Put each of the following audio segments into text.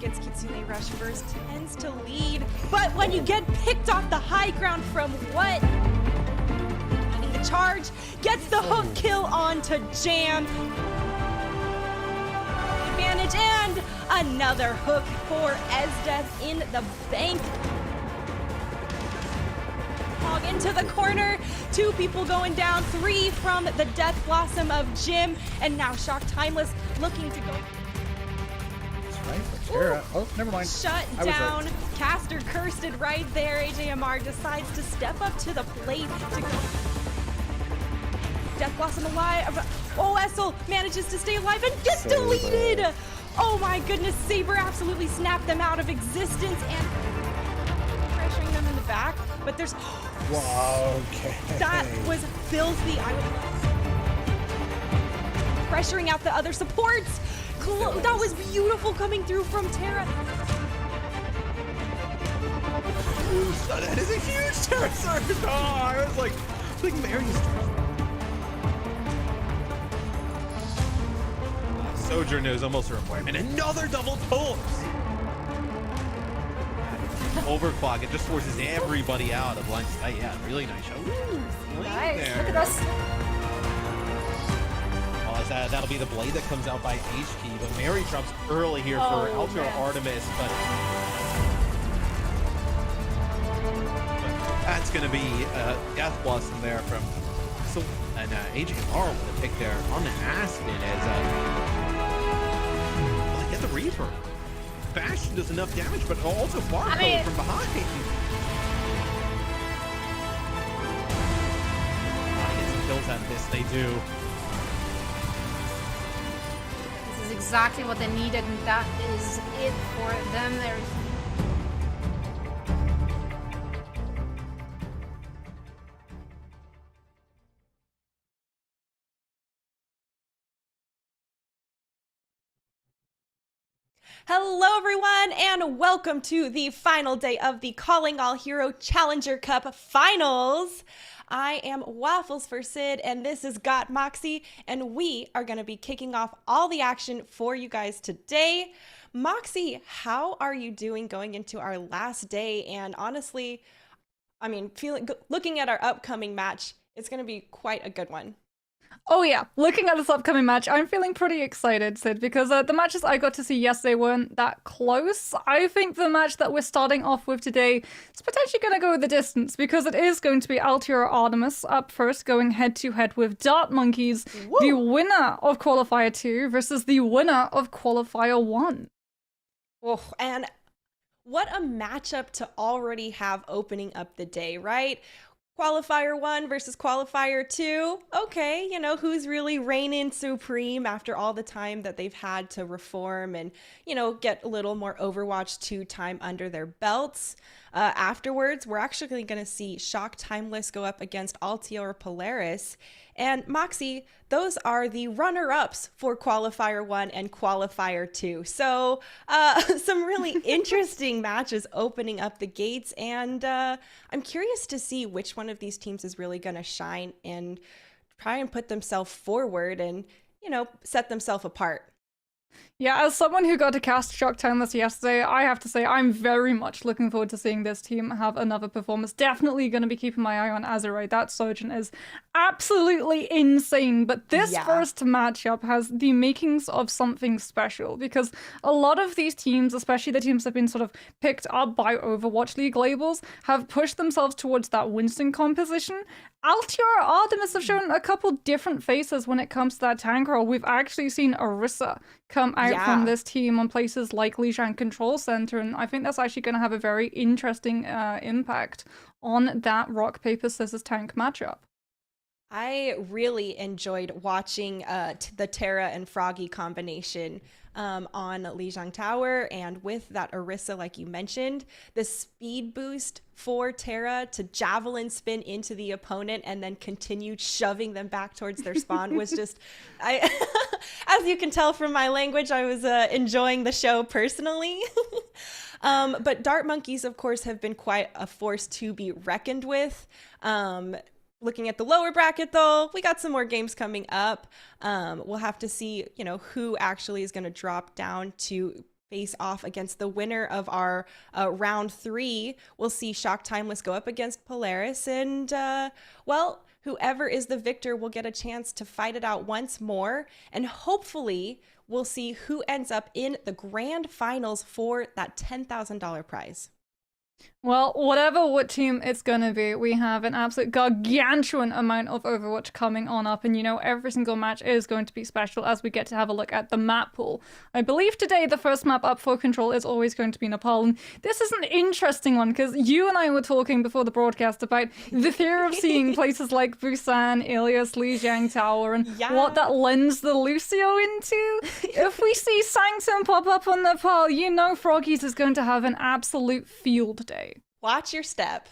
gets Kitsune Rush first, tends to lead, but when you get picked off the high ground from what? The charge gets the hook kill onto Jam. Advantage and another hook for Esdeath in the bank. Hog into the corner, 2 people going down, 3 from the Death Blossom of Jim, and now Shock Timeless looking to go. That's right, but Tara, oh, never mind. Shut down, right. Caster cursed it right there. AJMR decides to step up to the plate to go. Death Blossom alive. Oh, Essel manages to stay alive and gets deleted. Oh my goodness, Saber absolutely snapped them out of existence and pressuring them in the back. But there's wow, okay. That was filthy. Pressuring out the other supports. That was beautiful coming through from Tara. That is a huge Tara surge. Oh, I was like Mary's. Sojourner is almost a requirement. Another double pulse. Overclock, it just forces everybody out of line. Yeah, really nice shot. Nice. There. Look at us. Well, that'll be the blade that comes out by HT, but Mary drops early here for Ultra Artemis, but that's going to be Death Blossom there from so and AJR with a pick there on the Aspen as get the Reaper. Bastion does enough damage, but also Barcode from behind. Get some kills out of this, they do. This is exactly what they needed, and that is it for them. There's Hello everyone and welcome to the final day of the Calling All Hero Challenger Cup Finals. I am Waffles for Sid and this is Got Moxie and we are going to be kicking off all the action for you guys today. Moxie, how are you doing going into our last day? And honestly, I mean, looking at our upcoming match, it's going to be quite a good one. Oh yeah, looking at this upcoming match, I'm feeling pretty excited, Sid, because the matches I got to see yesterday weren't that close. I think the match that we're starting off with today is potentially going to go the distance, because it is going to be Altiora Artemis up first, going head-to-head with Dart Monkeys, the winner of Qualifier 2 versus the winner of Qualifier 1. Oh, and what a matchup to already have opening up the day, right? Qualifier 1 versus Qualifier 2. Okay, you know, who's really reigning supreme after all the time that they've had to reform and, you know, get a little more Overwatch 2 time under their belts. Afterwards, we're actually going to see Shock Timeless go up against Altiora Polaris. And Moxie, those are the runner-ups for Qualifier 1 and Qualifier 2. So some really interesting matches opening up the gates. And I'm curious to see which one of these teams is really going to shine and try and put themselves forward and, you know, set themselves apart. Yeah, as someone who got to cast Shock Timeless yesterday, I have to say I'm very much looking forward to seeing this team have another performance. Definitely going to be keeping my eye on Azurite. That Sojourn is absolutely insane. But this first matchup has the makings of something special, because a lot of these teams, especially the teams that have been sort of picked up by Overwatch League labels, have pushed themselves towards that Winston composition. Altiora Artemis have shown a couple different faces when it comes to that tank role. We've actually seen Orisa come out from this team on places like Lijiang Control Center, and I think that's actually going to have a very interesting impact on that rock, paper, scissors tank matchup. I really enjoyed watching the Terra and Froggy combination on Lijiang Tower, and with that Orisa, like you mentioned, the speed boost for Terra to javelin spin into the opponent and then continue shoving them back towards their spawn was just, as you can tell from my language, I was enjoying the show personally. But Dart Monkeys, of course, have been quite a force to be reckoned with. Looking at the lower bracket, though, we got some more games coming up. We'll have to see, you know, who actually is going to drop down to face off against the winner of our round 3. We'll see Shock Timeless go up against Polaris, and well, whoever is the victor will get a chance to fight it out once more, and hopefully we'll see who ends up in the grand finals for that $10,000 prize. Well, what team it's gonna be, we have an absolute gargantuan amount of Overwatch coming on up, and every single match is going to be special as we get to have a look at the map pool. I believe today the first map up for Control is always going to be Nepal, and this is an interesting one because you and I were talking before the broadcast about the fear of seeing places like Busan, Ilias, Lijiang Tower, and what that lends the Lucio into. If we see Sanctum pop up on Nepal, Froggies is going to have an absolute field day. Watch your step.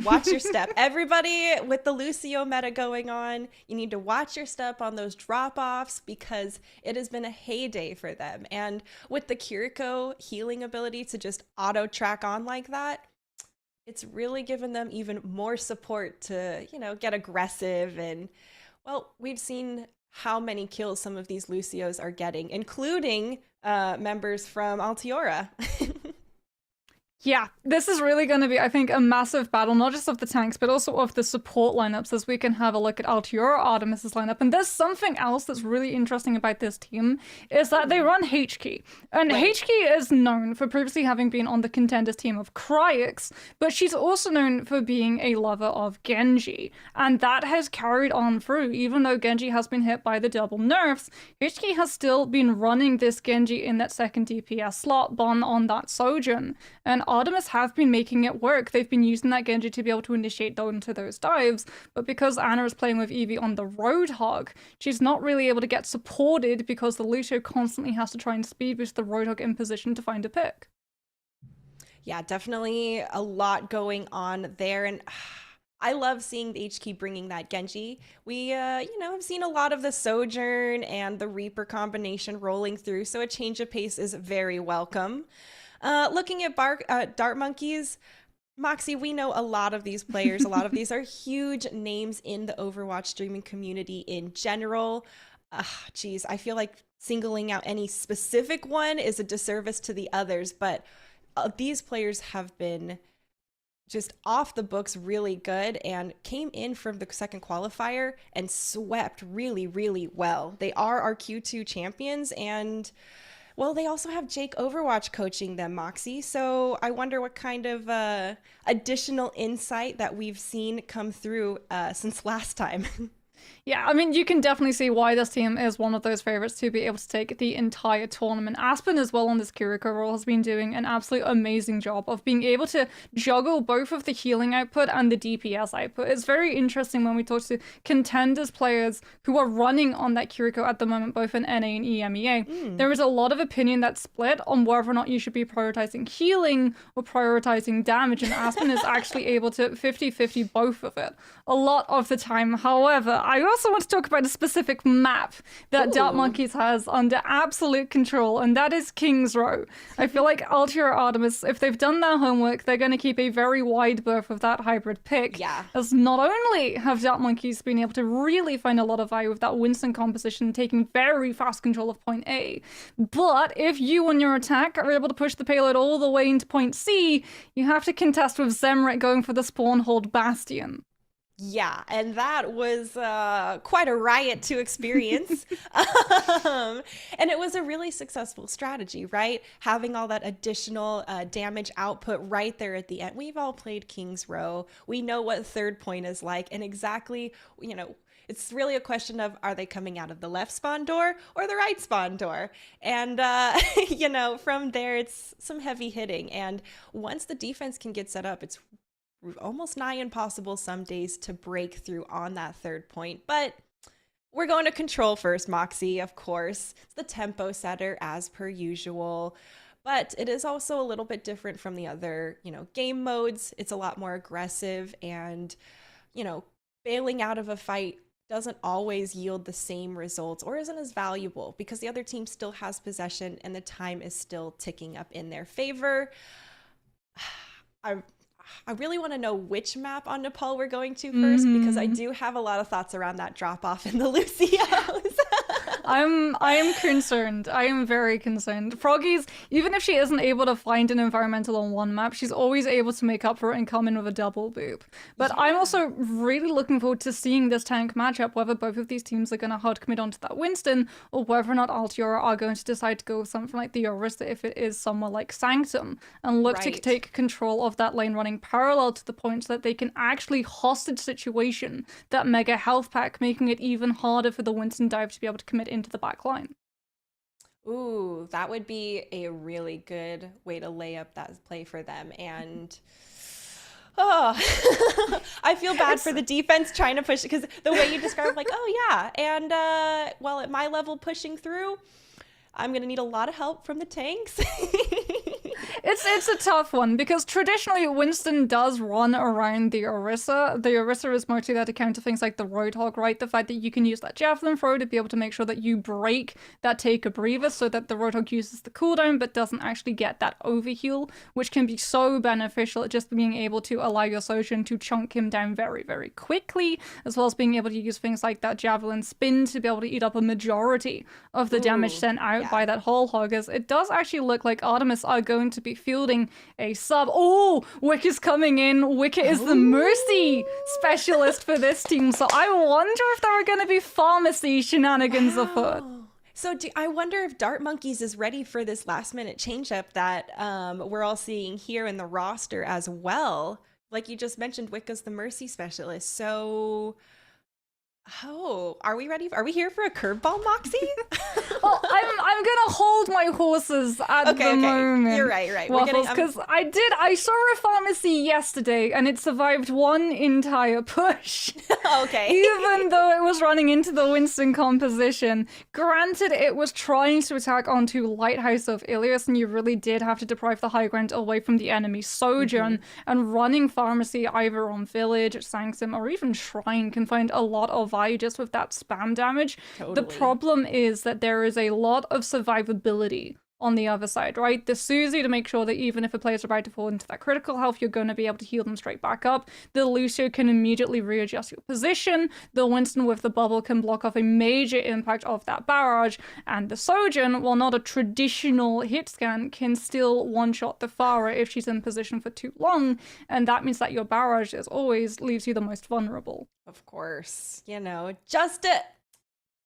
Watch your step. Everybody with the Lucio meta going on, you need to watch your step on those drop-offs because it has been a heyday for them. And with the Kiriko healing ability to just auto-track on like that, it's really given them even more support to, get aggressive. And, well, we've seen how many kills some of these Lucios are getting, including members from Altiora. Yeah, this is really going to be, I think, a massive battle, not just of the tanks, but also of the support lineups, as we can have a look at Altiora Artemis's lineup. And there's something else that's really interesting about this team, is that they run HKey. And HKey is known for previously having been on the contenders team of Cryx, but she's also known for being a lover of Genji. And that has carried on through, even though Genji has been hit by the double nerfs, HKey has still been running this Genji in that second DPS slot, Bon on that Sojourn. And Artemis have been making it work. They've been using that Genji to be able to initiate into those dives, but because Ana is playing with Eevee on the Roadhog, she's not really able to get supported because the Lucio constantly has to try and speed boost the Roadhog in position to find a pick. Yeah, definitely a lot going on there, and I love seeing the HK bringing that Genji. We, have seen a lot of the Sojourn and the Reaper combination rolling through, so a change of pace is very welcome. Looking at Dart Monkeys, Moxie, we know a lot of these players. A lot of these are huge names in the Overwatch streaming community in general. Geez, I feel like singling out any specific one is a disservice to the others, but these players have been just off the books really good and came in from the second qualifier and swept really, really well. They are our Q2 champions, and well, they also have Jake Overwatch coaching them, Moxie. So I wonder what kind of additional insight that we've seen come through since last time. Yeah, I mean, you can definitely see why this team is one of those favorites to be able to take the entire tournament. Aspen as well on this Kiriko role has been doing an absolute amazing job of being able to juggle both of the healing output and the DPS output. It's very interesting when we talk to contenders players who are running on that Kiriko at the moment, both in NA and EMEA. There is a lot of opinion that's split on whether or not you should be prioritizing healing or prioritizing damage, and Aspen is actually able to 50-50 both of it a lot of the time. However, I also want to talk about a specific map that Dart Monkeys has under absolute control, and that is King's Row. I feel like Altiora Artemis, if they've done their homework, they're going to keep a very wide berth of that hybrid pick. Yeah. As not only have Dart Monkeys been able to really find a lot of value with that Winston composition, taking very fast control of point A, but if you on your attack are able to push the payload all the way into point C, you have to contest with Zemret going for the spawn hold Bastion. Yeah, and that was quite a riot to experience. And it was a really successful strategy, right? Having all that additional damage output right there at the end. We've all played King's Row. We know what third point is like, and exactly, it's really a question of, are they coming out of the left spawn door or the right spawn door? And, from there, it's some heavy hitting. And once the defense can get set up, it's almost nigh impossible some days to break through on that third point. But we're going to control first, Moxie, of course. It's the tempo setter as per usual. But it is also a little bit different from the other, game modes. It's a lot more aggressive, and, bailing out of a fight doesn't always yield the same results or isn't as valuable because the other team still has possession and the time is still ticking up in their favor. I really want to know which map on Nepal we're going to first, because I do have a lot of thoughts around that drop off in the Lucios. I am concerned. I am very concerned. Froggy's, even if she isn't able to find an environmental on one map, she's always able to make up for it and come in with a double boop. But I'm also really looking forward to seeing this tank matchup, whether both of these teams are going to hard commit onto that Winston, or whether or not Altiora are going to decide to go with something like the Orisa if it is somewhere like Sanctum, and look to take control of that lane running parallel to the point that they can actually hostage situation that mega health pack, making it even harder for the Winston dive to be able to commit into the back line. Ooh, that would be a really good way to lay up that play for them. And oh, I feel bad for the defense trying to push, because the way you described, like, oh yeah, and well, at my level pushing through, I'm gonna need a lot of help from the tanks. It's a tough one, because traditionally Winston does run around the Orisa. The Orisa is mostly there to counter things like the Roadhog, right? The fact that you can use that Javelin throw to be able to make sure that you break that take a breather so that the Roadhog uses the cooldown but doesn't actually get that overheal, which can be so beneficial at just being able to allow your Sojourn to chunk him down very, very quickly, as well as being able to use things like that Javelin spin to be able to eat up a majority of the damage sent out by that Whole Hoggers. It does actually look like Artemis are going to be fielding a sub. Oh, Wicca's coming in. Wicca is the Mercy specialist for this team, so I wonder if there are going to be pharmacy shenanigans afoot. So I wonder if Dart Monkeys is ready for this last minute changeup that we're all seeing here in the roster as well. Like you just mentioned, Wicca's the Mercy specialist. So, oh, are we ready? Are we here for a curveball, Moxie? Well, I'm gonna hold my horses at the moment. You're right. Waffles, because I saw a pharmacy yesterday and it survived one entire push. Okay. Even though it was running into the Winston composition. Granted, it was trying to attack onto Lighthouse of Ilias, and you really did have to deprive the high ground away from the enemy Sojourn, and running pharmacy either on Village, Sanctum, or even Shrine can find a lot of value just with that spam damage. Totally. The problem is that there is a lot of survivability on the other side, right? The Susie to make sure that even if a player's about to fall into that critical health, you're going to be able to heal them straight back up. The Lucio can immediately readjust your position. The Winston with the bubble can block off a major impact of that barrage. And the Sojourn, while not a traditional hit scan, can still one-shot the Pharah if she's in position for too long. And that means that your barrage, as always, leaves you the most vulnerable. Of course, just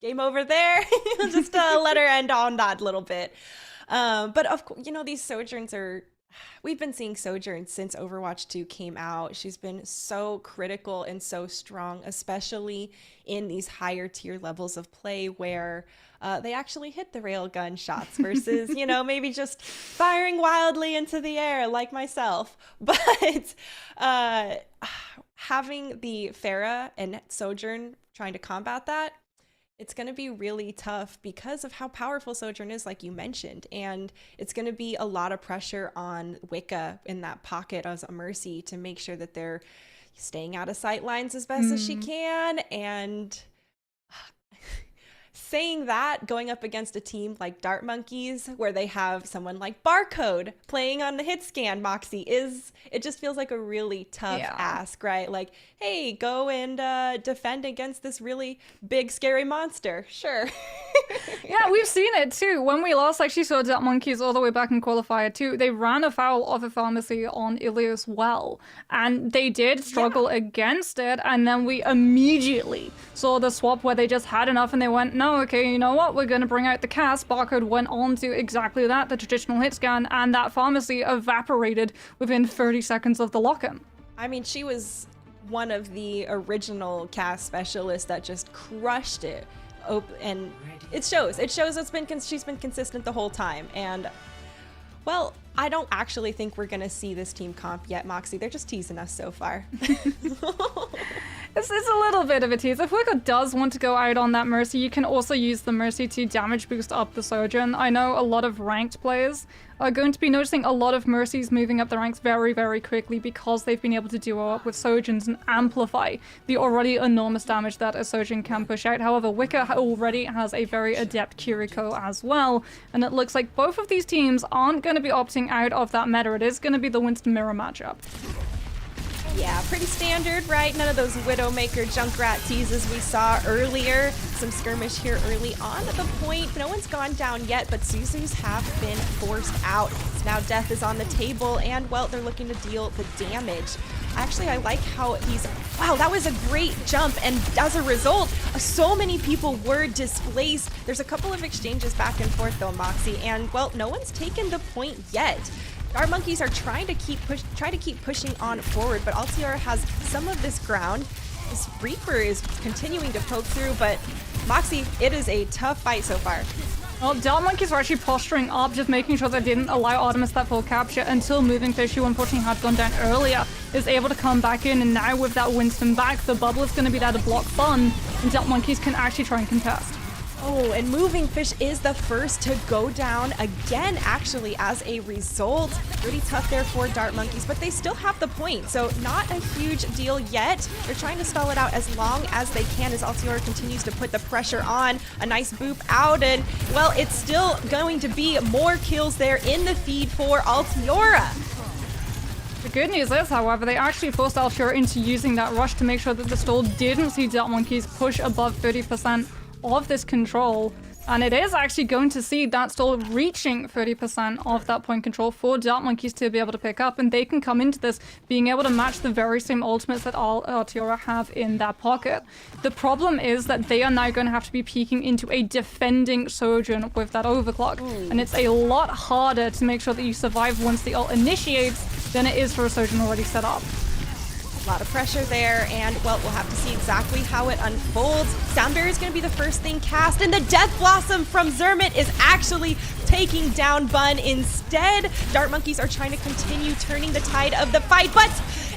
game over there. Just let her end on that little bit. But of course, these Sojourns we've been seeing Sojourn since Overwatch 2 came out. She's been so critical and so strong, especially in these higher tier levels of play where they actually hit the railgun shots versus, maybe just firing wildly into the air like myself. But having the Pharah and Sojourn trying to combat that, it's going to be really tough because of how powerful Sojourn is, like you mentioned. And it's going to be a lot of pressure on Wicca in that pocket as a Mercy to make sure that they're staying out of sight lines as best as she can. And saying that, going up against a team like Dart Monkeys, where they have someone like Barcode playing on the hit scan, Moxie, it just feels like a really tough ask, right? Like, hey, go and defend against this really big, scary monster. Sure. Yeah, we've seen it too. When we last actually saw Dart Monkeys all the way back in Qualifier 2, they ran afoul of a pharmacy on Ilias well, and they did struggle against it, and then we immediately saw the swap where they just had enough and they went, no, okay, you know what, we're going to bring out the cast. Barcode went on to exactly that, the traditional hit scan, and that pharmacy evaporated within 30 seconds of the lock-in. I mean, she was one of the original cast specialists that just crushed it. And it shows. She's been consistent the whole time. And, well, I don't actually think we're going to see this team comp yet, Moxie. They're just teasing us so far. It's a little bit of a tease. If Wicca does want to go out on that Mercy, you can also use the Mercy to damage boost up the Sojourn. I know a lot of ranked players are going to be noticing a lot of Mercies moving up the ranks very, very quickly because they've been able to duo up with Sojourns and amplify the already enormous damage that a Sojourn can push out. However, Wicca already has a very adept Kiriko as well, and it looks like both of these teams aren't going to be opting out of that meta. It is going to be the Winston mirror matchup. Yeah, pretty standard, right? None of those Widowmaker Junkrat teases we saw earlier. Some skirmish here early on at the point. No one's gone down yet, but Suzus have been forced out. So now death is on the table, and, well, they're looking to deal the damage. Actually, I like how he's... Wow, that was a great jump, and as a result, so many people were displaced. There's a couple of exchanges back and forth, though, Moxie, and, well, no one's taken the point yet. Dart Monkeys are trying to keep pushing on forward, but Altiora has some of this ground. This Reaper is continuing to poke through, but Moxie, it is a tough fight so far. Well, Dart Monkeys were actually posturing up, just making sure they didn't allow Artemis that full capture until Moving Fish, who unfortunately had gone down earlier, is able to come back in, and now with that Winston back, the bubble is going to be there to block Bun, and Dart Monkeys can actually try and contest. Oh, and Moving Fish is the first to go down again, actually, as a result. Pretty tough there for Dart Monkeys, but they still have the point, so not a huge deal yet. They're trying to stall it out as long as they can as Altiora continues to put the pressure on. A nice boop out, and, well, it's still going to be more kills there in the feed for Altiora. The good news is, however, they actually forced Altiora into using that rush to make sure that the stall didn't see Dart Monkeys push above 30% of this control, and it is actually going to see that stall reaching 30% of that point control for Dart Monkeys to be able to pick up, and they can come into this being able to match the very same ultimates that Altiora have in their pocket. The problem is that they are now going to have to be peeking into a defending Sojourn with that overclock, and it's a lot harder to make sure that you survive once the ult initiates than it is for a Sojourn already set up. A lot of pressure there, and, well, we'll have to see exactly how it unfolds. Sound Barrier is going to be the first thing cast, and the Death Blossom from Zermit is actually taking down Bun instead. Dart Monkeys are trying to continue turning the tide of the fight, but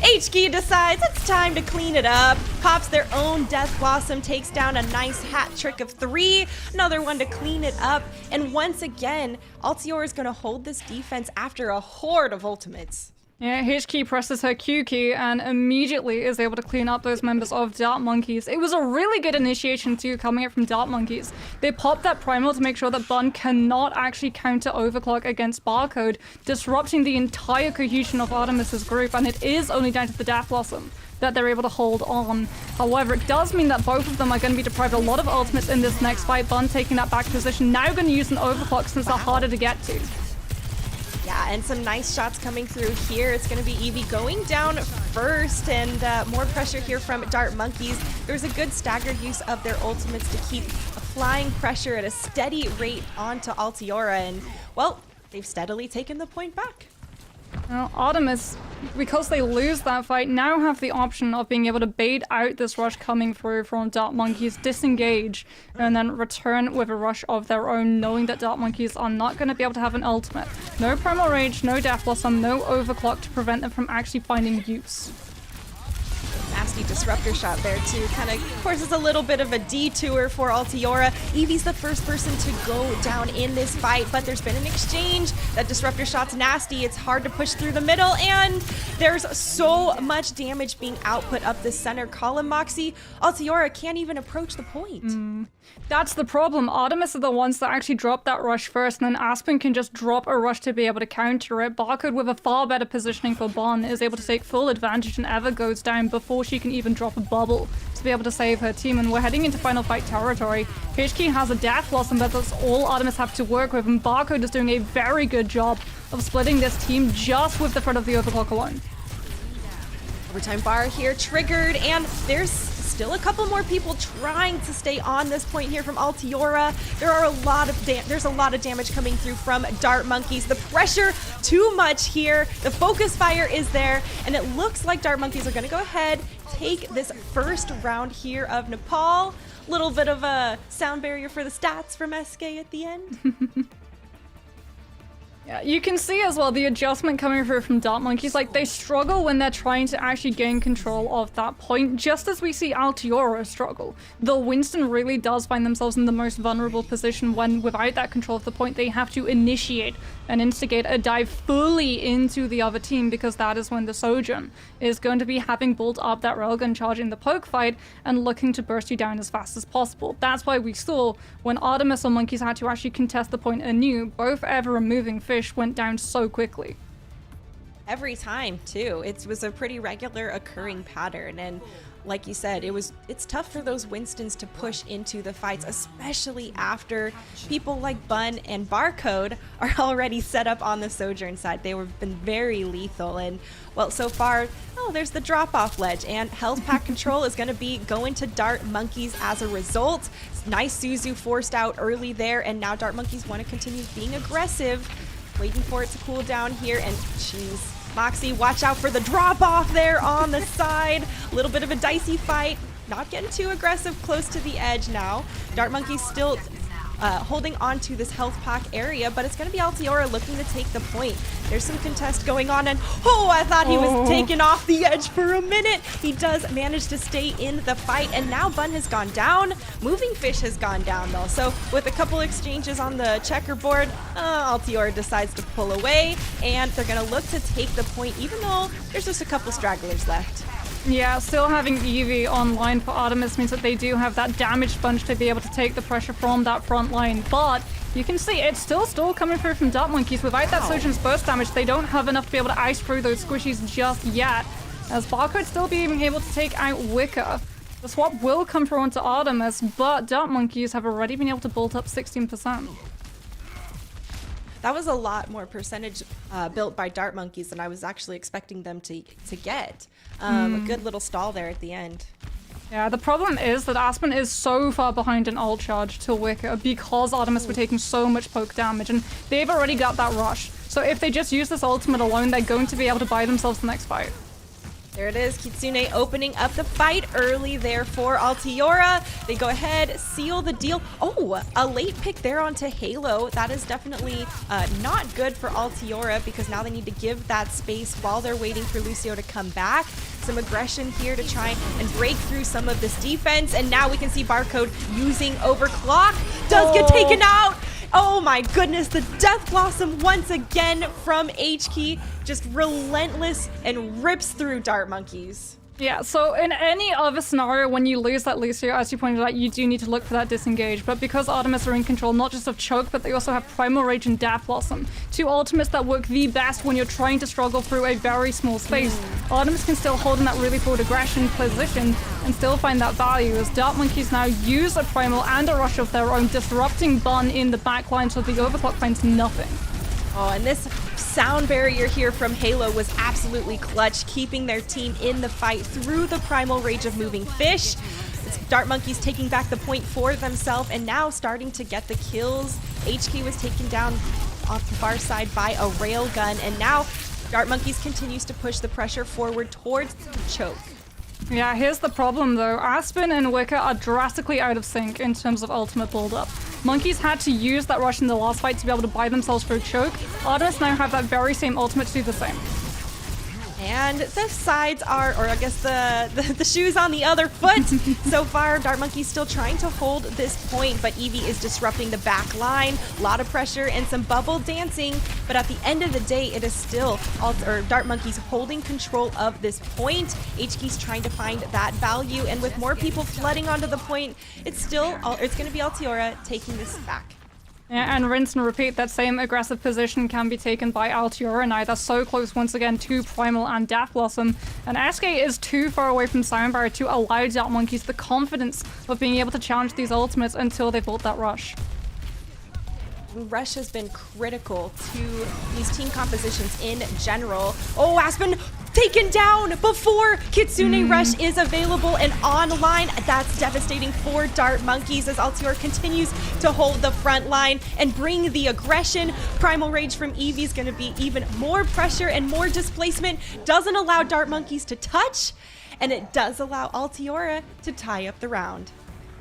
HK decides it's time to clean it up. Pops their own Death Blossom, takes down a nice hat trick of 3. Another one to clean it up, and once again, Altiora is going to hold this defense after a horde of ultimates. Yeah, HK presses her Q key and immediately is able to clean up those members of Dart Monkeys. It was a really good initiation too, coming out from Dart Monkeys. They popped that primal to make sure that Bun cannot actually counter overclock against Barcode, disrupting the entire cohesion of Artemis's group, and it is only down to the Death Blossom that they're able to hold on. However, it does mean that both of them are going to be deprived a lot of ultimates in this next fight. Bun taking that back position, now going to use an overclock since they're harder to get to. Yeah, and some nice shots coming through here. It's going to be Eevee going down first, and more pressure here from Dart Monkeys. There's a good staggered use of their ultimates to keep applying pressure at a steady rate onto Altiora, and, well, they've steadily taken the point back. Well, Artemis, because they lose that fight, now have the option of being able to bait out this rush coming through from Dart Monkeys, disengage, and then return with a rush of their own, knowing that Dart Monkeys are not going to be able to have an ultimate. No Primal Rage, no Death Blossom, no Overclock to prevent them from actually finding use. Nasty disruptor shot there too. Kind of courses a little bit of a detour for Altiora. Eevee's the first person to go down in this fight, but there's been an exchange. That disruptor shot's nasty. It's hard to push through the middle, and there's so much damage being output up the center column, Moxie. Altiora can't even approach the point. That's the problem. Artemis are the ones that actually drop that rush first, and then Aspen can just drop a rush to be able to counter it. Barcode, with a far better positioning for Bon, is able to take full advantage and Ever goes down before she can even drop a bubble to be able to save her team, and we're heading into final fight territory. HK has a Death Blossom, but that's all Artemis have to work with, and Barcode is doing a very good job of splitting this team just with the front of the overclock alone. Overtime bar here triggered, and there's still a couple more people trying to stay on this point here from Altiora. There's a lot of damage coming through from Dart Monkeys. The pressure too much here. The focus fire is there, and it looks like Dart Monkeys are going to go ahead, take this first round here of Nepal. Little bit of a sound barrier for the stats from SK at the end. Yeah, you can see as well the adjustment coming through from Dart Monkeys. Like, they struggle when they're trying to actually gain control of that point, just as we see Altiora struggle. The Winston really does find themselves in the most vulnerable position when, without that control of the point, they have to initiate and instigate a dive fully into the other team, because that is when the Sojourn is going to be having built up that railgun charge in the poke fight and looking to burst you down as fast as possible. That's why we saw when Artemis or Monkeys had to actually contest the point anew, both Ever and Moving Fish went down so quickly. every time too. It was a pretty regular occurring pattern, and like you said, it's tough for those Winstons to push into the fights, especially after people like Bun and Barcode are already set up on the Sojourn side. They have been very lethal, and well, so far, there's the drop-off ledge, and Health Pack control is going to be going to Dart Monkeys as a result. Nice Suzu forced out early there, and now Dart Monkeys want to continue being aggressive, waiting for it to cool down here, and jeez. Moxie, watch out for the drop-off there on the side. A little bit of a dicey fight. Not getting too aggressive close to the edge now. Dart Monkey's still holding on to this health pack area, but it's going to be Altiora looking to take the point. There's some contest going on, and I thought he was taken off the edge for a minute. He does manage to stay in the fight, and now Bun has gone down. Moving Fish has gone down, though. So with a couple exchanges on the checkerboard, Altiora decides to pull away, and they're going to look to take the point, even though there's just a couple stragglers left. Yeah, still having Eevee online for Artemis means that they do have that damage sponge to be able to take the pressure from that front line, but you can see it's still coming through from Dart Monkeys. Without that Sojourn's burst damage, they don't have enough to be able to ice through those squishies just yet, as Barcode still being able to take out Wicker. The swap will come through onto Artemis, but Dart Monkeys have already been able to bolt up 16%. That was a lot more percentage built by Dart Monkeys than I was actually expecting them to get. A good little stall there at the end. Yeah, the problem is that Aspen is so far behind an ult charge to Wicker because Artemis were taking so much poke damage, and they've already got that rush. So if they just use this ultimate alone, they're going to be able to buy themselves the next fight. There it is, Kitsune opening up the fight early there for Altiora. They go ahead, seal the deal. A late pick there onto Halo. That is definitely not good for Altiora, because now they need to give that space while they're waiting for Lucio to come back. Some aggression here to try and break through some of this defense, and now we can see Barcode using Overclock. Does get taken out! Oh my goodness, the Death Blossom once again from H-Key, just relentless and rips through Dart Monkeys. Yeah, so in any other scenario, when you lose that Lucio, as you pointed out, you do need to look for that disengage. But because Artemis are in control not just of Choke, but they also have Primal Rage and Death Blossom, two ultimates that work the best when you're trying to struggle through a very small space. Artemis can still hold in that really forward aggression position and still find that value, as Dart Monkeys now use a Primal and a Rush of their own, disrupting Bun in the backline so the Overclock finds nothing. And this sound barrier here from Halo was absolutely clutch, keeping their team in the fight through the Primal Rage of Moving Fish. It's Dart Monkeys taking back the point for themselves and now starting to get the kills. HK was taken down off the far side by a railgun, and now Dart Monkeys continues to push the pressure forward towards the choke. Yeah, here's the problem though. Aspen and Wicker are drastically out of sync in terms of ultimate build-up. Monkeys had to use that rush in the last fight to be able to buy themselves through choke. Artemis now have that very same ultimate to do the same. And the sides are, or I guess the shoes on the other foot. So far, Dart Monkey's still trying to hold this point, but Eevee is disrupting the back line. A lot of pressure and some bubble dancing, but at the end of the day, it is still Dart Monkey's holding control of this point. HK's trying to find that value, and with more people flooding onto the point, it's going to be Altiora taking this back. Yeah, and rinse and repeat, that same aggressive position can be taken by Altiora now. They're so close once again to Primal and Death Blossom. And SK is too far away from Sound Barrier to allow Dart Monkeys the confidence of being able to challenge these ultimates until they built that rush. Rush has been critical to these team compositions in general. Oh, Aspen taken down before Kitsune Rush is available and online. That's devastating for Dart Monkeys as Altiora continues to hold the front line and bring the aggression. Primal Rage from Eevee is going to be even more pressure and more displacement. Doesn't allow Dart Monkeys to touch, and it does allow Altiora to tie up the round.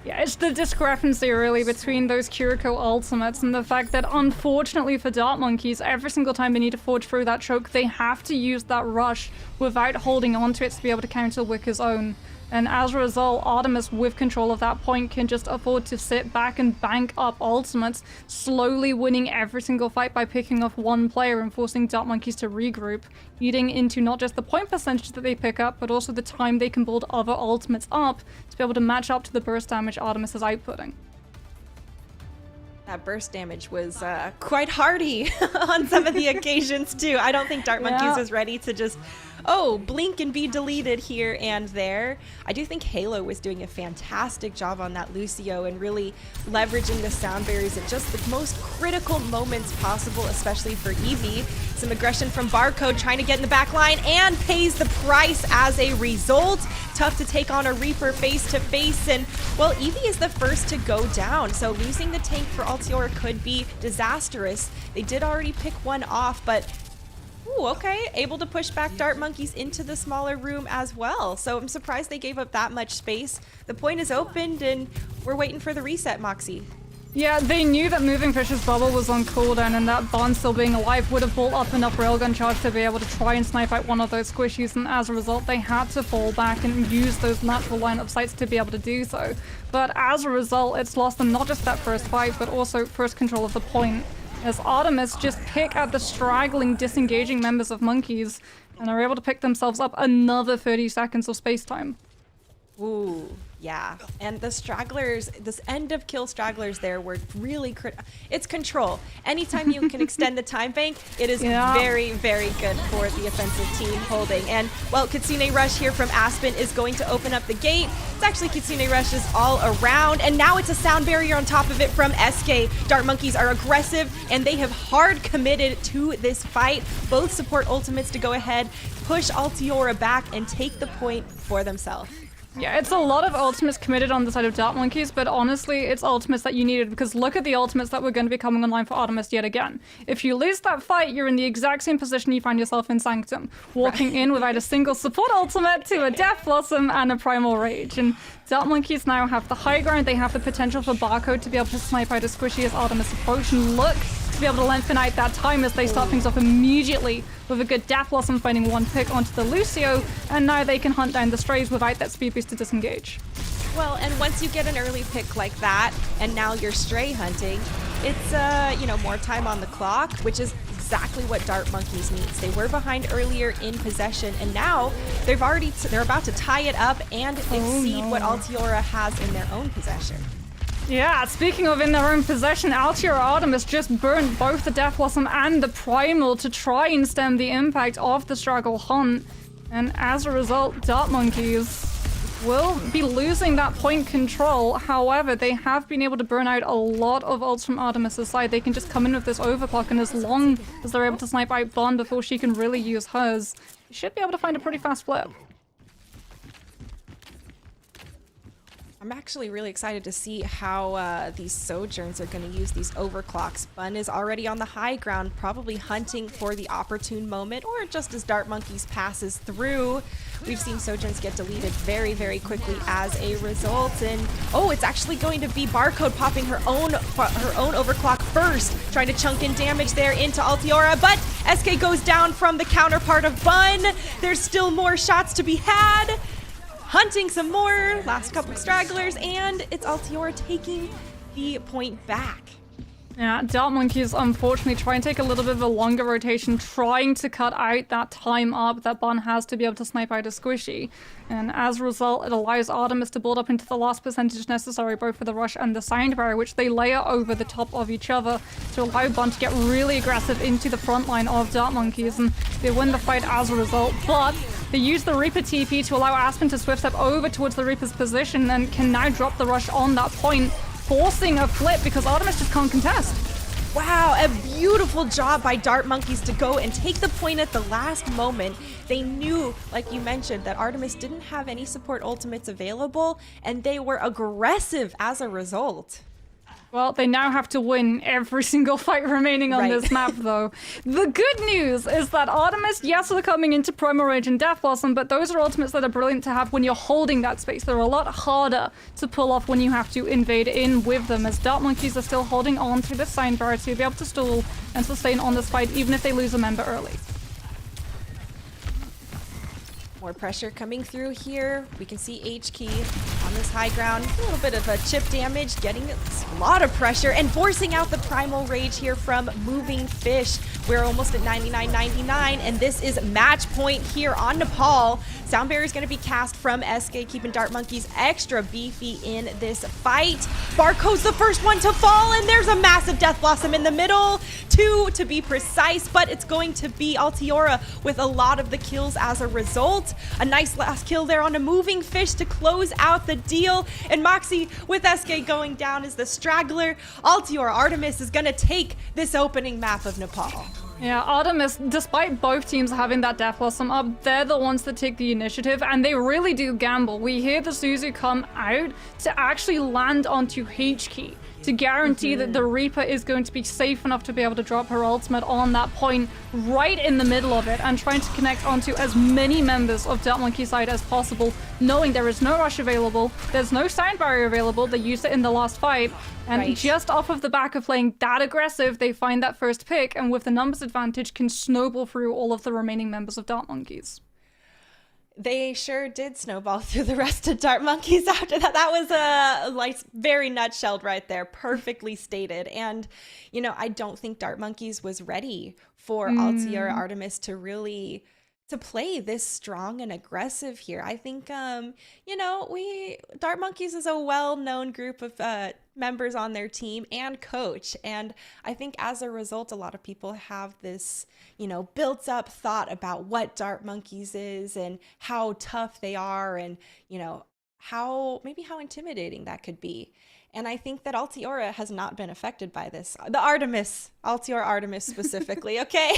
Yeah, it's the discrepancy really between those Kiriko ultimates and the fact that unfortunately for Dart Monkeys, every single time they need to forge through that choke, they have to use that rush without holding on to it to be able to counter Wicker's own. And as a result, Artemis, with control of that point, can just afford to sit back and bank up ultimates, slowly winning every single fight by picking off one player and forcing Dart Monkeys to regroup, eating into not just the point percentage that they pick up, but also the time they can build other ultimates up to be able to match up to the burst damage Artemis is outputting. That burst damage was quite hardy on some of the occasions too. I don't think Dart Monkeys was ready to just, blink and be deleted here and there. I do think Halo was doing a fantastic job on that Lucio and really leveraging the sound barriers at just the most critical moments possible, especially for Eevee. Some aggression from Barcode trying to get in the back line and pays the price as a result. Tough to take on a Reaper face to face, and well, Eevee is the first to go down, so losing the tank for Altiora could be disastrous. They did already pick one off, but okay, able to push back Dart Monkeys into the smaller room as well. So I'm surprised they gave up that much space. The point is opened, and we're waiting for the reset, Moxie. Yeah, they knew that moving Fish's bubble was on cooldown, and that Bond still being alive would have built up enough railgun charge to be able to try and snipe out one of those squishies, and as a result they had to fall back and use those natural line of sights to be able to do so. But as a result, it's lost them not just that first fight, but also first control of the point, as Artemis just pick at the straggling, disengaging members of Monkeys, and are able to pick themselves up another 30 seconds of space time. Ooh, yeah. And the stragglers, this end of kill stragglers there were really it's control. Anytime you can extend the time bank, it is very, very good for the offensive team holding. And, well, Kitsune Rush here from Aspen is going to open up the gate. It's actually Kitsune Rushes all around, and now it's a sound barrier on top of it from SK. Dart Monkeys are aggressive, and they have hard committed to this fight. Both support ultimates to go ahead, push Altiora back, and take the point for themselves. Yeah, it's a lot of ultimates committed on the side of Dart Monkeys, but honestly, it's ultimates that you needed, because look at the ultimates that were going to be coming online for Artemis yet again. If you lose that fight, you're in the exact same position you find yourself in Sanctum, walking in without a single support ultimate to a Death Blossom and a Primal Rage. And Dart Monkeys now have the high ground, they have the potential for Barcode to be able to snipe out as squishy as Artemis approach, and look to be able to lengthen out that time as they start things off immediately with a good Death Blossom finding one pick onto the Lucio, and now they can hunt down the Strays without that speed boost to disengage. Well, and once you get an early pick like that, and now you're Stray hunting, it's, more time on the clock, which is exactly what Dart Monkeys needs. They were behind earlier in possession, and now they're about to tie it up and exceed what Altiora has in their own possession. Yeah, speaking of in their own possession, Altiora Artemis just burned both the Death Blossom and the Primal to try and stem the impact of the struggle hunt. And as a result, Dart Monkeys will be losing that point control. However, they have been able to burn out a lot of ults from Artemis' side. They can just come in with this overclock, and as long as they're able to snipe out Bond before she can really use hers, they should be able to find a pretty fast flip. I'm actually really excited to see how these Sojourns are going to use these overclocks. Bun is already on the high ground, probably hunting for the opportune moment, or just as Dart Monkeys passes through. We've seen Sojourns get deleted very, very quickly as a result, and it's actually going to be Barcode popping her own overclock first, trying to chunk in damage there into Altiora, but SK goes down from the counterpart of Bun. There's still more shots to be had. Hunting some more, last couple stragglers, and it's Altiora taking the point back. Yeah, Dart Monkeys unfortunately try and take a little bit of a longer rotation, trying to cut out that time up that Bun has to be able to snipe out a squishy. And as a result, it allows Artemis to build up into the last percentage necessary both for the rush and the sound barrier, which they layer over the top of each other to allow Bun to get really aggressive into the front line of Dart Monkeys, and they win the fight as a result. But they use the Reaper TP to allow Aspen to swift step over towards the Reaper's position and can now drop the rush on that point, forcing a flip because Artemis just can't contest. Wow, a beautiful job by Dart Monkeys to go and take the point at the last moment. They knew, like you mentioned, that Artemis didn't have any support ultimates available, and they were aggressive as a result. Well, they now have to win every single fight remaining on this map, though. The good news is that Artemis, yes, they're coming into Primal Rage and Death Blossom, but those are ultimates that are brilliant to have when you're holding that space. They're a lot harder to pull off when you have to invade in with them, as Dart Monkeys are still holding on to the sound barrier to be able to stall and sustain on this fight, even if they lose a member early. More pressure coming through here. We can see H-Key on this high ground. A little bit of a chip damage, getting a lot of pressure and forcing out the Primal Rage here from Moving Fish. We're almost at 99.99, and this is match point here on Nepal. Sound Barrier is going to be cast from SK, keeping Dart Monkeys extra beefy in this fight. Barcode's the first one to fall, and there's a massive Death Blossom in the middle. 2 to be precise, but it's going to be Altiora with a lot of the kills as a result. A nice last kill there on a Moving Fish to close out the deal. And Moxie with SK going down as the straggler. Altiora Artemis is going to take this opening map of Nepal. Yeah, Artemis, despite both teams having that Death Blossom up, they're the ones that take the initiative, and they really do gamble. We hear the Suzu come out to actually land onto H-Key, to guarantee that the Reaper is going to be safe enough to be able to drop her ultimate on that point right in the middle of it, and trying to connect onto as many members of Dart Monkey side as possible, knowing there is no rush available, there's no sound barrier available. They used it in the last fight, and just off of the back of playing that aggressive, they find that first pick, and with the numbers advantage can snowball through all of the remaining members of Dart Monkeys. They sure did snowball through the rest of Dart Monkeys after that. That was very nutshelled right there, perfectly stated. And, you know, I don't think Dart Monkeys was ready for Altiora Artemis to really to play this strong and aggressive here. I think, you know, Dart Monkeys is a well-known group of members on their team and coach. And I think as a result, a lot of people have this, you know, built up thought about what Dart Monkeys is and how tough they are and, you know, how intimidating that could be. And I think that Altiora has not been affected by this. The Altiora Artemis specifically, okay?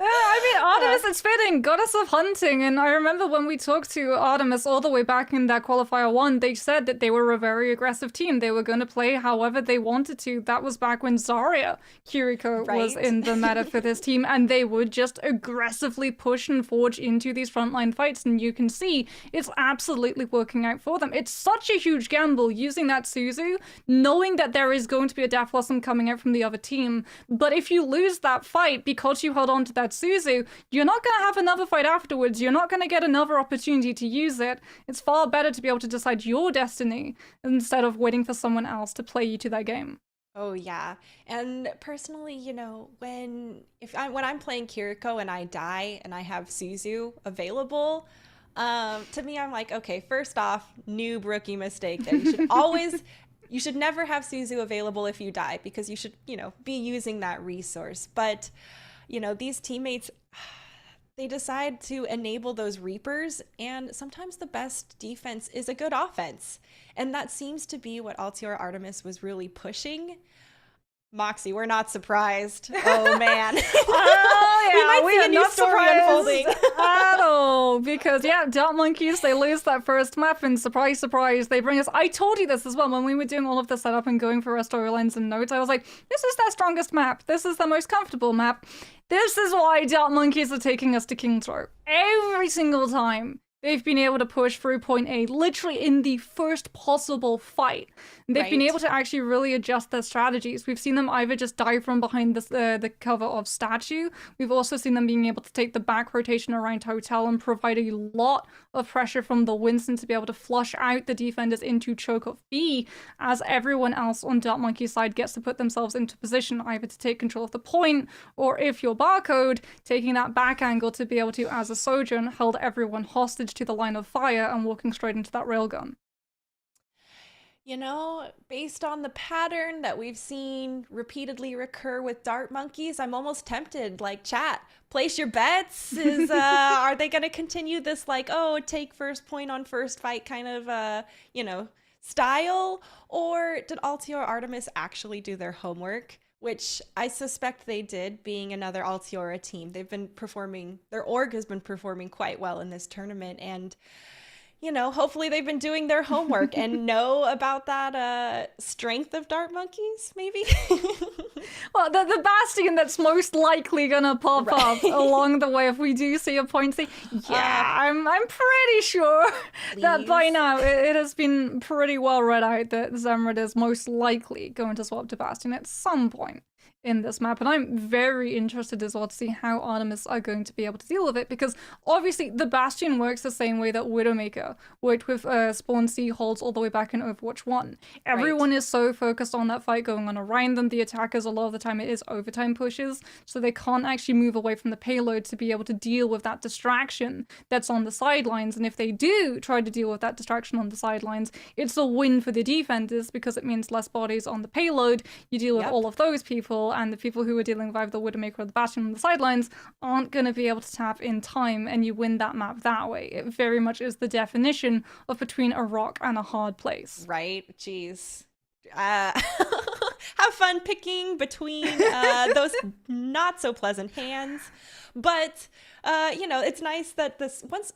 I mean, Artemis, it's fitting, goddess of hunting. And I remember when we talked to Artemis all the way back in that qualifier 1, they said that they were a very aggressive team. They were going to play however they wanted to. That was back when Zarya Kiriko was in the meta for this team, and they would just aggressively push and forge into these frontline fights. And you can see it's absolutely working out for them. It's such a huge gamble using that Suzu, knowing that there is going to be a Death Blossom coming out from the other team. But if you lose that fight because you held on to that Suzu, you're not going to have another fight afterwards. You're not going to get another opportunity to use it. It's far better to be able to decide your destiny instead of waiting for someone else to play you to that game. Oh yeah, and personally, you know, when I'm playing Kiriko and I die and I have Suzu available, to me, I'm like, okay, first off, noob rookie mistake there. You should never have Suzu available if you die, because you should, you know, be using that resource. But, you know, these teammates, they decide to enable those Reapers, and sometimes the best defense is a good offense. And that seems to be what Altiora Artemis was really pushing. Moxie, we're not surprised. Oh man. Oh yeah, we might see a new story unfolding at all. Because yeah, Dart Monkeys, they lose that first map, and surprise, surprise, they bring us. I told you this as well when we were doing all of the setup and going for our storylines and notes. I was like, this is their strongest map. This is the most comfortable map. This is why Dart Monkeys are taking us to King's Row every single time. They've been able to push through point A literally in the first possible fight. They've been able to actually really adjust their strategies. We've seen them either just dive from behind the cover of statue. We've also seen them being able to take the back rotation around hotel and provide a lot of pressure from the Winston to be able to flush out the defenders into choke of B, as everyone else on Dart Monkey's side gets to put themselves into position either to take control of the point, or if you're Barcode, taking that back angle to be able to, as a Sojourn, hold everyone hostage to the line of fire and walking straight into that railgun. You know, based on the pattern that we've seen repeatedly recur with Dart Monkeys, I'm almost tempted, like, chat, place your bets. Are they going to continue this, like, oh, take first point on first fight kind of, you know, style? Or did Altiora Artemis actually do their homework? Which I suspect they did, being another Altiora team. They've been performing, their org has been performing quite well in this tournament, and you know, hopefully they've been doing their homework and know about that strength of Dart Monkeys, maybe? Well, the Bastion that's most likely gonna pop up along the way if we do see a point C. Yeah, I'm pretty sure that by now it has been pretty well read out that Zemrud is most likely going to swap to Bastion at some point in this map, and I'm very interested as well to see how Artemis are going to be able to deal with it, because obviously the Bastion works the same way that Widowmaker worked with Spawn C holds all the way back in Overwatch 1. Everyone is so focused on that fight going on around them. The attackers, a lot of the time it is overtime pushes, so they can't actually move away from the payload to be able to deal with that distraction that's on the sidelines, and if they do try to deal with that distraction on the sidelines, it's a win for the defenders because it means less bodies on the payload. You deal with all of those people, and the people who are dealing with either the Widowmaker or the Bastion on the sidelines aren't going to be able to tap in time, and you win that map that way. It very much is the definition of between a rock and a hard place. Right? Jeez. Have fun picking between those not so pleasant hands. But you know, it's nice that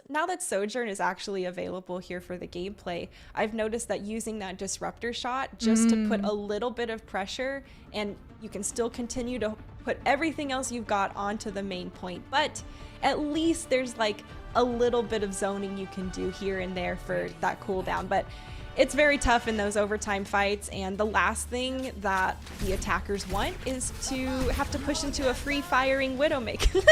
now that Sojourn is actually available here for the gameplay, I've noticed that using that disruptor shot just to put a little bit of pressure, and you can still continue to put everything else you've got onto the main point, but at least there's like a little bit of zoning you can do here and there for that cooldown. But it's very tough in those overtime fights, and the last thing that the attackers want is to have to push into a free firing Widowmaker.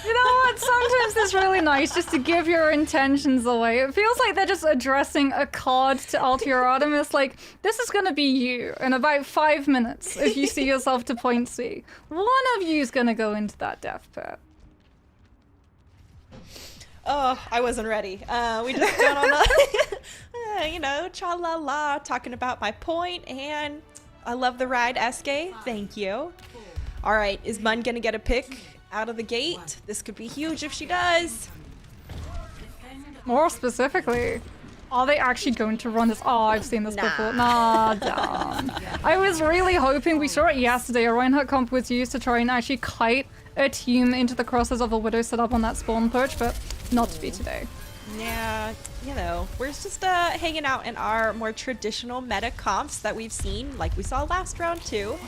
You know what? Sometimes it's really nice just to give your intentions away. It feels like they're just addressing a card to Altior Artemis, like, this is gonna be you in about 5 minutes if you see yourself to point C. One of you's gonna go into that death pit. Oh, I wasn't ready. We just got on a, you know, cha-la-la, talking about my point, and I love the ride, SK. Thank you. All right, is Mun gonna get a pick out of the gate? This could be huge if she does. More specifically, are they actually going to run this? Oh, I've seen this before. Nah, damn. I was really hoping, we saw it yesterday, a Reinhardt comp was used to try and actually kite a team into the crosses of a Widow set up on that spawn perch, but not to be today. Yeah, you know, we're just hanging out in our more traditional meta comps that we've seen, like we saw last round too.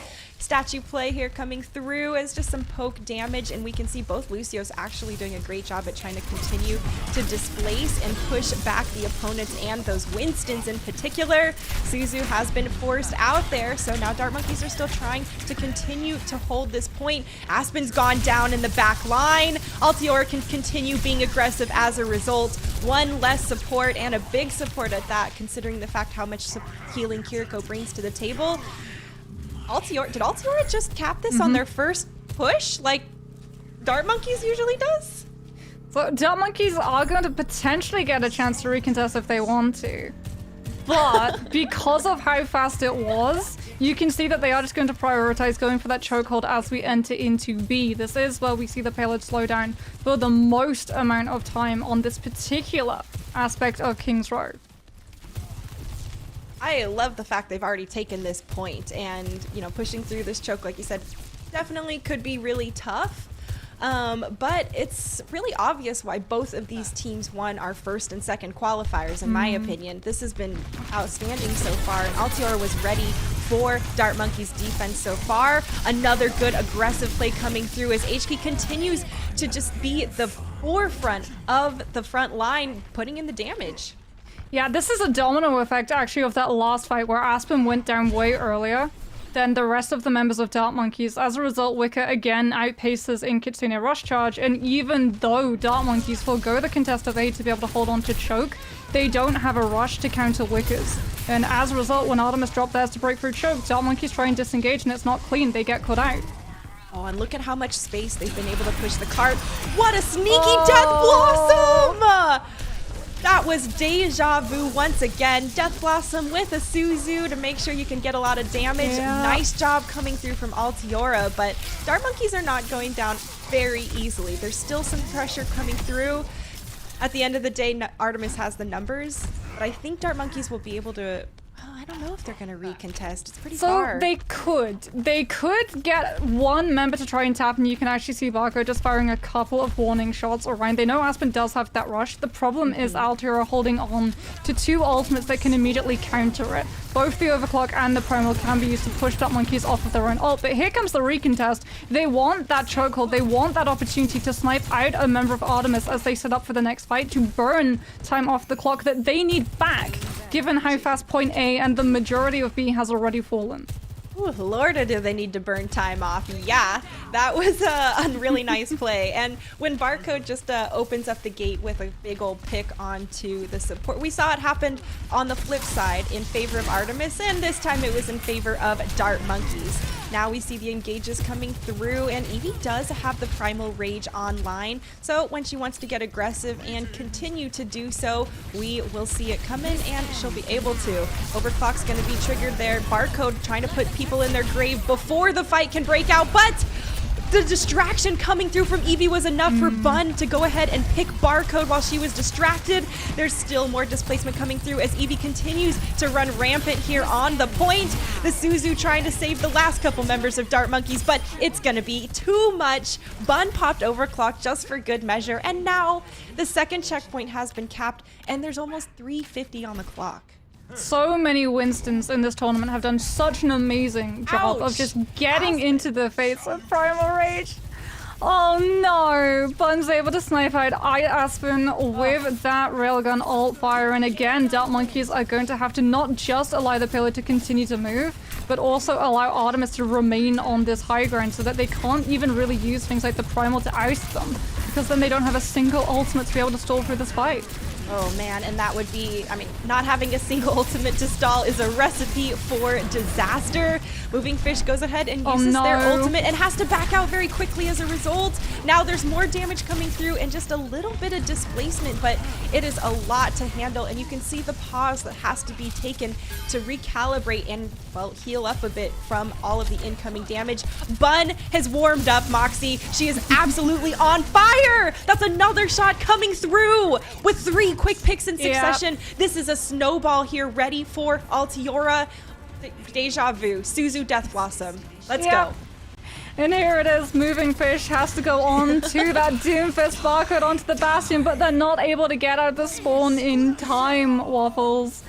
Statue play here coming through as just some poke damage, and we can see both Lucios actually doing a great job at trying to continue to displace and push back the opponents and those Winstons in particular. Suzu has been forced out there, so now Dart Monkeys are still trying to continue to hold this point. Aspen's gone down in the back line. Altior can continue being aggressive as a result. One less support, and a big support at that, considering the fact how much healing Kiriko brings to the table. Did Altior just cap this on their first push, like Dart Monkeys usually does? So Dart Monkeys are going to potentially get a chance to recontest if they want to. But because of how fast it was, you can see that they are just going to prioritize going for that chokehold as we enter into B. This is where we see the payload slow down for the most amount of time on this particular aspect of King's Row. I love the fact they've already taken this point, and you know, pushing through this choke, like you said, definitely could be really tough. But it's really obvious why both of these teams won our first and second qualifiers, in my opinion. This has been outstanding so far, and Altior was ready for Dart Monkeys' defense so far. Another good aggressive play coming through as HK continues to just be the forefront of the front line, putting in the damage. Yeah, this is a domino effect actually of that last fight where Aspen went down way earlier than the rest of the members of Dart Monkeys. As a result, Wicker again outpaces in Kitsune Rush Charge, and even though Dart Monkeys forgo the contest of A to be able to hold on to choke, they don't have a rush to counter Wickers. And as a result, when Artemis dropped theirs to break through choke, Dart Monkeys try and disengage and it's not clean, they get cut out. Oh, and look at how much space they've been able to push the cart. What a sneaky Death Blossom! That was deja vu once again. Death Blossom with a Suzu to make sure you can get a lot of damage. Yeah. Nice job coming through from Altiora, but Dart Monkeys are not going down very easily. There's still some pressure coming through. At the end of the day, Artemis has the numbers, but I think Dart Monkeys will be able to... I don't know if they're going to recontest. It's pretty far. So they could get one member to try and tap, and you can actually see Barco just firing a couple of warning shots around. They know Aspen does have that rush. The problem is Altior are holding on to two ultimates that can immediately counter it. Both the overclock and the primal can be used to push Dart Monkeys off of their own ult, but here comes the recontest. They want that chokehold. They want that opportunity to snipe out a member of Artemis as they set up for the next fight to burn time off the clock that they need back given how fast point A and the majority of B has already fallen. Ooh, Lorda, do they need to burn time off? Yeah, that was a really nice play. And when Barcode just opens up the gate with a big old pick onto the support, we saw it happen on the flip side in favor of Artemis, and this time it was in favor of Dart Monkeys. Now we see the engages coming through, and Eevee does have the Primal Rage online, so when she wants to get aggressive and continue to do so, we will see it come in, and she'll be able to. Overclock's going to be triggered there. Barcode trying to put people in their grave before the fight can break out, but the distraction coming through from Eevee was enough for Bun to go ahead and pick Barcode while she was distracted. There's still more displacement coming through as Eevee continues to run rampant here on the point. The Suzu trying to save the last couple members of Dart Monkeys, but it's gonna be too much. Bun popped Overclock just for good measure, and now the second checkpoint has been capped, and there's almost 350 on the clock. So many Winstons in this tournament have done such an amazing job of just getting into the face of Primal Rage. Oh no! Bun's able to snipe out Aspen with that railgun ult fire, and again, Dart Monkeys are going to have to not just allow the pillar to continue to move, but also allow Artemis to remain on this high ground so that they can't even really use things like the Primal to oust them, because then they don't have a single ultimate to be able to stall through this fight. Oh man, and that would be, I mean, not having a single ultimate to stall is a recipe for disaster. Moving Fish goes ahead and uses their ultimate and has to back out very quickly as a result. Now there's more damage coming through and just a little bit of displacement, but it is a lot to handle, and you can see the pause that has to be taken to recalibrate and, well, heal up a bit from all of the incoming damage. Bun has warmed up Moxie. She is absolutely on fire! That's another shot coming through with 3 quick picks in succession. Yep. This is a snowball here ready for Altiora. Deja Vu, Suzu Death Blossom. Let's go. And here it is. Moving Fish has to go on to that Doomfist Barcode onto the Bastion, but they're not able to get out the spawn in time, Waffles.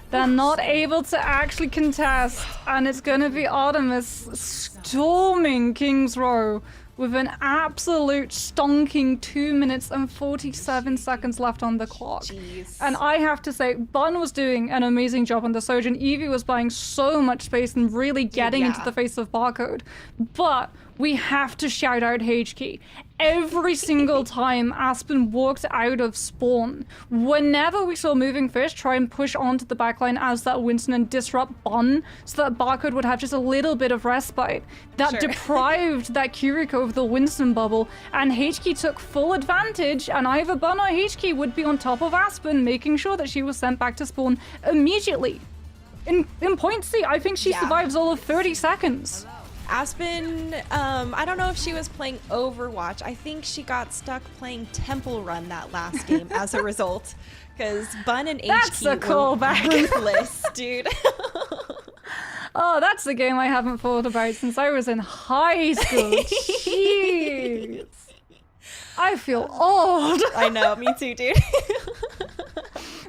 They're not able to actually contest, and it's going to be Artemis storming King's Row with an absolute stonking 2 minutes and 47 seconds left on the clock. Jeez. And I have to say, Bun was doing an amazing job on the Sojourn. Eevee was buying so much space and really getting into the face of Barcode. But we have to shout out H-Key. Every single time Aspen walked out of spawn, whenever we saw Moving Fish try and push onto the backline as that Winston and disrupt Bun so that Barcode would have just a little bit of respite, that deprived that Kiriko of the Winston bubble, and H-Key took full advantage, and either Bun or H-Key would be on top of Aspen, making sure that she was sent back to spawn immediately. In point C, I think she survives all of 30 seconds. Aspen, I don't know if she was playing Overwatch. I think she got stuck playing Temple Run that last game as a result. Because Bun and That's HQ a callback. were ruthless, dude. Oh, that's the game I haven't thought about since I was in high school. Jeez. I feel old. I know, me too, dude.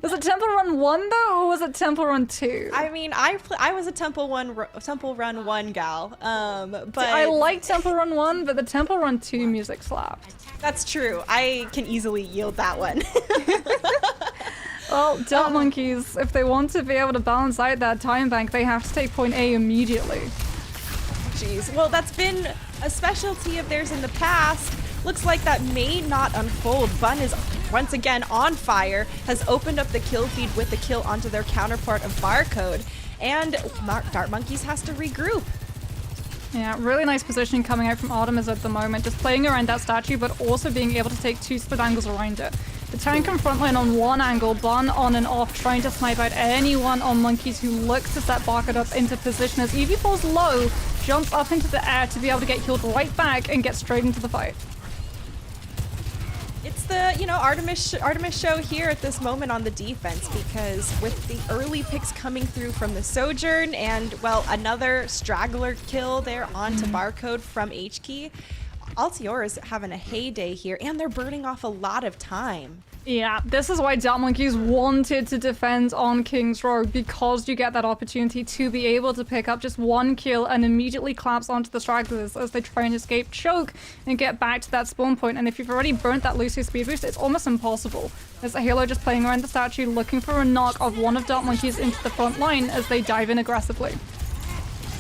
Was it Temple Run 1 though, or was it Temple Run 2? I mean, I was a Temple Run 1 gal, but I like Temple Run 1, but the Temple Run 2 music slapped. That's true. I can easily yield that one. Well, Dart Monkeys, if they want to be able to balance out that time bank, they have to take point A immediately. Jeez. Well, that's been a specialty of theirs in the past. Looks like that may not unfold. Bun is once again on fire, has opened up the kill feed with the kill onto their counterpart of Barcode, and Dart Monkeys has to regroup. Yeah, really nice positioning coming out from Artemis at the moment, just playing around that statue, but also being able to take 2 split angles around it. The tank and frontline on one angle, Bun on and off, trying to snipe out anyone on Monkeys who looks to set Barcode up into position as Eevee falls low, jumps up into the air to be able to get healed right back and get straight into the fight. It's the, Artemis show here at this moment on the defense, because with the early picks coming through from the Sojourn and, well, another straggler kill there onto Barcode from H-Key, Altiora is having a heyday here, and they're burning off a lot of time. Yeah, this is why Dark Monkeys wanted to defend on King's Row, because you get that opportunity to be able to pick up just one kill and immediately collapse onto the stragglers as they try and escape choke and get back to that spawn point. And if you've already burnt that Lucio speed boost, it's almost impossible. There's a Halo just playing around the statue looking for a knock of one of Dark Monkeys into the front line as they dive in aggressively.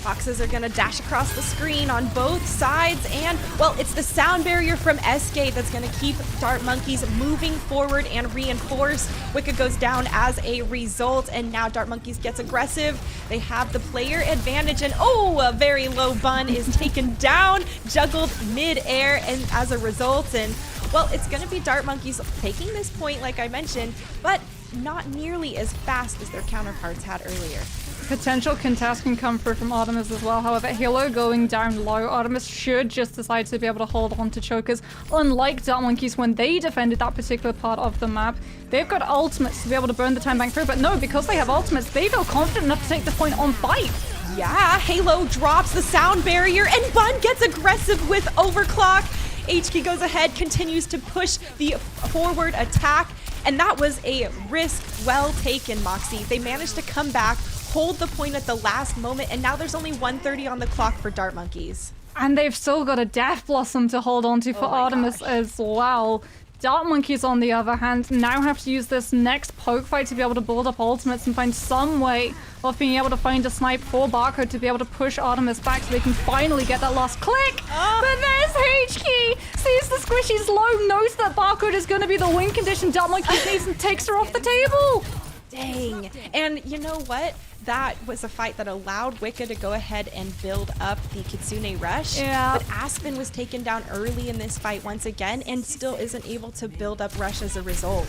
Foxes are gonna dash across the screen on both sides, and, well, it's the sound barrier from SK that's gonna keep Dart Monkeys moving forward and reinforce. Wicca goes down as a result, and now Dart Monkeys gets aggressive. They have the player advantage, and a very low bun is taken down, juggled mid-air, and as a result, and, well, it's gonna be Dart Monkeys taking this point, like I mentioned, but not nearly as fast as their counterparts had earlier. Potential contest can come through from Artemis as well. However, Halo going down low, Artemis should just decide to be able to hold on to chokers. Unlike Dark Monkeys when they defended that particular part of the map, they've got ultimates to be able to burn the time bank through. But no, because they have ultimates, they feel confident enough to take the point on fight. Yeah, Halo drops the sound barrier, and Bun gets aggressive with Overclock. HK goes ahead, continues to push the forward attack, and that was a risk well taken, Moxie. They managed to come back, hold the point at the last moment, and now there's only 1:30 on the clock for Dart Monkeys. And they've still got a Death Blossom to hold on to for Artemis as well. Dart Monkeys, on the other hand, now have to use this next poke fight to be able to build up ultimates and find some way of being able to find a snipe for Barcode to be able to push Artemis back so they can finally get that last click. But there's HK! Sees the squishy's low, knows that Barcode is going to be the win condition Dart Monkeys needs and takes her off the table. Dang. And you know what? That was a fight that allowed Wicca to go ahead and build up the Kitsune Rush. Yeah. But Aspen was taken down early in this fight once again and still isn't able to build up Rush as a result.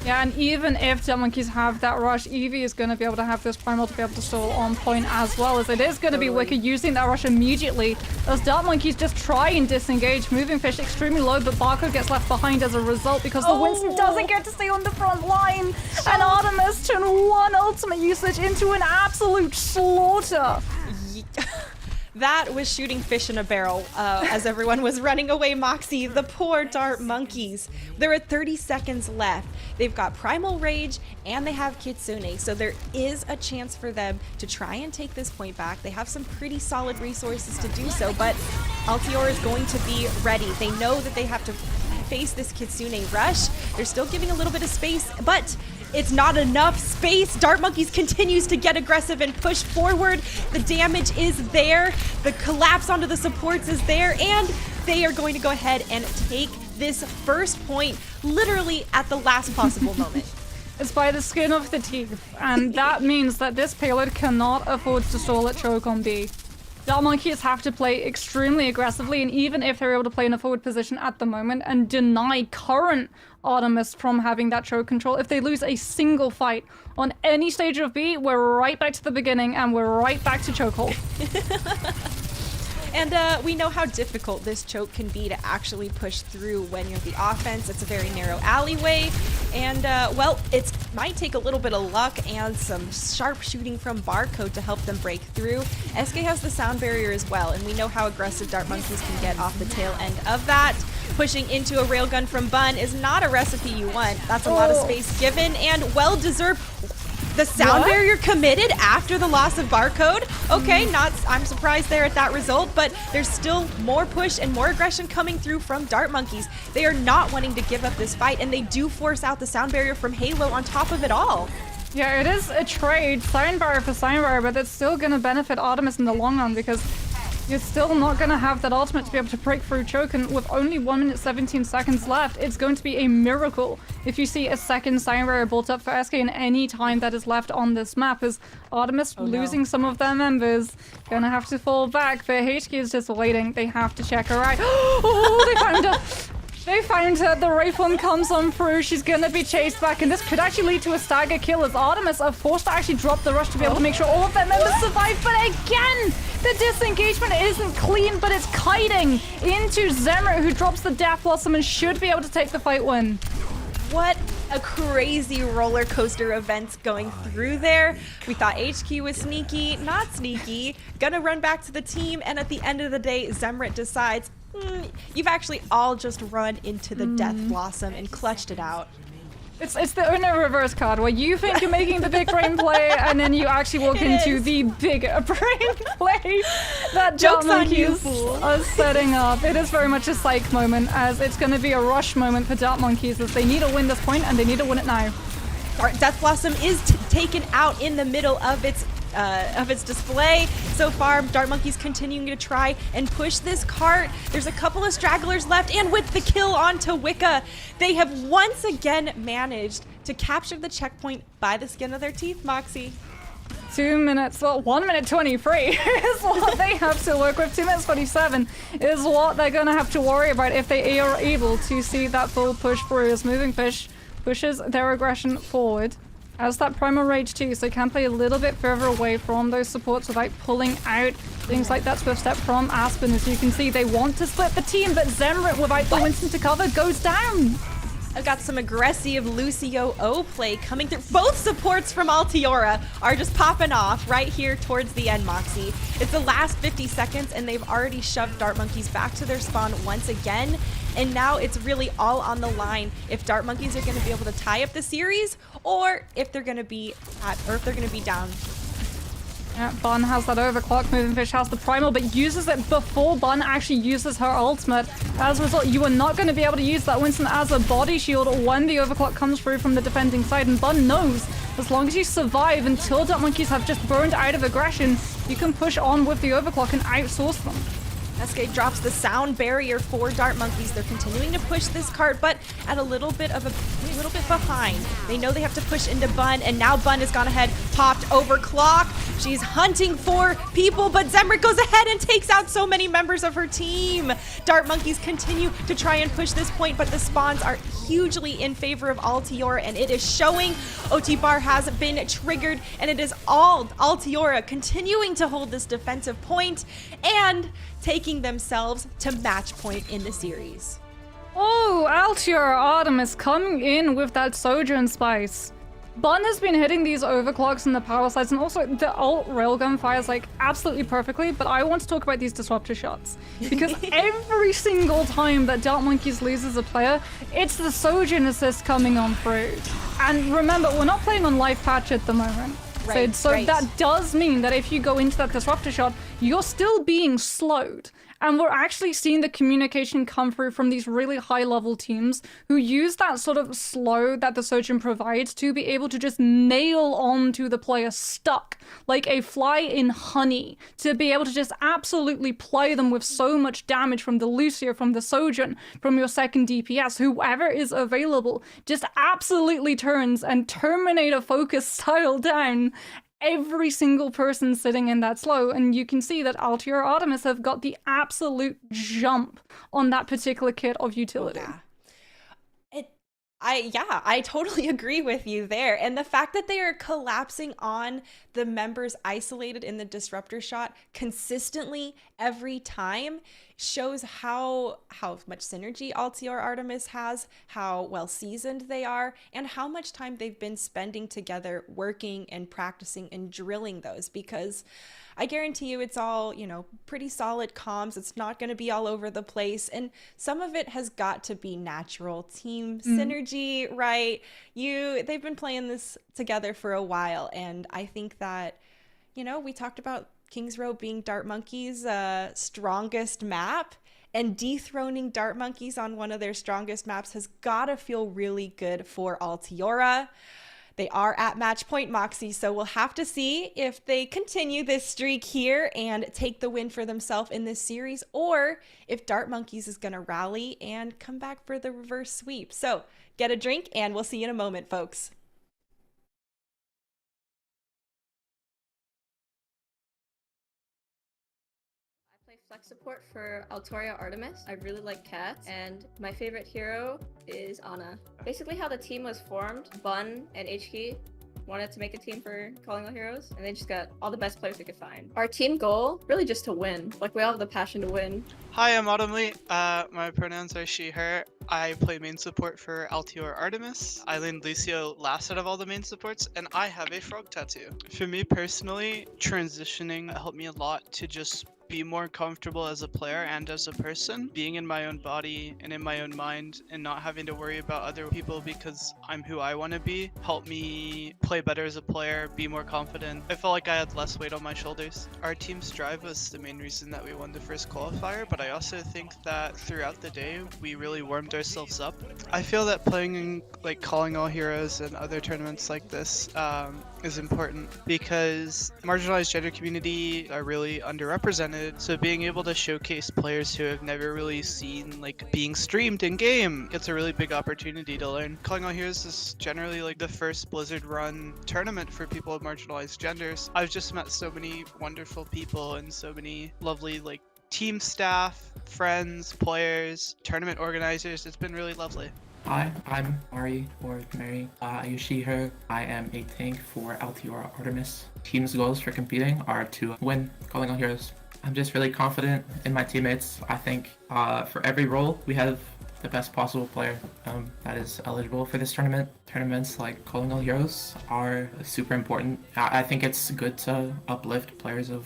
Yeah, and even if Dart Monkeys have that rush, Eevee is going to be able to have this primal to be able to stall on point as well, as it is going to be Wicca using that rush immediately as Dart Monkeys just try and disengage. Moving Fish extremely low, but Barcode gets left behind as a result because the Winston doesn't get to stay on the front line. And Artemis turned one ultimate usage into an absolute slaughter. That was shooting fish in a barrel as everyone was running away, Moxie. The poor Dart Monkeys. There are 30 seconds left. They've got Primal Rage and they have Kitsune, so there is a chance for them to try and take this point back. They have some pretty solid resources to do so, but Altiora is going to be ready. They know that they have to face this Kitsune Rush. They're still giving a little bit of space, but it's not enough space. Dart Monkeys continues to get aggressive and push forward. The damage is there. The collapse onto the supports is there. And they are going to go ahead and take this first point literally at the last possible moment. It's by the skin of the teeth. And that means that this payload cannot afford to stall at choke on B. Dart Monkeys have to play extremely aggressively, and even if they're able to play in a forward position at the moment and deny current Artemis from having that choke control, if they lose a single fight on any stage of B, we're right back to the beginning and we're right back to chokehold. And we know how difficult this choke can be to actually push through when you're the offense. It's a very narrow alleyway. And, well, it might take a little bit of luck and some sharp shooting from Barcode to help them break through. SK has the sound barrier as well, and we know how aggressive Dart Monkeys can get off the tail end of that. Pushing into a railgun from Bun is not a recipe you want. That's a lot of space given and well-deserved. The sound barrier committed after the loss of Barcode. Okay, I'm surprised there at that result, but there's still more push and more aggression coming through from Dart Monkeys. They are not wanting to give up this fight, and they do force out the sound barrier from Halo on top of it all. Yeah, it is a trade, sound barrier for sound barrier, but it's still going to benefit Artemis in the long run because you're still not going to have that ultimate to be able to break through choke, and with only 1 minute 17 seconds left, it's going to be a miracle if you see a second sound barrier built up for SK in any time that is left on this map, as Artemis losing some of their members, gonna have to fall back, but HK is just waiting. They have to check her out. Oh, they found her! They found her. The Wraithform comes on through. She's going to be chased back, and this could actually lead to a stagger kill as Artemis are forced to actually drop the rush to be able to make sure all of their members survive. But again, the disengagement isn't clean, but it's kiting into Zemret, who drops the Death Blossom and should be able to take the fight win. What a crazy roller coaster events going through there. We thought HQ was sneaky, not sneaky, gonna run back to the team, and at the end of the day, Zemret decides, you've actually all just run into the Death Blossom and clutched it out. It's the Uno reverse card where you think you're making the big brain play and then you actually walk into the bigger brain play that Joke's on you, Monkeys fool. are setting up. It is very much a psych moment, as it's going to be a rush moment for Dark Monkeys, as they need to win this point and they need to win it now. Death Blossom is taken out in the middle of its display. So far, Dart Monkeys continuing to try and push this cart. There's a couple of stragglers left, and with the kill onto Wicca, they have once again managed to capture the checkpoint by the skin of their teeth, Moxie. 2 minutes, well, 1 minute 23 is what they have to work with. 2 minutes 47 is what they're going to have to worry about if they are able to see that full push through, as Moving Fish pushes their aggression forward. As that Primal Rage too, so they can play a little bit further away from those supports without pulling out things like that Swift Step from Aspen. As you can see, they want to split the team, but Zemrit, without the Winston to cover, goes down. I've got some aggressive Lucio O play coming through. Both supports from Altiora are just popping off right here towards the end, Moxie. It's the last 50 seconds, and they've already shoved Dart Monkeys back to their spawn once again. And now it's really all on the line if Dart Monkeys are going to be able to tie up the series, or if they're going to be down. Yeah, Bun has that overclock. Moving Fish has the primal, but uses it before Bun actually uses her ultimate. As a result, you are not going to be able to use that Winston as a body shield when the overclock comes through from the defending side. And Bun knows as long as you survive until Dart Monkeys have just burned out of aggression, you can push on with the overclock and outsource them. SK drops the sound barrier for Dart Monkeys. They're continuing to push this cart, but at a little bit behind. They know they have to push into Bun, and now Bun has gone ahead, popped overclock. She's hunting for people, but Zemrit goes ahead and takes out so many members of her team. Dart Monkeys continue to try and push this point, but the spawns are hugely in favor of Altiora, and it is showing. OT bar has been triggered, and it is all Altiora continuing to hold this defensive point and taking themselves to match point in the series. Oh, Altiora Artemis coming in with that Sojourn Spice. Bun has been hitting these overclocks and the power slides, and also the ult railgun fires like absolutely perfectly, but I want to talk about these disruptor shots. Because every single time that Dart Monkeys loses a player, it's the Sojourn assist coming on through. And remember, we're not playing on life patch at the moment. Right, So right. that does mean that if you go into that disruptor shot, you're still being slowed. And we're actually seeing the communication come through from these really high-level teams who use that sort of slow that the Sojourn provides to be able to just nail onto the player stuck like a fly in honey, to be able to just absolutely play them with so much damage from the Lucio, from the Sojourn, from your second DPS, whoever is available, just absolutely turns and Terminator focus style down every single person sitting in that slow. And you can see that Altiora Artemis have got the absolute jump on that particular kit of utility. I totally agree with you there. And the fact that they are collapsing on the members isolated in the disruptor shot consistently every time shows how much synergy Altiora Artemis has, how well seasoned they are, and how much time they've been spending together working and practicing and drilling those, because I guarantee you it's all, pretty solid comms. It's not going to be all over the place. And some of it has got to be natural team synergy, right? They've been playing this together for a while. And I think that, we talked about Kings Row being Dart Monkeys' strongest map, and dethroning Dart Monkeys on one of their strongest maps has got to feel really good for Altiora. They are at match point, Moxie, so we'll have to see if they continue this streak here and take the win for themselves in this series, or if Dart Monkeys is going to rally and come back for the reverse sweep. So get a drink, and we'll see you in a moment, folks. Flex support for Altiora Artemis. I really like Cat, and my favorite hero is Ana. Basically how the team was formed, Bun and HK wanted to make a team for calling all heroes, and they just got all the best players they could find. Our team goal, really just to win. Like, we all have the passion to win. Hi, I'm Autumn Lee. My pronouns are she, her. I play main support for Altiora Artemis. I lane Lucio last out of all the main supports, and I have a frog tattoo. For me personally, transitioning helped me a lot to just be more comfortable as a player and as a person, being in my own body and in my own mind and not having to worry about other people because I'm who I want to be, helped me play better as a player, be more confident. I felt like I had less weight on my shoulders. Our team's drive was the main reason that we won the first qualifier, but I also think that throughout the day we really warmed ourselves up. I feel that playing in like Calling All Heroes and other tournaments like this is important because marginalized gender community are really underrepresented, so being able to showcase players who have never really seen like being streamed in game, it's a really big opportunity to learn. Calling All Heroes is generally like the first Blizzard run tournament for people of marginalized genders. I've just met so many wonderful people and so many lovely like team staff, friends, players, tournament organizers. It's been really lovely. Hi, I'm Ari, or Mary. I use she, her. I am a tank for Altiora Artemis. Team's goals for competing are to win Calling All Heroes. I'm just really confident in my teammates. I think for every role, we have the best possible player that is eligible for this tournament. Tournaments like Calling All Heroes are super important. I think it's good to uplift players of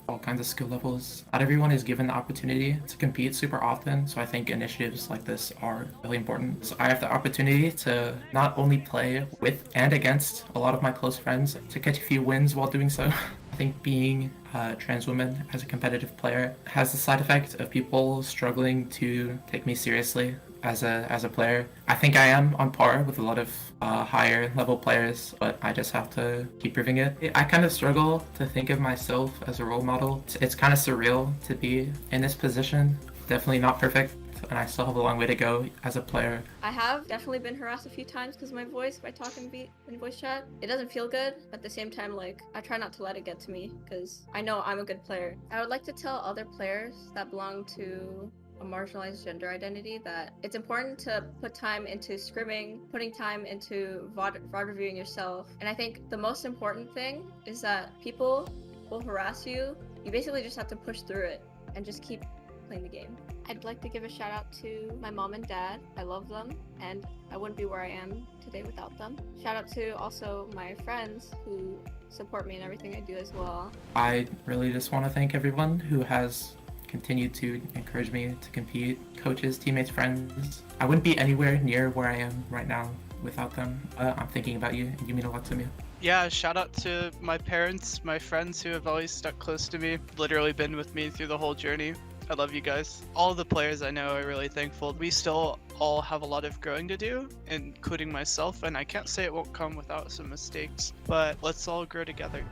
all kinds of skill levels. Not everyone is given the opportunity to compete super often, so I think initiatives like this are really important. So I have the opportunity to not only play with and against a lot of my close friends, to catch a few wins while doing so. I think being a trans woman as a competitive player has the side effect of people struggling to take me seriously as a player. I think I am on par with a lot of higher level players, but I just have to keep proving it. I kind of struggle to think of myself as a role model. It's kind of surreal to be in this position. Definitely not perfect, and I still have a long way to go as a player. I have definitely been harassed a few times because of my voice by talking in voice chat. It doesn't feel good. At the same time, like, I try not to let it get to me because I know I'm a good player. I would like to tell other players that belong to a marginalized gender identity that it's important to put time into scrimming, putting time into VOD reviewing yourself. And I think the most important thing is that people will harass you. You basically just have to push through it and just keep playing the game. I'd like to give a shout out to my mom and dad. I love them and I wouldn't be where I am today without them. Shout out to also my friends who support me in everything I do as well. I really just want to thank everyone who has continued to encourage me to compete. Coaches, teammates, friends. I wouldn't be anywhere near where I am right now without them. I'm thinking about you, and you mean a lot to me. Yeah, shout out to my parents, my friends who have always stuck close to me, literally been with me through the whole journey. I love you guys. All the players I know are really thankful. We still all have a lot of growing to do, including myself, and I can't say it won't come without some mistakes, but let's all grow together.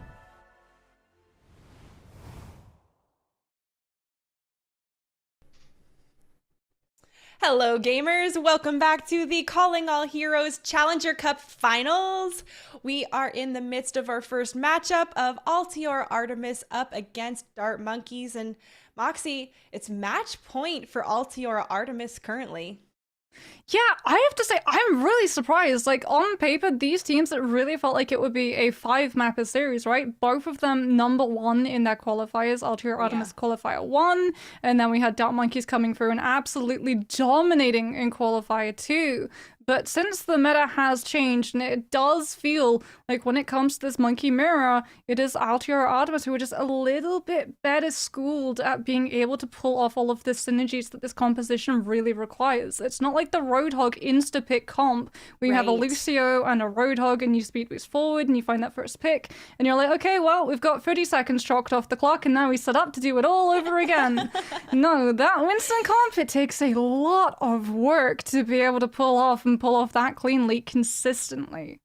Hello, gamers. Welcome back to the Calling All Heroes Challenger Cup Finals. We are in the midst of our first matchup of Altiora Artemis up against Dart Monkeys. And Moxie, it's match point for Altiora Artemis currently. Yeah, I have to say, I'm really surprised. Like, on paper, these teams, it really felt like it would be a 5-mapper series, right? Both of them #1 in their qualifiers. Altiora Artemis qualifier 1, and then we had Dart Monkeys coming through and absolutely dominating in qualifier 2. But since the meta has changed, and it does feel like when it comes to this monkey mirror, it is Altiora Artemis who are just a little bit better schooled at being able to pull off all of the synergies that this composition really requires. It's not like the Roadhog insta-pick comp, where you have a Lucio and a Roadhog and you speed boost forward and you find that first pick, and you're like, okay, well, we've got 30 seconds chalked off the clock and now we set up to do it all over again. No, that Winston comp, it takes a lot of work to be able to pull off that clean leak consistently.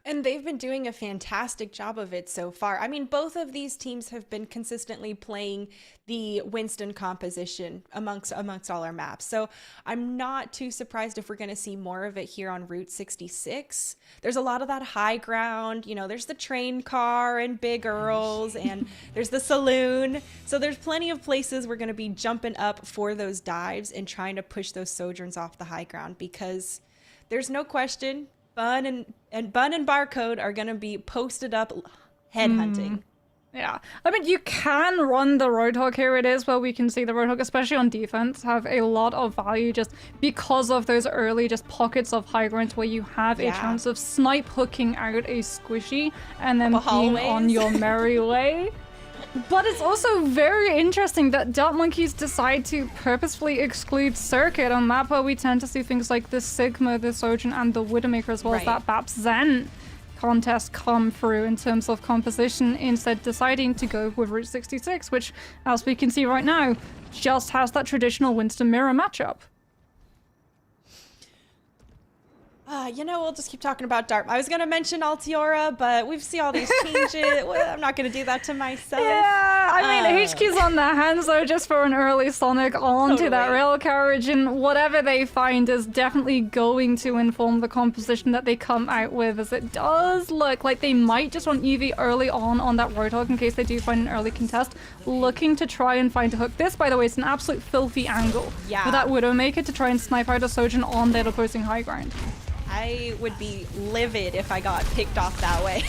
And they've been doing a fantastic job of it so far. I mean, both of these teams have been consistently playing the Winston composition amongst all our maps. So I'm not too surprised if we're going to see more of it here on Route 66. There's a lot of that high ground. You know, there's the train car and Big Earls, and there's the saloon. So there's plenty of places we're going to be jumping up for those dives and trying to push those Sojourns off the high ground, because there's no question Bun and Barcode are going to be posted up headhunting. Yeah. I mean, you can run the Roadhog here. It is where we can see the Roadhog, especially on defense, have a lot of value just because of those early just pockets of high grounds where you have a chance of snipe hooking out a squishy and then being on your merry way. But it's also very interesting that Dark Monkeys decide to purposefully exclude Circuit. On that part, we tend to see things like the Sigma, the Sojourn, and the Widowmaker, as well as that Baps Zen contest come through in terms of composition, instead deciding to go with Route 66, which, as we can see right now, just has that traditional Winston mirror matchup. We'll just keep talking about Dart. I was going to mention Altiora, but we see all these changes. Well, I'm not going to do that to myself. Yeah, I mean, HQ's on their hands, though, just for an early Sonic onto that rail carriage, and whatever they find is definitely going to inform the composition that they come out with, as it does look like they might just want Eevee early on that Roadhog in case they do find an early contest, looking to try and find a hook. This, by the way, is an absolute filthy angle for that Widowmaker to try and snipe out a Sojourn on their opposing high ground. I would be livid if I got picked off that way.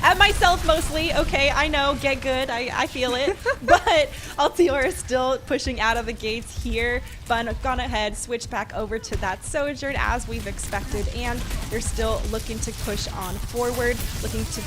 At myself mostly. Okay, I know, get good. I feel it. But Altiora is still pushing out of the gates here. Bun gone ahead, switched back over to that Sojourn as we've expected, and they're still looking to push on forward, looking to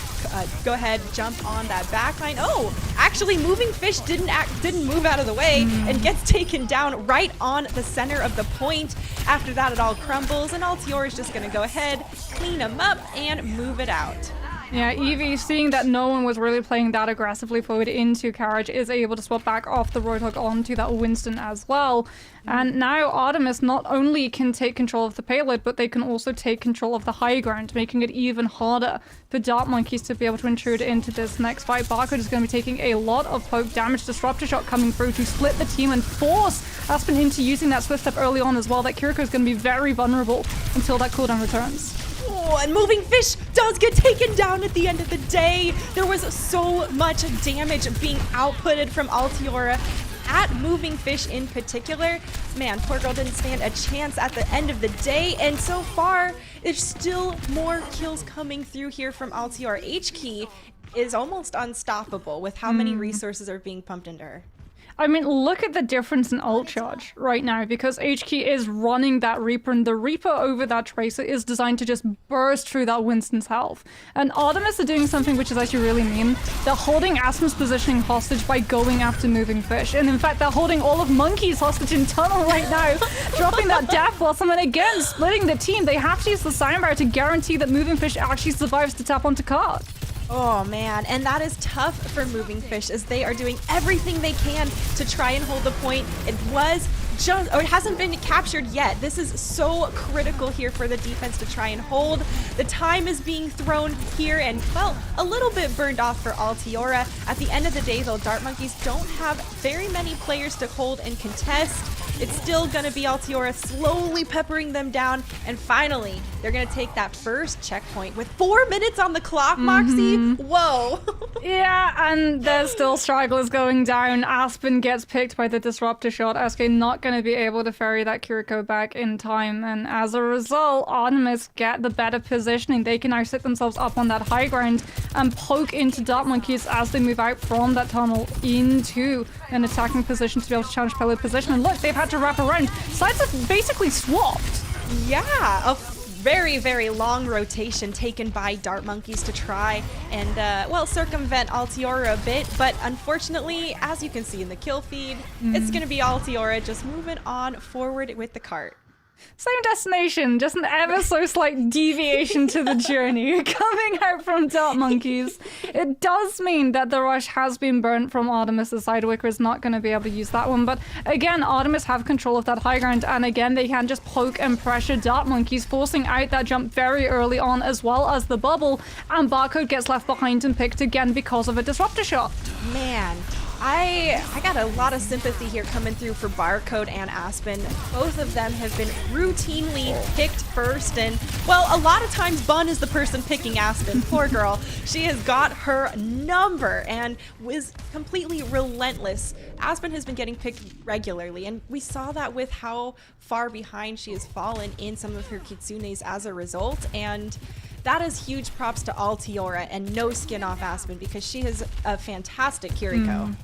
go ahead, jump on that backline. Oh, actually, Moving Fish didn't move out of the way and gets taken down right on the center of the point. After that, it all crumbles, and Altiora is just going to go ahead, clean him up, and move it out. Yeah, Eevee, seeing that no one was really playing that aggressively forward into Carriage, is able to swap back off the Roadhog onto that Winston as well. And now Artemis not only can take control of the payload, but they can also take control of the high ground, making it even harder for Dark Monkeys to be able to intrude into this next fight. Barcode is going to be taking a lot of poke damage. Disruptor Shot coming through to split the team and force Aspen into using that Swift Step early on as well. That Kiriko is going to be very vulnerable until that cooldown returns. Oh, and Moving Fish does get taken down at the end of the day. There was so much damage being outputted from Altiora at Moving Fish in particular. Man, poor girl didn't stand a chance at the end of the day, and so far there's still more kills coming through here from Altiora. H-Key is almost unstoppable with how many resources are being pumped into her. I mean, look at the difference in ult charge right now, because HK is running that Reaper, and the Reaper over that Tracer is designed to just burst through that Winston's health. And Artemis are doing something which is actually really mean. They're holding Aspen's positioning hostage by going after Moving Fish. And in fact, they're holding all of Monkey's hostage in tunnel right now, dropping that Death Blossom, and again, splitting the team. They have to use the Sign Barrier to guarantee that Moving Fish actually survives to tap onto card. Oh man, and that is tough for Moving Fish as they are doing everything they can to try and hold the point. It hasn't been captured yet. This is so critical here for the defense to try and hold. The time is being thrown here and, well, a little bit burned off for Altiora. At the end of the day, though, Dart Monkeys don't have very many players to hold and contest. It's still gonna be Altiora slowly peppering them down, and finally, they're gonna take that first checkpoint with 4 minutes on the clock, Moxie. Whoa. Yeah, and there's still stragglers going down. Aspen gets picked by the Disruptor Shot. SK not going to be able to ferry that Kiriko back in time, and as a result, Artemis get the better positioning. They can now sit themselves up on that high ground and poke into Dark Monkeys as they move out from that tunnel into an attacking position to be able to challenge payload position. And look, they've had to wrap around. Sides have basically swapped. Yeah, a very, very long rotation taken by Dart Monkeys to try and, circumvent Altiora a bit. But unfortunately, as you can see in the kill feed, it's going to be Altiora just moving on forward with the cart. Same destination, just an ever so slight deviation to the journey coming out from Dark Monkeys. It does mean that the rush has been burnt from Artemis' side. Wicker is not going to be able to use that one, but again, Artemis have control of that high ground, and again, they can just poke and pressure Dark Monkeys, forcing out that jump very early on, as well as the bubble, and Barcode gets left behind and picked again because of a Disruptor Shot. Man, I got a lot of sympathy here coming through for Barcode and Aspen. Both of them have been routinely picked first, and, well, a lot of times Bun is the person picking Aspen. Poor girl. She has got her number and was completely relentless. Aspen has been getting picked regularly, and we saw that with how far behind she has fallen in some of her Kitsunes as a result, and that is huge props to Altiora and no skin off Aspen, because she has a fantastic Kiriko.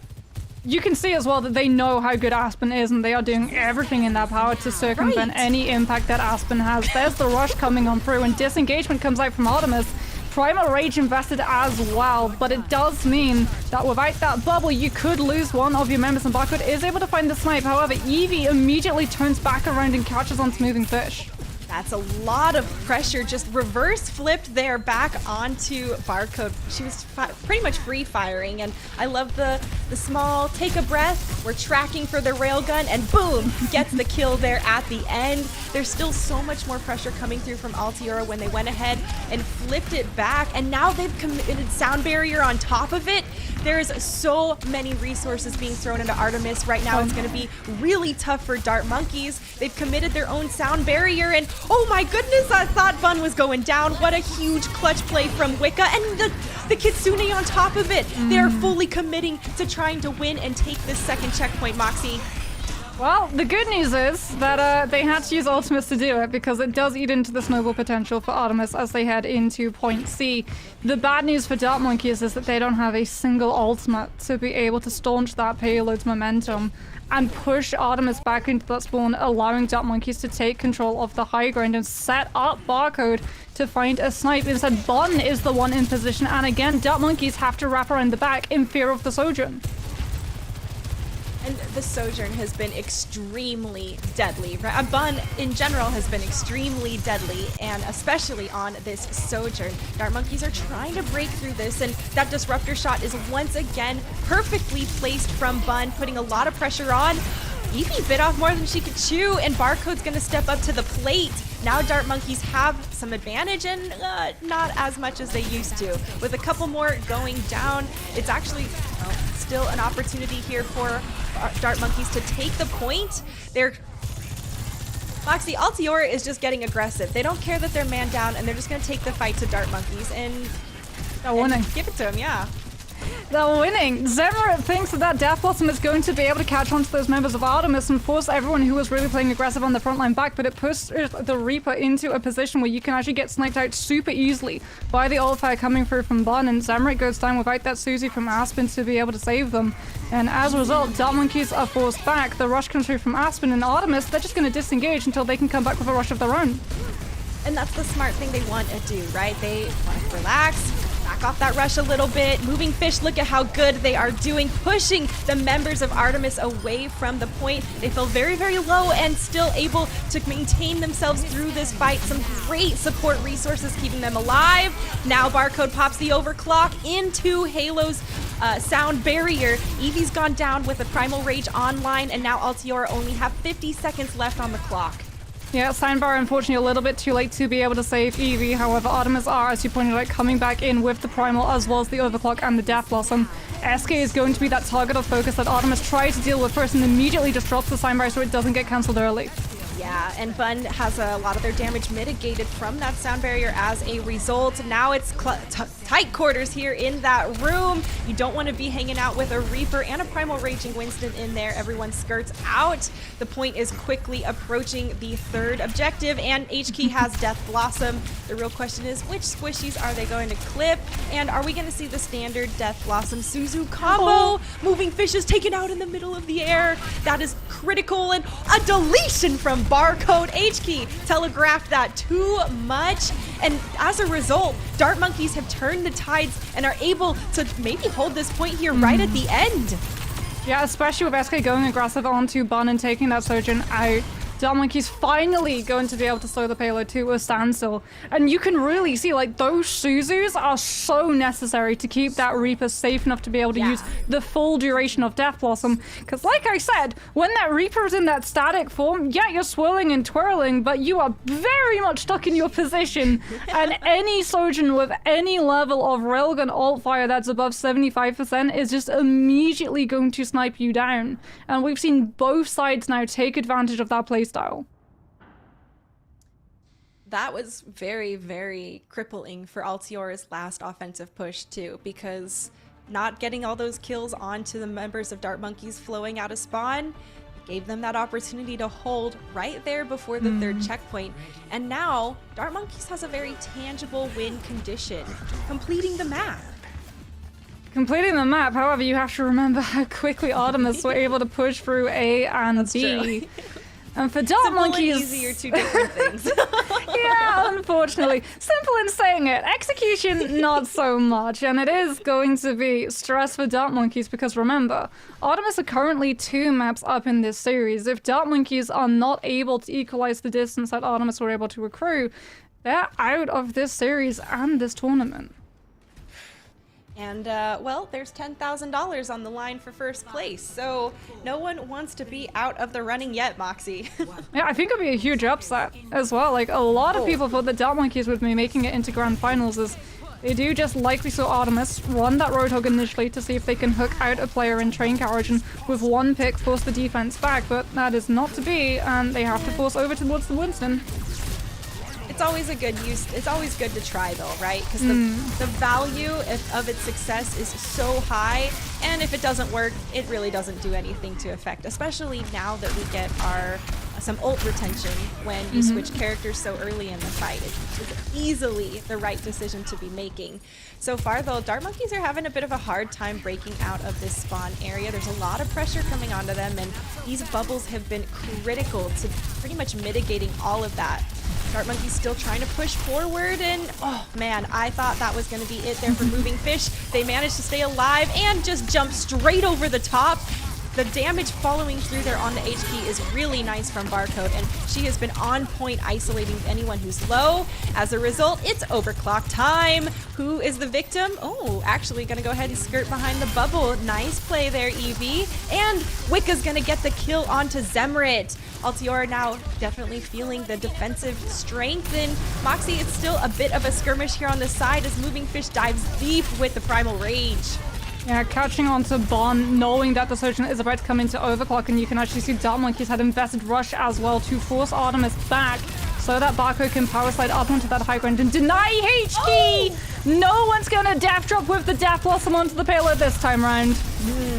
You can see as well that they know how good Aspen is, and they are doing everything in their power to circumvent any impact that Aspen has. There's the rush coming on through, and disengagement comes out from Artemis. Primal Rage invested as well, but it does mean that without that bubble, you could lose one of your members, and Barcode is able to find the snipe. However, Evie immediately turns back around and catches on Smoothing Fish. That's a lot of pressure, just reverse flipped there back onto Barcode. She was pretty much free firing, and I love the small take a breath. We're tracking for the railgun, and boom, gets the kill there at the end. There's still so much more pressure coming through from Altiora when they went ahead and flipped it back, and now they've committed sound barrier on top of it. There's so many resources being thrown into Artemis right now. It's going to be really tough for Dart Monkeys. They've committed their own sound barrier, and oh my goodness, I thought Bun was going down. What a huge clutch play from Wicca, and the Kitsune on top of it. They're fully committing to trying to win and take this second checkpoint, Moxie. Well, the good news is that they had to use Ultimates to do it, because it does eat into the snowball potential for Artemis as they head into point C. The bad news for Dart Monkeys is that they don't have a single ultimate to be able to staunch that payload's momentum and push Artemis back into that spawn, allowing Dart Monkeys to take control of the high ground and set up Barcode to find a snipe. Instead, Bun is the one in position, and again, Dart Monkeys have to wrap around the back in fear of the Sojourn. And the Sojourn has been extremely deadly. Right? Bun, in general, has been extremely deadly, and especially on this Sojourn. Dart Monkeys are trying to break through this, and that Disruptor shot is once again perfectly placed from Bun, putting a lot of pressure on. Evie bit off more than she could chew, and Barcode's going to step up to the plate. Now Dart Monkeys have some advantage, and not as much as they used to. With a couple more going down, it's actually still an opportunity here for Dart Monkeys to take the point. Moxie, Altiora is just getting aggressive. They don't care that they're man down, and they're just going to take the fight to Dart Monkeys and give it to them, yeah. They're winning. Zemret thinks that Death Blossom is going to be able to catch on to those members of Artemis and force everyone who was really playing aggressive on the front line back, but it pushes the Reaper into a position where you can actually get sniped out super easily by the ult fire coming through from Bun, and Zemret goes down without that Susie from Aspen to be able to save them. And as a result, Dart Monkeys are forced back. The rush comes through from Aspen, and Artemis, they're just going to disengage until they can come back with a rush of their own. And that's the smart thing they want to do, right? They want to relax, back off that rush a little bit. Moving Fish, look at how good they are doing, pushing the members of Artemis away from the point. They feel very, very low and still able to maintain themselves through this fight. Some great support resources keeping them alive. Now Barcode pops the overclock into Halo's sound barrier. Evie's gone down with a Primal Rage online, and now Altiora only have 50 seconds left on the clock. Yeah, Soundbar unfortunately a little bit too late to be able to save Evie. However, Artemis are, as you pointed out, coming back in with the Primal as well as the Overclock and the Death Blossom. SK is going to be that target of focus that Artemis tries to deal with first and immediately just drops the Soundbar so it doesn't get cancelled early. Yeah, and Bun has a lot of their damage mitigated from that sound barrier as a result. Now it's tight quarters here in that room. You don't want to be hanging out with a Reaper and a Primal Raging Winston in there. Everyone skirts out. The point is quickly approaching the third objective, and HK has Death Blossom. The real question is, which squishies are they going to clip? And are we going to see the standard Death Blossom Suzu combo? Moving Fish is taken out in the middle of the air. That is critical, and a deletion from Barcode. HK telegraphed that too much, and as a result, Dart Monkeys have turned the tides and are able to maybe hold this point here right at the end. Yeah, especially with SK going aggressive onto Bun and taking that Sojourn out. Dart Monkeys finally going to be able to slow the payload to a standstill. And you can really see, like, those Suzus are so necessary to keep that Reaper safe enough to be able to use the full duration of Death Blossom. Because like I said, when that Reaper is in that static form, yeah, you're swirling and twirling, but you are very much stuck in your position. And any Sojourn with any level of railgun ult fire that's above 75% is just immediately going to snipe you down. And we've seen both sides now take advantage of that playstyle. That was very, very crippling for Altiora's last offensive push too, because not getting all those kills onto the members of Dart Monkeys flowing out of spawn gave them that opportunity to hold right there before the third checkpoint. And now Dart Monkeys has a very tangible win condition, completing the map. Completing the map, however, you have to remember how quickly Artemis were able to push through A and B. And for Dark Simple Monkeys, and easy are two different things. yeah, unfortunately. Simple in saying it. Execution, not so much. And it is going to be stress for Dark Monkeys because remember, Artemis are currently 2 maps up in this series. If Dark Monkeys are not able to equalize the distance that Artemis were able to accrue, they're out of this series and this tournament. And, well, there's $10,000 on the line for first place, so no one wants to be out of the running yet, Moxie. Yeah, I think it'd be a huge upset as well. Like, a lot of people thought the Dark Monkeys would be making it into Grand Finals as they do just like we saw Artemis run that Roadhog initially to see if they can hook out a player in train carriage and with 1 pick force the defense back, but that is not to be, and they have to force over towards the Winston. It's always a good use. It's always good to try, though, right? Because the value of its success is so high, and if it doesn't work, it really doesn't do anything to affect. Especially now that we get some ult retention when you switch characters so early in the fight. It's easily the right decision to be making. So far, though, Dark Monkeys are having a bit of a hard time breaking out of this spawn area. There's a lot of pressure coming onto them, and these bubbles have been critical to pretty much mitigating all of that. Dark Monkey's still trying to push forward, and oh man, I thought that was going to be it there for Moving Fish. They managed to stay alive and just jump straight over the top. The damage following through there on the H key is really nice from Barcode, and she has been on point isolating anyone who's low. As a result, it's overclock time. Who is the victim? Oh, actually gonna go ahead and skirt behind the bubble. Nice play there, Evie. And Wicca's gonna get the kill onto Zemrit. Altiora now definitely feeling the defensive strength, and Moxie, it's still a bit of a skirmish here on the side as Moving Fish dives deep with the Primal Rage. Yeah, catching on to Bon, knowing that the Surgeon is about to come into overclock, and you can actually see Dark Monkeys had invested Rush as well to force Artemis back so that Barco can power slide up onto that high ground and deny H-Key! Oh! No one's gonna death drop with the Death Blossom onto the payload this time round.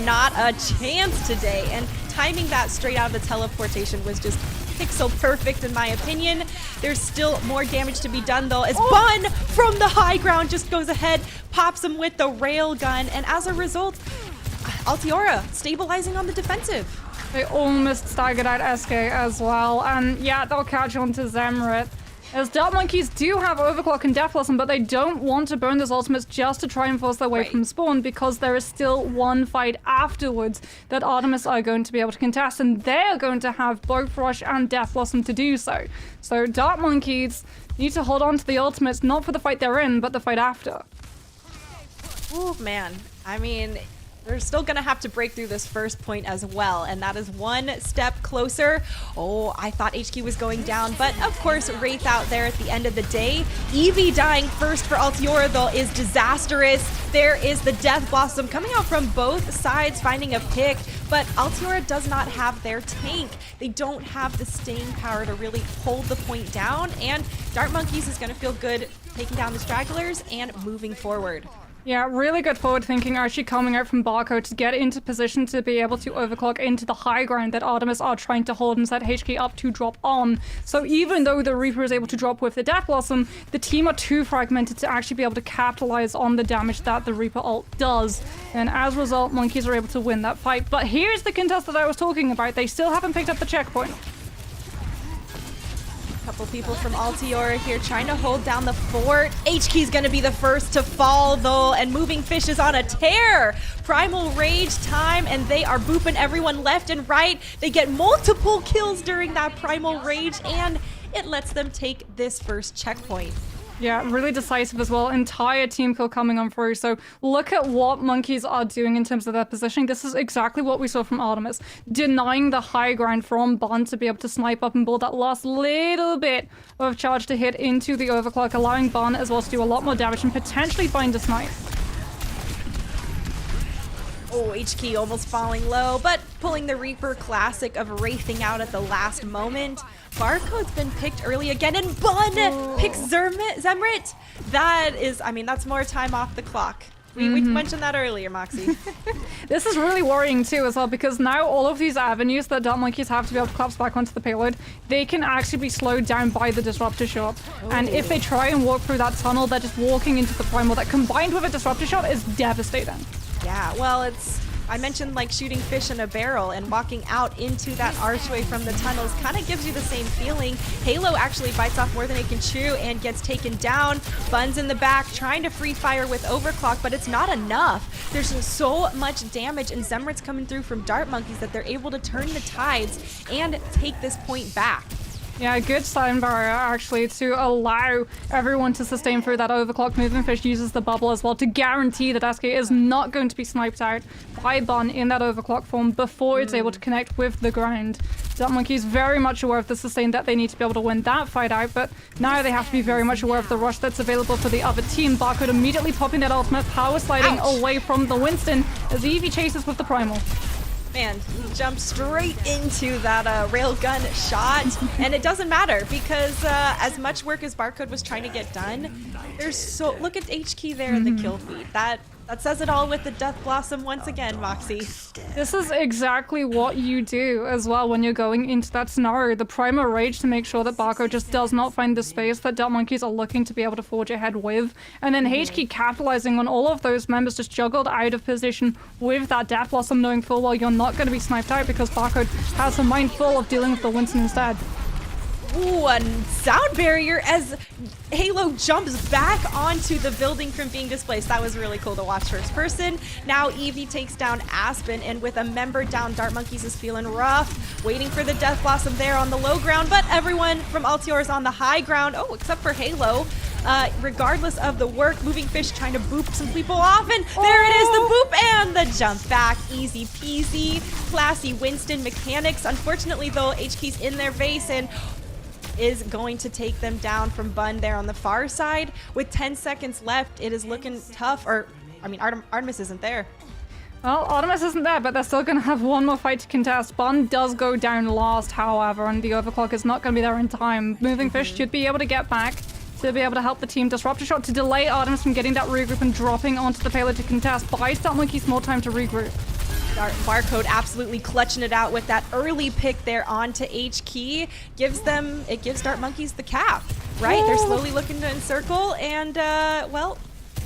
Not a chance today, and timing that straight out of the teleportation was just pixel perfect in my opinion. There's still more damage to be done though as Bun from the high ground just goes ahead, pops him with the rail gun, and as a result, Altiora stabilizing on the defensive. They almost staggered out SK as well, and yeah, they'll catch on to Zemrit. As Dark Monkeys do have Overclock and Death Blossom, but they don't want to burn those ultimates just to try and force their way from spawn because there is still one fight afterwards that Artemis are going to be able to contest, and they're going to have both Rush and Death Blossom to do so. So Dark Monkeys need to hold on to the ultimates, not for the fight they're in, but the fight after. Oh man, I mean, they're still gonna have to break through this first point as well, and that is one step closer. Oh, I thought HQ was going down, but of course, Wraith out there at the end of the day. Evie dying first for Altiora, though, is disastrous. There is the Death Blossom coming out from both sides, finding a pick, but Altiora does not have their tank. They don't have the staying power to really hold the point down, and Dark Monkeys is gonna feel good taking down the stragglers and moving forward. Yeah, really good forward thinking actually coming out from Barco to get into position to be able to overclock into the high ground that Artemis are trying to hold and set HK up to drop on. So even though the Reaper is able to drop with the Death Blossom, the team are too fragmented to actually be able to capitalize on the damage that the Reaper ult does. And as a result, Monkeys are able to win that fight. But here's the contest that I was talking about. They still haven't picked up the checkpoint. Couple people from Altiora here trying to hold down the fort. HK's gonna be the first to fall though, and Moving Fish is on a tear. Primal Rage time, and they are booping everyone left and right. They get multiple kills during that Primal Rage, and it lets them take this first checkpoint. Yeah, really decisive as well. Entire team kill coming on through. So look at what Monkeys are doing in terms of their positioning. This is exactly what we saw from Artemis. Denying the high ground from Bond to be able to snipe up and build that last little bit of charge to hit into the overclock, allowing Bond as well to do a lot more damage and potentially find a snipe. Oh, HK almost falling low, but pulling the Reaper classic of wraithing out at the last moment. Barcode's been picked early again, and Bun picks Zemrit. That is, I mean, that's more time off the clock. We mentioned that earlier, Moxie. This is really worrying too as well, because now all of these avenues that Dark Monkeys have to be able to collapse back onto the payload, they can actually be slowed down by the Disruptor Shot. And if they try and walk through that tunnel, they're just walking into the Primal that combined with a Disruptor Shot is devastating. Yeah, well, it's I mentioned like shooting fish in a barrel and walking out into that archway from the tunnels kind of gives you the same feeling. Halo actually bites off more than it can chew and gets taken down. Bun's in the back trying to free fire with overclock, but it's not enough. There's so much damage and Zemret's coming through from Dart Monkeys that they're able to turn the tides and take this point back. Yeah, good sound barrier actually to allow everyone to sustain through that overclock. Moving Fish uses the bubble as well to guarantee that SK is not going to be sniped out by Bun in that overclock form before it's able to connect with the ground. Dart Monkey's very much aware of the sustain that they need to be able to win that fight out, but now they have to be very much aware of the rush that's available for the other team. Barcode immediately popping that ultimate, power sliding away from the Winston as Eevee chases with the Primal. Man, he jumped straight into that railgun shot, and it doesn't matter because as much work as Barcode was trying to get done, there's so look at HK there in the kill feed. That says it all with the Death Blossom once again, Moxie. This is exactly what you do as well when you're going into that scenario. The Primal Rage to make sure that Barco just does not find the space that Dart Monkeys are looking to be able to forge ahead with. And then HK capitalizing on all of those members just juggled out of position with that Death Blossom, knowing full well you're not going to be sniped out because Barco has a mind full of dealing with the Winston instead. Ooh, a sound barrier as Halo jumps back onto the building from being displaced. That was really cool to watch first person. Now Eevee takes down Aspen, and with a member down, Dart Monkeys is feeling rough. Waiting for the Death Blossom there on the low ground, but everyone from Altior is on the high ground. Oh, except for Halo. Regardless of the work, Moving Fish trying to boop some people off, and there it is, the boop and the jump back. Easy peasy. Classy Winston mechanics. Unfortunately, though, HK's in their face and is going to take them down from Bun there on the far side. With 10 seconds left, it is looking tough. Or, I mean, Artemis isn't there. Well, Artemis isn't there, but they're still going to have one more fight to contest. Bun does go down last, however, and the overclock is not going to be there in time. Moving Fish should be able to get back to be able to help the team. Disruptor shot to delay Artemis from getting that regroup and dropping onto the payload to contest. Buys Dart Monkeys more time to regroup. Barcode absolutely clutching it out with that early pick there onto HK. Gives Dart Monkeys the cap, right? They're slowly looking to encircle, and well,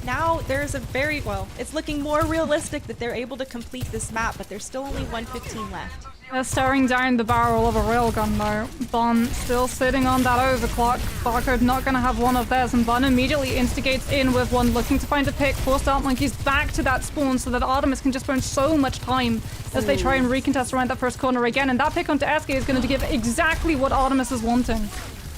now there's it's looking more realistic that they're able to complete this map, but there's still only 1:15 left. They're staring down the barrel of a railgun though. Bun still sitting on that overclock. Barcode not going to have one of theirs, and Bun immediately instigates in with one, looking to find a pick, force Dart Monkeys back to that spawn so that Artemis can just burn so much time as they try and recontest around that first corner again. And that pick onto SK is going to give exactly what Artemis is wanting.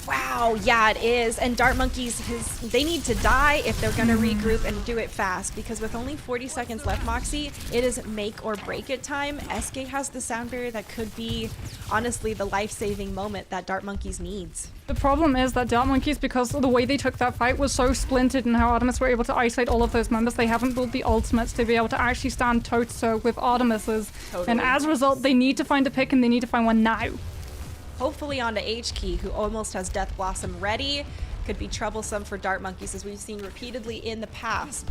Wow, yeah, it is. And Dart Monkeys, they need to die if they're going to regroup and do it fast, because with only 40 seconds left, Moxie, it is make or break it time. SK has the sound barrier that could be, honestly, the life-saving moment that Dart Monkeys needs. The problem is that Dart Monkeys, because of the way they took that fight, was so splintered in how Artemis were able to isolate all of those members, they haven't built the ultimates to be able to actually stand toe-to-toe with Artemis's. Totally. And as a result, they need to find a pick, and they need to find one now. Hopefully onto HK, who almost has Death Blossom ready. Could be troublesome for Dart Monkeys, as we've seen repeatedly in the past.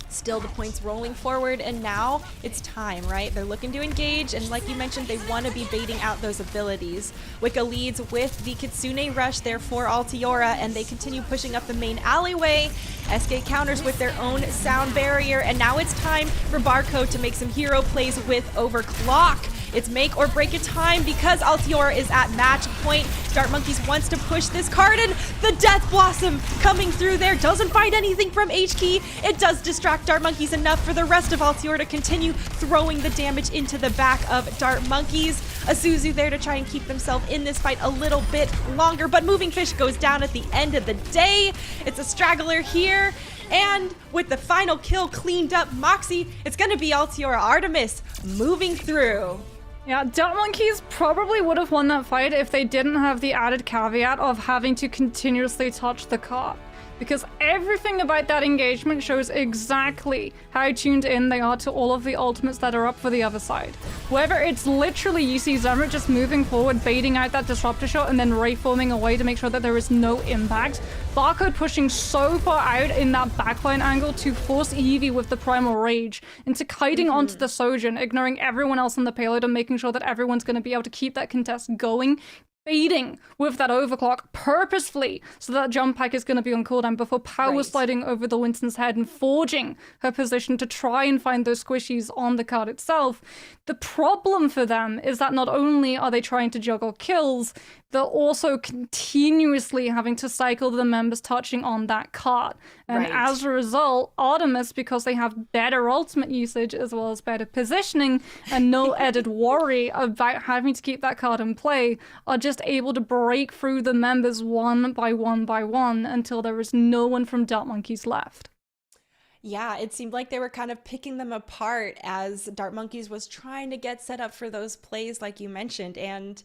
Still the points rolling forward, and now it's time, right? They're looking to engage, and like you mentioned, they want to be baiting out those abilities. Wicca leads with the Kitsune Rush there for Altiora, and they continue pushing up the main alleyway. SK counters with their own sound barrier, and now it's time for Barcode to make some hero plays with Overclock. It's make or break it time because Altiora is at match point. Dart Monkeys wants to push this card, and the Death Blossom coming through there doesn't find anything from HK. It does distract Dart Monkeys enough for the rest of Altiora to continue throwing the damage into the back of Dart Monkeys. Azuzu there to try and keep themselves in this fight a little bit longer, but Moving Fish goes down at the end of the day. It's a straggler here. And with the final kill cleaned up, Moxie, it's going to be Altiora Artemis moving through. Yeah, Dart Monkeys probably would have won that fight if they didn't have the added caveat of having to continuously touch the cart. Because everything about that engagement shows exactly how tuned in they are to all of the ultimates that are up for the other side. Whether it's literally you see Zemret just moving forward, baiting out that disruptor shot, and then reforming away to make sure that there is no impact. Barcode pushing so far out in that backline angle to force Eevee with the Primal Rage into kiting onto the Sojourn, ignoring everyone else on the payload and making sure that everyone's going to be able to keep that contest going. baiting with that overclock purposefully so that jump pack is going to be on cooldown before power sliding over the Winston's head and forging her position to try and find those squishies on the card itself. The problem for them is that not only are they trying to juggle kills, they're also continuously having to cycle the members touching on that card. And as a result, Artemis, because they have better ultimate usage as well as better positioning and no added worry about having to keep that card in play, are just able to break through the members one by one until there is no one from Dart Monkeys left. Yeah, it seemed like they were kind of picking them apart as Dart Monkeys was trying to get set up for those plays like you mentioned. And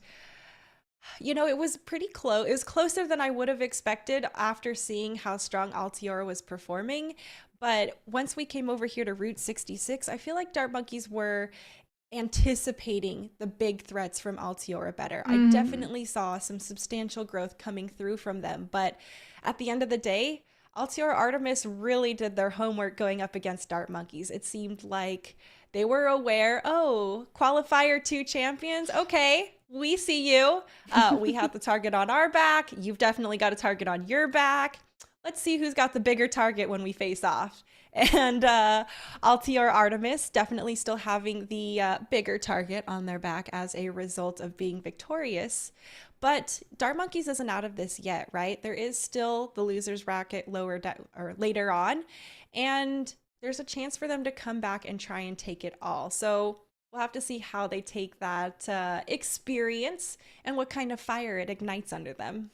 you know, it was pretty close. It was closer than I would have expected after seeing how strong Altiora was performing. But once we came over here to Route 66, I feel like Dart Monkeys were anticipating the big threats from Altiora better. I definitely saw some substantial growth coming through from them. But at the end of the day, Altiora Artemis really did their homework going up against Dart Monkeys. It seemed like they were aware, oh, qualifier 2 champions, okay, we see you. We have the target on our back. You've definitely got a target on your back. Let's see who's got the bigger target when we face off. And Altiora Artemis definitely still having the bigger target on their back as a result of being victorious. But Dart Monkeys isn't out of this yet, right? There is still the losers bracket later on, and there's a chance for them to come back and try and take it all. So we'll have to see how they take that experience and what kind of fire it ignites under them.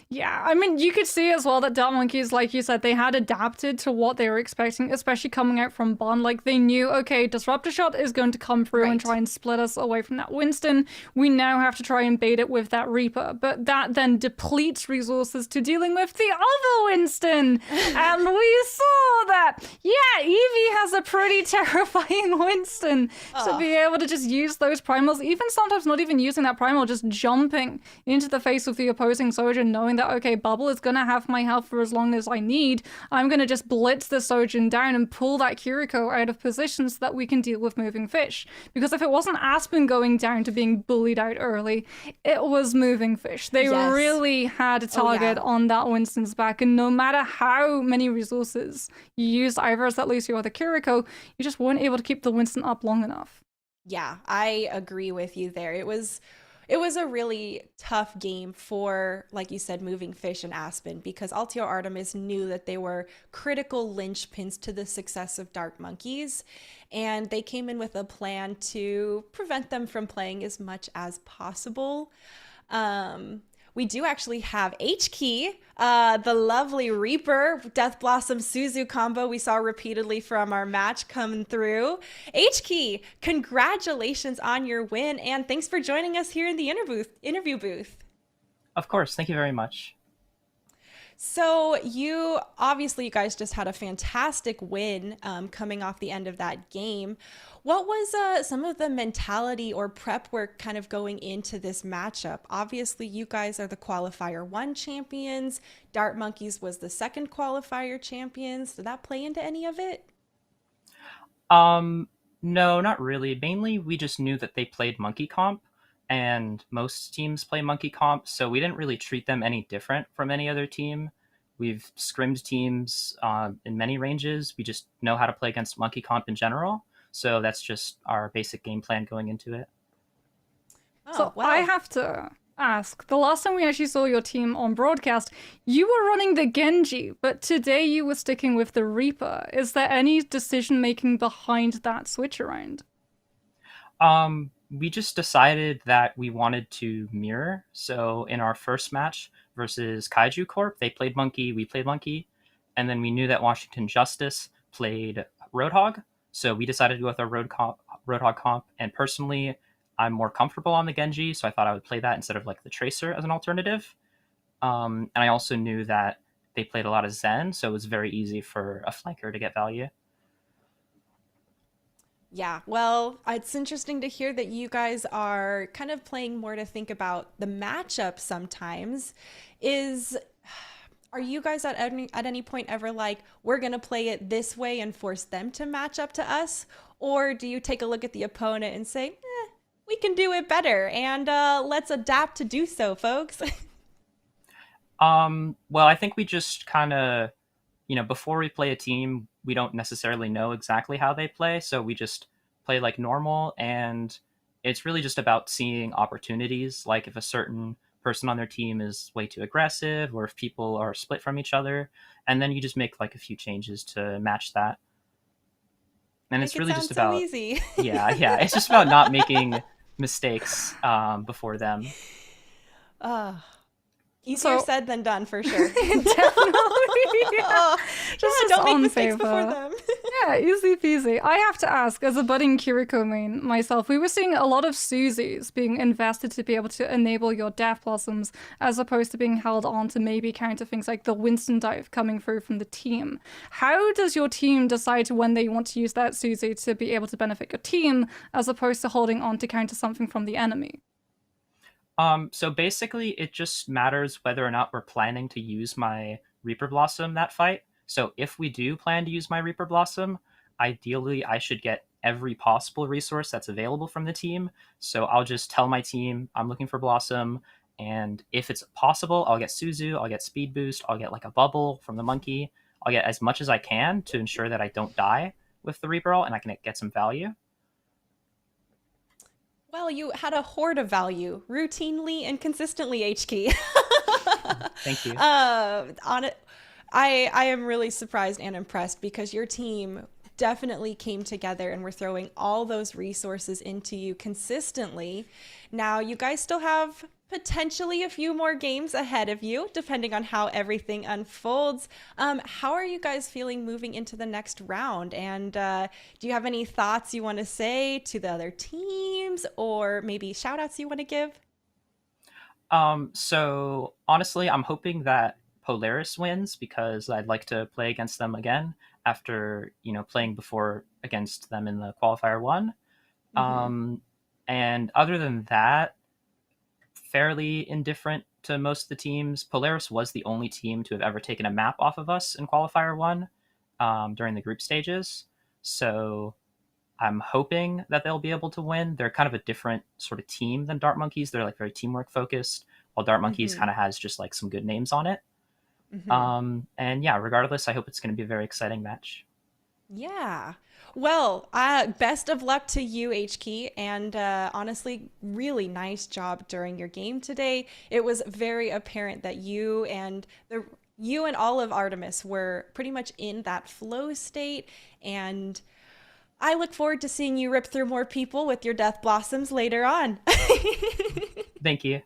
Yeah, I mean, you could see as well that Dart Monkeys, like you said, they had adapted to what they were expecting, especially coming out from Bond. Like, they knew, okay, Disruptor Shot is going to come through and try and split us away from that Winston. We now have to try and bait it with that Reaper. But that then depletes resources to dealing with the other Winston. And we saw that. Yeah, Evie has a pretty terrifying Winston to be able to just use those primals, even sometimes not even using that primal, just jumping into the face of the opposing Sojourn, knowing that, okay, Bubble is going to have my health for as long as I need. I'm going to just blitz the Sojourn down and pull that Kiriko out of position so that we can deal with moving fish. Because if it wasn't Aspen going down to being bullied out early, it was moving fish. They really had a target on that Winston's back, and no matter how many resources you used either as that Lucio or the Kiriko, you just weren't able to keep the Winston up long enough. Yeah, I agree with you there. It was a really tough game for, like you said, Moving Fish and Aspen, because Altio Artemis knew that they were critical linchpins to the success of Dart Monkeys, and they came in with a plan to prevent them from playing as much as possible. We do actually have H-Key, the lovely Reaper, Death Blossom Suzu combo we saw repeatedly from our match coming through. H-Key, congratulations on your win, and thanks for joining us here in the interview booth. Of course, thank you very much. So you guys just had a fantastic win coming off the end of that game. What was some of the mentality or prep work kind of going into this matchup? Obviously, you guys are the qualifier 1 champions. Dart Monkeys was the second qualifier champions. Did that play into any of it? No, not really. Mainly, we just knew that they played Monkey Comp, and most teams play Monkey Comp, so we didn't really treat them any different from any other team. We've scrimmed teams in many ranges. We just know how to play against Monkey Comp in general, so that's just our basic game plan going into it. So I have to ask, the last time we actually saw your team on broadcast, you were running the Genji, but today you were sticking with the Reaper. Is there any decision-making behind that switch around? We just decided that we wanted to mirror. So in our first match versus Kaiju Corp, they played Monkey, we played Monkey. And then we knew that Washington Justice played Roadhog. So we decided to go with our Roadhog comp. And personally, I'm more comfortable on the Genji, so I thought I would play that instead of like the Tracer as an alternative. And I also knew that they played a lot of Zen, so it was very easy for a flanker to get value. Yeah, well, it's interesting to hear that you guys are kind of playing more to think about the matchup sometimes. Are you guys at any point ever like, we're going to play it this way and force them to match up to us? Or do you take a look at the opponent and say, we can do it better, and let's adapt to do so, folks. Well, I think we just kind of, before we play a team, we don't necessarily know exactly how they play, so we just play like normal, and it's really just about seeing opportunities, like if a certain person on their team is way too aggressive or if people are split from each other, and then you just make like a few changes to match that. And it's really just about so easy. yeah, it's just about not making mistakes before them. Easier said than done, for sure. Definitely. Just don't make mistakes before them. Yeah, easy peasy. I have to ask, as a budding Kiriko main myself, we were seeing a lot of Suzies being invested to be able to enable your Death Blossoms, as opposed to being held on to maybe counter things like the Winston dive coming through from the team. How does your team decide when they want to use that Suzie to be able to benefit your team, as opposed to holding on to counter something from the enemy? So basically, it just matters whether or not we're planning to use my Reaper Blossom that fight. So if we do plan to use my Reaper Blossom, ideally I should get every possible resource that's available from the team. So I'll just tell my team I'm looking for Blossom, and if it's possible, I'll get Suzu, I'll get Speed Boost, I'll get like a bubble from the monkey. I'll get as much as I can to ensure that I don't die with the Reaper ult and I can get some value. Well, you had a horde of value routinely and consistently, HK. Thank you. I am really surprised and impressed because your team definitely came together and were throwing all those resources into you consistently. Now, you guys still have potentially a few more games ahead of you, depending on how everything unfolds. How are you guys feeling moving into the next round? And do you have any thoughts you want to say to the other teams, or maybe shout outs you want to give? So honestly, I'm hoping that Polaris wins because I'd like to play against them again after, playing before against them in the qualifier 1. And other than that, fairly indifferent to most of the teams. Polaris was the only team to have ever taken a map off of us in qualifier 1 during the group stages. So I'm hoping that they'll be able to win. They're kind of a different sort of team than Dart Monkeys. They're like very teamwork focused, while Dart Monkeys kind of has just like some good names on it. And yeah, regardless, I hope it's going to be a very exciting match. Yeah. Well, best of luck to you, HK, and honestly, really nice job during your game today. It was very apparent that you and all of Artemis were pretty much in that flow state, and I look forward to seeing you rip through more people with your Death Blossoms later on. Thank you.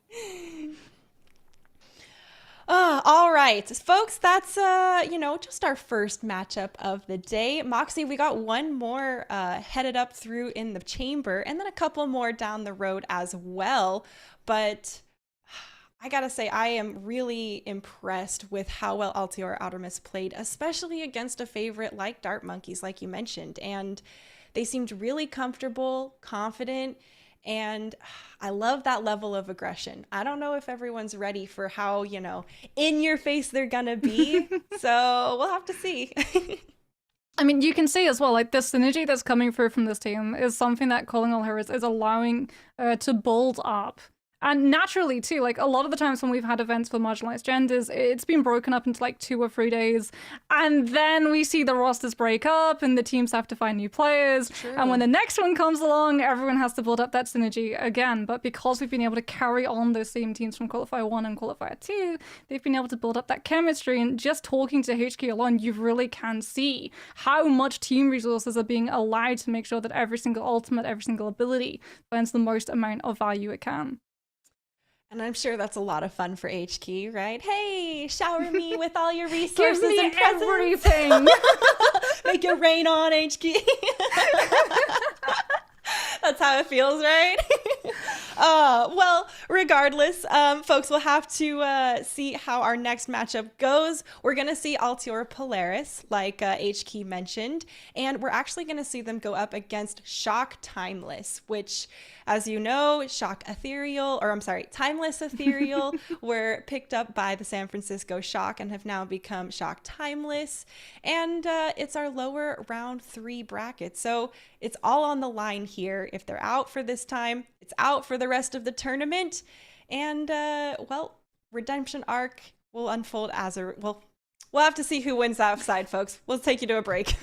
All right, folks, that's, just our first matchup of the day. Moxie, we got one more headed up through in the chamber, and then a couple more down the road as well. But I gotta say, I am really impressed with how well Altiora Artemis played, especially against a favorite like Dart Monkeys, like you mentioned. And they seemed really comfortable, confident, and I love that level of aggression. I don't know if everyone's ready for how, in your face they're gonna be. So we'll have to see. I mean, you can see as well, like, the synergy that's coming through from this team is something that Calling All Heroes is allowing to build up. And naturally, too, like, a lot of the times when we've had events for marginalized genders, it's been broken up into, like, 2 or 3 days. And then we see the rosters break up and the teams have to find new players. True. And when the next one comes along, everyone has to build up that synergy again. But because we've been able to carry on those same teams from Qualifier 1 and Qualifier 2, they've been able to build up that chemistry. And just talking to HK alone, you really can see how much team resources are being allowed to make sure that every single ultimate, every single ability earns the most amount of value it can. And I'm sure that's a lot of fun for HK, right? Hey, shower me with all your resources and presents. Everything. Make it rain on, HK. That's how it feels, right? Well, regardless, folks, we'll have to see how our next matchup goes. We're going to see Altiora Polaris, like HK mentioned, and we're actually going to see them go up against Shock Timeless, which, as you know, Timeless Ethereal were picked up by the San Francisco Shock and have now become Shock Timeless. And it's our lower round 3 bracket. So it's all on the line here. If they're out for this time, it's out for the rest of the tournament. And, well, Redemption Arc will unfold as we'll have to see who wins that side, folks. We'll take you to a break.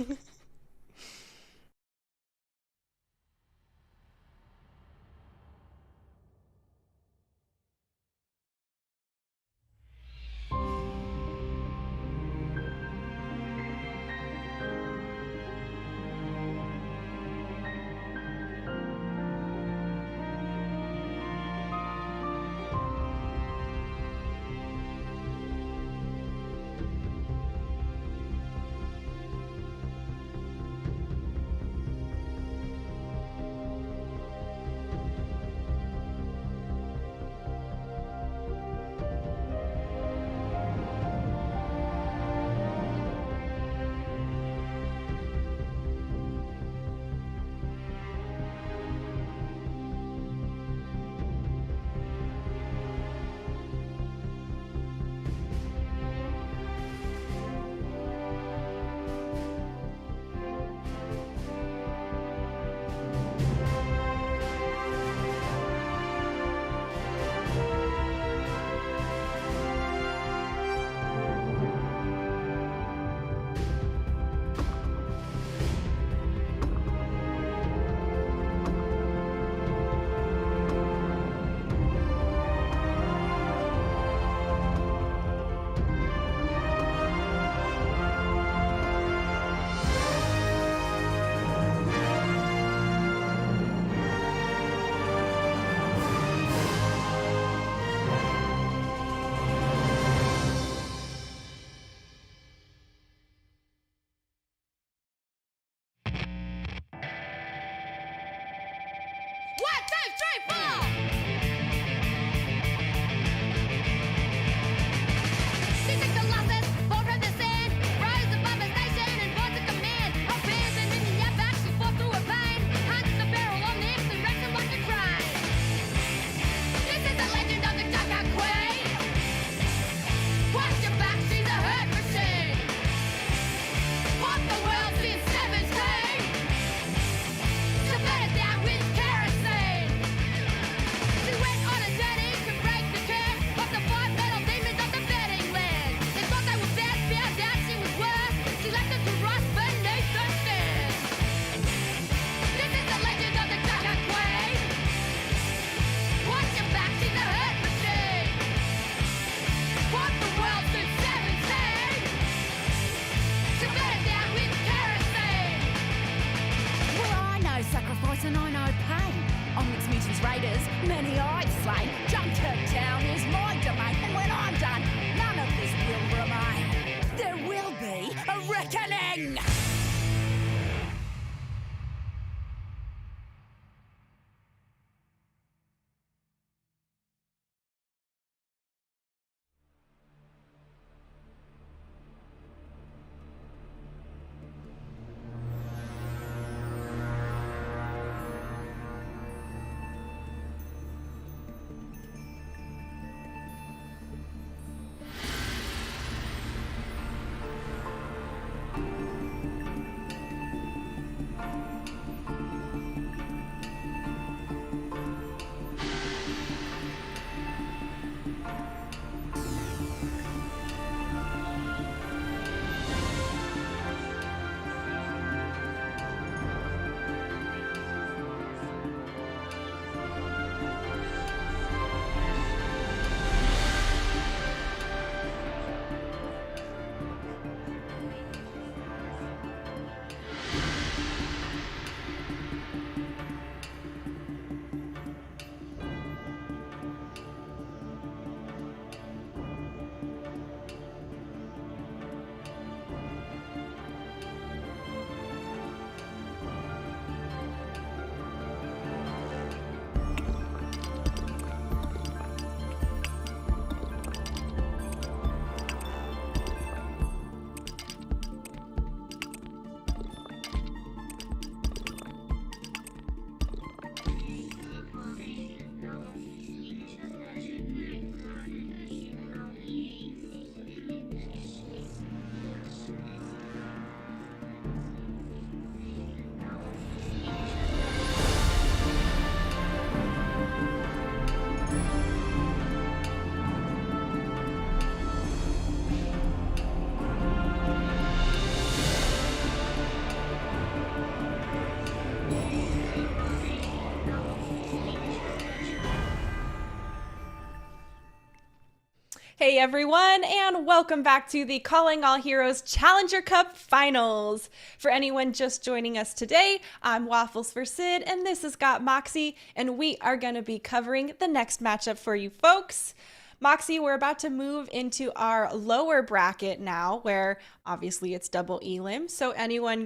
Hey everyone, and welcome back to the Calling All Heroes Challenger Cup Finals. For anyone just joining us today, I'm Waffles for Sid, and this is Got Moxie, and we are going to be covering the next matchup for you folks. Moxie, we're about to move into our lower bracket now, where obviously it's double elim, so anyone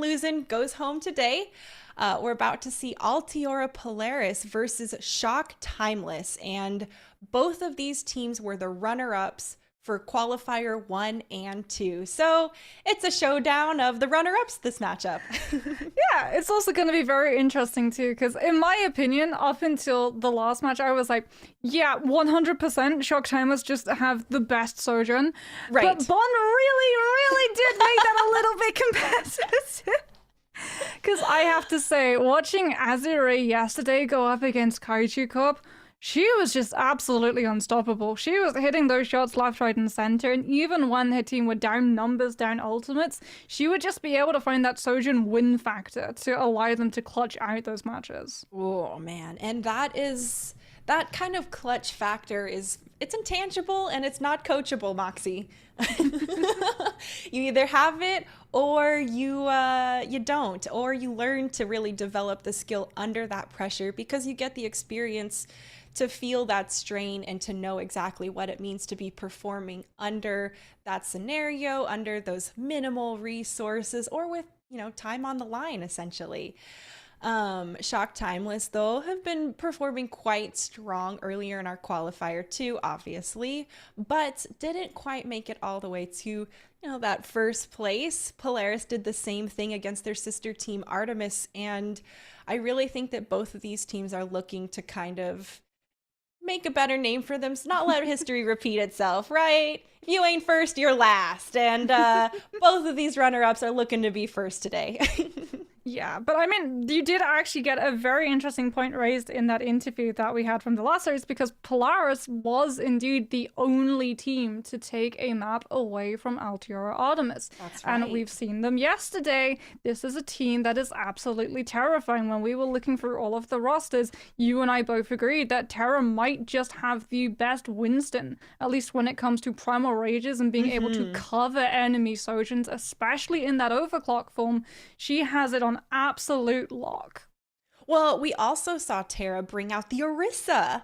losing goes home today. We're about to see Altiora Polaris versus Shock Timeless, and both of these teams were the runner-ups for qualifier 1 and 2. So it's a showdown of the runner-ups this matchup. Yeah, it's also going to be very interesting too, because in my opinion, up until the last match, I was like, yeah, 100% Shock Timeless just have the best Sojourn. Right. But Bon really did make that a little bit competitive. Because I have to say, watching Azure yesterday go up against Kaiju Corp, she was just absolutely unstoppable. She was hitting those shots left, right, and center, and even when her team were down numbers, down ultimates, she would just be able to find that Sojourn win factor to allow them to clutch out those matches. Oh man, and that kind of clutch factor it's intangible and it's not coachable, Moxie. You either have it or you don't, or you learn to really develop the skill under that pressure because you get the experience to feel that strain and to know exactly what it means to be performing under that scenario, under those minimal resources, or with, time on the line, essentially. Shock Timeless, though, have been performing quite strong earlier in our qualifier too, obviously, but didn't quite make it all the way to, that first place. Polaris did the same thing against their sister team Artemis, and I really think that both of these teams are looking to kind of make a better name for them, not let history repeat itself, right? If you ain't first, you're last, and both of these runner-ups are looking to be first today. Yeah, but I mean, you did actually get a very interesting point raised in that interview that we had from the last series, because Polaris was indeed the only team to take a map away from Altiora Artemis. That's right. And we've seen them yesterday. This is a team that is absolutely terrifying. When we were looking through all of the rosters, you and I both agreed that Terra might just have the best Winston, at least when it comes to Primal Rages and being able to cover enemy Sojourns, especially in that overclock form. She has it on absolute lock. Well, we also saw Terra bring out the Orisa.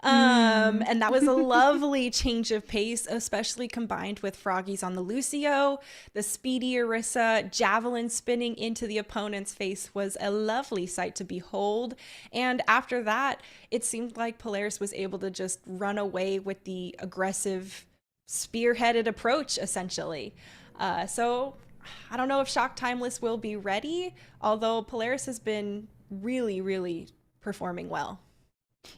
And that was a lovely change of pace, especially combined with Froggies on the Lucio. The speedy Orisa javelin spinning into the opponent's face was a lovely sight to behold. And after that, it seemed like Polaris was able to just run away with the aggressive spearheaded approach, essentially. So I don't know if Shock Timeless will be ready, although Polaris has been really performing well.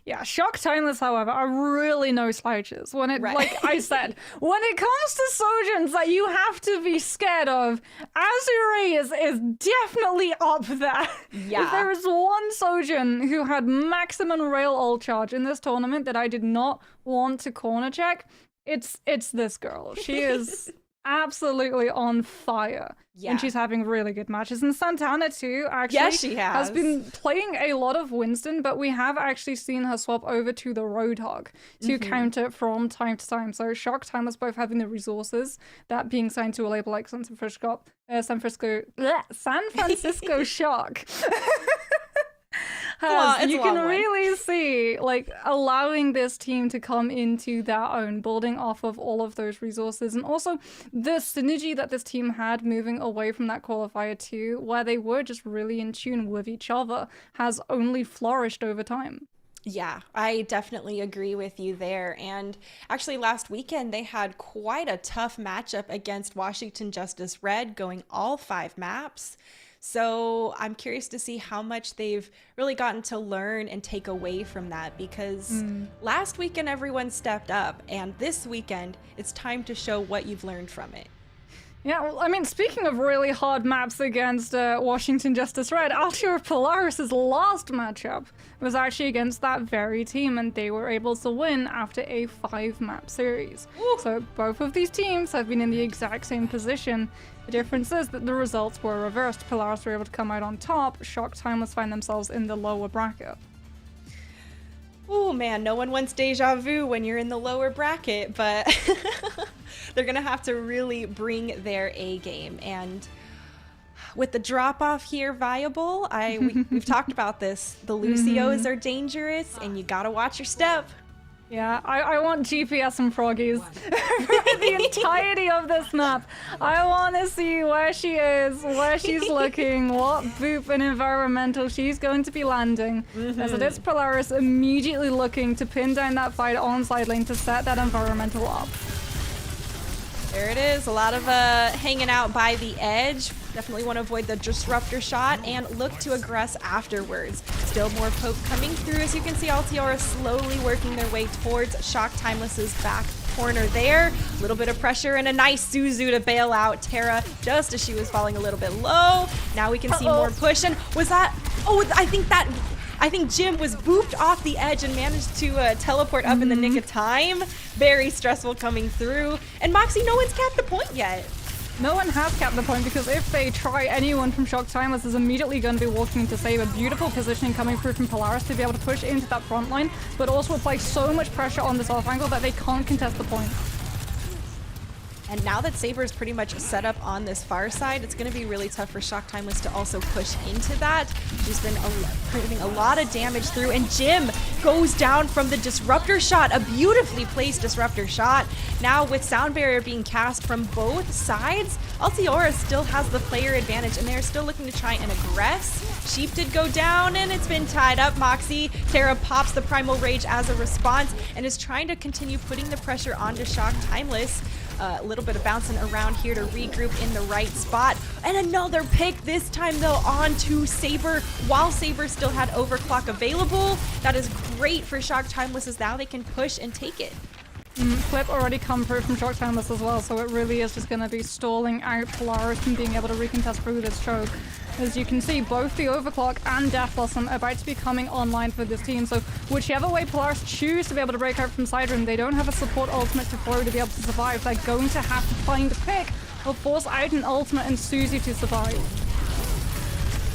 Yeah, Shock Timeless, however, are really no slouches. When it, like I said, when it comes to Sojourns that you have to be scared of, Azure is definitely up there. Yeah. If there is one Sojourn who had maximum rail ult charge in this tournament that I did not want to corner check, it's this girl. She is absolutely on fire. Yeah. And she's having really good matches. And Santana too, actually, yes, she has been playing a lot of Winston, but we have actually seen her swap over to the Roadhog to counter from time to time. So Shock Timeless both having the resources, that being signed to a label like San Francisco Shock. You can really see, like, allowing this team to come into their own, building off of all of those resources, and also the synergy that this team had moving away from that qualifier 2, where they were just really in tune with each other, has only flourished over time. Yeah, I definitely agree with you there. And actually last weekend, they had quite a tough matchup against Washington Justice Red, going all 5 maps. So I'm curious to see how much they've really gotten to learn and take away from that, because last weekend everyone stepped up, and this weekend it's time to show what you've learned from it. Yeah, well, I mean, speaking of really hard maps against Washington Justice Red, Altiora Polaris' last matchup was actually against that very team, and they were able to win after a 5-map series. Ooh. So both of these teams have been in the exact same position. The difference is that the results were reversed. Polaris were able to come out on top. Shock Timeless find themselves in the lower bracket. Oh man, no one wants deja vu when you're in the lower bracket, but they're gonna have to really bring their A game. And with the drop off here viable, we've talked about this. The Lucios are dangerous, and you gotta watch your step. Yeah, I want GPS and froggies for the entirety of this map. I want to see where she is, where she's looking, what boop and environmental she's going to be landing. As it is Polaris immediately looking to pin down that fight on side lane to set that environmental up. There it is, a lot of hanging out by the edge. Definitely want to avoid the disruptor shot and look to aggress afterwards. Still more poke coming through. As you can see, Altiora slowly working their way towards Shock Timeless's back corner there. A little bit of pressure and a nice Suzu to bail out Terra just as she was falling a little bit low. Now we can see more push. And was that... Oh, I think Jim was booped off the edge and managed to teleport up in the nick of time. Very stressful coming through. And Moxie, no one's capped the point yet. No one has capped the point because if they try, anyone from Shock Timeless is immediately going to be walking into Saber. Beautiful positioning coming through from Polaris to be able to push into that front line, but also apply so much pressure on this off angle that they can't contest the point. And now that Saber is pretty much set up on this far side, it's going to be really tough for Shock Timeless to also push into that. She's been putting a lot of damage through, and Jim goes down from the disruptor shot, a beautifully placed disruptor shot. Now with sound barrier being cast from both sides, Altiora still has the player advantage, and they're still looking to try and aggress. Sheep did go down, and it's been tied up. Moxie, Terra pops the Primal Rage as a response, and is trying to continue putting the pressure onto Shock Timeless. A little bit of bouncing around here to regroup in the right spot. And another pick, this time though onto Saber, while Saber still had overclock available. That is great for Shock Timeless, as now they can push and take it. Flip already come through from Shock Timeless as well, so it really is just going to be stalling out Polaris from being able to recontest through this choke. As you can see, both the Overclock and Death Blossom are about to be coming online for this team, so whichever way Polaris choose to be able to break out from side room, they don't have a support ultimate to throw to be able to survive. They're going to have to find a pick or force out an ultimate and Suzy to survive.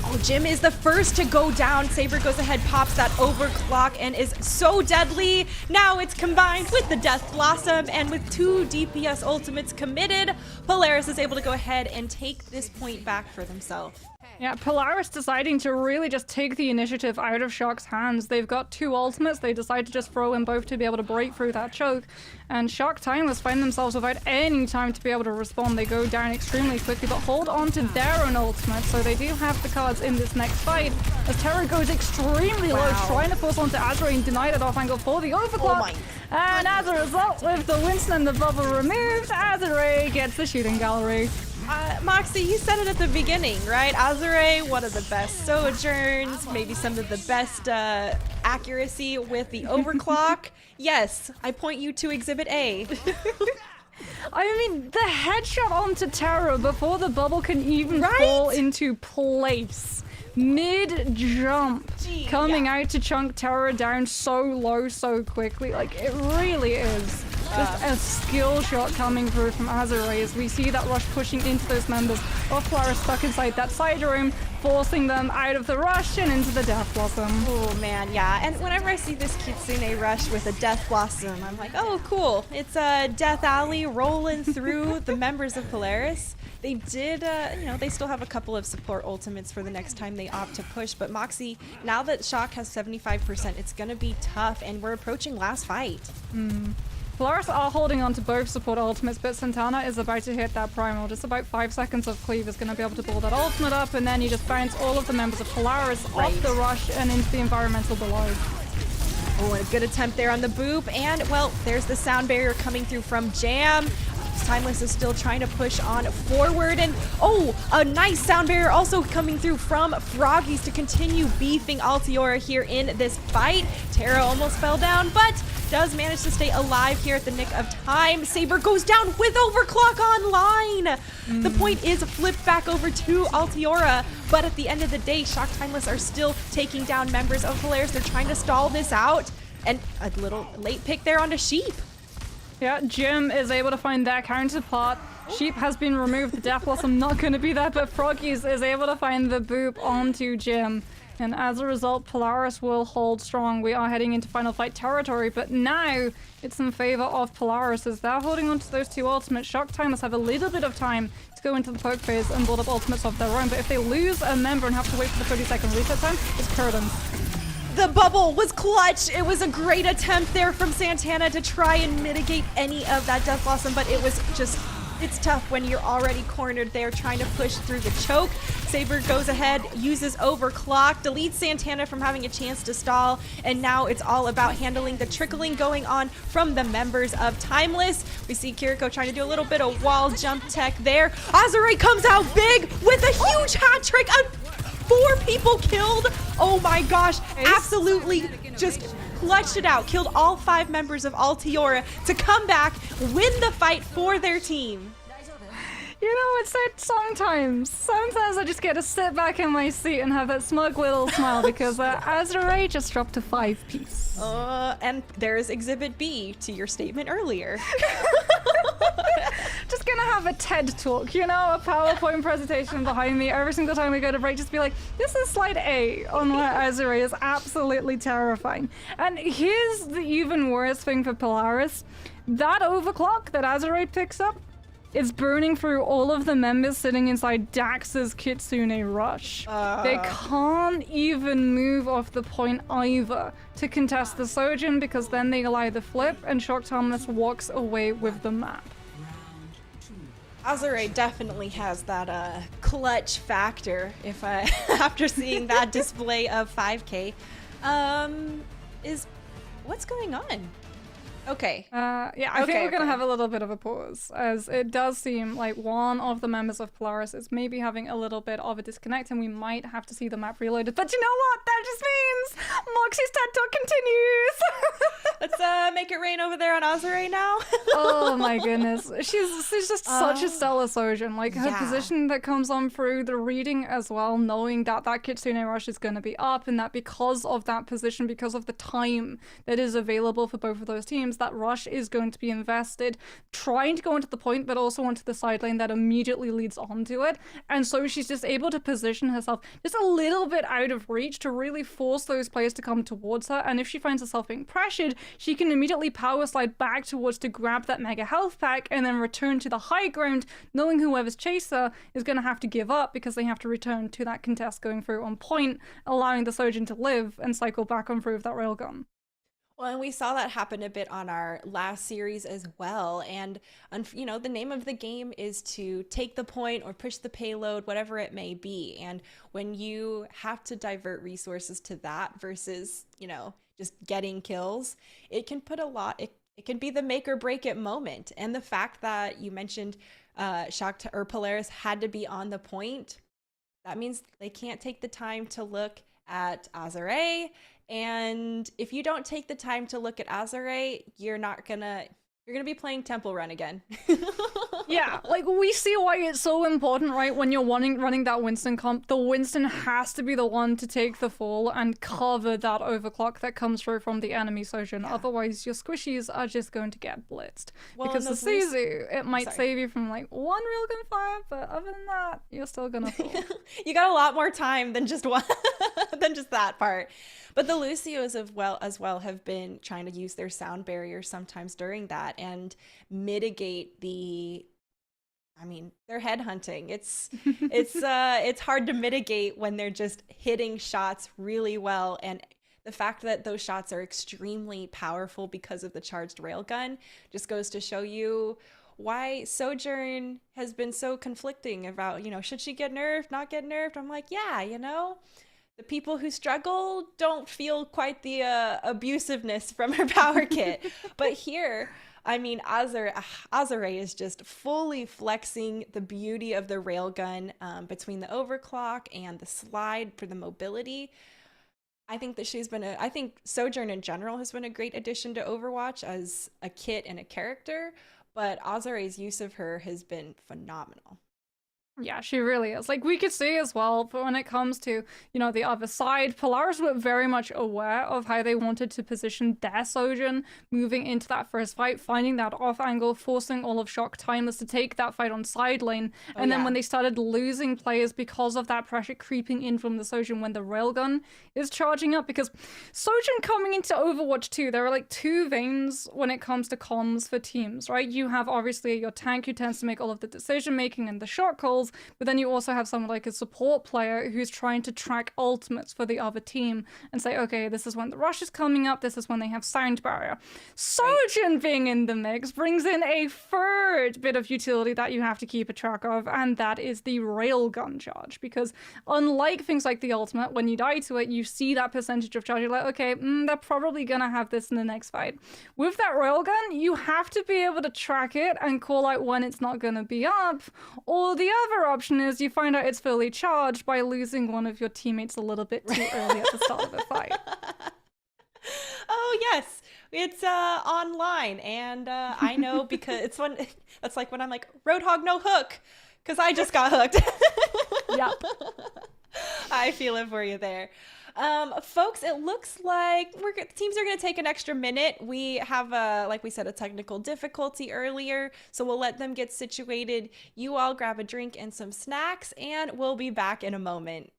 Oh, Jim is the first to go down. Saber goes ahead, pops that overclock, and is so deadly. Now it's combined with the Death Blossom, and with 2 DPS ultimates committed, Polaris is able to go ahead and take this point back for themselves. Yeah, Polaris deciding to really just take the initiative out of Shock's hands. They've got 2 ultimates. They decide to just throw in both to be able to break through that choke. And Shock Timeless find themselves without any time to be able to respond. They go down extremely quickly, but hold on to their own ultimate. So they do have the cards in this next fight. As Terra goes extremely low, trying to force onto Azure and deny that off angle for the overclock. And as a result, with the Winston and the bubble removed, Azure gets the shooting gallery. Moxie, you said it at the beginning, right? Azure, one of the best sojourns, maybe some of the best accuracy with the overclock. Yes, I point you to Exhibit A. I mean, the headshot onto Terra before the bubble can even fall into place. Mid-jump, coming out to chunk Terra down so low so quickly. Like, it really is just a skill shot coming through from Azure as we see that rush pushing into those members of Polaris stuck inside that side room, forcing them out of the rush and into the Death Blossom. Oh man, yeah. And whenever I see this Kitsune rush with a Death Blossom, I'm like, oh cool. It's a Death Alley rolling through the members of Polaris. They did, they still have a couple of support ultimates for the next time they opt to push. But Moxie, now that Shock has 75%, it's going to be tough. And we're approaching last fight. Polaris are holding on to both support ultimates, but Santana is about to hit that primal. Just about 5 seconds of cleave is going to be able to pull that ultimate up, and then you just bounce all of the members of Polaris off the rush and into the environmental below. Oh, a good attempt there on the boop. And, well, there's the sound barrier coming through from Jam. Timeless is still trying to push on forward, and a nice sound barrier also coming through from Froggies to continue beefing Altiora here in this fight. Terra almost fell down, but does manage to stay alive here at the nick of time. Saber goes down with overclock online. The point is flipped back over to Altiora, but at the end of the day, Shock Timeless are still taking down members of Polaris. They're trying to stall this out, and a little late pick there onto Sheep. Yeah, Jim is able to find their counterpart. Sheep has been removed. The Death Blossom not going to be there, but Froggies is able to find the boop onto Jim. And as a result, Polaris will hold strong. We are heading into final fight territory, but now it's in favor of Polaris as they're holding on to those two ultimates. Shock Timers have a little bit of time to go into the poke phase and build up ultimates of their own, but if they lose a member and have to wait for the 30-second reset time, it's curtains. The bubble was clutch. It was a great attempt there from Santana to try and mitigate any of that Death Blossom, but it was just, it's tough when you're already cornered there trying to push through the choke. Saber goes ahead, uses Overclock, deletes Santana from having a chance to stall, and now it's all about handling the trickling going on from the members of Timeless. We see Kiriko trying to do a little bit of wall jump tech there. Azure comes out big with a huge hat trick. 4 people killed. Oh my gosh, absolutely just clutched it out. Killed all 5 members of Altiora to come back, win the fight for their team. You know, it's that sometimes I just get to sit back in my seat and have that smug little smile because Azure just dropped to 5-piece. And there's Exhibit B to your statement earlier. Just gonna have a TED talk, you know, a PowerPoint presentation behind me every single time we go to break, just be like, this is slide A on where Azure is absolutely terrifying. And here's the even worse thing for Polaris. That overclock that Azure picks up is burning through all of the members sitting inside Dax's Kitsune Rush. They can't even move off the point either to contest the Sojin because then they allow the flip and Shock Timeless walks away with the map. Azure definitely has that clutch factor if after seeing that display of 5K. What's going on? Okay. Yeah, I think we're gonna have a little bit of a pause, as it does seem like one of the members of Polaris is maybe having a little bit of a disconnect, and we might have to see the map reloaded. But you know what? That just means Moxie's TED Talk continues. Let's make it rain over there on Azure now. Oh my goodness, she's just such a stellar Sojin. Like her position that comes on through the reading as well, knowing that that Kitsune Rush is gonna be up, and that because of that position, because of the time that is available for both of those teams, that rush is going to be invested, trying to go into the point, but also onto the side lane that immediately leads onto it. And so she's just able to position herself just a little bit out of reach to really force those players to come towards her. And if she finds herself being pressured, she can immediately power slide back towards to grab that mega health pack and then return to the high ground, knowing whoever's chaser is going to have to give up because they have to return to that contest going through on point, allowing the Sojin to live and cycle back on through with that railgun. Well, and we saw that happen a bit on our last series as well. And, you know, the name of the game is to take the point or push the payload, whatever it may be. And when you have to divert resources to that versus, you know, just getting kills, it can put a lot, it can be the make or break it moment. And the fact that you mentioned Polaris had to be on the point, that means they can't take the time to look at Azure. And if you don't take the time to look at Azure, you're gonna be playing Temple Run again. Yeah, like we see why it's so important, right? When you're running that Winston comp, the Winston has to be the one to take the fall and cover that overclock that comes through from the enemy Sojin. Yeah. Otherwise, your squishies are just going to get blitzed. Well, because the Suzu, it might save you from like one railgun fire, but other than that, you're still gonna fall. You got a lot more time than just one, than just that part. But the Lucios as well have been trying to use their sound barrier sometimes during that and mitigate they're headhunting. It's hard to mitigate when they're just hitting shots really well, and the fact that those shots are extremely powerful because of the charged railgun just goes to show you why Sojourn has been so conflicting about, you know, should she get nerfed, not get nerfed? I'm like, yeah, you know, the people who struggle don't feel quite the abusiveness from her power kit. But here, I mean, Azure is just fully flexing the beauty of the railgun between the overclock and the slide for the mobility. I think that I think Sojourn in general has been a great addition to Overwatch as a kit and a character, but Azure's use of her has been phenomenal. Yeah, she really is. Like, we could see as well, but when it comes to, you know, the other side, Polaris were very much aware of how they wanted to position their Sojourn moving into that first fight, finding that off angle, forcing all of Shock Timeless to take that fight on side lane. And then when they started losing players because of that pressure creeping in from the Sojourn when the railgun is charging up, because Sojourn coming into Overwatch 2, there are like two veins when it comes to comms for teams, right? You have obviously your tank who tends to make all of the decision making and the shot calls, but then you also have someone like a support player who's trying to track ultimates for the other team and say, okay, this is when the rush is coming up, this is when they have sound barrier. Sojourn being in the mix brings in a third bit of utility that you have to keep a track of, and that is the railgun charge. Because unlike things like the ultimate, when you die to it, you see that percentage of charge, you're like, okay, they're probably gonna have this in the next fight. With that railgun, you have to be able to track it and call out when it's not gonna be up, or the other option is you find out it's fully charged by losing one of your teammates a little bit too early at the start of the fight. Oh yes, it's online, and I know because it's when that's like when I'm like Roadhog no hook, because I just got hooked. Yep. I feel it for you there. Folks, it looks like teams are going to take an extra minute. We have, like we said, a technical difficulty earlier, so we'll let them get situated. You all grab a drink and some snacks, and we'll be back in a moment.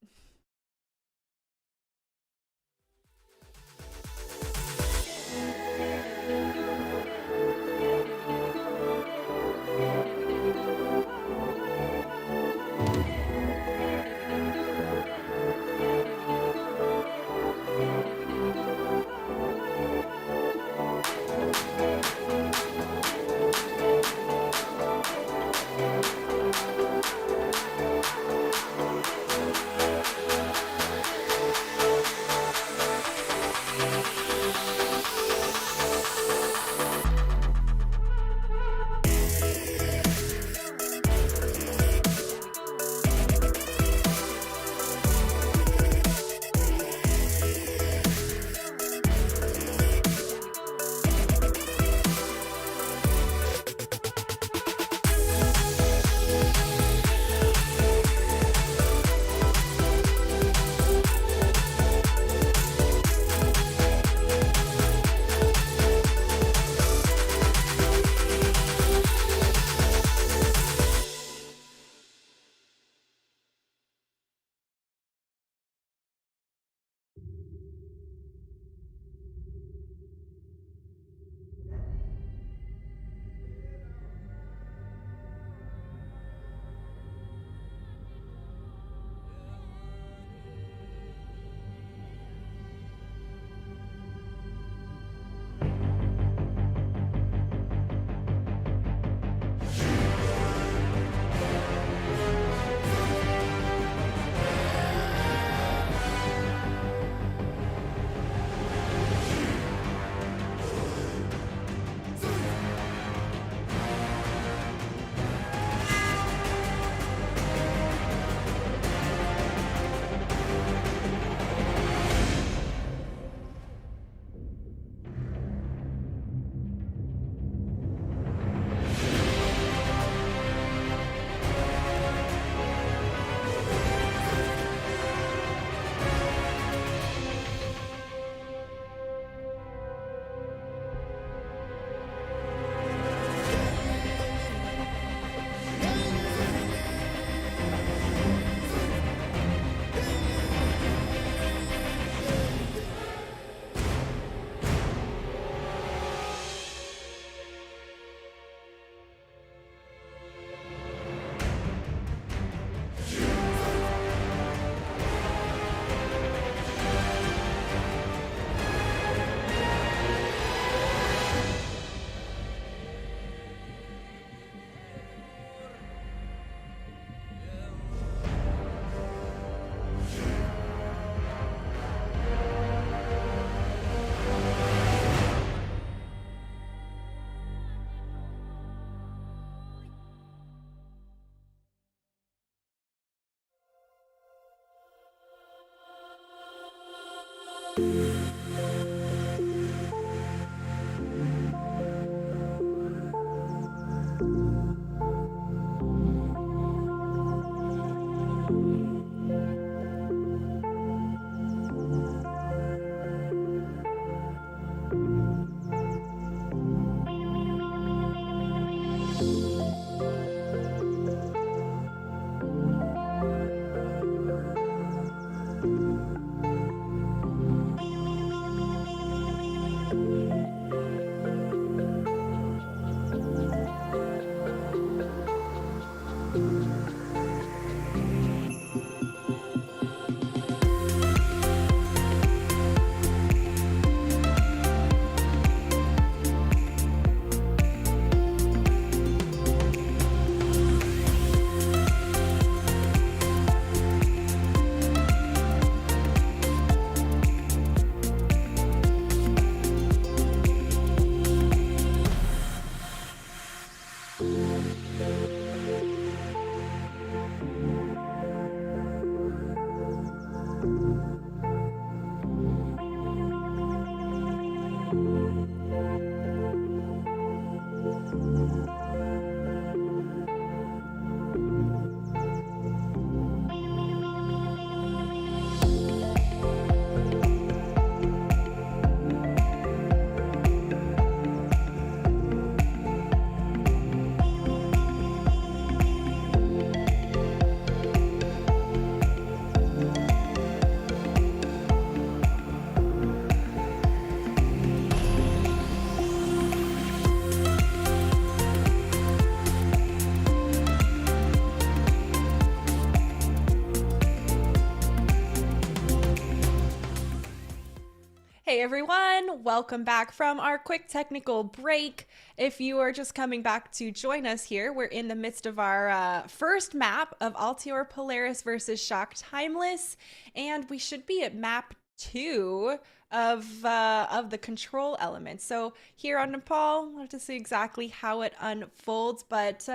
Hey everyone, welcome back from our quick technical break. If you are just coming back to join us here, we're in the midst of our first map of Altior Polaris versus Shock Timeless, and we should be at map 2 of the control element. So here on Nepal, we'll have to see exactly how it unfolds, but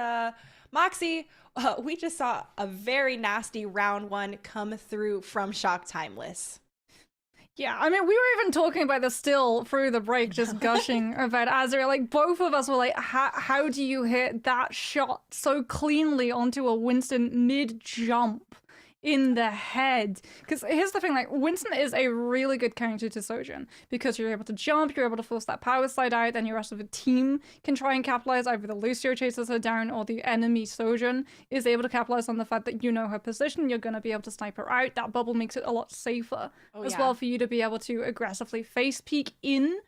Moxie, we just saw a very nasty round 1 come through from Shock Timeless. Yeah, I mean, we were even talking about this still through the break, just gushing about Azure. Like, both of us were like, how do you hit that shot so cleanly onto a Winston mid-jump in the head? Because here's the thing, like, Winston is a really good counter to Sojourn, because you're able to jump, you're able to force that power slide out, and your rest of the team can try and capitalize. Either the Lucio chases her down, or the enemy Sojourn is able to capitalize on the fact that you know her position, you're going to be able to snipe her out. That bubble makes it a lot safer as well for you to be able to aggressively face peek in.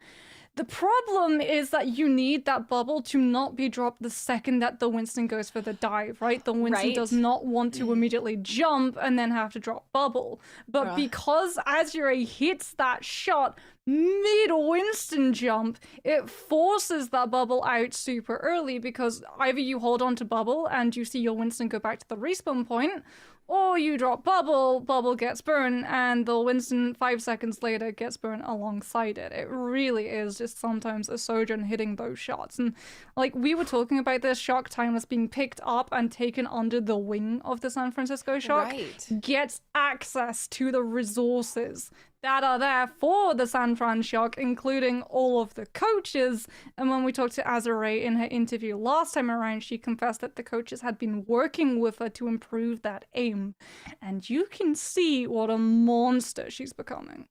The problem is that you need that bubble to not be dropped the second that the Winston goes for the dive, right? The Winston does not want to immediately jump and then have to drop bubble. But because Azure hits that shot mid-Winston jump, it forces that bubble out super early, because either you hold on to bubble and you see your Winston go back to the respawn point, or you drop bubble, bubble gets burned, and the Winston 5 seconds later gets burned alongside it. It really is just sometimes a Sojourn hitting those shots. And like we were talking about this, Shock Timeless being picked up and taken under the wing of the San Francisco Shock gets access to the resources that are there for the San Fran Shock, including all of the coaches. And when we talked to Azure in her interview last time around, she confessed that the coaches had been working with her to improve that aim. And you can see what a monster she's becoming.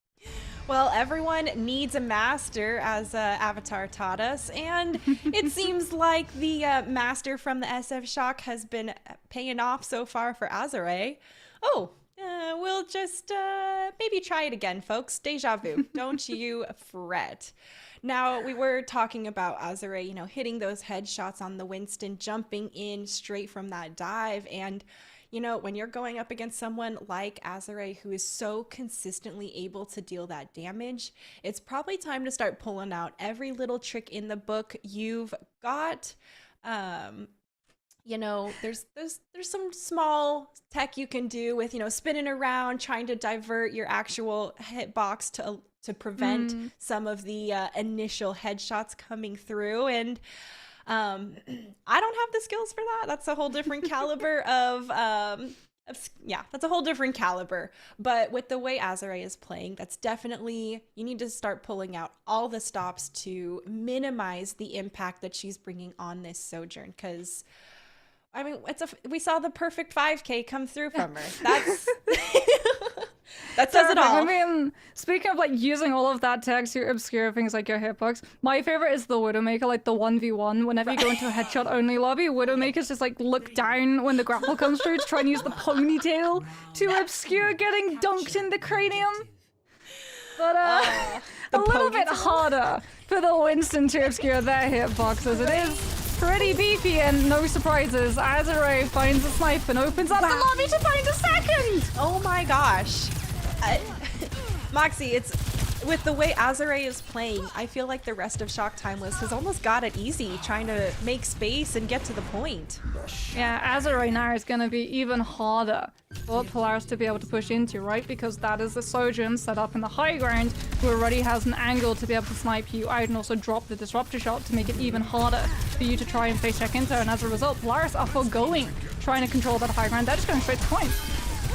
Well, everyone needs a master, as Avatar taught us, and it seems like the master from the SF Shock has been paying off so far for Azure. Oh, we'll just maybe try it again, folks. Deja vu. Don't you fret. Now, we were talking about Azure, you know, hitting those headshots on the Winston, jumping in straight from that dive. And, you know, when you're going up against someone like Azure, who is so consistently able to deal that damage, it's probably time to start pulling out every little trick in the book you've got. You know, there's some small tech you can do with, you know, spinning around, trying to divert your actual hitbox to prevent some of the initial headshots coming through. And I don't have the skills for that. That's a whole different caliber that's a whole different caliber. But with the way Azure is playing, that's definitely, you need to start pulling out all the stops to minimize the impact that she's bringing on this Sojourn, because I mean, we saw the perfect 5K come through from her. That's that says it all. I mean, speaking of like using all of that tech to obscure things like your hitbox, my favorite is the Widowmaker, like the 1v1. Whenever you go into a headshot only lobby, Widowmakers just like look down when the grapple comes through to try and use the ponytail to obscure getting dunked in the cranium. But a little bit harder for the Winston to obscure their hitboxes. It is pretty beefy, and no surprises. Azure finds a snipe and opens up the lobby to find a second! Oh my gosh. Moxie, it's with the way Azure is playing, I feel like the rest of Shock Timeless has almost got it easy trying to make space and get to the point. Yeah, Azure now is going to be even harder for Polaris to be able to push into, right? Because that is the Sojourn set up in the high ground, who already has an angle to be able to snipe you out and also drop the disruptor shot to make it even harder for you to try and face check into. And as a result, Polaris are foregoing trying to control that high ground. They're just going straight to point.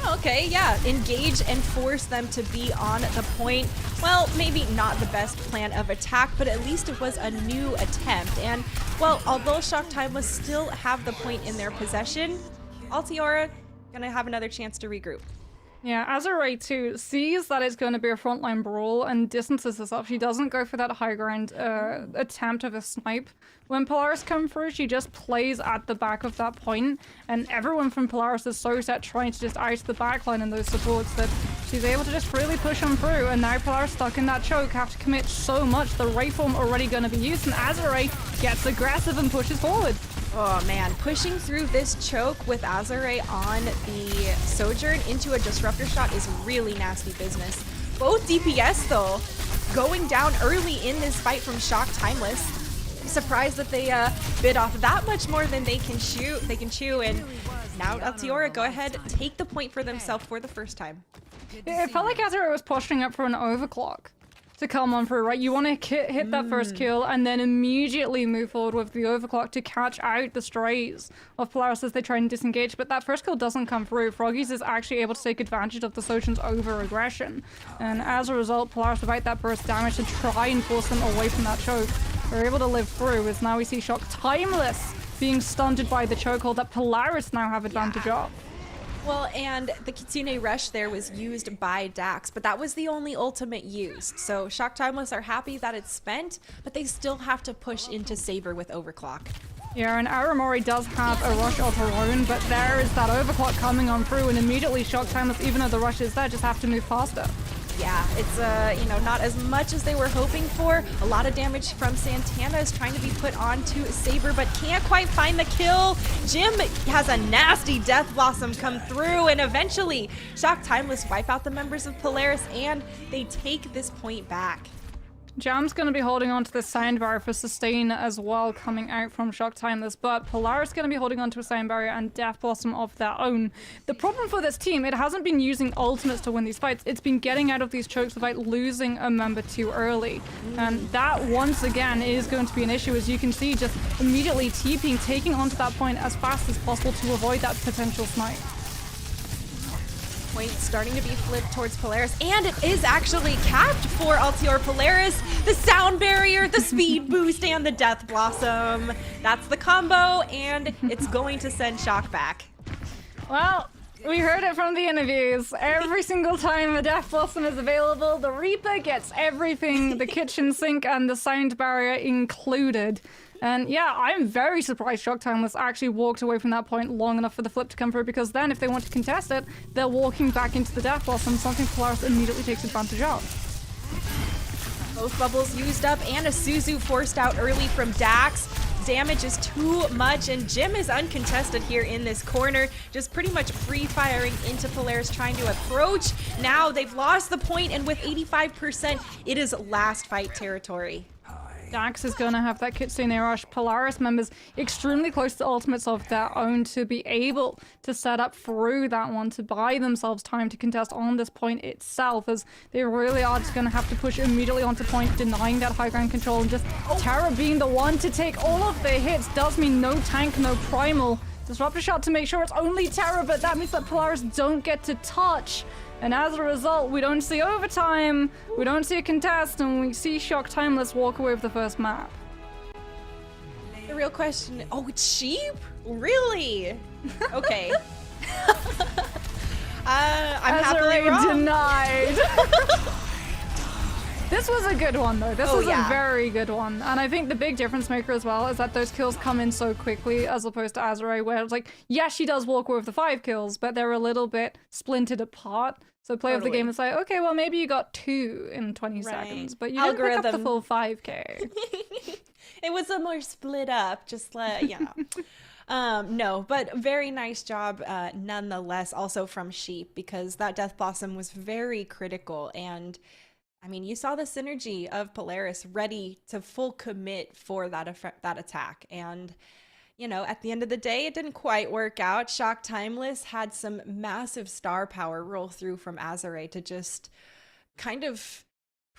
Oh, okay, yeah. Engage and force them to be on the point. Well, maybe not the best plan of attack, but at least it was a new attempt. And, well, although Shock Timeless still have the point in their possession, Altiora gonna have another chance to regroup. Yeah, Azure too sees that it's going to be a frontline brawl and distances herself. She doesn't go for that high ground attempt of a snipe. When Polaris come through, she just plays at the back of that point, and everyone from Polaris is so set trying to just ice the backline and those supports that she's able to just really push on through, and now Polaris stuck in that choke, have to commit so much. The Ray form already going to be used, and Azure gets aggressive and pushes forward. Oh man, pushing through this choke with Azure on the Sojourn into a Disruptor shot is really nasty business. Both DPS though, going down early in this fight from Shock Timeless. I'm surprised that they bit off that much more than they can chew, and now Altiora go ahead, take the point for themselves for the first time. It felt like Azure was pushing up for an overclock to come on through, right? You want to hit that first kill and then immediately move forward with the overclock to catch out the strays of Polaris as they try and disengage, but that first kill doesn't come through. Froggies is actually able to take advantage of the Sojourn's over-aggression, and as a result, Polaris, without that burst damage to try and force them away from that choke, they're able to live through, as now we see Shock Timeless being stunted by the chokehold that Polaris now have advantage of. Well, and the Kitsune Rush there was used by Dax, but that was the only ultimate used. So Shock Timeless are happy that it's spent, but they still have to push into Saber with Overclock. Yeah, and Aramori does have a rush of her own, but there is that Overclock coming on through, and immediately Shock Timeless, even though the rush is there, just have to move faster. Yeah, it's not as much as they were hoping for. A lot of damage from Santana is trying to be put onto Saber, but can't quite find the kill. Jim has a nasty Death Blossom come through, and eventually Shock Timeless wipe out the members of Polaris, and they take this point back. Jam's going to be holding on to the sound barrier for sustain as well, coming out from Shock Timeless, but Polaris going to be holding on to a sound barrier and Death Blossom of their own. The problem for this team, it hasn't been using ultimates to win these fights, it's been getting out of these chokes without losing a member too early. And that, once again, is going to be an issue, as you can see, just immediately TPing, taking onto that point as fast as possible to avoid that potential snipe. Point starting to be flipped towards Polaris, and it is actually capped for Altior Polaris. The sound barrier, the speed boost, and the Death Blossom. That's the combo, and it's going to send Shock back. Well, we heard it from the interviews. Every single time a Death Blossom is available, the Reaper gets everything, the kitchen sink and the sound barrier included. And yeah, I'm very surprised Shock Timeless actually walked away from that point long enough for the flip to come through, because then if they want to contest it, they're walking back into the Death Blossom, something Polaris immediately takes advantage of. Both bubbles used up and a Suzu forced out early from Dax. Damage is too much, and Jim is uncontested here in this corner, just pretty much free firing into Polaris, trying to approach. Now they've lost the point, and with 85%, it is last fight territory. Dax is going to have that Kitsune Rush. Polaris members extremely close to ultimates of their own to be able to set up through that one to buy themselves time to contest on this point itself, as they really are just going to have to push immediately onto point, denying that high ground control, and just Terra being the one to take all of the hits does mean no tank, no primal. Disruptor shot to make sure it's only Terra, but that means that Polaris don't get to touch. And as a result, we don't see overtime, we don't see a contest, and we see Shock Timeless walk away with the first map. The real question, oh, it's sheep? Really? Okay. I'm happily wrong. Denied. This was a good one, though. This was a very good one. And I think the big difference maker as well is that those kills come in so quickly, as opposed to Azure, where it's like, yeah, she does walk away with the 5 kills, but they're a little bit splintered apart. So play of the game is like, okay, well, maybe you got 2 in 20 seconds, but you didn't pick up the full 5K. It was a more split up, just no, but very nice job nonetheless, also from Sheep, because that Death Blossom was very critical. And I mean, you saw the synergy of Polaris ready to full commit for that attack. And, you know, at the end of the day, it didn't quite work out. Shock Timeless had some massive star power roll through from Azure to just kind of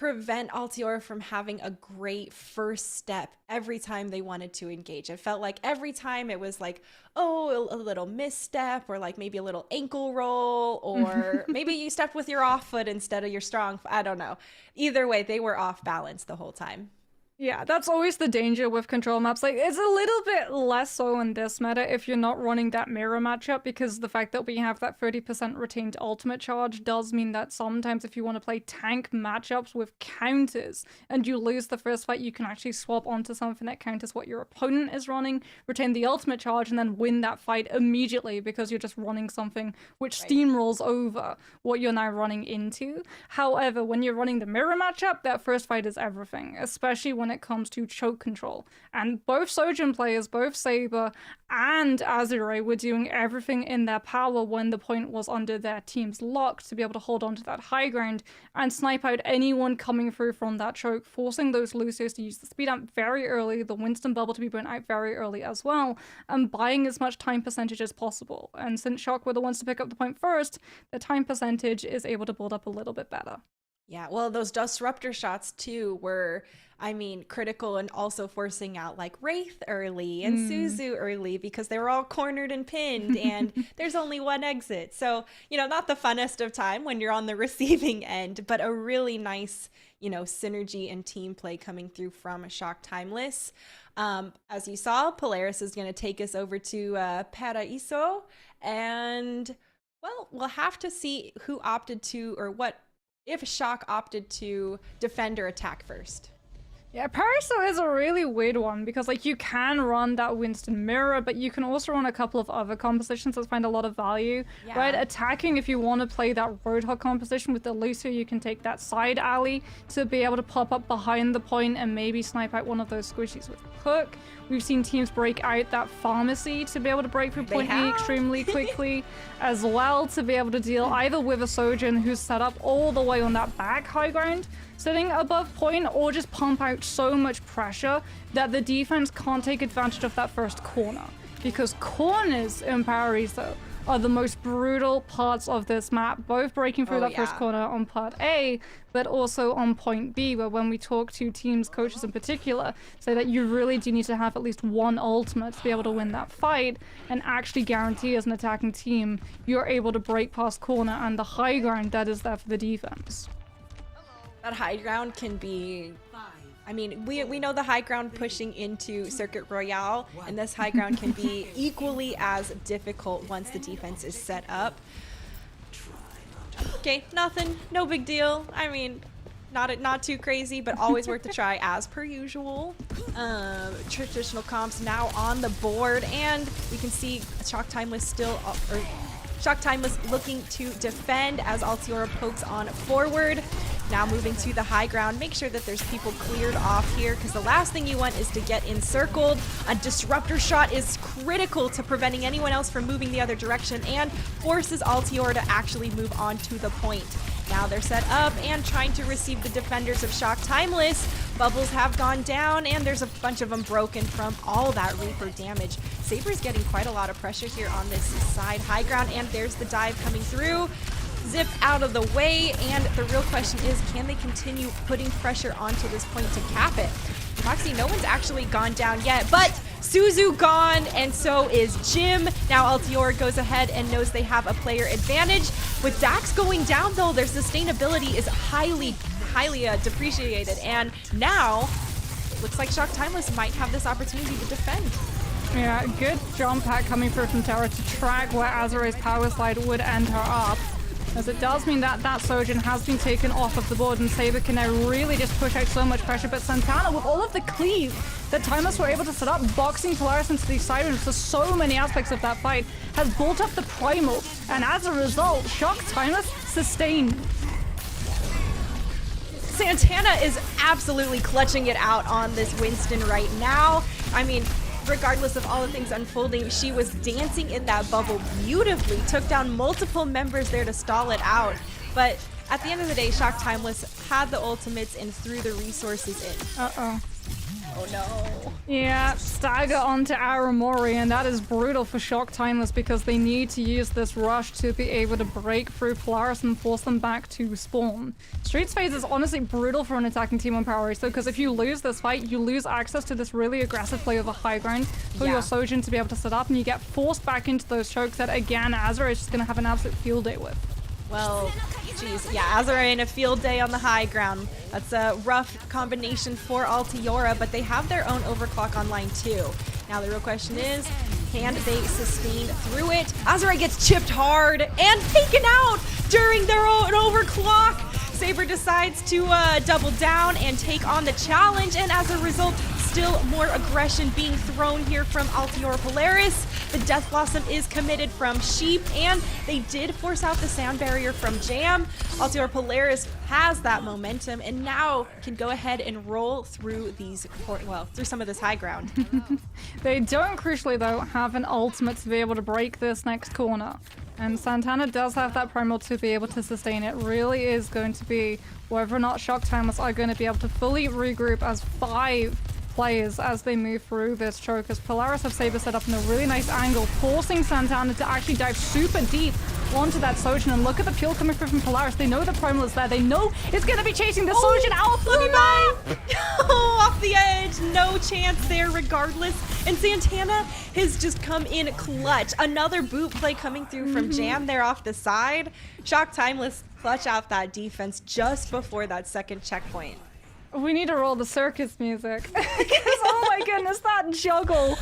prevent Altiora from having a great first step every time they wanted to engage. It felt like every time it was like, oh, a little misstep, or like maybe a little ankle roll, or maybe you stepped with your off foot instead of your strong foot. I don't know. Either way, they were off balance the whole time. Yeah, that's always the danger with control maps. Like, it's a little bit less so in this meta if you're not running that mirror matchup, because the fact that we have that 30% retained ultimate charge does mean that sometimes if you want to play tank matchups with counters and you lose the first fight, you can actually swap onto something that counters what your opponent is running, retain the ultimate charge, and then win that fight immediately because you're just running something which steamrolls over what you're now running into. However, when you're running the mirror matchup, that first fight is everything, especially when it comes to choke control. And both Sojourn players, both Saber and Azure, were doing everything in their power when the point was under their team's lock to be able to hold on to that high ground and snipe out anyone coming through from that choke, forcing those Lucios to use the speed amp very early, the Winston bubble to be burnt out very early as well, and buying as much time percentage as possible. And since Shock were the ones to pick up the point first, the time percentage is able to build up a little bit better. Yeah, well, those disruptor shots too were, I mean, critical, and also forcing out like Wraith early and Suzu early because they were all cornered and pinned and there's only one exit. So, you know, not the funnest of time when you're on the receiving end, but a really nice, you know, synergy and team play coming through from Shock Timeless. As you saw, Polaris is going to take us over to Paraíso, and, well, we'll have to see who opted to, or what, if Shock opted to defend or attack first. Yeah, Paraíso is a really weird one because, like, you can run that Winston mirror, but you can also run a couple of other compositions that find a lot of value, right? Attacking, if you want to play that Roadhog composition with the Lucio, you can take that side alley to be able to pop up behind the point and maybe snipe out one of those squishies with Hook. We've seen teams break out that pharmacy to be able to break through point E extremely quickly, as well to be able to deal either with a Sojourn who's set up all the way on that back high ground, sitting above point, or just pump out so much pressure that the defense can't take advantage of that first corner. Because corners in Paraíso are the most brutal parts of this map, both breaking through that first corner on part A, but also on point B, where when we talk to teams, coaches in particular, say that you really do need to have at least one ultimate to be able to win that fight, and actually guarantee as an attacking team, you're able to break past corner and the high ground that is there for the defense. That high ground can be, I mean, we know the high ground pushing into Circuit Royale, and this high ground can be equally as difficult once the defense is set up. Okay, nothing, no big deal. I mean, not too crazy, but always worth a try as per usual. Traditional comps now on the board, and we can see Shock Timeless still, Shock Timeless looking to defend as Altiora pokes on forward. Now moving to the high ground, make sure that there's people cleared off here, because the last thing you want is to get encircled. A disruptor shot is critical to preventing anyone else from moving the other direction and forces Altiora to actually move on to the point. Now they're set up and trying to receive the defenders of Shock Timeless. Bubbles have gone down, and there's a bunch of them broken from all that Reaper damage. Saber's getting quite a lot of pressure here on this side high ground, and there's the dive coming through. Zip out of the way, and the real question is, can they continue putting pressure onto this point to cap it? Moxie, no one's actually gone down yet, but Suzu gone, and so is Jim. Now Altiora goes ahead and knows they have a player advantage. With Dax going down, though, their sustainability is highly depreciated, and now it looks like Shock Timeless might have this opportunity to defend. Yeah, good jump pack coming through from Terra to track where Azure's power slide would end her up, as it does mean that that Sojourn has been taken off of the board, and Saber can now really just push out so much pressure. But Santana, with all of the cleave that Timeless were able to set up, boxing Polaris into these sirens for so many aspects of that fight, has built up the primal, and as a result, Shock Timeless sustained. Santana is absolutely clutching it out on this Winston right now. I mean, regardless of all the things unfolding, she was dancing in that bubble beautifully, took down multiple members there to stall it out. But at the end of the day, Shock Timeless had the ultimates and threw the resources in. Oh no. Yeah, stagger onto Aramori, and that is brutal for Shock Timeless because they need to use this rush to be able to break through Polaris and force them back to spawn. Streets phase is honestly brutal for an attacking team on Polaris, though, because if you lose this fight, you lose access to this really aggressive play over high ground for your Sojin to be able to set up, and you get forced back into those chokes that, again, Azura is just going to have an absolute field day with. Well, geez, yeah, Azura in a field day on the high ground. That's a rough combination for Altiora, but they have their own overclock online too. Now the real question is, can they sustain through it? Azura gets chipped hard and taken out during their own overclock. Saber decides to double down and take on the challenge, and as a result, still more aggression being thrown here from Altiora Polaris. The Death Blossom is committed from Sheep, and they did force out the sound barrier from Jam. Altiora Polaris has that momentum and now can go ahead and roll through these, through some of this high ground. They don't, crucially though, have an ultimate to be able to break this next corner. And Santana does have that primal to be able to sustain it. Really is going to be whether or not Shock Timeless are going to be able to fully regroup as 5 players as they move through this choke, as Polaris have Saber set up in a really nice angle, forcing Santana to actually dive super deep onto that Sojin. And look at the peel coming through from Polaris. They know the primal is there. They know it's going to be chasing the Sojin out. Off the edge, no chance there regardless. And Santana has just come in clutch. Another boot play coming through from Jam there off the side. Shock Timeless clutch out that defense just before that second checkpoint. We need to roll the circus music. Because, oh my goodness, that juggle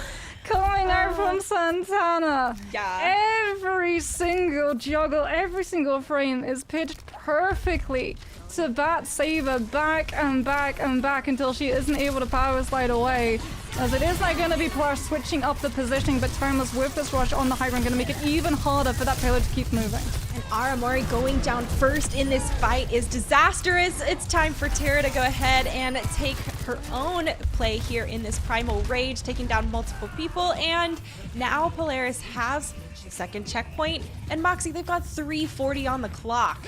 coming out from Santana. Yeah. Every single juggle, every single frame is pitched perfectly to bat Saber back and back and back until she isn't able to power slide away. As it is now going to be Polaris switching up the positioning, but Timeless with this rush on the high ground going to make it even harder for that payload to keep moving. And Aramori going down first in this fight is disastrous. It's time for Tara to go ahead and take her own play here in this Primal Rage, taking down multiple people. And now Polaris has the second checkpoint. And Moxie, they've got 3:40 on the clock.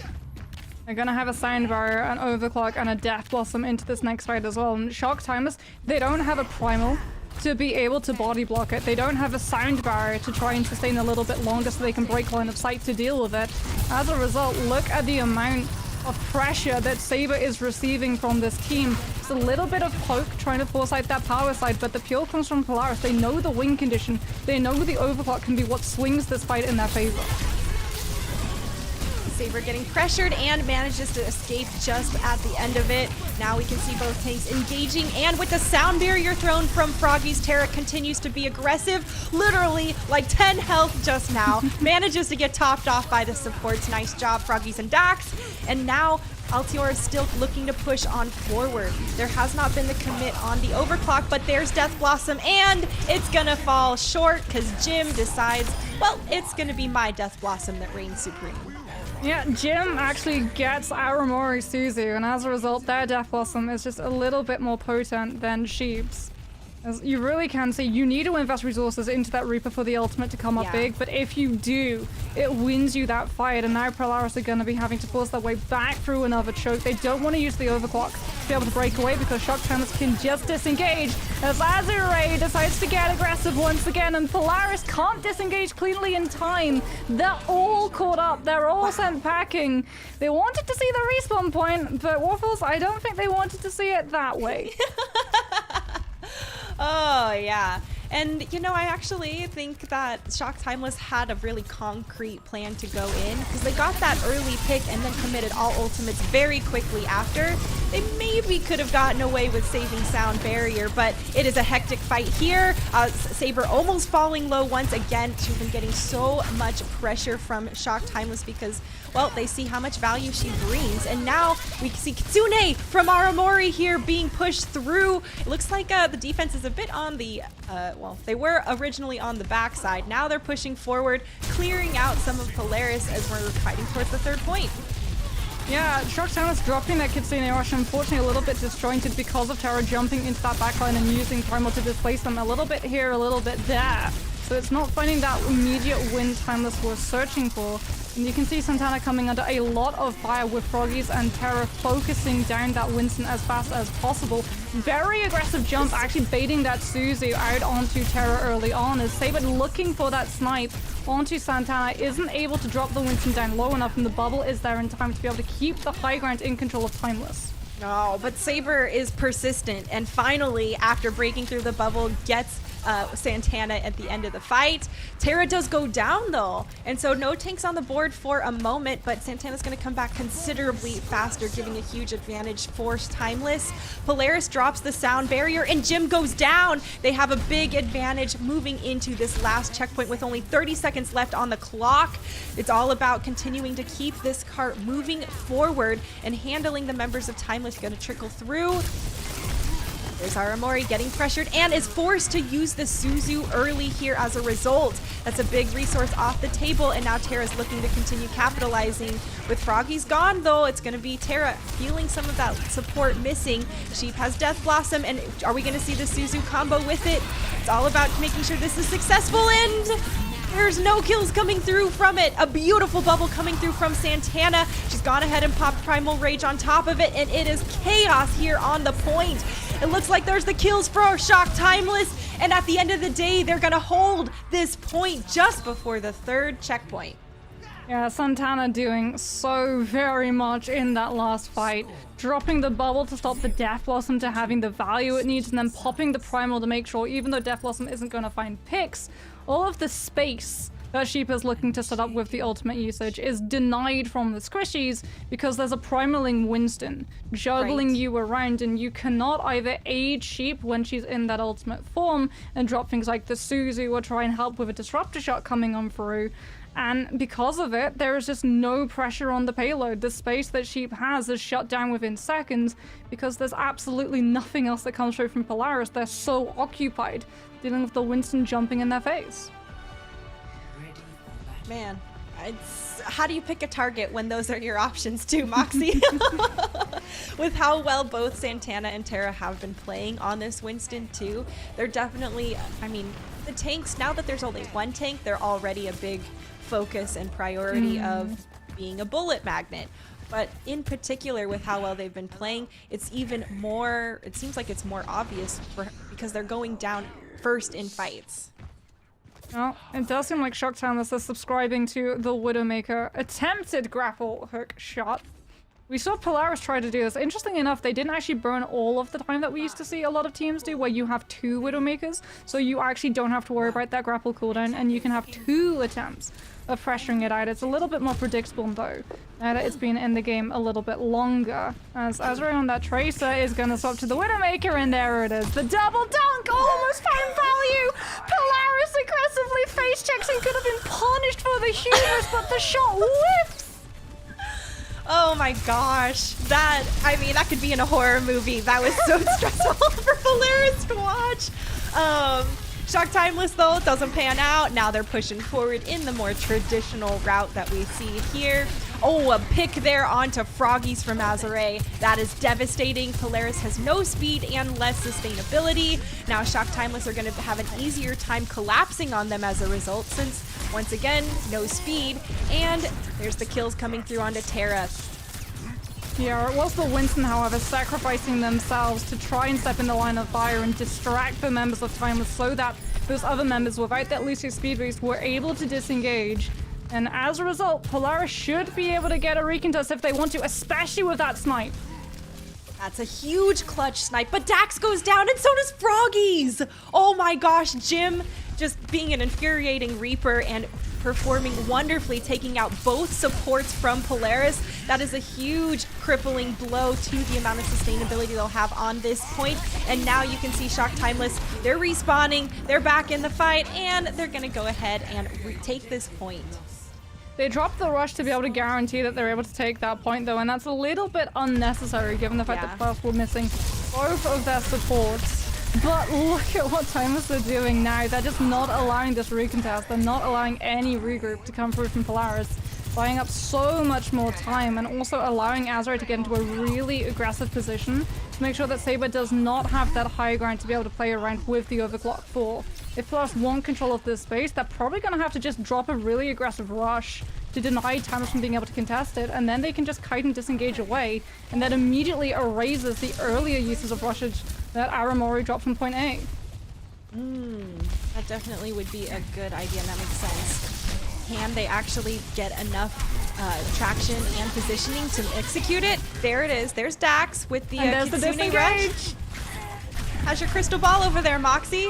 They're gonna have a sound barrier, an overclock, and a death blossom into this next fight as well. And Shock Timeless, they don't have a primal to be able to body block it. They don't have a sound barrier to try and sustain a little bit longer so they can break line of sight to deal with it. As a result, look at the amount of pressure that Saber is receiving from this team. It's a little bit of poke trying to force out that power side, but the peel comes from Polaris. They know the win condition. They know the overclock can be what swings this fight in their favor. Saber getting pressured and manages to escape just at the end of it. Now we can see both tanks engaging, and with the sound barrier thrown from Froggy's, Tara continues to be aggressive, literally like 10 health just now. Manages to get topped off by the supports. Nice job, Froggy's and Dax. And now Altiora is still looking to push on forward. There has not been the commit on the overclock, but there's Death Blossom, and it's gonna fall short because Jim decides, well, it's gonna be my Death Blossom that reigns supreme. Yeah, Jim actually gets Aramori Suzu, and as a result, their Death Blossom is just a little bit more potent than Sheep's. As you really can see, you need to invest resources into that Reaper for the ultimate to come up big, but if you do, it wins you that fight, and now Polaris are going to be having to force their way back through another choke. They don't want to use the overclock to be able to break away because Shock Timeless can just disengage as Azure decides to get aggressive once again, and Polaris can't disengage cleanly in time. They're all caught up. They're all sent packing. They wanted to see the respawn point, but Waffles, I don't think they wanted to see it that way. Oh, yeah. And, you know, I actually think that Shock Timeless had a really concrete plan to go in because they got that early pick and then committed all ultimates very quickly after. They maybe could have gotten away with saving sound barrier, but it is a hectic fight here. Saber almost falling low once again. She's been getting so much pressure from Shock Timeless because, well, they see how much value she brings. And now we see Kitsune from Aramori here being pushed through. It looks like the defense is a bit on the, well, they were originally on the backside. Now they're pushing forward, clearing out some of Polaris as we're fighting towards the third point. Yeah, Shock Timeless dropping that Kitsune rush, unfortunately a little bit disjointed because of Tara jumping into that backline and using Primal to displace them a little bit here, a little bit there. so it's not finding that immediate win Timeless was searching for. And you can see Santana coming under a lot of fire with Froggies and Terra focusing down that Winston as fast as possible. Very aggressive jump, actually baiting that Suzu out onto Terra early on as Saber looking for that snipe onto Santana, isn't able to drop the Winston down low enough, and the bubble is there in time to be able to keep the high ground in control of Timeless. Oh, but Saber is persistent and finally, after breaking through the bubble, gets Santana at the end of the fight. Terra does go down though, and so no tanks on the board for a moment, but Santana's going to come back considerably faster, giving a huge advantage for Timeless. Polaris drops the sound barrier and Jim goes down. They have a big advantage moving into this last checkpoint with only 30 seconds left on the clock. It's all about continuing to keep this cart moving forward and handling the members of Timeless. Going to trickle through. There's Aramori getting pressured and is forced to use the Suzu early here as a result. That's a big resource off the table, and now Terra's looking to continue capitalizing. With Froggies gone, though, it's going to be Terra feeling some of that support missing. Sheep has Death Blossom, and are we going to see the Suzu combo with it? It's all about making sure this is successful, and there's no kills coming through from it. A beautiful bubble coming through from Santana. She's gone ahead and popped Primal Rage on top of it, and it is chaos here on the point. It looks like there's the kills for Shock Timeless, and at the end of the day, they're gonna hold this point just before the third checkpoint. Yeah, Santana doing so very much in that last fight. Dropping the bubble to stop the Death Blossom to having the value it needs, and then popping the Primal to make sure, even though Death Blossom isn't going to find picks, all of the space that Sheep is looking to set up with the ultimate usage is denied from the squishies because there's a primaling Winston juggling you around, and you cannot either aid Sheep when she's in that ultimate form and drop things like the Suzu or try and help with a disruptor shot coming on through. And because of it, there is just no pressure on the payload. The space that Sheep has is shut down within seconds because there's absolutely nothing else that comes through from Polaris. They're so occupied dealing with the Winston jumping in their face. Man, how do you pick a target when those are your options too, Moxie? With how well both Santana and Terra have been playing on this Winston too, they're definitely, I mean, the tanks, now that there's only one tank, they're already a big focus and priority of being a bullet magnet. But in particular, with how well they've been playing, it's even more, it seems like it's more obvious because they're going down first in fights. Well, it does seem like Shock Timeless is subscribing to the Widowmaker attempted grapple hook shot. We saw Polaris try to do this. Interestingly enough, they didn't actually burn all of the time that we used to see a lot of teams do, where you have 2 Widowmakers, so you actually don't have to worry about that grapple cooldown, and you can have 2 attempts of pressuring it out. It's a little bit more predictable, though, now that it's been in the game a little bit longer. As Azrael on that Tracer is going to swap to the Widowmaker, and there it is. The double dunk! Almost found value! Polaris aggressively face checks and could have been punished for the hubris, but the shot whiffs! Oh my gosh, that could be in a horror movie. That was so stressful for Polaris to watch. Shock Timeless, though, doesn't pan out. Now they're pushing forward in the more traditional route that we see here. Oh, a pick there onto Froggies from Azure. That is devastating. Polaris has no speed and less sustainability. Now Shock Timeless are going to have an easier time collapsing on them as a result, since, once again, no speed. And there's the kills coming through onto Terra. Yeah, it was the Winston, however, sacrificing themselves to try and step in the line of fire and distract the members of Timeless so that those other members, without that Lucio speed boost, were able to disengage. And as a result, Polaris should be able to get a recontest if they want to, especially with that snipe. That's a huge clutch snipe, but Dax goes down and so does Froggies! Oh my gosh, Jim just being an infuriating Reaper and performing wonderfully, taking out both supports from Polaris. That is a huge crippling blow to the amount of sustainability they'll have on this point. And now you can see Shock Timeless, they're respawning, they're back in the fight, and they're gonna go ahead and retake this point. They dropped the rush to be able to guarantee that they're able to take that point, though, and that's a little bit unnecessary given the fact that Polaris were missing both of their supports. But look at what Timeless are doing now. They're just not allowing this recontest. They're not allowing any regroup to come through from Polaris, buying up so much more time, and also allowing Azra to get into a really aggressive position to make sure that Saber does not have that high ground to be able to play around with the overclock 4. if Polaris want control of this space, they're probably going to have to just drop a really aggressive rush to deny Timeless from being able to contest it, and then they can just kite and disengage away, and that immediately erases the earlier uses of rushage that Aramori dropped from point A. That definitely would be a good idea, and that makes sense. Can they actually get enough traction and positioning to execute it? There it is. There's Dax with the and there's the Kitsune rush. disengage. How's your crystal ball over there, Moxie?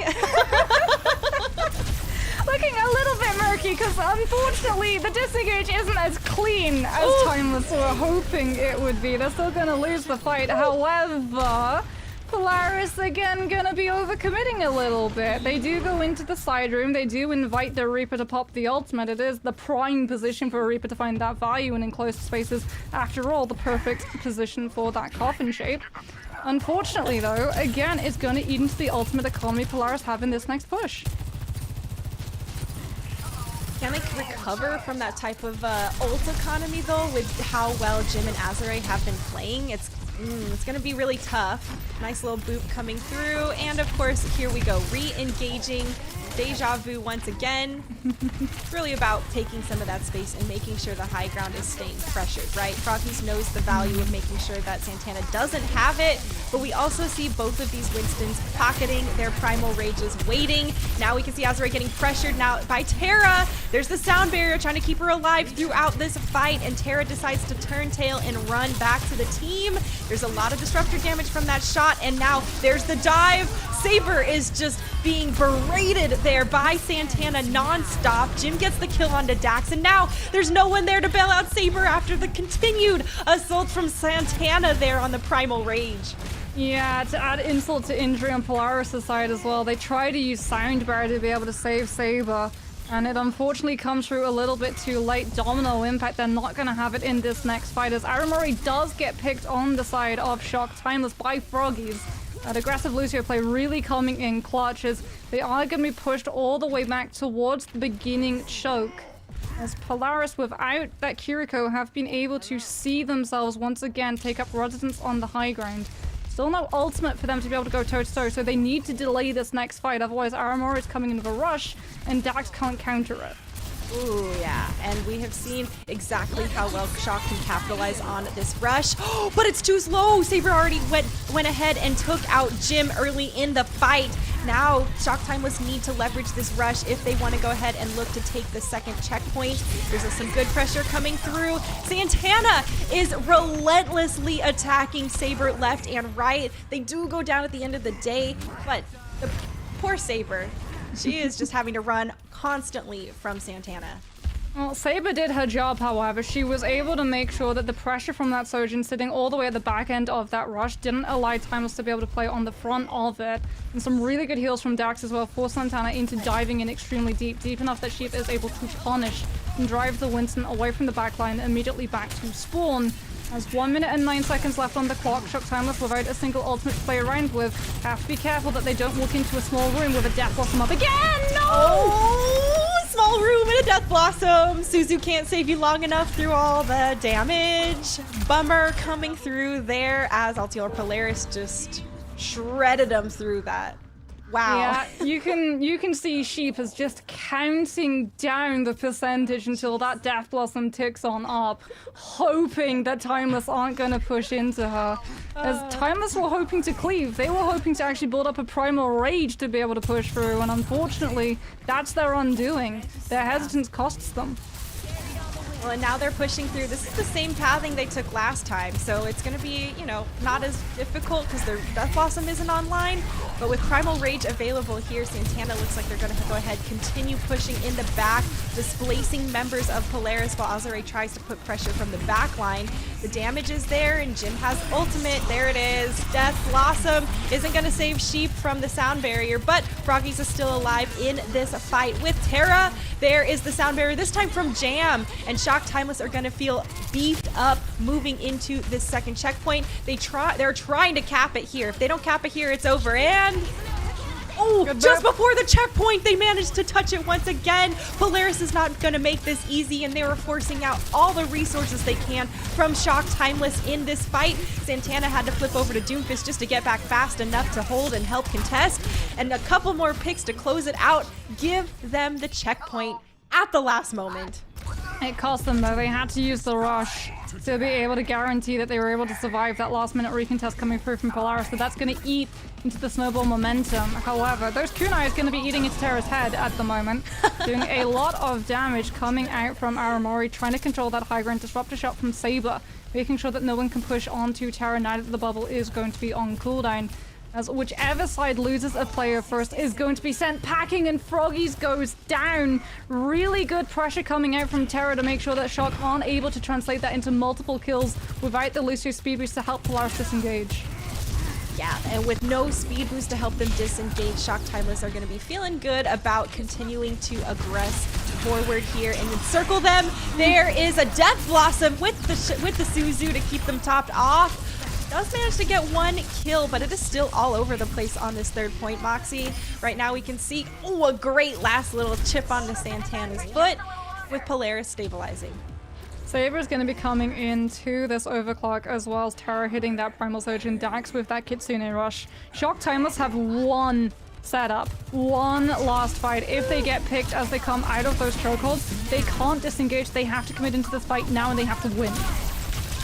Looking a little bit murky because unfortunately the disengage isn't as clean as Timeless were hoping it would be. They're still gonna lose the fight. However, Polaris again gonna be overcommitting a little bit. They do go into the side room. They do invite the Reaper to pop the ultimate. It is the prime position for a Reaper to find that value in enclosed spaces. After all, the perfect position for that coffin shape. Unfortunately though, again, it's gonna eat into the ultimate economy Polaris have in this next push. Can they recover from that type of ult economy though, with how well Jim and Azure have been playing? It's going to be really tough. Nice little boop coming through, and of course here we go, re-engaging Deja Vu once again. It's really about taking some of that space and making sure the high ground is staying pressured, right? Froggies knows the value of making sure that Santana doesn't have it, but we also see both of these Winstons pocketing their primal rages, waiting. Now we can see Azure getting pressured now by Terra. There's the sound barrier trying to keep her alive throughout this fight, and Terra decides to turn tail and run back to the team. There's a lot of disruptor damage from that shot, and now there's the dive. Saber is just being berated there by Santana non-stop. Jim gets the kill onto Dax, and now there's no one there to bail out Saber after the continued assault from Santana there on the primal rage. Yeah, to add insult to injury on Polaris' side as well, they try to use sound barrier to be able to save Saber, and it unfortunately comes through a little bit too late. Domino impact, they're not going to have it in this next fight, as Aramori does get picked on the side of Shock Timeless by Froggies. That aggressive Lucio play really coming in clutch, as they are going to be pushed all the way back towards the beginning choke. As Polaris, without that Kiriko, have been able to see themselves once again take up residence on the high ground. Still no ultimate for them to be able to go toe-to-toe, so they need to delay this next fight, otherwise Aramori is coming in with a rush, and Dax can't counter it. Ooh, yeah, and we have seen exactly how well Shock can capitalize on this rush. Oh, but it's too slow! Saber already went ahead and took out Jim early in the fight. Now, Shock Timeless need to leverage this rush if they want to go ahead and look to take the second checkpoint. There's some good pressure coming through. Santana is relentlessly attacking Saber left and right. They do go down at the end of the day, but the poor Saber, she is just having to run constantly from Santana. Well, Saber did her job, however. She was able to make sure that the pressure from that Sojin sitting all the way at the back end of that rush didn't allow Timeless to be able to play on the front of it. And some really good heals from Dax as well for Santana into diving in extremely deep enough that she is able to punish and drive the Winston away from the backline and immediately back to spawn. As 1 minute and 9 seconds left on the clock, Shock Timeless without a single ultimate to play around with. Have to be careful that they don't walk into a small room with a Death Blossom up again! No! Oh, small room and a Death Blossom. Suzu can't save you long enough through all the damage. Bummer coming through there as Altior Polaris just shredded them through that. Wow. Yeah, you can see Sheep is just counting down the percentage until that Death Blossom ticks on up, hoping that Timeless aren't going to push into her. As Timeless were hoping to cleave, they were hoping to actually build up a primal rage to be able to push through, and unfortunately, that's their undoing. Their hesitance costs them. Well, and now they're pushing through. This is the same pathing they took last time, so it's going to be, you know, not as difficult because their Death Blossom isn't online. But with Primal Rage available here, Santana looks like they're going to go ahead, continue pushing in the back, displacing members of Polaris while Azure tries to put pressure from the back line. The damage is there, and Jim has ultimate. There it is. Death Blossom isn't going to save Sheep from the sound barrier, but Froggies is still alive in this fight with Terra. There is the sound barrier, this time from Jam, and Shock Timeless are going to feel beefed up moving into this second checkpoint. They're trying to cap it here. If they don't cap it here, it's over. And Oh, Good just burp. before the checkpoint, they managed to touch it once again. Polaris is not going to make this easy, and they were forcing out all the resources they can from Shock Timeless in this fight. Santana had to flip over to Doomfist just to get back fast enough to hold and help contest, and a couple more picks to close it out. Give them the checkpoint at the last moment. It cost them though. They had to use the rush to be able to guarantee that they were able to survive that last minute recontest coming through from Polaris, but that's going to eat into the snowball momentum. However, those kunai is going to be eating into Terra's head at the moment, doing a lot of damage coming out from Aramori, trying to control that high ground, disrupt a shot from Saber, making sure that no one can push onto Terra now that the bubble is going to be on cooldown. As whichever side loses a player first is going to be sent packing, and Froggies goes down. Really good pressure coming out from Terra to make sure that Shock aren't able to translate that into multiple kills without the Lucio speed boost to help Polaris disengage. Yeah, and with no speed boost to help them disengage, Shock Timeless are going to be feeling good about continuing to aggress forward here and encircle them. There is a Death Blossom with the Suzu to keep them topped off. Does manage to get one kill, but it is still all over the place on this third point, Moxie. Right now we can see, oh, a great last little chip onto Santana's foot with Polaris stabilizing. Saber's going to be coming into this overclock as well as Terra hitting that Primal Surge in Dax with that Kitsune Rush. Shock Timeless have one setup, one last fight. If they get picked as they come out of those chokeholds, they can't disengage. They have to commit into this fight now and they have to win.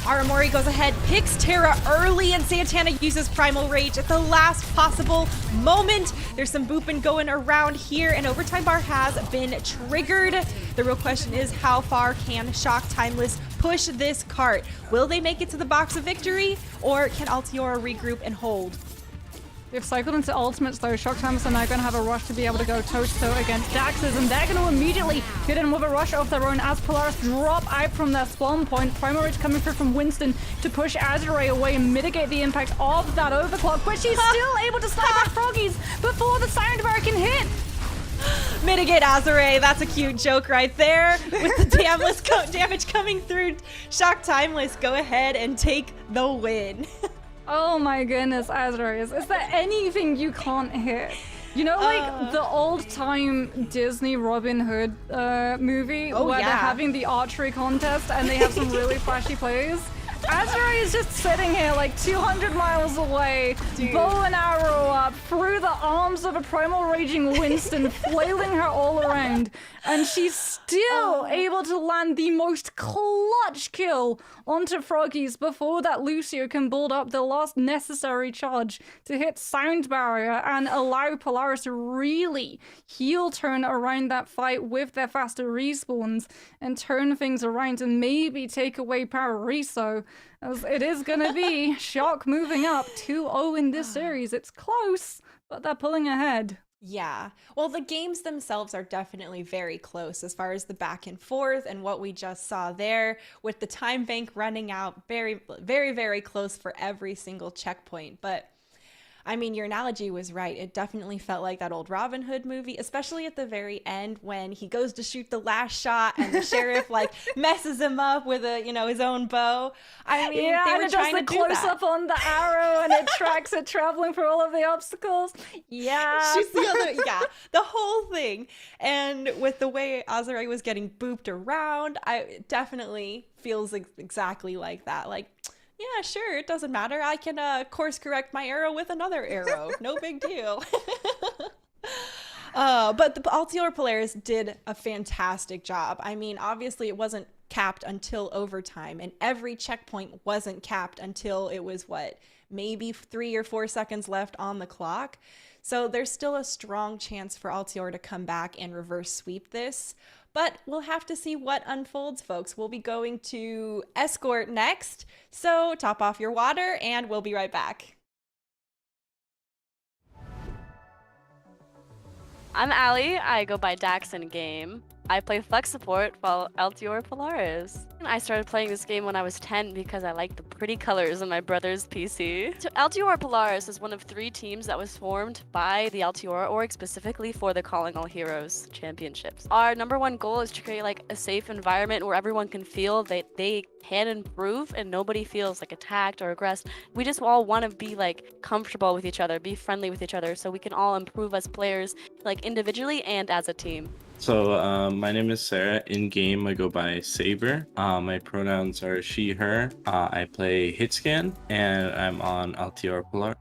Aramori goes ahead, picks Terra early, and Santana uses Primal Rage at the last possible moment. There's some booping going around here, and Overtime Bar has been triggered. The real question is, how far can Shock Timeless push this cart? Will they make it to the box of victory, or can Altiora regroup and hold? They've cycled into ultimates though. Shock Timeless are now going to have a rush to be able to go toe-to-toe against Daxes, and they're going to immediately get in with a rush of their own as Polaris drop out from their spawn point. Primal Rage coming through from Winston to push Azure away and mitigate the impact of that overclock, but she's still able to snipe out Froggies before the sound bar can hit. Mitigate Azure, that's a cute joke right there. With the damage coming through, Shock Timeless go ahead and take the win. Oh my goodness, Azure, is there anything you can't hit? You know, like the old-time Disney Robin Hood movie where they're having the archery contest and they have some really flashy plays? Azure is just sitting here like 200 miles away, bow and arrow up, through the arms of a primal raging Winston, flailing her all around, and she's still able to land the most clutch kill onto Froggies before that Lucio can build up the last necessary charge to hit Sound Barrier and allow Polaris to really heel turn around that fight with their faster respawns and turn things around and maybe take away Parariso. As it is going to be Shock moving up 2-0 in this series. It's close, but they're pulling ahead. Yeah. Well, the games themselves are definitely very close as far as the back and forth and what we just saw there with the time bank running out. Very, very, very close for every single checkpoint. But I mean, your analogy was right. It definitely felt like that old Robin Hood movie, especially at the very end when he goes to shoot the last shot and the sheriff like messes him up with his own bow. I mean, yeah, they and were it does trying the to do close that. up on the arrow and it tracks it traveling through all of the obstacles. Yeah. She's the other, the whole thing. And with the way Azure was getting booped around, it definitely feels exactly like that. Like, yeah, sure, it doesn't matter. I can course correct my arrow with another arrow. No big deal. But the Altiora Polaris did a fantastic job. I mean, obviously it wasn't capped until overtime, and every checkpoint wasn't capped until it was, maybe 3 or 4 seconds left on the clock. So there's still a strong chance for Altiora to come back and reverse sweep this. But we'll have to see what unfolds, folks. We'll be going to Escort next. So top off your water and we'll be right back. I'm Allie. I go by Dax in game. I play Flex Support while Altior Polaris. I started playing this game when I was 10 because I liked the pretty colors on my brother's PC. So Altior Polaris is one of 3 teams that was formed by the Altior org specifically for the Calling All Heroes championships. Our #1 goal is to create like a safe environment where everyone can feel that they can improve and nobody feels like attacked or aggressed. We just all want to be like comfortable with each other, be friendly with each other so we can all improve as players like individually and as a team. So my name is Sarah. In game, I go by Saber. My pronouns are she, her. I play Hitscan, and I'm on Altior Polar.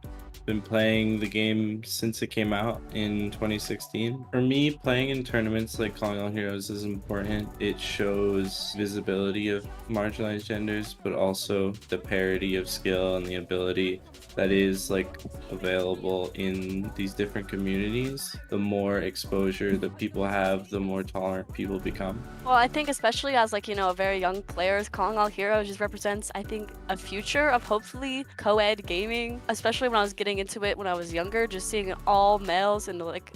Been playing the game since it came out in 2016. For me, playing in tournaments like Calling All Heroes is important. It shows visibility of marginalized genders, but also the parity of skill and the ability that is like available in these different communities. The more exposure that people have, the more tolerant people become. Well, I think especially as like, a very young player, Calling All Heroes just represents, I think, a future of hopefully co-ed gaming, especially when I was getting into it when I was younger, just seeing all males in like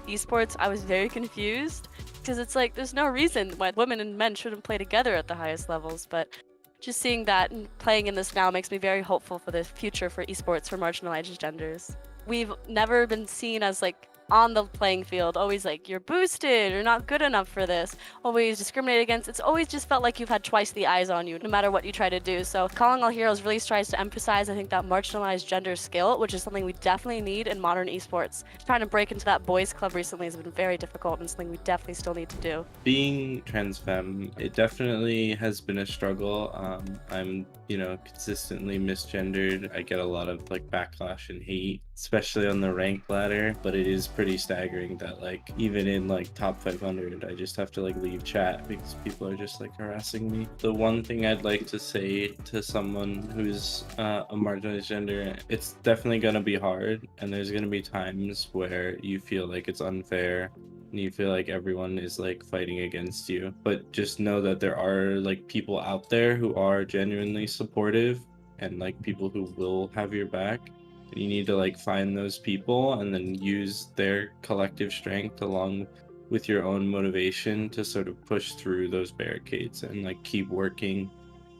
esports, I was very confused because it's like, there's no reason why women and men shouldn't play together at the highest levels, but just seeing that and playing in this now makes me very hopeful for the future for esports for marginalized genders. We've never been seen as like on the playing field, always like you're boosted, you're not good enough for this, always discriminated against. It's always just felt like you've had twice the eyes on you, no matter what you try to do. So Calling All Heroes really tries to emphasize, I think, that marginalized gender skill, which is something we definitely need in modern esports. Trying to break into that boys club recently has been very difficult and something we definitely still need to do. Being trans femme, it definitely has been a struggle. I'm, consistently misgendered. I get a lot of like backlash and hate, especially on the rank ladder, but it is pretty staggering that like even in like top 500 I just have to like leave chat because people are just like harassing me. The one thing I'd like to say to someone who's a marginalized gender, it's definitely going to be hard, and there's going to be times where you feel like it's unfair and you feel like everyone is like fighting against you, but just know that there are like people out there who are genuinely supportive and like people who will have your back. You need to like find those people and then use their collective strength along with your own motivation to sort of push through those barricades and like keep working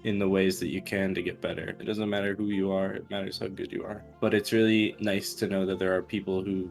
in the ways that you can to get better. It doesn't matter who you are, it matters how good you are. But it's really nice to know that there are people who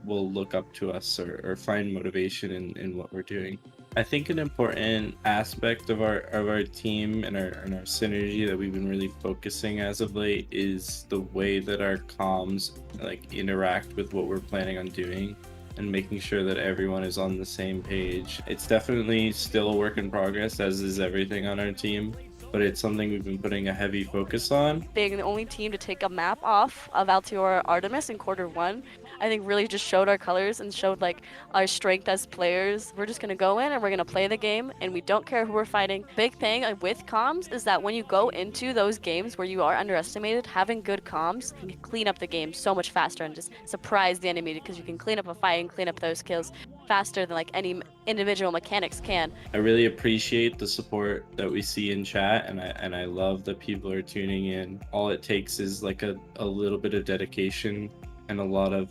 will look up to us or find motivation in what we're doing. I think an important aspect of our team and our synergy that we've been really focusing as of late is the way that our comms like interact with what we're planning on doing and making sure that everyone is on the same page. It's definitely still a work in progress, as is everything on our team, but it's something we've been putting a heavy focus on. Being the only team to take a map off of Altior Artemis in Q1, I think really just showed our colors and showed like our strength as players. We're just gonna go in and we're gonna play the game and we don't care who we're fighting. Big thing with comms is that when you go into those games where you are underestimated, having good comms can clean up the game so much faster and just surprise the enemy, because you can clean up a fight and clean up those kills faster than like any individual mechanics can. I really appreciate the support that we see in chat, and I love that people are tuning in. All it takes is like a little bit of dedication and a lot of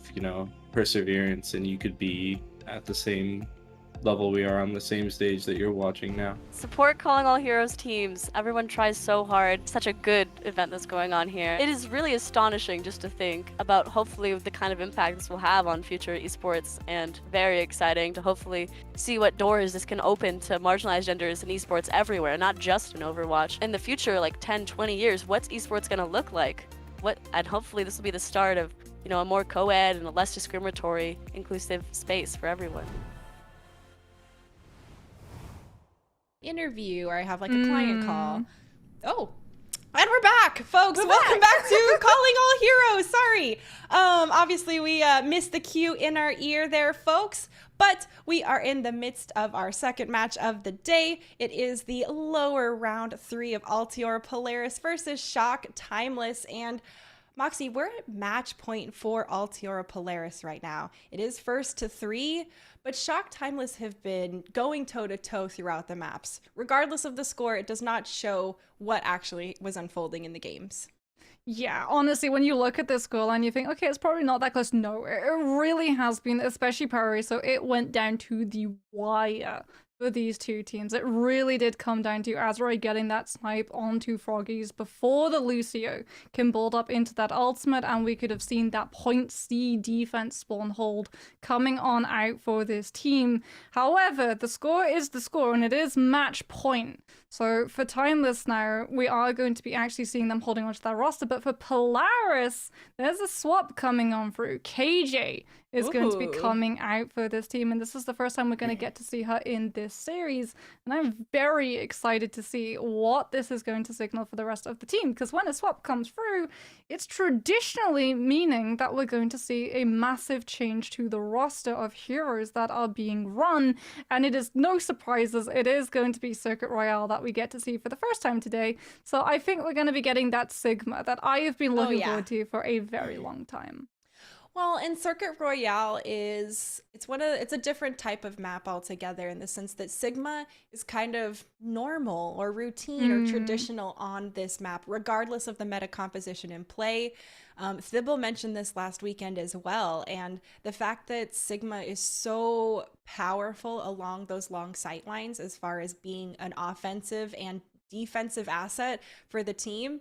perseverance, and you could be at the same level we are, on the same stage that you're watching now. Support Calling All Heroes teams. Everyone tries so hard. Such a good event that's going on here. It is really astonishing just to think about hopefully the kind of impact this will have on future esports, and very exciting to hopefully see what doors this can open to marginalized genders in esports everywhere, not just in Overwatch. In the future, like 10, 20 years, what's esports gonna look like? And hopefully this will be the start of a more co-ed and a less discriminatory, inclusive space for everyone. Interview, or I have like a client call. Oh, and we're back, folks. Welcome back to Calling All Heroes. Sorry. Obviously we missed the cue in our ear there, folks. But we are in the midst of our second match of the day. It is the lower round 3 of Altior Polaris versus Shock Timeless. And Moxie, we're at match point for Altior Polaris right now. It is first to 3, but Shock Timeless have been going toe-to-toe throughout the maps. Regardless of the score, it does not show what actually was unfolding in the games. Yeah, honestly, when you look at this scoreline, you think, okay, it's probably not that close. No, it really has been, especially Polaris, so it went down to the wire for these two teams. It really did come down to Azure getting that snipe onto Froggies before the Lucio can build up into that ultimate, and we could have seen that point C defense spawn hold coming on out for this team. However, the score is the score, and it is match point. So for Timeless now, we are going to be actually seeing them holding onto that roster, but for Polaris, there's a swap coming on through. KJ is going to be coming out for this team, and this is the first time we're going to get to see her in this series, and I'm very excited to see what this is going to signal for the rest of the team, because when a swap comes through, it's traditionally meaning that we're going to see a massive change to the roster of heroes that are being run, and it is no surprises, it is going to be Circuit Royale that we get to see for the first time today, so I think we're going to be getting that Sigma that I have been looking forward to for a very long time. Well, and Circuit Royale it's a different type of map altogether, in the sense that Sigma is kind of normal or routine or traditional on this map, regardless of the meta composition in play. Thibault mentioned this last weekend as well, and the fact that Sigma is so powerful along those long sight lines as far as being an offensive and defensive asset for the team.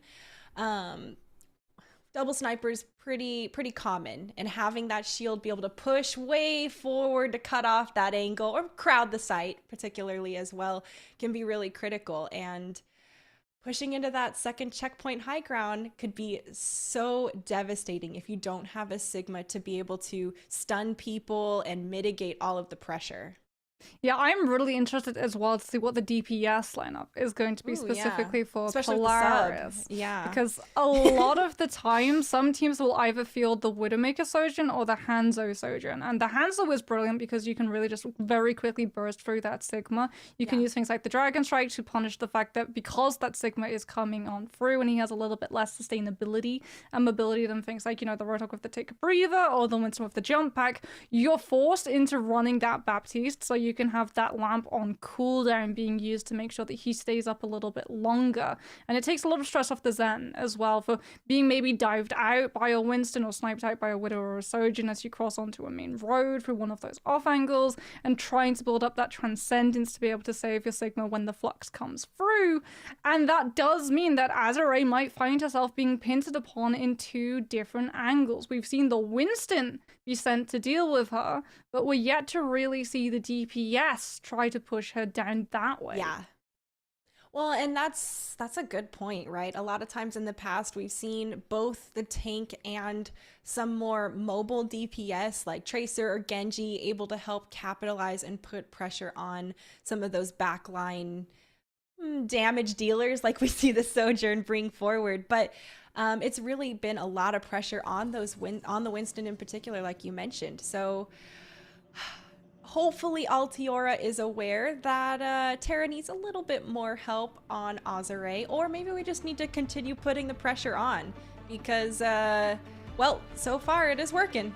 Double sniper's pretty common, and having that shield be able to push way forward to cut off that angle or crowd the site particularly as well can be really critical, and pushing into that second checkpoint high ground could be so devastating if you don't have a Sigma to be able to stun people and mitigate all of the pressure. Yeah, I'm really interested as well to see what the DPS lineup is going to be specifically for especially Polaris. Yeah. Because a lot of the time, some teams will either field the Widowmaker Sojourn or the Hanzo Sojourn. And the Hanzo is brilliant because you can really just very quickly burst through that Sigma. You can use things like the Dragon Strike to punish the fact that because that Sigma is coming on through and he has a little bit less sustainability and mobility than things like, you know, the Roadhog with the Take a Breather or the Winston with the Jump Pack, you're forced into running that Baptiste so you can have that lamp on cooldown being used to make sure that he stays up a little bit longer. And it takes a lot of stress off the Zen as well for being maybe dived out by a Winston or sniped out by a Widow or a Sojourn as you cross onto a main road through one of those off angles, and trying to build up that transcendence to be able to save your Sigma when the flux comes through. And that does mean that Azure might find herself being pinted upon in two different angles. We've seen the Winston be sent to deal with her, but we're yet to really see the DPS try to push her down that way. Yeah. Well, and that's a good point, right? A lot of times in the past, we've seen both the tank and some more mobile DPS like Tracer or Genji able to help capitalize and put pressure on some of those backline damage dealers like we see the Sojourn bring forward. But it's really been a lot of pressure on those on the Winston in particular, like you mentioned. So hopefully Altiora is aware that Terra needs a little bit more help on Azure, or maybe we just need to continue putting the pressure on because, well, so far it is working.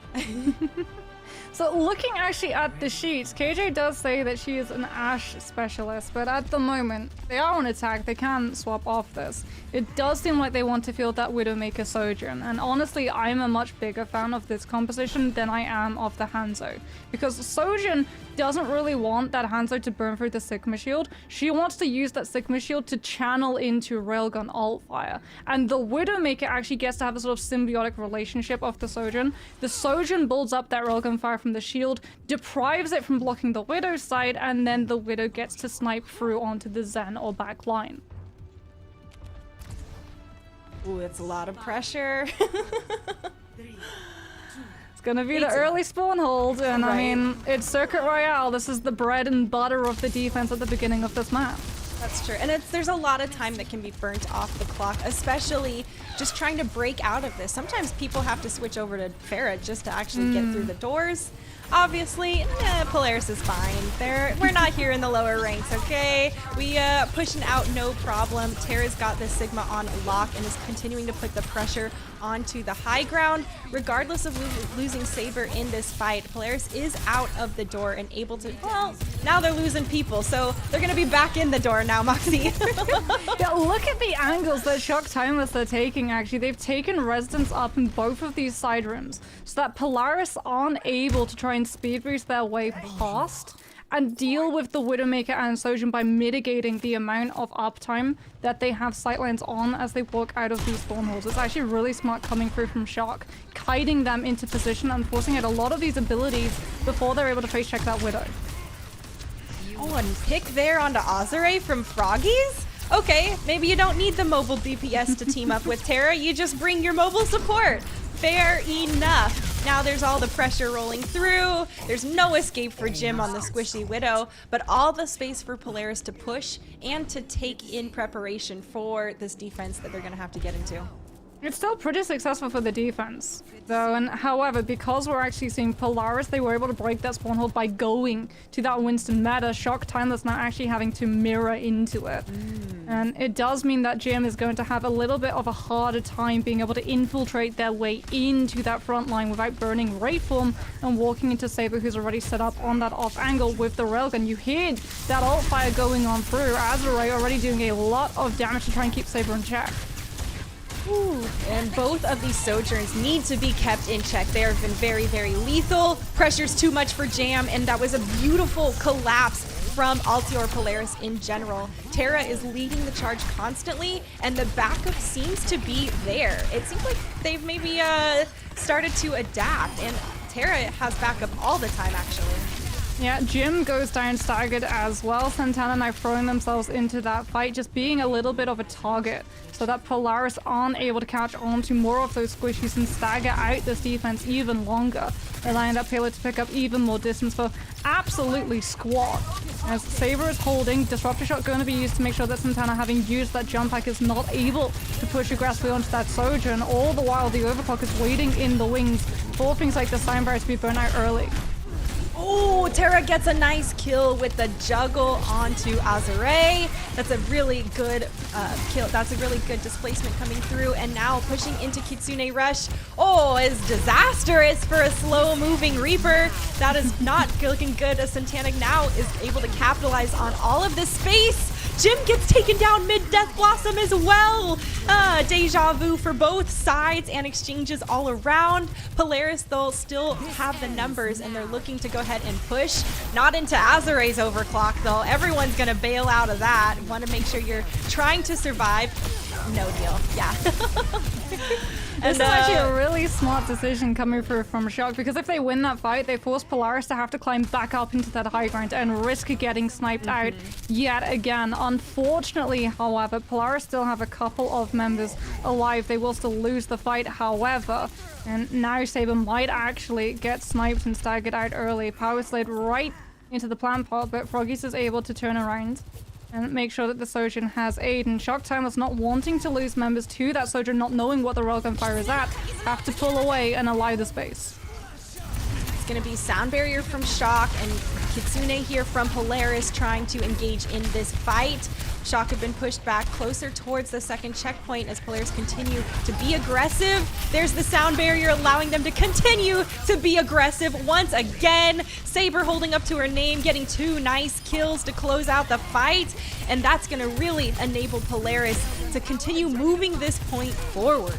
So looking actually at the sheets, KJ does say that she is an Ashe specialist, but at the moment, they are on attack, they can swap off this. It does seem like they want to field that Widowmaker Sojourn, and honestly, I'm a much bigger fan of this composition than I am of the Hanzo, because Sojourn doesn't really want that Hanzo to burn through the Sigma shield. She wants to use that Sigma shield to channel into Railgun alt fire, and the Widowmaker actually gets to have a sort of symbiotic relationship of the Sojourn. The Sojourn builds up that Railgun fire from the shield, deprives it from blocking the Widow's side, and then the Widow gets to snipe through onto the Zen or back line. Ooh, it's a lot of pressure. It's gonna be the early spawn hold, and I mean, it's Circuit Royale. This is the bread and butter of the defense at the beginning of this map. That's true, and there's a lot of time that can be burnt off the clock, especially just trying to break out of this. Sometimes people have to switch over to Pharah just to actually get through the doors. Obviously, Polaris is fine. We're not here in the lower ranks, okay? We pushing out no problem. Terra's got the Sigma on lock and is continuing to put the pressure onto the high ground. Regardless of losing Saber in this fight, Polaris is out of the door and able to, well, now they're losing people, so they're gonna be back in the door now, Moxie. Yeah, look at the angles that Shock Timeless are taking, actually. They've taken residents up in both of these side rooms so that Polaris aren't able to try and speed boost their way past. and deal with the Widowmaker and Sojourn by mitigating the amount of uptime that they have sightlines on as they walk out of these spawnholes. It's actually really smart coming through from Shock, kiting them into position and forcing out a lot of these abilities before they're able to face check that Widow. Oh, and pick there onto Azure from Froggies? Okay, maybe you don't need the mobile DPS to team up with Terra, you just bring your mobile support. Fair enough. Now there's all the pressure rolling through. There's no escape for Jim on the squishy Widow, but all the space for Polaris to push and to take in preparation for this defense that they're gonna have to get into. It's still pretty successful for the defense, though, and however, because we're actually seeing Polaris, they were able to break that spawn hold by going to that Winston meta. Shock Timeless now actually having to mirror into it. And it does mean that Jim is going to have a little bit of a harder time being able to infiltrate their way into that front line without burning Wraith Form and walking into Saber, who's already set up on that off angle with the railgun. You hear that ult fire going on through. Azure already doing a lot of damage to try and keep Saber in check. Ooh, and both of these Sojourns need to be kept in check. They have been very, very lethal. Pressure's too much for Jam, and that was a beautiful collapse from Altior Polaris in general. Terra is leading the charge constantly, and the backup seems to be there. It seems like they've maybe started to adapt, and Terra has backup all the time, actually. Yeah, Jim goes down staggered as well. Santana now throwing themselves into that fight, just being a little bit of a target so that Polaris aren't able to catch on to more of those squishies and stagger out this defense even longer, allowing that payload to pick up even more distance for absolutely squat. As Saber is holding, Disruptor Shot going to be used to make sure that Santana, having used that jump pack, is not able to push aggressively onto that Sojourn. All the while, the Overclock is waiting in the wings for things like the Sign Barrier to be burnt out early. Oh, Terra gets a nice kill with the juggle onto Azure. That's a really good kill. That's a really good displacement coming through. And now pushing into Kitsune Rush. Oh, is disastrous for a slow-moving Reaper. That is not looking good as Santana now is able to capitalize on all of this space. Jim gets taken down mid-Death Blossom as well. Deja vu for both sides and exchanges all around. Polaris, they'll still have the numbers and they're looking to go ahead and push. Not into Azure's overclock though. Everyone's gonna bail out of that. Want to make sure you're trying to survive. No deal. Yeah. This is actually a really smart decision coming through from Shock, because if they win that fight, they force Polaris to have to climb back up into that high ground and risk getting sniped out yet again. Unfortunately, however, Polaris still have a couple of members alive. They will still lose the fight, however. And now Saber might actually get sniped and staggered out early. Power slid right into the plant pot, but Froggies is able to turn around and make sure that the Sojourn has aid. And Shock Timeless, not wanting to lose members to that Sojourn, not knowing what the railgun fire is at, have to pull away and allow the space. It's going to be Sound Barrier from Shock and Kitsune here from Polaris trying to engage in this fight. Shock have been pushed back closer towards the second checkpoint as Polaris continue to be aggressive. There's the Sound Barrier allowing them to continue to be aggressive once again. Saber holding up to her name, getting 2 nice kills to close out the fight. And that's going to really enable Polaris to continue moving this point forward.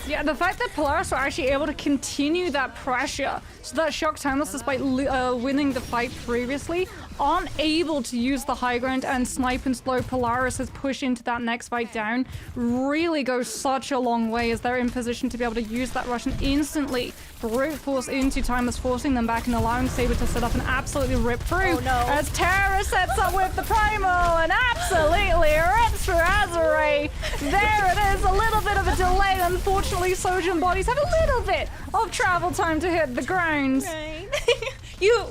Yeah, the fact that Polaris were actually able to continue that pressure so that Shock Timeless, despite winning the fight previously, aren't able to use the high ground and snipe and slow Polaris' push into that next fight down really goes such a long way, as they're in position to be able to use that rush and instantly brute force into Timeless, forcing them back and allowing Saber to set up and absolutely rip through. Oh, no. As Terra sets up with the Primal and absolutely rips through Azure. There it is, a little bit of a delay. Unfortunately, Sojourn bodies have a little bit of travel time to hit the ground. Right.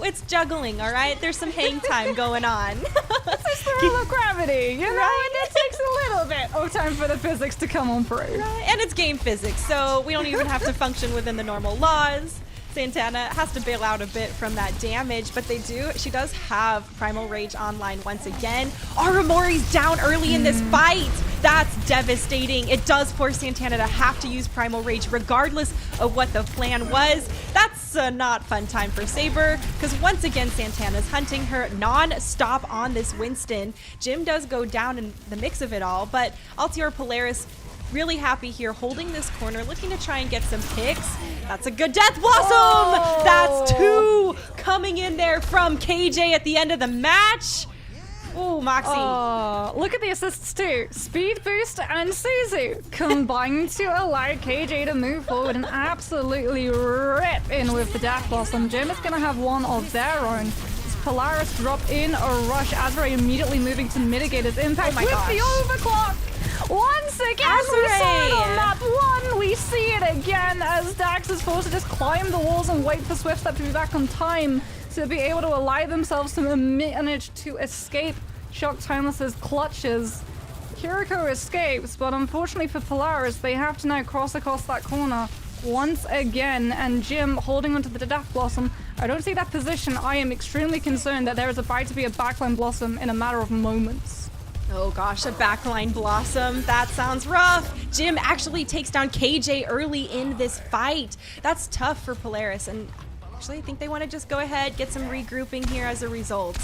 It's juggling, all right? There's some hang time going on. It's the rule of gravity, you know? Right? And it takes a little bit of time for the physics to come on through. Right. And it's game physics, so we don't even have to function within the normal laws. Santana has to bail out a bit from that damage, but she does have Primal Rage online once again. Aramori's down early in this fight. That's devastating. It does force Santana to have to use Primal Rage regardless of what the plan was. That's a not fun time for Saber, because once again Santana's hunting her non-stop on this Winston. Jim does go down in the mix of it all, but Altior Polaris really happy here, holding this corner, looking to try and get some picks. That's a good Death Blossom! Oh. That's 2 coming in there from KJ at the end of the match. Oh, Moxie. Oh, look at the assists too. Speed Boost and Suzu combined to allow KJ to move forward and absolutely rip in with the Death Blossom. Jim is going to have one of their own. As Polaris drop in a rush. Azure immediately moving to mitigate his impact with the overclock. Once again, we saw it on map 1. We see it again as Dax is forced to just climb the walls and wait for Swiftstep to be back on time to be able to allow themselves to manage to escape Shock Timeless's clutches. Kiriko escapes, but unfortunately for Polaris, they have to now cross across that corner once again, and Jim holding onto the Death Blossom. I don't see that position. I am extremely concerned that there is about to be a backline Blossom in a matter of moments. Oh gosh, a backline Blossom. That sounds rough. Jim actually takes down KJ early in this fight. That's tough for Polaris, and actually I think they want to just go ahead, get some regrouping here as a result.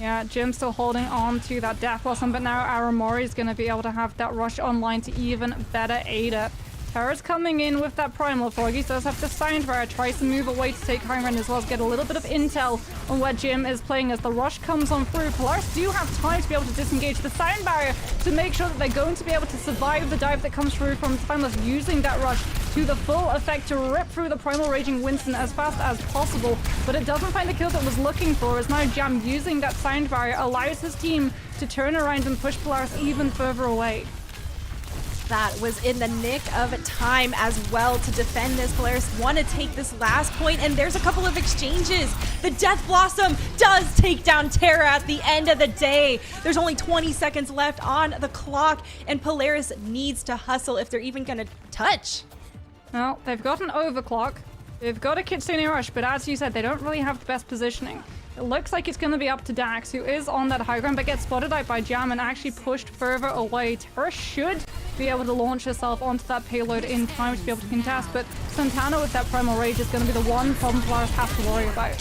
Yeah, Jim's still holding on to that Death Blossom, but now Aramori is going to be able to have that rush online to even better aid it. Terra's coming in with that Primal. Froggy does have the Sound Barrier, tries to move away to take high ground as well as get a little bit of intel on where Jim is playing as the rush comes on through. Polaris do have time to be able to disengage the Sound Barrier to make sure that they're going to be able to survive the dive that comes through from Timeless, using that rush to the full effect to rip through the Primal Raging Winston as fast as possible. But it doesn't find the kills it was looking for, as now Jam using that Sound Barrier allows his team to turn around and push Polaris even further away. That was in the nick of time as well to defend this. Polaris want to take this last point, and there's a couple of exchanges. The Death Blossom does take down Terra at the end of the day. There's only 20 seconds left on the clock, and Polaris needs to hustle if they're even going to touch. Well, they've got an overclock. They've got a Kitsune Rush, but as you said, they don't really have the best positioning. It looks like it's going to be up to Dax, who is on that high ground, but gets spotted out by Jam and actually pushed further away. Terra should be able to launch herself onto that payload in time to be able to contest, but Santana with that Primal Rage is going to be the one problem Polaris has to worry about.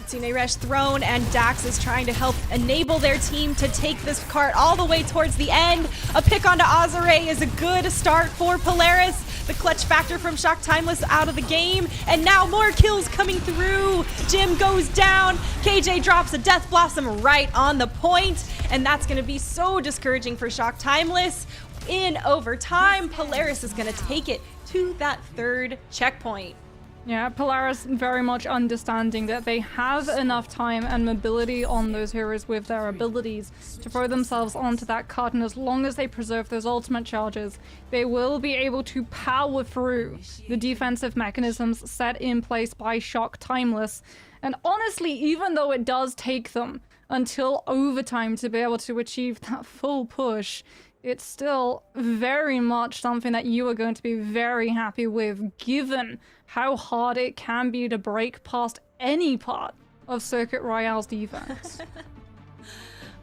Kitsune Rush thrown, and Dax is trying to help enable their team to take this cart all the way towards the end. A pick onto Azure is a good start for Polaris. The clutch factor from Shock Timeless out of the game, and now more kills coming through. Jim goes down. KJ drops a Death Blossom right on the point, and that's going to be so discouraging for Shock Timeless. In overtime, Polaris is going to take it to that 3rd checkpoint. Yeah, Polaris very much understanding that they have enough time and mobility on those heroes with their abilities to throw themselves onto that cart, and as long as they preserve those ultimate charges, they will be able to power through the defensive mechanisms set in place by Shock Timeless. And honestly, even though it does take them until overtime to be able to achieve that full push, it's still very much something that you are going to be very happy with, given how hard it can be to break past any part of Circuit Royale's defense.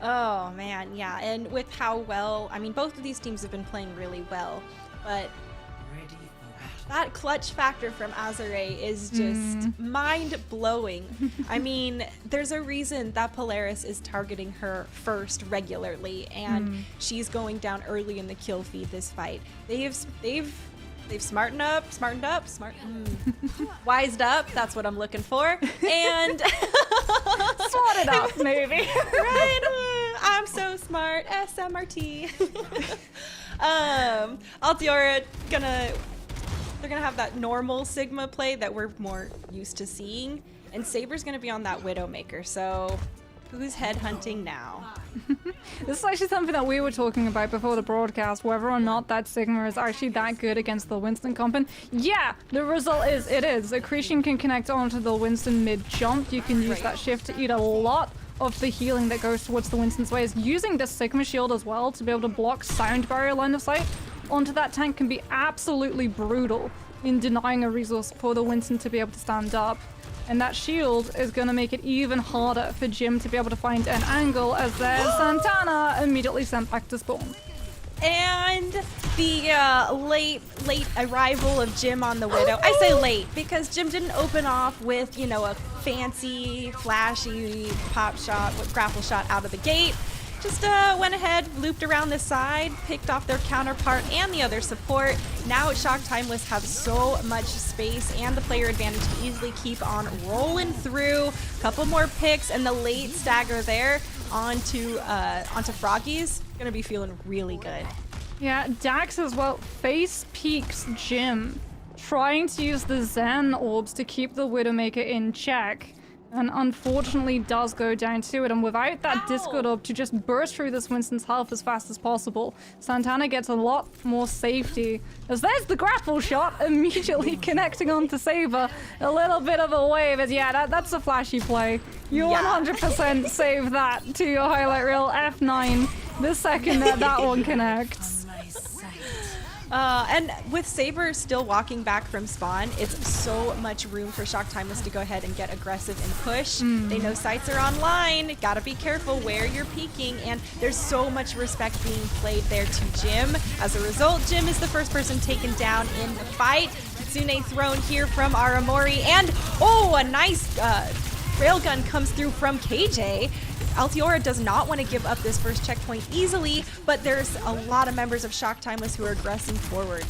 Oh man, yeah, and with how well, I mean, both of these teams have been playing really well, but that clutch factor from Azure is just mind-blowing. I mean, there's a reason that Polaris is targeting her first regularly, and she's going down early in the kill feed this fight. They've wised up, that's what I'm looking for, and Sorted up, maybe. Right? I'm so smart, SMRT. Altiora they're gonna have that normal Sigma play that we're more used to seeing, and Saber's gonna be on that Widowmaker, so who's headhunting now? This is actually something that we were talking about before the broadcast, whether or not that Sigma is actually that good against the Winston comp. And yeah, the result is it is. Accretion can connect onto the Winston mid-jump. You can use that shift to eat a lot of the healing that goes towards the Winston's ways. Using the Sigma shield as well to be able to block Sound Barrier line of sight onto that tank can be absolutely brutal in denying a resource for the Winston to be able to stand up. And that shield is going to make it even harder for Jim to be able to find an angle, as there's Santana immediately sent back to spawn. And the late arrival of Jim on the Widow. I say late because Jim didn't open off with, you know, a fancy, flashy pop shot with grapple shot out of the gate. just went ahead, looped around the side, picked off their counterpart and the other support. Now Shock Timeless have so much space and the player advantage to easily keep on rolling through. Couple more picks and the late stagger there onto Froggy's gonna be feeling really good. Yeah, Dax as well face peeks Jim, trying to use the Zen orbs to keep the Widowmaker in check. And unfortunately does go down to it, and without that Discord orb to just burst through this Winston's health as fast as possible, Santana gets a lot more safety. As there's the grapple shot, immediately connecting onto Saber. A little bit of a wave, as yeah, that's a flashy play. You 100% save that to your highlight reel. F9, the second that one connects. And with Saber still walking back from spawn, it's so much room for Shock Timeless to go ahead and get aggressive and push. They know sights are online, gotta be careful where you're peeking, and there's so much respect being played there to Jim. As a result, Jim is the first person taken down in the fight. Kitsune thrown here from Aramori, and a nice railgun comes through from KJ. Altiora does not want to give up this first checkpoint easily, but there's a lot of members of Shock Timeless who are aggressing forward.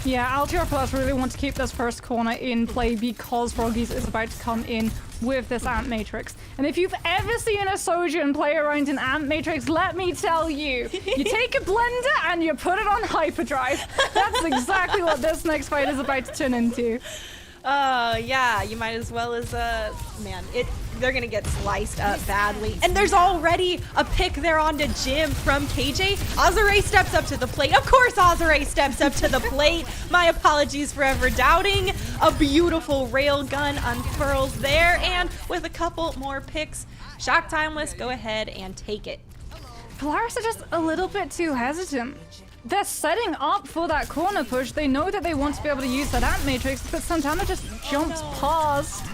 Yeah, Altiora Plus really want to keep this first corner in play because Froggies is about to come in with this Ant Matrix. And if you've ever seen a Sojourn play around an Ant Matrix, let me tell you, you take a blender and you put it on hyperdrive. That's exactly what this next fight is about to turn into. Yeah, you might as well as, man, they're gonna get sliced up badly. And there's already a pick there onto Jim from KJ. Azure steps up to the plate. Of course Azure steps up to the plate. My apologies for ever doubting. A beautiful railgun unfurls there, and with a couple more picks, Shock Timeless go ahead and take it. Polaris are just a little bit too hesitant. They're setting up for that corner push. They know that they want to be able to use that Ant Matrix, but Santana just jumps past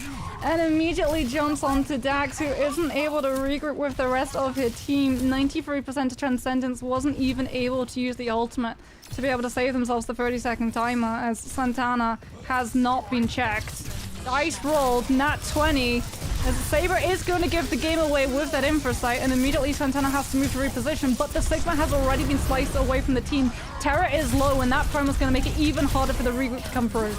and immediately jumps onto Dax, who isn't able to regroup with the rest of her team. 93% to Transcendence, wasn't even able to use the ultimate to be able to save themselves the 30-second timer, as Santana has not been checked. Dice rolled, nat 20. As Saber is going to give the game away with that infrasight, and immediately Santana has to move to reposition, but the Sigma has already been sliced away from the team. Terra is low, and that promo is going to make it even harder for the regroup to come through.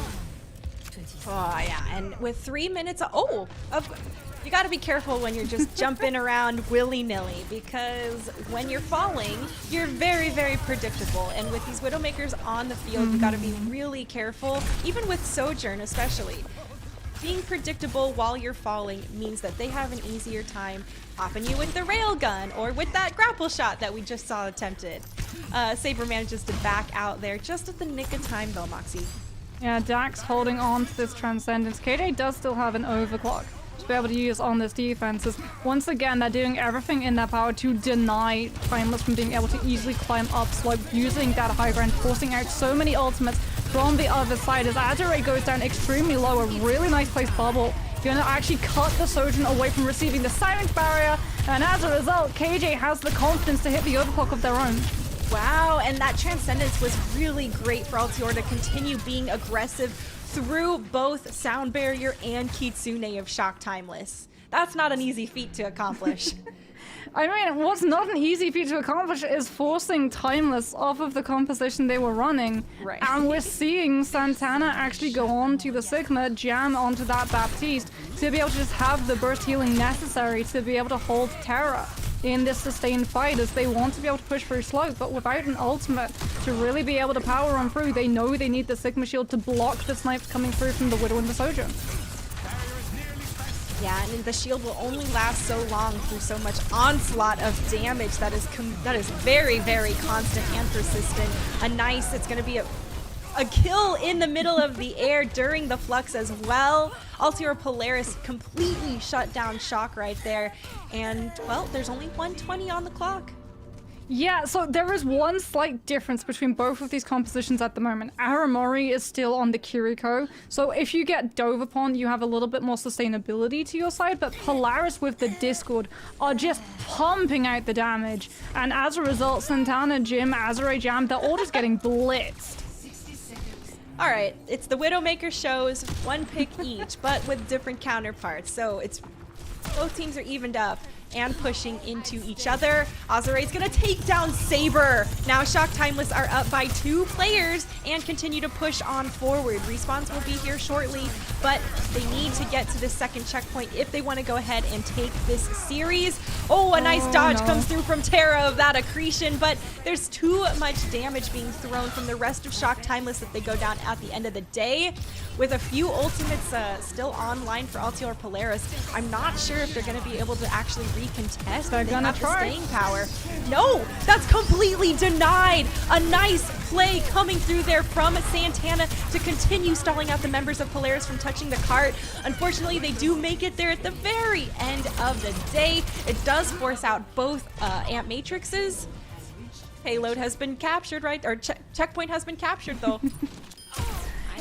Oh, yeah, and with 3 minutes, you gotta be careful when you're just jumping around willy-nilly, because when you're falling, you're very, very predictable. And with these Widowmakers on the field, you gotta be really careful, even with Sojourn especially. Being predictable while you're falling means that they have an easier time popping you with the railgun or with that grapple shot that we just saw attempted. Saber manages to back out there just at the nick of time though, Moxie. Yeah, Dax holding on to this Transcendence. KJ does still have an overclock to be able to use on this defense. Once again, they're doing everything in their power to deny Timeless from being able to easily climb up slope, using that high ground, forcing out so many ultimates from the other side as Azure goes down extremely low. A really nice placed bubble. Gonna actually cut the Sojourn away from receiving the silent barrier, and as a result, KJ has the confidence to hit the overclock of their own. Wow, and that Transcendence was really great for Altior to continue being aggressive through both Sound Barrier and Kitsune of Shock Timeless. That's not an easy feat to accomplish. I mean, what's not an easy feat to accomplish is forcing Timeless off of the composition they were running. Right. And we're seeing Santana actually go on to the Sigma, jam onto that Baptiste to be able to just have the burst healing necessary to be able to hold Terra in this sustained fight, as they want to be able to push through slope, but without an ultimate to really be able to power on through, they know they need the Sigma shield to block the snipes coming through from the Widow and the Sojourn. Yeah, and the shield will only last so long through so much onslaught of damage that is very, very constant and persistent. It's going to be a kill in the middle of the air during the flux as well. Altiora Polaris completely shut down Shock right there. And, well, there's only 120 on the clock. Yeah, so there is one slight difference between both of these compositions at the moment. Aramori is still on the Kiriko, so if you get dove upon, you have a little bit more sustainability to your side, but Polaris with the Discord are just pumping out the damage, and as a result, Santana, Jim, Azure Jam, they're all just getting blitzed. All right, it's the Widowmaker shows, one pick each, but with different counterparts, so both teams are evened up. and pushing into each other. Azure's gonna take down Saber. Now Shock Timeless are up by 2 players and continue to push on forward. Respawns will be here shortly, but they need to get to the second checkpoint if they want to go ahead and take this series. Oh, a nice dodge comes through from Terra of that accretion, but there's too much damage being thrown from the rest of Shock Timeless that they go down at the end of the day. With a few ultimates still online for Altior Polaris, I'm not sure if they're going to be able to actually recontest. They're They gonna have the try. staying power. No, that's completely denied. A nice play coming through there from Santana to continue stalling out the members of Polaris from touching the cart. Unfortunately, they do make it there at the very end of the day. It does force out both Amp Matrixes. Payload has been captured, right? Or checkpoint has been captured, though.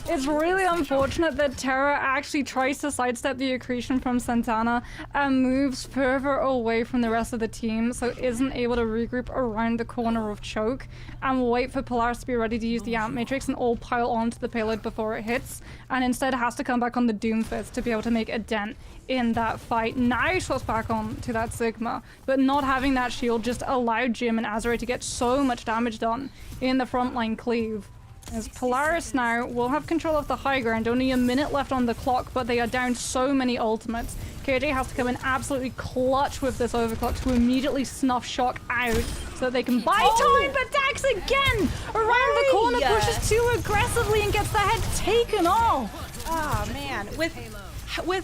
It's really unfortunate that Terra actually tries to sidestep the accretion from Santana and moves further away from the rest of the team, so isn't able to regroup around the corner of Choke and wait for Polaris to be ready to use the Amp Matrix and all pile onto the payload before it hits, and instead has to come back on the Doomfist to be able to make a dent in that fight. Now swaps back on to that Sigma, but not having that shield just allowed Jim and Azure to get so much damage done in the frontline cleave. As Polaris now will have control of the high ground, only a minute left on the clock, but they are down so many ultimates. KJ has to come in absolutely clutch with this overclock to immediately snuff Shock out so that they can buy time, but Dax again around the corner pushes too aggressively and gets the head taken off. Oh man, with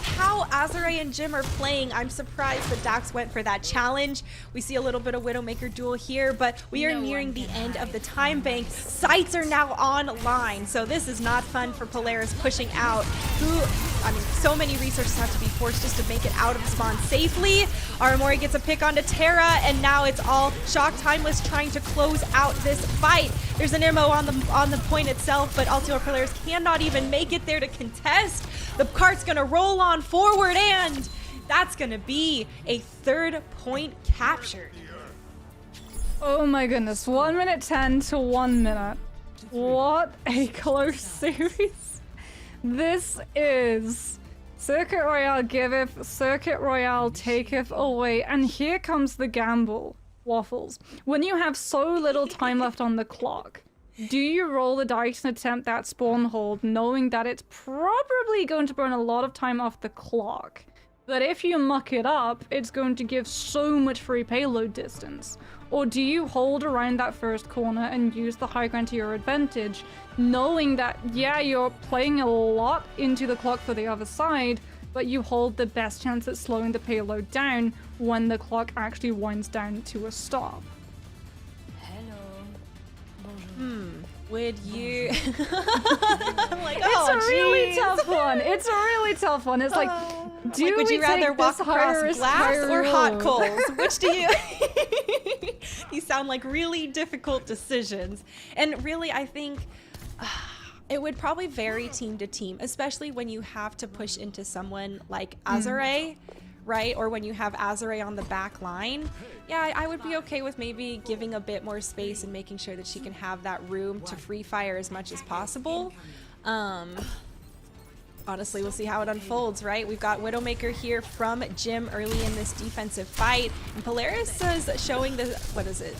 how Azure and Jim are playing, I'm surprised that Dax went for that challenge. We see a little bit of Widowmaker duel here, but we are nearing the end of the time bank. Sights are now online, so this is not fun for Polaris pushing out. So many resources have to be forced just to make it out of the spawn safely. Aramori gets a pick onto Terra, and now it's all Shock Timeless trying to close out this fight. There's an MO on the point itself, but Altior Polaris cannot even make it there to contest. The cart's gonna roll on forward, and that's gonna be a 3rd point captured. Oh my goodness, 1 minute 10 to 1 minute. What a close series. This is Circuit Royale giveth, Circuit Royale taketh away, and here comes the gamble, Waffles. When you have so little time left on the clock, do you roll the dice and attempt that spawn hold, knowing that it's probably going to burn a lot of time off the clock? But if you muck it up, it's going to give so much free payload distance. Or do you hold around that first corner and use the high ground to your advantage, knowing that, yeah, you're playing a lot into the clock for the other side, but you hold the best chance at slowing the payload down when the clock actually winds down to a stop? Would you? I'm like, it's a really tough one. It's a really tough one. It's like, would you rather walk across glass or hot coals? Which do you? These sound like really difficult decisions. And really, I think it would probably vary team to team, especially when you have to push into someone like Azure. Right? Or when you have Azure on the back line. Yeah, I would be okay with maybe giving a bit more space and making sure that she can have that room to free fire as much as possible. Honestly, we'll see how it unfolds, right? We've got Widowmaker here from Jim early in this defensive fight. And Polaris is showing the, what is it?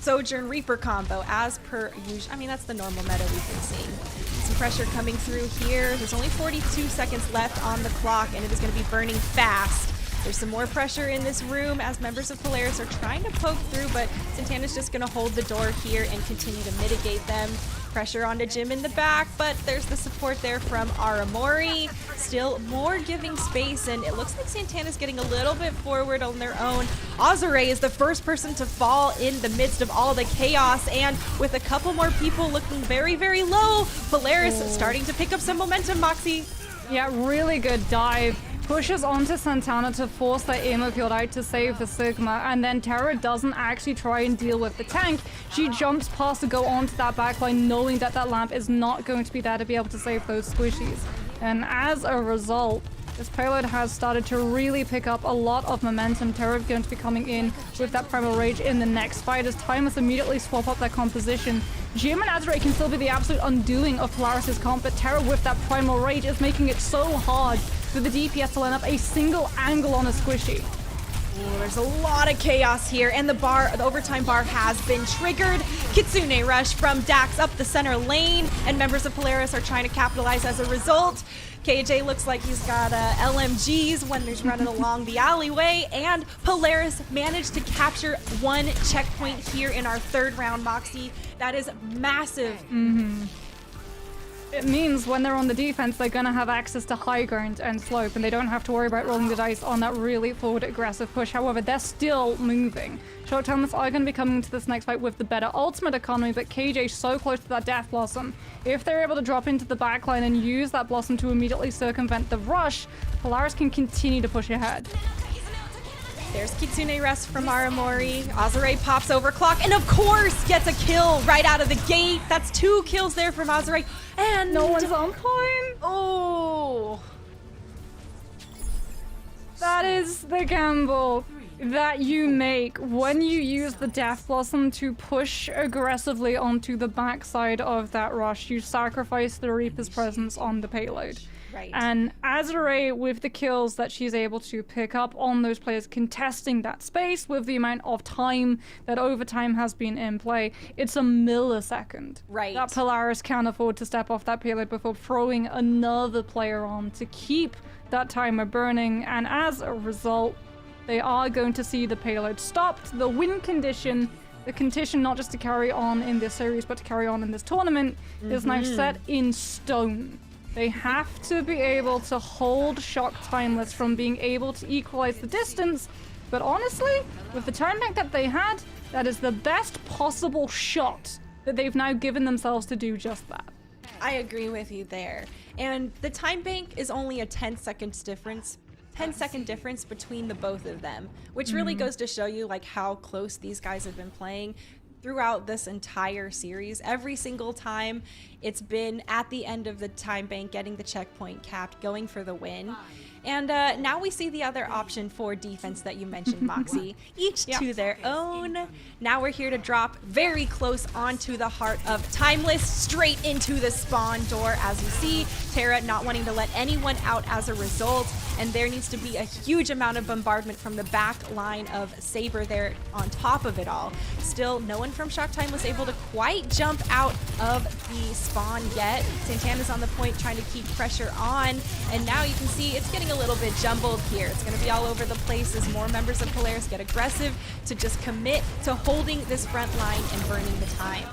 Sojourn Reaper combo as per usual. I mean, that's the normal meta we've been seeing. Some pressure coming through here. There's only 42 seconds left on the clock, and it is going to be burning fast. There's some more pressure in this room as members of Polaris are trying to poke through, but Santana's just going to hold the door here and continue to mitigate them. Pressure onto Jim in the back, but there's the support there from Aramori. Still more giving space, and it looks like Santana's getting a little bit forward on their own. Azure is the first person to fall in the midst of all the chaos, and with a couple more people looking very, very low, Polaris starting to pick up some momentum, Moxie. Yeah, really good dive. Pushes onto Santana to force that ammo field out to save the Sigma, and then Terra doesn't actually try and deal with the tank. She jumps past to go onto that backline, knowing that that lamp is not going to be there to be able to save those squishies. And as a result, this payload has started to really pick up a lot of momentum. Terra is going to be coming in with that Primal Rage in the next fight as Time must immediately swap up their composition. Jim and Azure can still be the absolute undoing of Polaris' comp, but Terra with that Primal Rage is making it so hard for the DPS to line up a single angle on a squishy. Ooh, there's a lot of chaos here, and the overtime bar has been triggered. Kitsune rush from Dax up the center lane, and members of Polaris are trying to capitalize as a result. KJ looks like he's got LMGs when he's running along the alleyway, and Polaris managed to capture one checkpoint here in our third round, Moxie. That is massive. It means when they're on the defense, they're going to have access to high ground and slope, and they don't have to worry about rolling the dice on that really forward aggressive push. However, they're still moving. Short Termers are going to be coming into this next fight with the better ultimate economy, but KJ so close to that Death Blossom. If they're able to drop into the backline and use that Blossom to immediately circumvent the rush, Polaris can continue to push ahead. There's Kitsune Rest from Aramori. Azure pops overclock and of course gets a kill right out of the gate. That's 2 kills there from Azure. And no one's on point. Oh. That is the gamble that you make when you use the Death Blossom to push aggressively onto the backside of that rush. You sacrifice the Reaper's presence on the payload. Right. And Azure, with the kills that she's able to pick up on those players contesting that space, with the amount of time that overtime has been in play, it's a millisecond. Right. That Polaris can afford to step off that payload before throwing another player on to keep that timer burning, and as a result, they are going to see the payload stopped. The win condition, the condition not just to carry on in this series, but to carry on in this tournament, is now set in stone. They have to be able to hold Shock Timeless from being able to equalize the distance, but honestly, with the time bank that they had, that is the best possible shot that they've now given themselves to do just that. I agree with you there. And the time bank is only a 10-second difference between the both of them, which really goes to show you like how close these guys have been playing throughout this entire series. Every single time it's been at the end of the time bank, getting the checkpoint capped, going for the win. And now we see the other option for defense that you mentioned, Moxie. Each to their own. Now we're here to drop very close onto the heart of Timeless, straight into the spawn door. As you see, Terra not wanting to let anyone out as a result. And there needs to be a huge amount of bombardment from the back line of Saber there on top of it all. Still, no one from Shock Time was able to quite jump out of the spawn yet. Santana's on the point trying to keep pressure on. And now you can see it's getting a little bit jumbled here. It's going to be all over the place as more members of Polaris get aggressive to just commit to holding this front line and burning the time.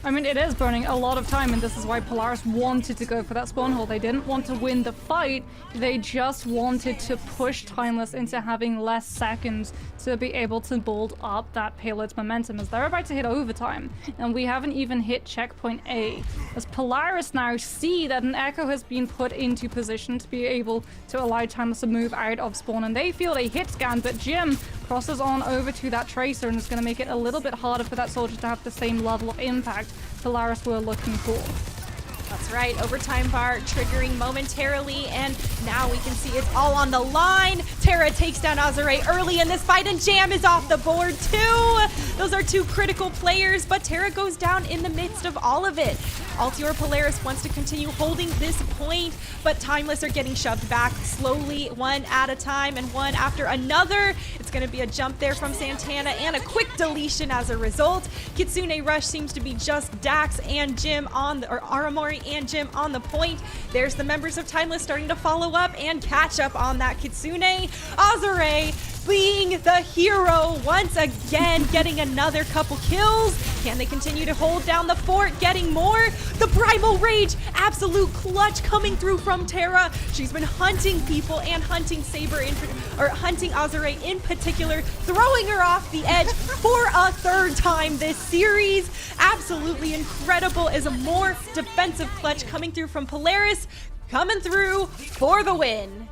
I mean, it is burning a lot of time, and this is why Polaris wanted to go for that spawn hole. They didn't want to win the fight, they just wanted to push Timeless into having less seconds to be able to build up that payload's momentum, as they're about to hit overtime, and we haven't even hit checkpoint A. As Polaris now see that an Echo has been put into position to be able to allow Timeless to move out of spawn, and they feel a hit scan, but Jim crosses on over to that Tracer, and it's going to make it a little bit harder for that soldier to have the same level of impact Polaris were looking for. That's right, overtime bar triggering momentarily, and now we can see it's all on the line. Terra takes down Azure early in this fight, and Jam is off the board too. Those are 2 critical players, but Terra goes down in the midst of all of it. Altior Polaris wants to continue holding this point, but Timeless are getting shoved back slowly, one at a time and one after another. It's going to be a jump there from Santana and a quick deletion as a result. Kitsune Rush seems to be just Dax and Jim on the, or Aramori and Jim on the point. There's the members of Timeless starting to follow up and catch up on that Kitsune. Azure being the hero once again, getting another couple kills. Can they continue to hold down the fort, getting more? The Primal Rage, absolute clutch coming through from Terra. She's been hunting people and hunting Saber, hunting Azure in particular, throwing her off the edge for a 3rd time this series. Absolutely incredible as a more defensive clutch coming through from Polaris, coming through for the win.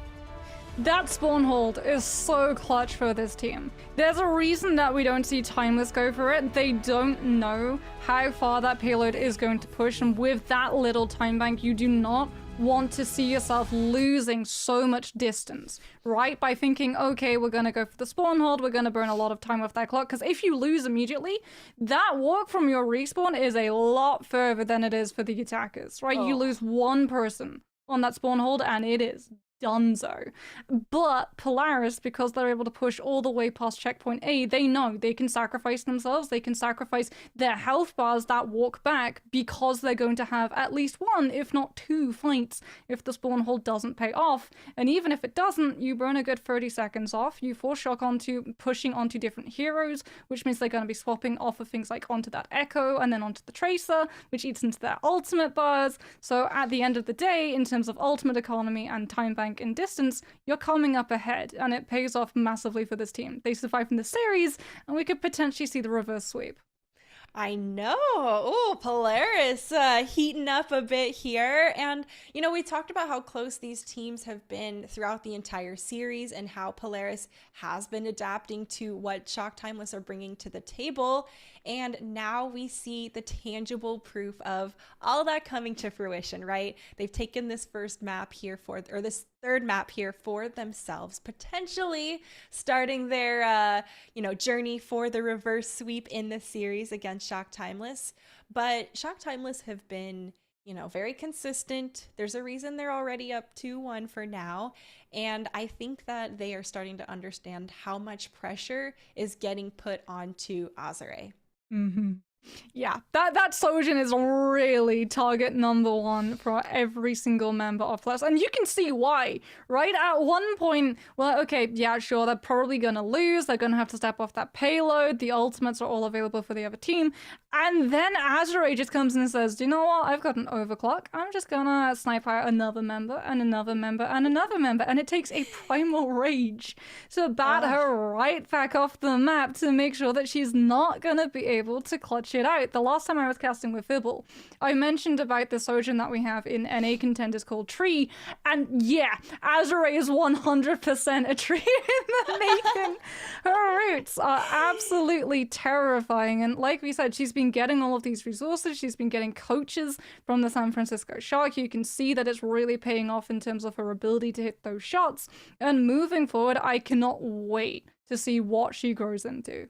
That spawn hold is so clutch for this team. There's a reason that we don't see Timeless go for it. They don't know how far that payload is going to push, and with that little time bank, you do not want to see yourself losing so much distance, right? By thinking, okay, we're going to go for the spawn hold, we're going to burn a lot of time off that clock, because if you lose immediately, that walk from your respawn is a lot further than it is for the attackers, right? You lose one person on that spawn hold, and it is donezo. But Polaris, because they're able to push all the way past checkpoint A, they know they can sacrifice themselves, they can sacrifice their health bars that walk back, because they're going to have at least one, if not two fights if the spawn hold doesn't pay off. And even if it doesn't, you burn a good 30 seconds off, you force shock onto pushing onto different heroes, which means they're going to be swapping off of things like onto that Echo and then onto the Tracer, which eats into their ultimate bars. So at the end of the day, in terms of ultimate economy and time bank and distance, you're coming up ahead, and it pays off massively for this team. They survive in the series, and we could potentially see the reverse sweep. I know. Oh, Polaris heating up a bit here. And, you know, we talked about how close these teams have been throughout the entire series and how Polaris has been adapting to what Shock Timeless are bringing to the table. And now we see the tangible proof of all that coming to fruition, right? They've taken this first map here or this third map here for themselves, potentially starting their, journey for the reverse sweep in the series against Shock Timeless. But Shock Timeless have been, very consistent. There's a reason they're already up 2-1 for now. And I think that they are starting to understand how much pressure is getting put onto Azure. Mm-hmm. Yeah, that Sojin is really target number one for every single member of Plus. And you can see why, right? At one point, well, okay, yeah, sure, they're probably going to lose. They're going to have to step off that payload. The ultimates are all available for the other team. And then Azure just comes in and says, do you know what? I've got an overclock. I'm just going to snipe out another member and another member and another member. And it takes a primal rage to bat her right back off the map to make sure that she's not going to be able to clutch it out. The last time I was casting with Fibble, I mentioned about the Sojin that we have in NA contenders called Tree, and yeah, Azure is 100% a tree in the making. Her roots are absolutely terrifying, and like we said, she's been getting all of these resources, she's been getting coaches from the San Francisco Shock. You can see that it's really paying off in terms of her ability to hit those shots, and moving forward, I cannot wait to see what she grows into.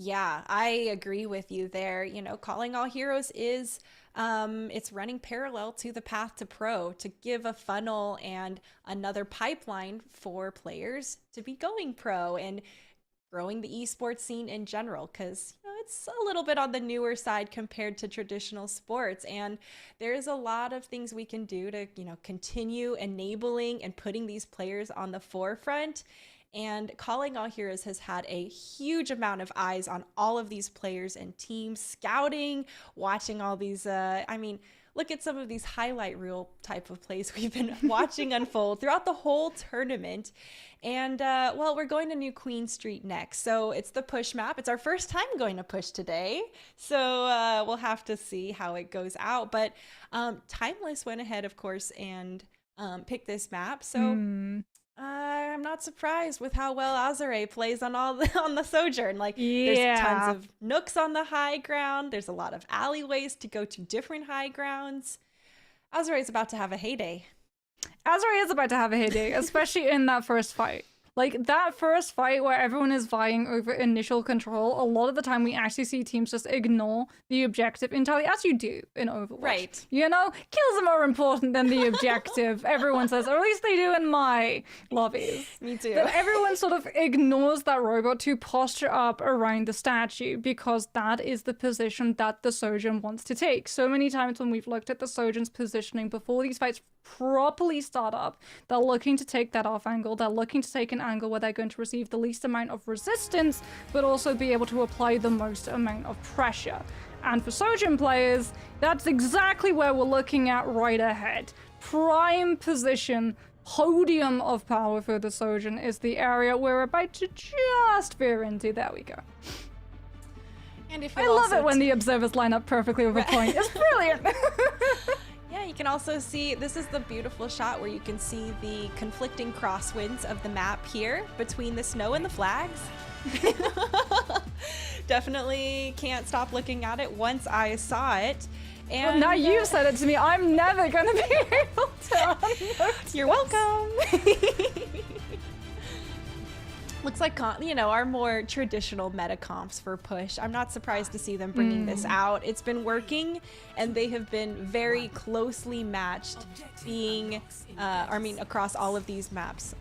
Yeah, I agree with you there. Calling all heroes is it's running parallel to the path to pro, to give a funnel and another pipeline for players to be going pro and growing the esports scene in general, because it's a little bit on the newer side compared to traditional sports, and there's a lot of things we can do to continue enabling and putting these players on the forefront. And Calling All Heroes has had a huge amount of eyes on all of these players and teams, scouting, watching all these, look at some of these highlight reel type of plays we've been watching unfold throughout the whole tournament. And, we're going to New Queen Street next. So it's the push map. It's our first time going to push today. So we'll have to see how it goes out. But Timeless went ahead, of course, and picked this map. So... I'm not surprised with how well Azure plays on the Sojourn. There's tons of nooks on the high ground. There's a lot of alleyways to go to different high grounds. Azure is about to have a heyday. Azure is about to have a heyday, especially in that first fight. That first fight where everyone is vying over initial control, a lot of the time we actually see teams just ignore the objective entirely, as you do in Overwatch. Right. Kills are more important than the objective, everyone says, or at least they do in my lobbies. Me too. That everyone sort of ignores that robot to posture up around the statue, because that is the position that the Sojourn wants to take. So many times when we've looked at the Sojourn's positioning before these fights properly start up, they're looking to take that off angle, they're looking to take an angle where they're going to receive the least amount of resistance, but also be able to apply the most amount of pressure. And for Sojourn players, that's exactly where we're looking at right ahead. Prime position, podium of power for the Sojourn is the area we're about to just veer into. There we go. And if I love it when the observers line up perfectly with a point. It's brilliant. Yeah, you can also see, this is the beautiful shot where you can see the conflicting crosswinds of the map here between the snow and the flags. Definitely can't stop looking at it once I saw it. And now you've said it to me, I'm never gonna be able to. You're welcome. Looks like, you know, our more traditional meta comps for push. I'm not surprised to see them bringing this out. It's been working, and they have been very closely matched, being, across all of these maps.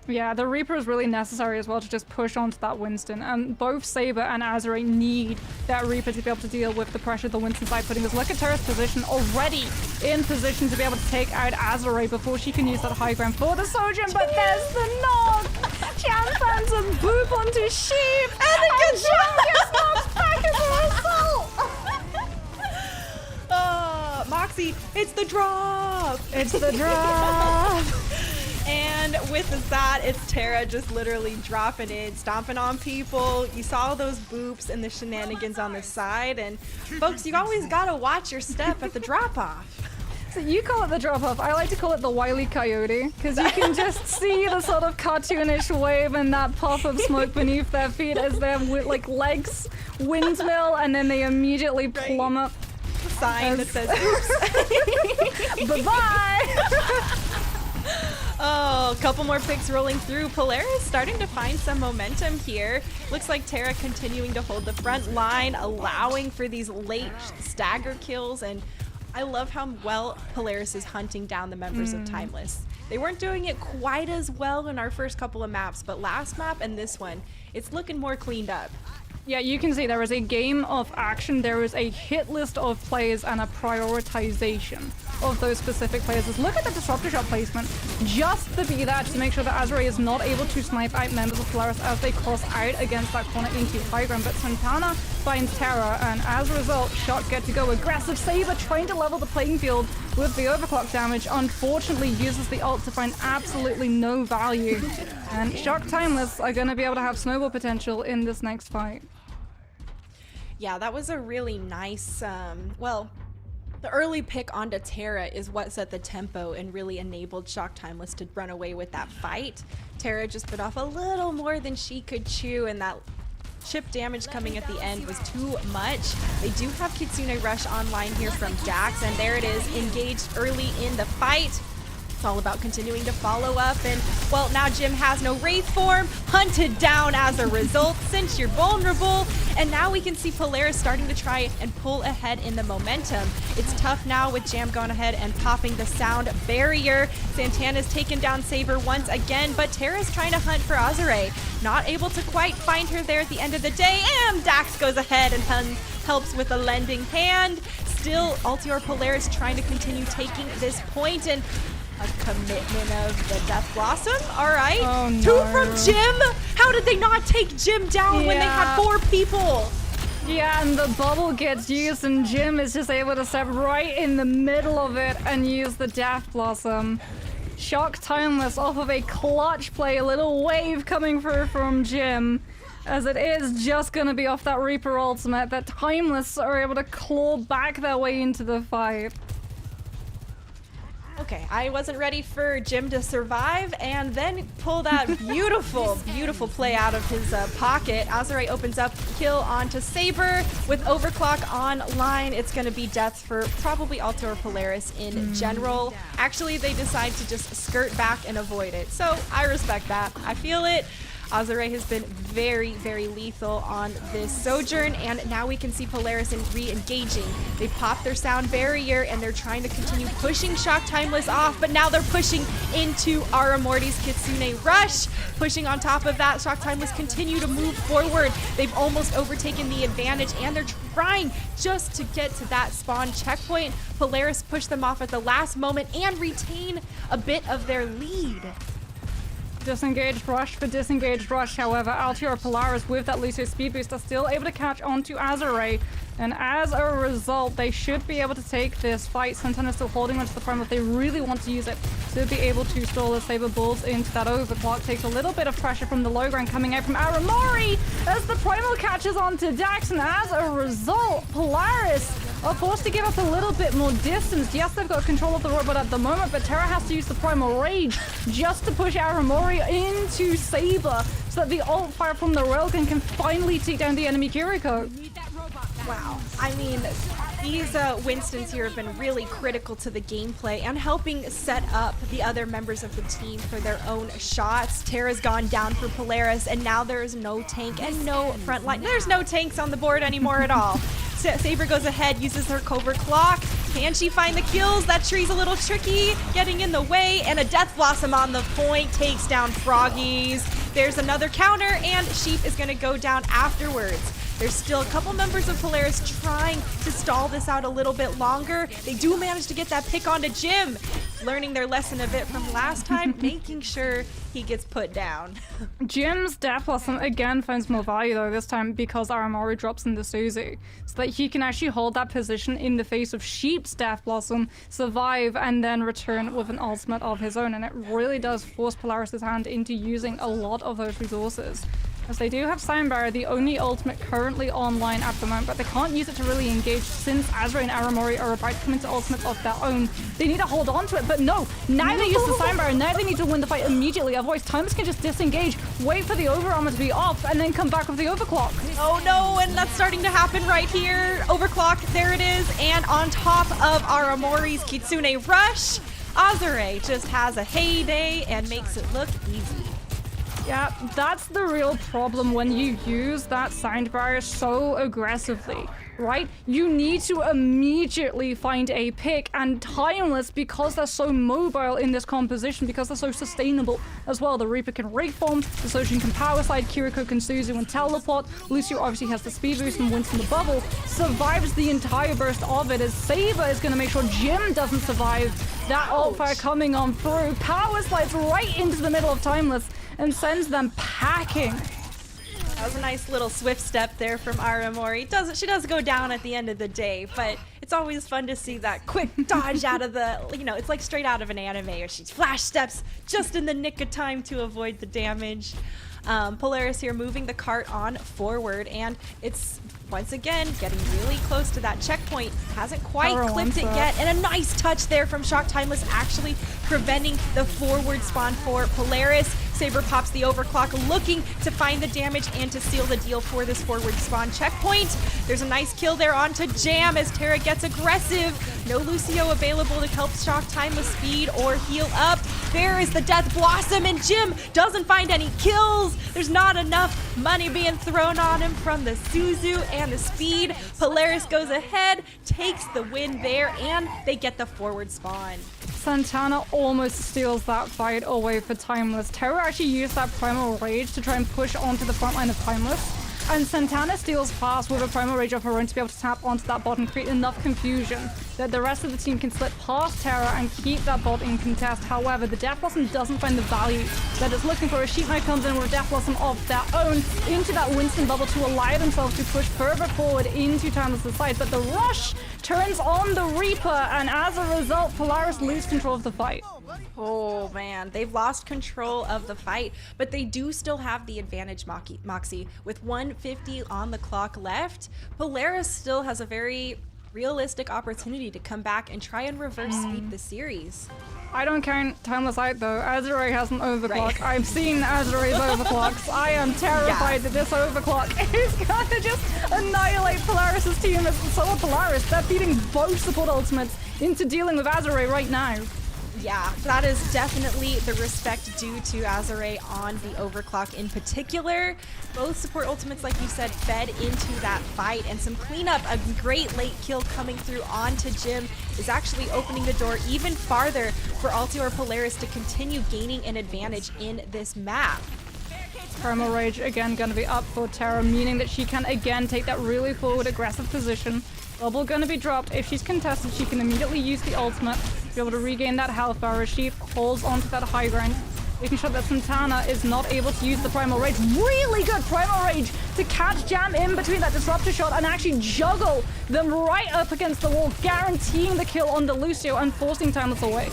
Yeah, the Reaper is really necessary as well to just push onto that Winston. And both Saber and Azure need that Reaper to be able to deal with the pressure the Winston side putting us. Look at Terra's position, already in position to be able to take out Azure before she can use that high ground for the Sojourn. But there's the knock! Chan finds a boop onto Sheep! And again, Chan gets knocked back as a result! Moxie, it's the drop! It's the drop! And with that, it's Terra just literally dropping it, stomping on people. You saw those boops and the shenanigans on the side. And folks, you always gotta watch your step at the drop-off. So you call it the drop-off. I like to call it the Wile E. Coyote, because you can just see the sort of cartoonish wave and that puff of smoke beneath their feet as their like legs windmill, and then they immediately plummet. Sign that says oops. Bye-bye! Oh, a couple more picks rolling through. Polaris starting to find some momentum here. Looks like Terra continuing to hold the front line, allowing for these late stagger kills. And I love how well Polaris is hunting down the members of Timeless. They weren't doing it quite as well in our first couple of maps, but last map and this one, it's looking more cleaned up. Yeah, you can see there is a game of action, there is a hit list of players and a prioritization of those specific players. Just look at the disruptor shot placement, just to be that, to make sure that Azure is not able to snipe out members of Polaris as they cross out against that corner into high ground. But Santana finds Terra, and as a result, Shock get to go aggressive. Saber trying to level the playing field with the overclock damage, unfortunately uses the ult to find absolutely no value. And Shock Timeless are going to be able to have snowball potential in this next fight. Yeah, that was a really nice, the early pick onto Terra is what set the tempo and really enabled Shock Timeless to run away with that fight. Terra just bit off a little more than she could chew, and that chip damage coming at the end was too much. They do have Kitsune Rush online here from Dax, and there it is, engaged early in the fight. It's all about continuing to follow up, and well, now Jim has no Wraith form, hunted down as a result since you're vulnerable, and now we can see Polaris starting to try and pull ahead in the momentum. It's tough now with Jam going ahead and popping the sound barrier. Santana's taken down Saber once again, but Terra's trying to hunt for Azure. Not able to quite find her there at the end of the day, and Dax goes ahead and helps with a lending hand. Still, Altior Polaris trying to continue taking this point, and a commitment of the Death Blossom. All right. Oh, no. 2 from Jim. How did they not take Jim down when they had 4 people? Yeah, and the bubble gets used, and Jim is just able to step right in the middle of it and use the Death Blossom. Shock Timeless off of a clutch play, a little wave coming through from Jim, as it is just going to be off that Reaper ultimate that Timeless are able to claw back their way into the fight. Okay, I wasn't ready for Jim to survive and then pull that beautiful, beautiful play out of his pocket. Azure opens up, kill onto Saber with Overclock online. It's going to be death for probably Altior Polaris in general. Actually, they decide to just skirt back and avoid it. So I respect that. I feel it. Azure has been very, very lethal on this Sojourn, and now we can see Polaris re-engaging. They popped their sound barrier, and they're trying to continue pushing Shock Timeless off, but now they're pushing into Aramorti's Kitsune Rush. Pushing on top of that, Shock Timeless continue to move forward. They've almost overtaken the advantage, and they're trying just to get to that spawn checkpoint. Polaris pushed them off at the last moment and retain a bit of their lead. Disengaged rush for disengaged rush, however, Altior Polaris with that Lucio speed boost are still able to catch onto Azure, and as a result, they should be able to take this fight. Santana's still holding onto the prime, but they really want to use it to be able to stall the Saber Bulls into that overclock. Takes a little bit of pressure from the low ground coming out from Aramori as the primal catches onto Dax, and as a result, Polaris are forced to give up a little bit more distance. Yes, they've got control of the robot at the moment, but Terra has to use the Primal Rage just to push Aramori into Saber so that the ult fire from the Railgun can finally take down the enemy Kiriko. Wow. I mean, these Winstons here have been really critical to the gameplay and helping set up the other members of the team for their own shots. Terra's gone down for Polaris, and now there is no tank and no front line. There's no tanks on the board anymore at all. Saber goes ahead, uses her covert clock. Can she find the kills? That tree's a little tricky, getting in the way, and a Death Blossom on the point takes down Froggies. There's another counter, and Sheep is gonna go down afterwards. There's still a couple members of Polaris trying to stall this out a little bit longer. They do manage to get that pick onto Jim, learning their lesson a bit from last time, making sure he gets put down. Jim's Death Blossom again finds more value though, this time because Aramori drops in the Suzu, so that he can actually hold that position in the face of Sheep's Death Blossom, survive, and then return with an ultimate of his own. And it really does force Polaris' hand into using a lot of those resources. As they do have Sound Barrier, the only ultimate currently online at the moment, but they can't use it to really engage since Azra and Aramori are about to come into ultimates of their own. They need to hold on to it, but no! Now they use the Sound Barrier, now they need to win the fight immediately, otherwise Timeless can just disengage, wait for the over armor to be off, and then come back with the overclock. Oh no, and that's starting to happen right here. Overclock, there it is, and on top of Aramori's Kitsune Rush, Azure just has a heyday and makes it look easy. Yeah, that's the real problem when you use that sound barrier so aggressively, right? You need to immediately find a pick, and Timeless, because they're so mobile in this composition, because they're so sustainable as well. The Reaper can reform, the Sojin can power slide, Kiriko can Suzu and teleport, Lucio obviously has the speed boost and Winston the bubble, survives the entire burst of it as Saber is going to make sure Jim doesn't survive that ult fire coming on through, power slides right into the middle of Timeless and sends them packing. That was a nice little swift step there from Aramori. She does go down at the end of the day, but it's always fun to see that quick dodge out of the, it's like straight out of an anime, or she flash steps just in the nick of time to avoid the damage. Polaris here moving the cart on forward, and it's once again getting really close to that checkpoint. Hasn't quite clipped it yet, and a nice touch there from Shock Timeless, actually preventing the forward spawn for Polaris. Saber pops the overclock, looking to find the damage and to seal the deal for this forward spawn checkpoint. There's a nice kill there onto Jam as Terra gets aggressive. No Lucio available to help Shock Timeless speed or heal up. There is the Death Blossom, and Jim doesn't find any kills. There's not enough money being thrown on him from the Suzu and the speed. Polaris goes ahead, takes the win there, and they get the forward spawn. Santana almost steals that fight away for Timeless. Terra actually used that Primal Rage to try and push onto the front line of Timeless, and Santana steals past with a Primal Rage of her own to be able to tap onto that bot and create enough confusion that the rest of the team can slip past Terra and keep that bot in contest. However, the Death Blossom doesn't find the value that it's looking for. A Sheep Knight comes in with a Death Blossom of their own into that Winston bubble to allow themselves to push further forward into Timeless' side, but the rush turns on the Reaper, and as a result, Polaris lose control of the fight. Oh man, they've lost control of the fight, but they do still have the advantage, Moxie. With 150 on the clock left, Polaris still has a very realistic opportunity to come back and try and reverse sweep the series. I don't count Timeless out though. Azure has an overclock. Right. I've seen Azure's overclocks. I am terrified that this overclock is gonna just annihilate Polaris' team. It's so Polaris. They're beating both support ultimates into dealing with Azure right now. Yeah, that is definitely the respect due to Azure on the overclock in particular. Both support ultimates, like you said, fed into that fight, and some cleanup. A great late kill coming through onto Jim is actually opening the door even farther for Altior Polaris to continue gaining an advantage in this map. Primal Rage again gonna be up for Terra, meaning that she can again take that really forward aggressive position. Bubble gonna be dropped. If she's contested, she can immediately use the ultimate to be able to regain that health bar. She holds onto that high ground, making sure that Santana is not able to use the Primal Rage. Really good Primal Rage to catch Jam in between that disruptor shot and actually juggle them right up against the wall, guaranteeing the kill on the Lucio and forcing Timeless away.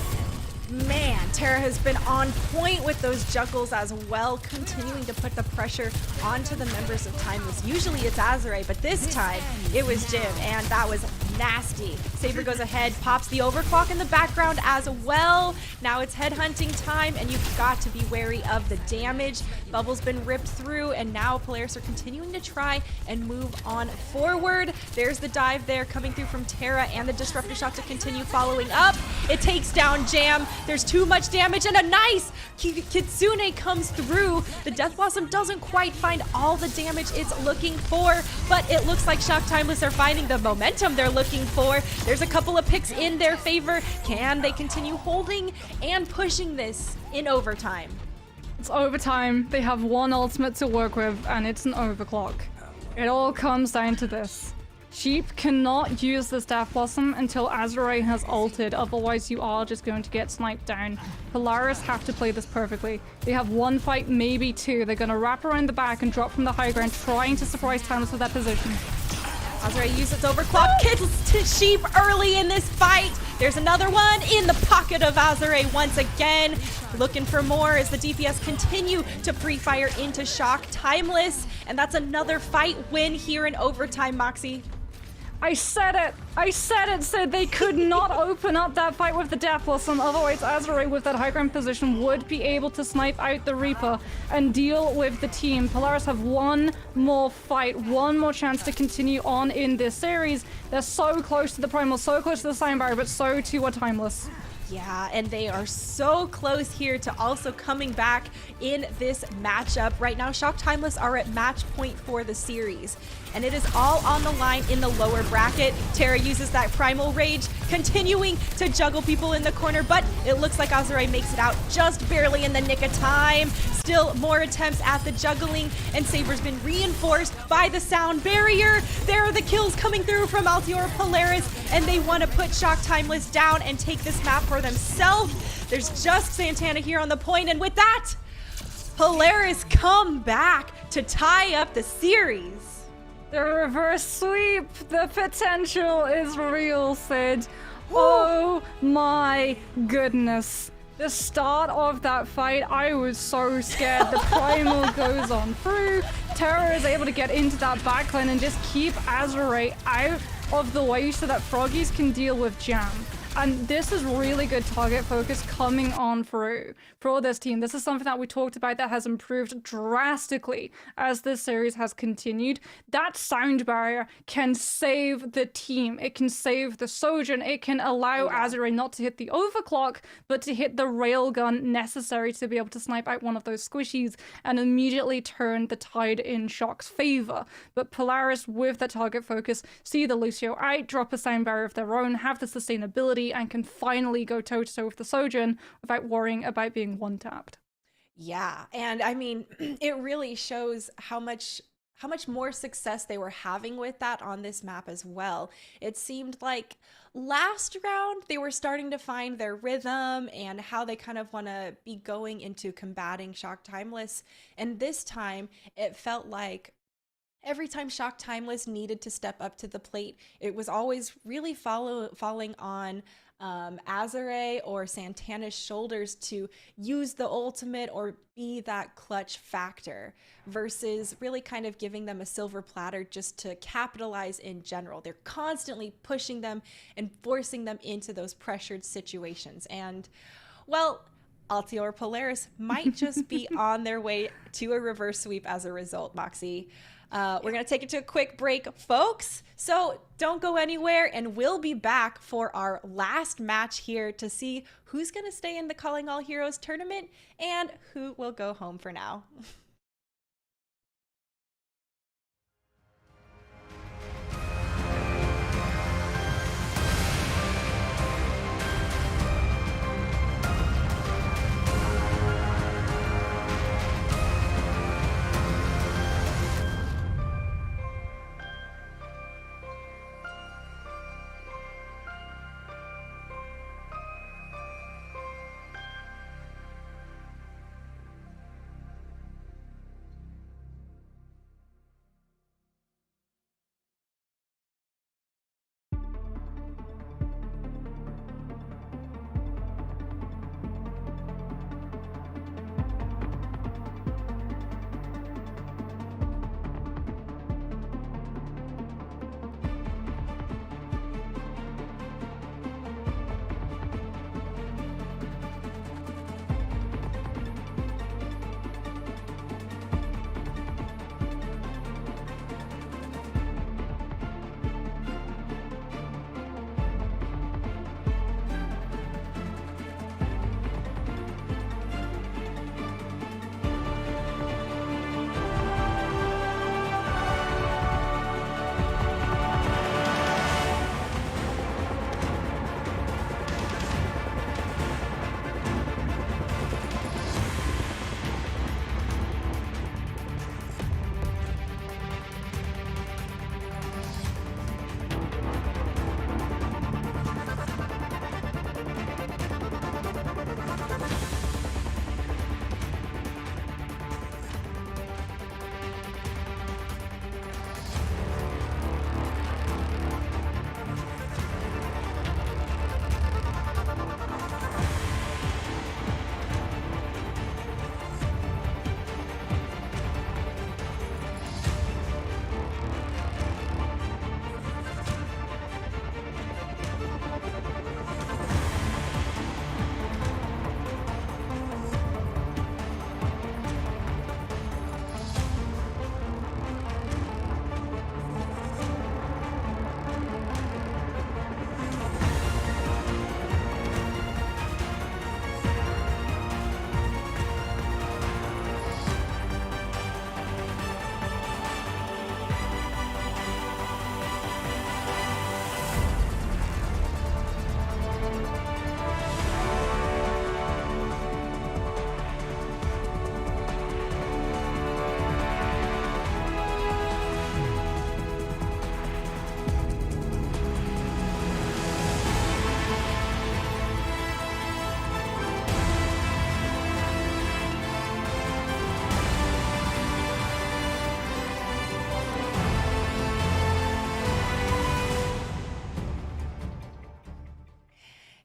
Man, Terra has been on point with those juggles as well, continuing to put the pressure onto the members of Timeless. Usually it's Azure, but this time it was Jim, and that was nasty. Saber goes ahead, pops the overclock in the background as well. Now it's headhunting time, and you've got to be wary of the damage. Bubble's been ripped through, and now Polaris are continuing to try and move on forward. There's the dive there coming through from Terra, and the disruptor shot to continue following up. It takes down Jam. There's too much damage, and a nice Kitsune comes through. The Death Blossom doesn't quite find all the damage it's looking for, but it looks like Shock Timeless are finding the momentum they're looking for. There's a couple of picks in their favor. Can they continue holding and pushing this in overtime? It's overtime. They have one ultimate to work with, and it's an overclock. It all comes down to this. Sheep cannot use this Death Blossom until Azure has ulted, otherwise you are just going to get sniped down. Polaris have to play this perfectly. They have one fight, maybe two. They're going to wrap around the back and drop from the high ground, trying to surprise Timeless with that position. Azure uses its overclock, kills to Sheep early in this fight. There's another one in the pocket of Azure once again. Looking for more as the DPS continue to free fire into Shock Timeless. And that's another fight win here in overtime, Moxie. I said it, said they could not open up that fight with the Death Blossom, otherwise Azure with that high ground position would be able to snipe out the Reaper and deal with the team. Polaris have one more fight, one more chance to continue on in this series. They're so close to the Primal, so close to the Sign Barrier, but so too are Timeless. Yeah, and they are so close here to also coming back in this matchup. Right now, Shock Timeless are at match point for the series, and it is all on the line in the lower bracket. Terra uses that Primal Rage, continuing to juggle people in the corner, but it looks like Azure makes it out just barely in the nick of time. Still more attempts at the juggling, and Saber's been reinforced by the sound barrier. There are the kills coming through from Altiora Polaris, and they want to put Shock Timeless down and take this map for themselves. There's just Santana here on the point, and with that, Polaris come back to tie up the series. The reverse sweep, the potential is real, Sid. Oh my goodness. The start of that fight, I was so scared. The Primal goes on through. Terra is able to get into that backline and just keep Azure out of the way so that Froggies can deal with Jam. And this is really good target focus coming on through for this team. This is something that we talked about that has improved drastically as this series has continued. That sound barrier can save the team. It can save the Sojourn. It can allow Azure not to hit the overclock, but to hit the railgun necessary to be able to snipe out one of those squishies and immediately turn the tide in Shock's favor. But Polaris, with that target focus, see the Lucio out, drop a sound barrier of their own, have the sustainability, and can finally go toe-to-toe with the Sojourn without worrying about being one-tapped. Yeah, and I mean, it really shows how much more success they were having with that on this map as well. It seemed like last round they were starting to find their rhythm and how they kind of want to be going into combating Shock Timeless, and this time it felt like every time Shock Timeless needed to step up to the plate, it was always really falling on Azure or Santana's shoulders to use the ultimate or be that clutch factor versus really kind of giving them a silver platter just to capitalize in general. They're constantly pushing them and forcing them into those pressured situations. And, well, Altior Polaris might just be on their way to a reverse sweep as a result, Moxie. We're going to take it to a quick break, folks. So don't go anywhere, and we'll be back for our last match here to see who's going to stay in the Calling All Heroes tournament and who will go home for now.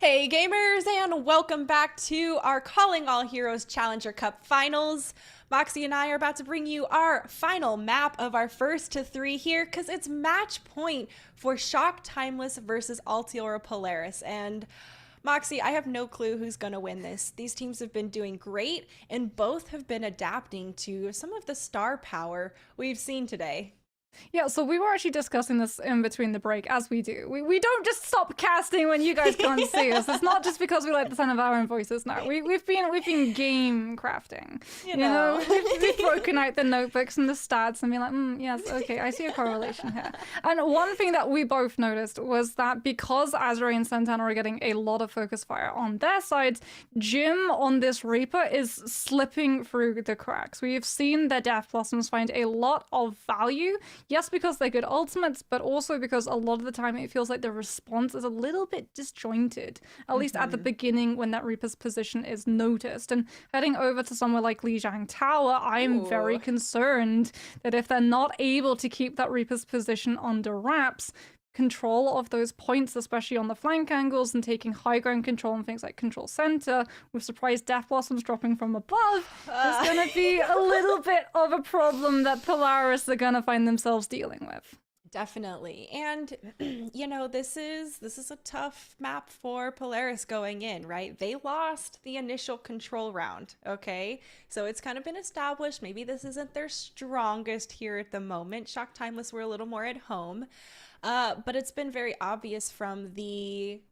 Hey gamers, and welcome back to our Calling All Heroes Challenger Cup Finals. Moxie and I are about to bring you our final map of our first to 3 here, because it's match point for Shock Timeless versus Altiora Polaris. And Moxie, I have no clue who's going to win this. These teams have been doing great, and both have been adapting to some of the star power we've seen today. Yeah, so we were actually discussing this in between the break, as we do. We don't just stop casting when you guys can't see us. It's not just because we like the sound of our own voices now. We've been game crafting. You know? We've broken out the notebooks and the stats and been like, yes, okay, I see a correlation here. And one thing that we both noticed was that because Azure and Santana are getting a lot of focus fire on their sides, Jim on this Reaper is slipping through the cracks. We've seen their Death Blossoms find a lot of value. Yes, because they're good ultimates, but also because a lot of the time it feels like the response is a little bit disjointed, at least at the beginning when that Reaper's position is noticed. And heading over to somewhere like Lijiang Tower, I am very concerned that if they're not able to keep that Reaper's position under wraps, control of those points, especially on the flank angles, and taking high ground control and things like control center, with surprise Death Blossoms dropping from above, is going to be a little bit of a problem that Polaris are going to find themselves dealing with. Definitely. And you know, this is a tough map for Polaris going in, right? They lost the initial control round, okay? So it's kind of been established. Maybe this isn't their strongest here at the moment. Shock Timeless were a little more at home. But it's been very obvious from the,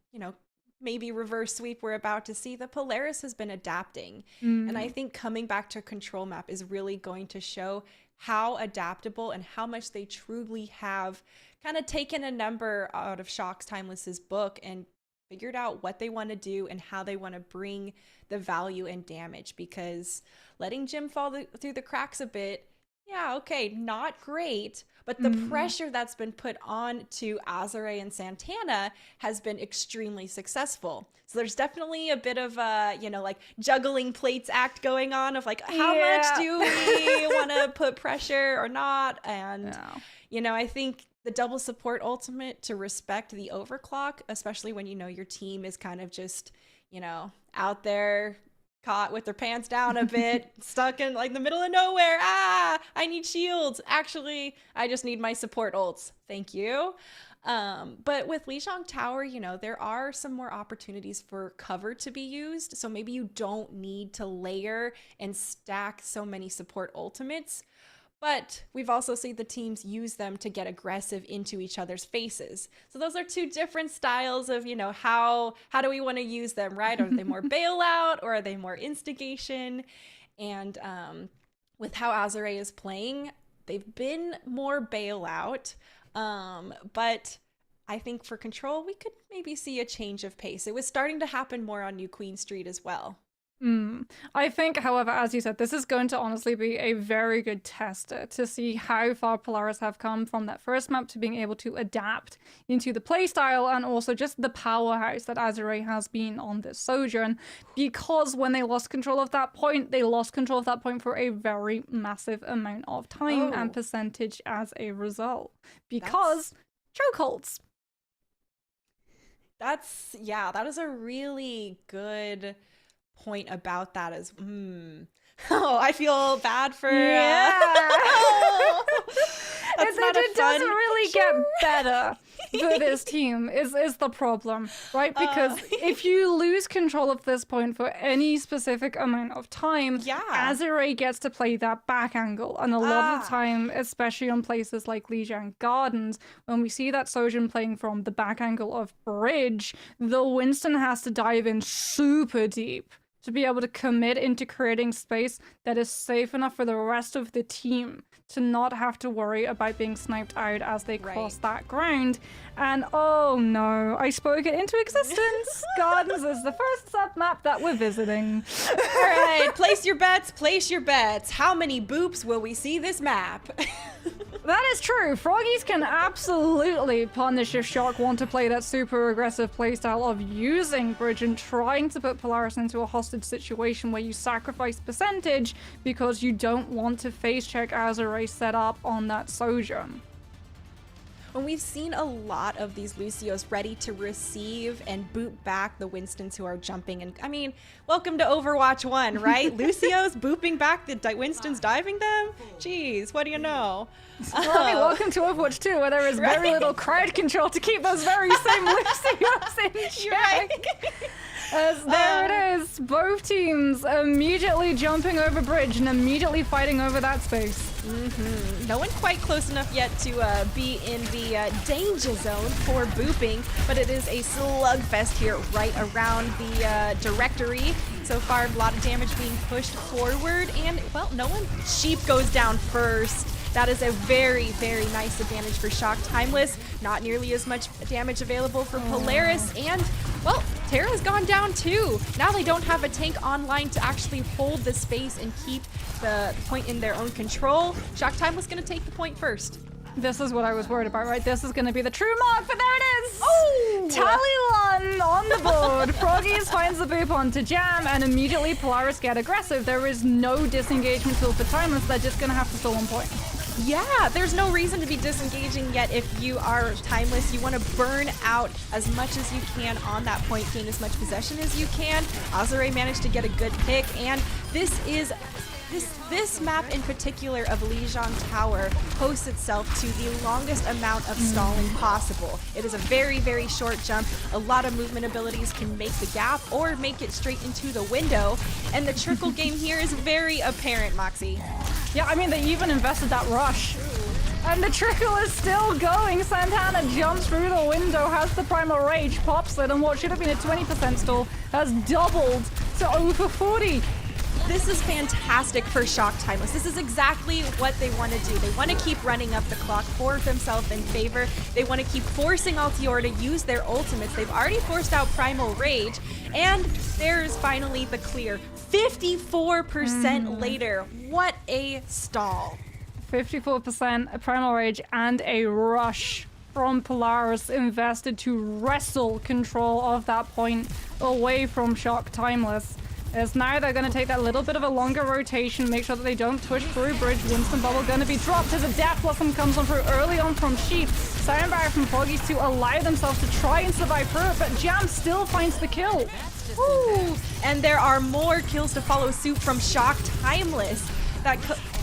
maybe reverse sweep we're about to see that Polaris has been adapting. And I think coming back to control map is really going to show how adaptable and how much they truly have kind of taken a number out of Shock Timeless's book and figured out what they want to do and how they want to bring the value and damage, because letting Jim fall through the cracks a bit, yeah, okay, not great, but the pressure that's been put on to Azure and Santana has been extremely successful. So there's definitely a bit of a, like juggling plates act going on of like, how much do we want to put pressure or not? And, I think the double support ultimate to respect the overclock, especially when, your team is kind of just, out there caught with their pants down a bit, stuck in like the middle of nowhere. I need shields. Actually, I just need my support ults. Thank you. But with Lijiang Tower, there are some more opportunities for cover to be used. So maybe you don't need to layer and stack so many support ultimates. But we've also seen the teams use them to get aggressive into each other's faces. So those are two different styles of, how do we want to use them, right? Are they more bailout or are they more instigation? And with how Azure is playing, they've been more bailout. But I think for control, we could maybe see a change of pace. It was starting to happen more on New Queen Street as well. I think, however, as you said, this is going to honestly be a very good tester to see how far Polaris have come from that first map to being able to adapt into the playstyle and also just the powerhouse that Azure has been on this Sojourn. Because when they lost control of that point, they lost control of that point for a very massive amount of time and percentage as a result. Because chokeholds. That is a really good point about that as I feel bad for it doesn't really get better for this team is the problem, right? Because if you lose control of this point for any specific amount of time, Azure gets to play that back angle, and a lot of the time, especially on places like Lijiang Gardens, when we see that Sojourn playing from the back angle of Bridge, the Winston has to dive in super deep to be able to commit into creating space that is safe enough for the rest of the team to not have to worry about being sniped out as they cross that ground. And oh no, I spoke it into existence. Gardens is the first sub-map that we're visiting. All right, place your bets, place your bets. How many boops will we see this map? That is true. Froggies can absolutely punish if Shock want to play that super aggressive playstyle of using Bridge and trying to put Polaris into a hostage situation where you sacrifice percentage because you don't want to face check Azure set up on that Sojourn. when we've seen a lot of these Lucios ready to receive and boot back the Winstons who are jumping. And I mean, welcome to Overwatch 1, right? Lucios booping back the Winstons diving them? Jeez, what do you know? Well, I mean, welcome to Overwatch 2, where there is very little crowd control to keep those very same Lucios in check. There it is, both teams immediately jumping over bridge and immediately fighting over that space. No one quite close enough yet to be in the danger zone for booping, but it is a slugfest here right around the directory. So far, a lot of damage being pushed forward, and, well, no one. Sheep goes down first. That is a very, very nice advantage for Shock Timeless. Not nearly as much damage available for Polaris, and, well, Terra's gone down too. Now they don't have a tank online to actually hold the space and keep the point in their own control. Shock Timeless gonna take the point first. This is what I was worried about, right? This is going to be the true mark, but there it is! Oh! Tallywan on the board. Froggies finds the boop onto Jam, and immediately Polaris get aggressive. There is no disengagement tool for Timeless. They're just going to have to stall on point. Yeah, there's no reason to be disengaging yet if you are Timeless. You want to burn out as much as you can on that point, gain as much possession as you can. Azure managed to get a good pick, and this map in particular of Lijiang Tower hosts itself to the longest amount of stalling possible. It is a very, very short jump. A lot of movement abilities can make the gap or make it straight into the window. And the trickle game here is very apparent, Moxie. Yeah, I mean, they even invested that rush. And the trickle is still going. Santana jumps through the window, has the Primal Rage, pops it, and what should have been a 20% stall has doubled to over 40. This is fantastic for Shock Timeless. This is exactly what they want to do. They want to keep running up the clock for themselves in favor. They want to keep forcing Altior to use their ultimates. They've already forced out Primal Rage, and there's finally the clear. 54% later. What a stall. 54%, a Primal Rage, and a rush from Polaris invested to wrestle control of that point away from Shock Timeless. As now they're going to take that little bit of a longer rotation, make sure that they don't push through bridge. Winston Bubble going to be dropped as a Death Blossom comes on through early on from Sheep. Sound Barrier from Froggies to allow themselves to try and survive through it, but Jam still finds the kill. Woo! And there are more kills to follow suit from Shock Timeless.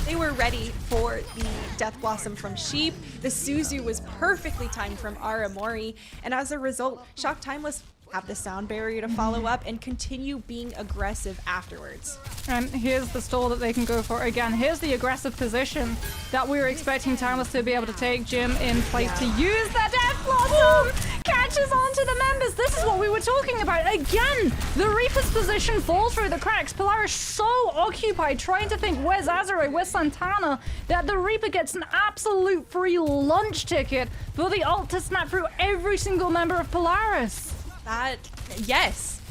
They were ready for the Death Blossom from Sheep. The Suzu was perfectly timed from Aramori, and as a result, Shock Timeless have the sound barrier to follow up and continue being aggressive afterwards. And here's the stall that they can go for again. Here's the aggressive position that we were expecting Timeless to be able to take. Jim in place to use that Death Blossom! Catches onto the members. This is what we were talking about. Again, the Reaper's position falls through the cracks. Polaris so occupied trying to think, where's Azure, where's Santana, that the Reaper gets an absolute free lunch ticket for the ult to snap through every single member of Polaris. Yes,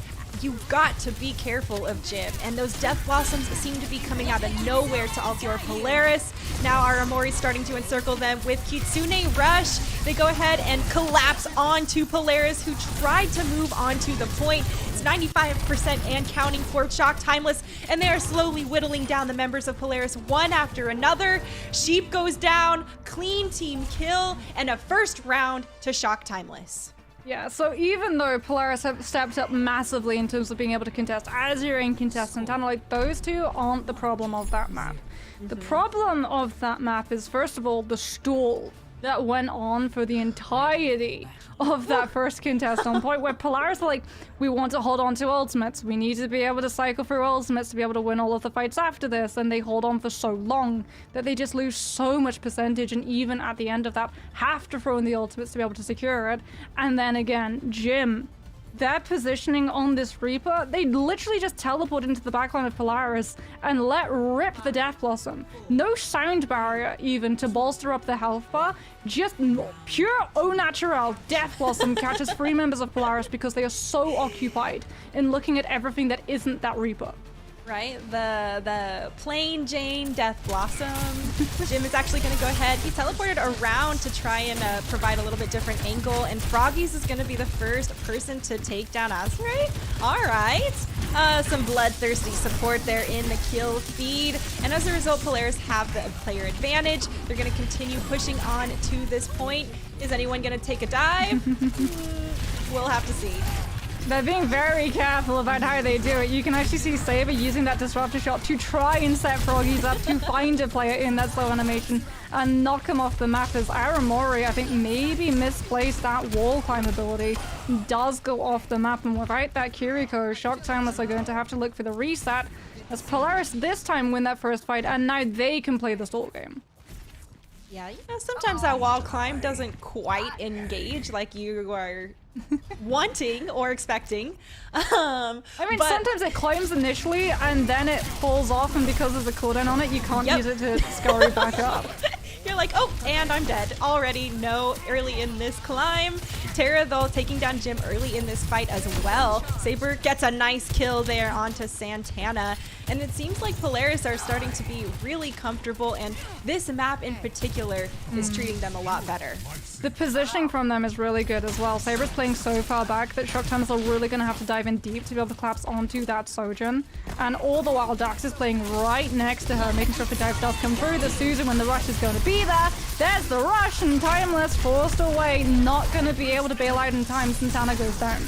you've got to be careful of Jim, and those Death Blossoms seem to be coming out of nowhere to Altior Polaris. Now Aramori's starting to encircle them with Kitsune Rush. They go ahead and collapse onto Polaris, who tried to move onto the point. It's 95% and counting for Shock Timeless, and they are slowly whittling down the members of Polaris one after another. Sheep goes down, clean team kill, and a first round to Shock Timeless. Yeah, so even though Polaris have stepped up massively in terms of being able to contest Azure and contest Santana, like those two aren't the problem of that map. The problem of that map is, first of all, the stall that went on for the entirety of that first contest on point, where Polaris are like, we want to hold on to ultimates. We need to be able to cycle through ultimates to be able to win all of the fights after this, and they hold on for so long that they just lose so much percentage, and even at the end of that, have to throw in the ultimates to be able to secure it. And then again, Jim, their positioning on this Reaper, they literally just teleport into the backline of Polaris and let rip the Death Blossom. No sound barrier even to bolster up the health bar, just pure au naturel Death Blossom catches 3 members of Polaris because they are so occupied in looking at everything that isn't that Reaper. Right? The plain Jane Death Blossom. Jim is actually going to go ahead. He teleported around to try and provide a little bit different angle, and Froggies is going to be the first person to take down Azure. All right. Some bloodthirsty support there in the kill feed, and as a result, Polaris have the player advantage. They're going to continue pushing on to this point. Is anyone going to take a dive? We'll have to see. They're being very careful about how they do it. You can actually see Saber using that disruptor shot to try and set Froggies up to find a player in that slow animation and knock him off the map, as Aramori, I think, maybe misplaced that wall climb ability. Does go off the map, and without that Kiriko, Shock Timeless are going to have to look for the reset, as Polaris this time win that first fight, and now they can play the stall game. Yeah, you know, sometimes that wall climb doesn't quite engage like you are wanting or expecting. I mean, sometimes it climbs initially and then it falls off, and because there's a cooldown on it, you can't use it to scurry back up. You're like, oh, and I'm dead already. No, early in this climb. Terra, though, taking down Jim early in this fight as well. Saber gets a nice kill there onto Santana. And it seems like Polaris are starting to be really comfortable, and this map in particular is treating them a lot better. The positioning from them is really good as well. Saber's playing so far back that Shock Timeless are really going to have to dive in deep to be able to collapse onto that Sojourn. And all the while, Dax is playing right next to her, making sure if the dive does come through, the Susan, when the rush is going to be there. There's the rush, and Timeless forced away, not going to be able to bail out in time. Santana goes down.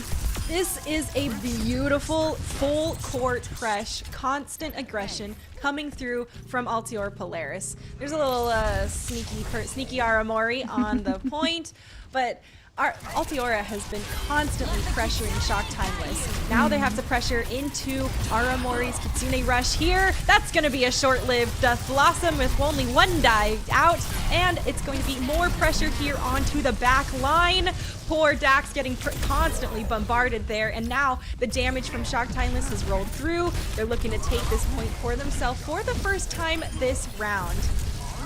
This is a beautiful full court fresh, constant aggression coming through from Altior Polaris. There's a little sneaky Aramori on the point, but our Altiora has been constantly pressuring Shock Timeless. Now they have to pressure into Aramori's Kitsune Rush here. That's going to be a short-lived Death Blossom with only one dive out, and it's going to be more pressure here onto the back line. Poor Dax getting constantly bombarded there, and now the damage from Shock Timeless has rolled through. They're looking to take this point for themselves for the first time this round.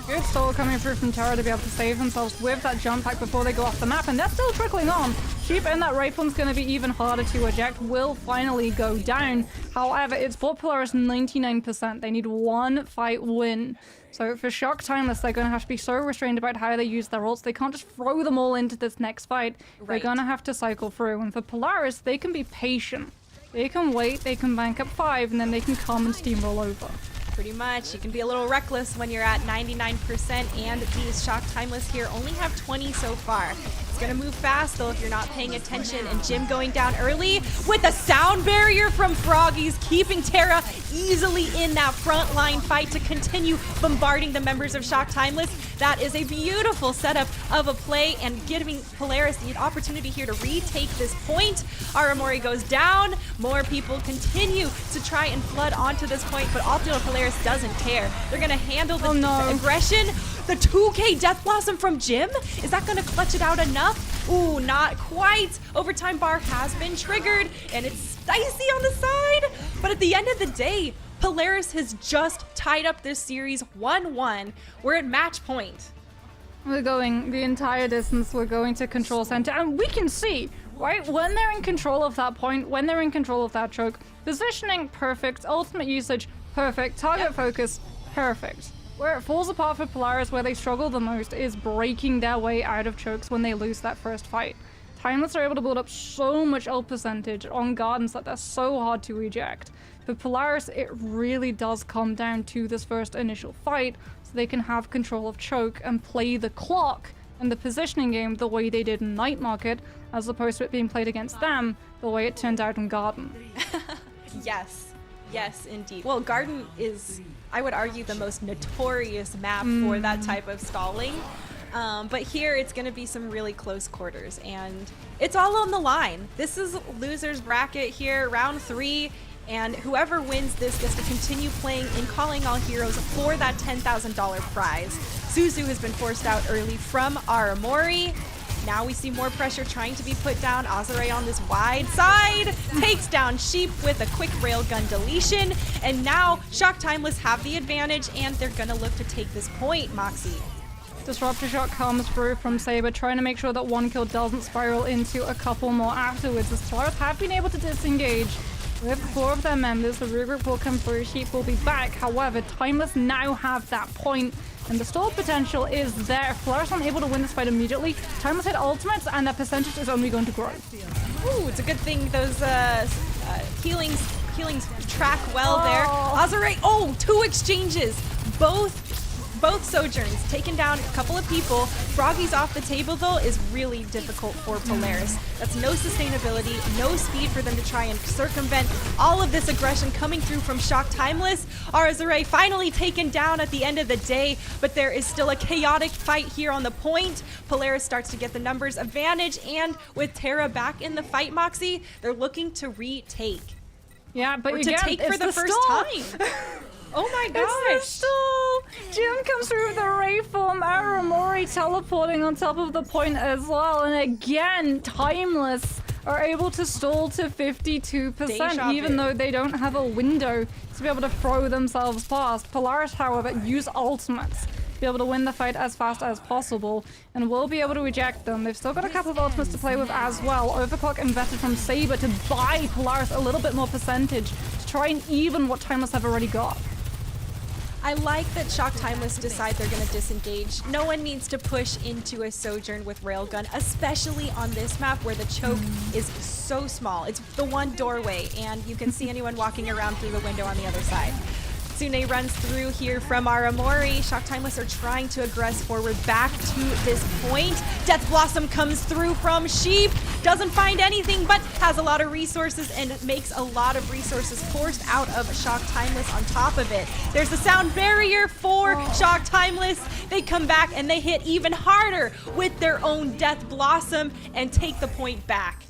Good stall coming through from Terra to be able to save themselves with that jump pack before they go off the map, and they're still trickling on. Sheep in that right one's going to be even harder to eject, will finally go down. However, it's bought Polaris 99%. They need one fight win. So for Shock Timeless, they're going to have to be so restrained about how they use their ults. They can't just throw them all into this next fight. Right. They're going to have to cycle through. And for Polaris, they can be patient. They can wait, they can bank up 5, and then they can come and steamroll over. Pretty much. You can be a little reckless when you're at 99%, and these Shock Timeless here only have 20 so far. It's going to move fast, though, if you're not paying attention, and Jim going down early with a sound barrier from Froggies, keeping Terra easily in that front line fight to continue bombarding the members of Shock Timeless. That is a beautiful setup of a play and giving Polaris the opportunity here to retake this point. Aramori goes down. More people continue to try and flood onto this point, but Altior Polaris doesn't care. They're going to handle the aggression. The 2K Death Blossom from Jim? Is that going to clutch it out enough? Ooh, not quite. Overtime bar has been triggered, and it's dicey on the side. But at the end of the day, Polaris has just tied up this series 1-1. We're at match point. We're going the entire distance. We're going to control center, and we can see, right, when they're in control of that point, when they're in control of that choke, positioning perfect, ultimate usage perfect, target focus perfect. Where it falls apart for Polaris, where they struggle the most, is breaking their way out of chokes when they lose that first fight. Timeless are able to build up so much ult percentage on gardens that they're so hard to eject. For Polaris, it really does come down to this first initial fight, so they can have control of choke and play the clock and the positioning game the way they did in Night Market, as opposed to it being played against them the way it turned out in Garden. Yes, indeed. Well, Garden is, I would argue, the most notorious map for that type of stalling. But here it's going to be some really close quarters, and it's all on the line. This is loser's bracket here, round 3, and whoever wins this gets to continue playing in Calling All Heroes for that $10,000 prize. Suzu has been forced out early from Aramori. Now we see more pressure trying to be put down. Azure on this wide side takes down Sheep with a quick railgun deletion. And now Shock Timeless have the advantage, and they're going to look to take this point, Moxie. Disruptor shot comes through from Saber, trying to make sure that one kill doesn't spiral into a couple more afterwards, as Polaris have been able to disengage With 4 of their members, the regroup will come through. Sheep will be back. However, Timeless now have that point, and the stall potential is there. If Polaris aren't able to win this fight immediately, Timeless hit ultimates, and that percentage is only going to grow. Ooh, it's a good thing those healings track well there. Azure, 2 exchanges. Both Sojourns taking down a couple of people. Froggy's off the table though is really difficult for Polaris. That's no sustainability, no speed for them to try and circumvent all of this aggression coming through from Shock Timeless. Azure finally taken down at the end of the day, but there is still a chaotic fight here on the point. Polaris starts to get the numbers advantage, and with Terra back in the fight, Moxie, they're looking to retake. Yeah, but or again, to take for the first time. Oh my gosh! It's the stall! Jim comes through with the Ray form, Aramori teleporting on top of the point as well, and again, Timeless are able to stall to 52%, even though they don't have a window to be able to throw themselves past. Polaris, however, use ultimates to be able to win the fight as fast as possible, and will be able to eject them. They've still got a couple of ultimates to play with as well. Overclock invested from Saber to buy Polaris a little bit more percentage to try and even what Timeless have already got. I like that Shock Timeless decide they're going to disengage. No one needs to push into a Sojourn with Railgun, especially on this map where the choke is so small. It's the one doorway, and you can see anyone walking around through the window on the other side. Tsune runs through here from Aramori. Shock Timeless are trying to aggress forward back to this point. Death Blossom comes through from Sheep. Doesn't find anything, but has a lot of resources and makes a lot of resources forced out of Shock Timeless on top of it. There's a sound barrier for Shock Timeless. They come back and they hit even harder with their own Death Blossom and take the point back.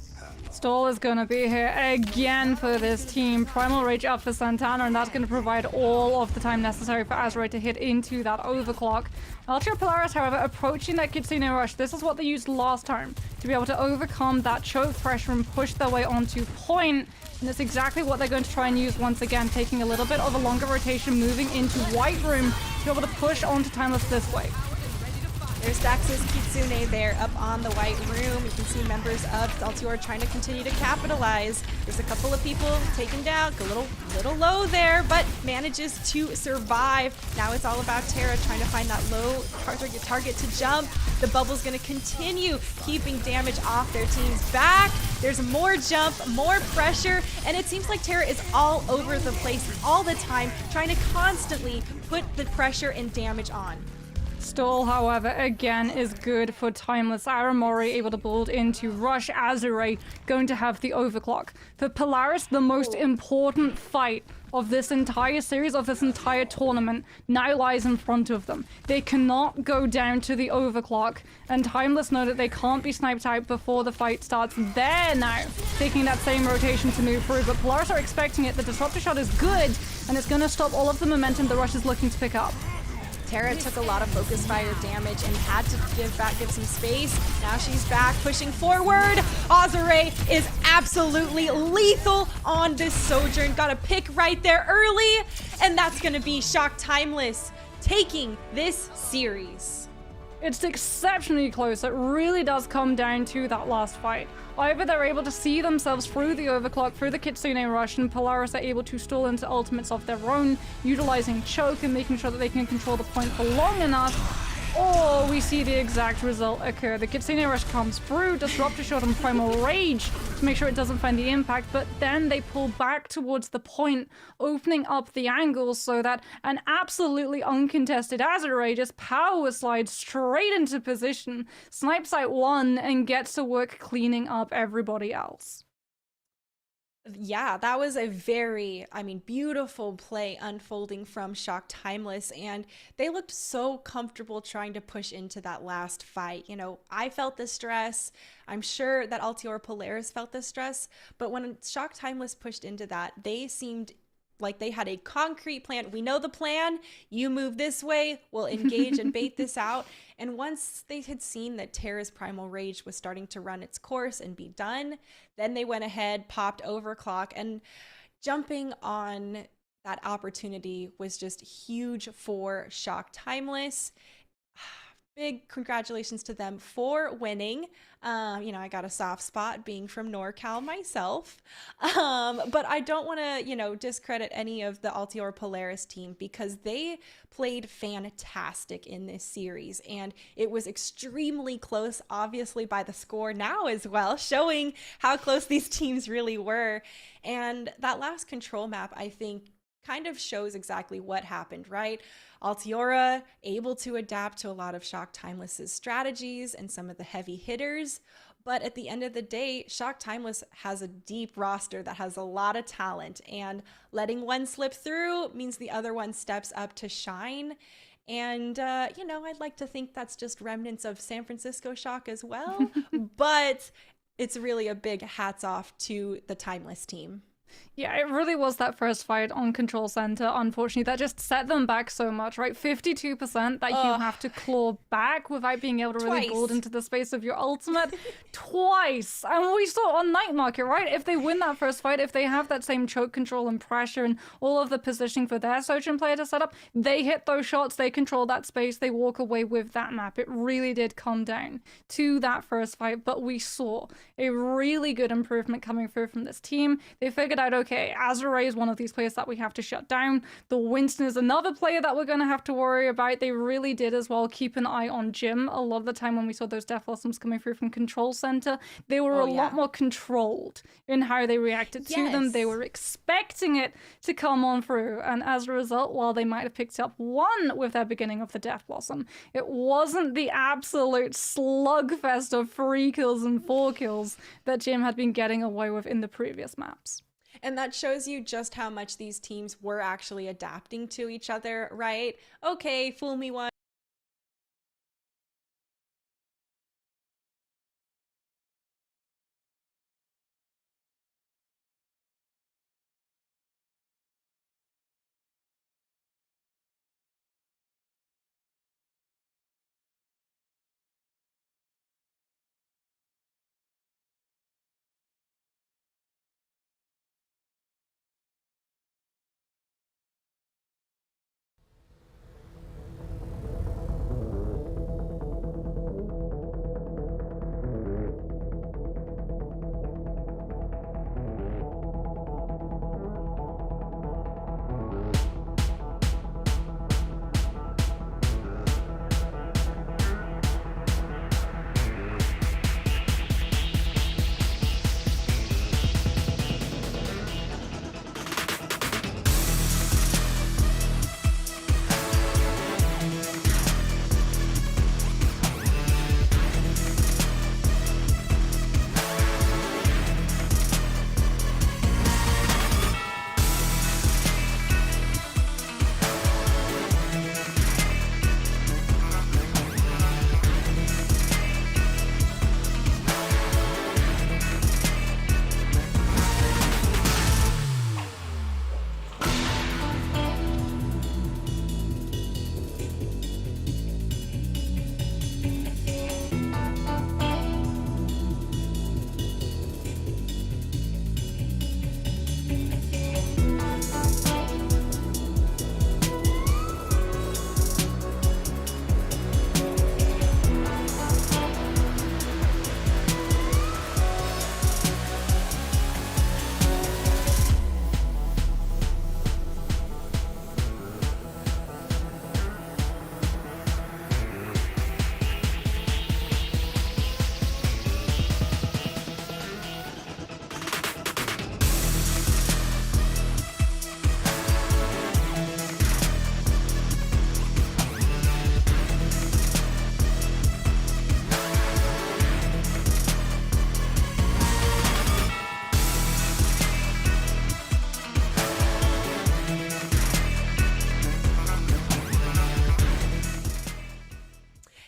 Stall is going to be here again for this team. Primal Rage up for Santana, and that's going to provide all of the time necessary for Azure to hit into that overclock. Ultra Polaris, however, approaching that Kitsune Rush. This is what they used last time to be able to overcome that choke pressure and push their way onto point. And that's exactly what they're going to try and use once again, taking a little bit of a longer rotation, moving into White Room to be able to push onto Timeless this way. There's Dax's Kitsune there up on the White Room. You can see members of Altior trying to continue to capitalize. There's a couple of people taken down, a little low there, but manages to survive. Now it's all about Terra trying to find that low target to jump. The bubble's going to continue keeping damage off their team's back. There's more jump, more pressure, and it seems like Terra is all over the place all the time, trying to constantly put the pressure and damage on. Stall, however, again is good for Timeless. Aramori able to build into Rush. Azure going to have the overclock. For Polaris, the most important fight of this entire series, of this entire tournament, now lies in front of them. They cannot go down to the overclock, and Timeless know that they can't be sniped out before the fight starts. They're now taking that same rotation to move through, but Polaris are expecting it. The Disruptor Shot is good, and it's going to stop all of the momentum the Rush is looking to pick up. Terra took a lot of focus fire damage and had to give some space. Now she's back, pushing forward. Azure is absolutely lethal on this Sojourn. Got a pick right there early, and that's going to be Shock Timeless taking this series. It's exceptionally close. It really does come down to that last fight. Either they're able to see themselves through the overclock, through the Kitsune Rush, and Polaris are able to stall into ultimates of their own, utilizing choke and making sure that they can control the point for long enough, or we see the exact result occur. The Kitsune Rush comes through, Disruptor Shot and Primal Rage to make sure it doesn't find the impact, but then they pull back towards the point, opening up the angles so that an absolutely uncontested Azure just power slides straight into position, snipes out one, and gets to work cleaning up everybody else. Yeah, that was a very, beautiful play unfolding from Shock Timeless, and they looked so comfortable trying to push into that last fight. You know, I felt the stress. I'm sure that Altior Polaris felt the stress, but when Shock Timeless pushed into that, they seemed like they had a concrete plan. We know the plan. You move this way, we'll engage and bait this out. And once they had seen that Terra's Primal Rage was starting to run its course and be done, then they went ahead, popped overclock, and jumping on that opportunity was just huge for Shock Timeless. big congratulations to them for winning. I got a soft spot being from NorCal myself. But I don't want to, discredit any of the Altior Polaris team because they played fantastic in this series. And it was extremely close, obviously, by the score now as well, showing how close these teams really were. And that last control map, I think, kind of shows exactly what happened, right? Altiora able to adapt to a lot of Shock Timeless's strategies and some of the heavy hitters. But at the end of the day, Shock Timeless has a deep roster that has a lot of talent, and letting one slip through means the other one steps up to shine. And, I'd like to think that's just remnants of San Francisco Shock as well. But it's really a big hats off to the Timeless team. Yeah, it really was that first fight on Control Center, unfortunately, that just set them back so much, right? 52% that you have to claw back without being able to really build into the space of your ultimate. Twice! And we saw on Night Market, right? If they win that first fight, if they have that same choke control and pressure and all of the positioning for their Sojin player to set up, they hit those shots, they control that space, they walk away with that map. It really did come down to that first fight, but we saw a really good improvement coming through from this team. They figured out, okay, Azure is one of these players that we have to shut down. The Winston is another player that we're going to have to worry about. They really did as well keep an eye on Jim. A lot of the time when we saw those Death Blossoms coming through from Control Center, they were a lot more controlled in how they reacted to them. They were expecting it to come on through. And as a result, while they might have picked up one with their beginning of the Death Blossom, it wasn't the absolute slugfest of 3 kills and 4 kills that Jim had been getting away with in the previous maps. And that shows you just how much these teams were actually adapting to each other, right? Okay, fool me once.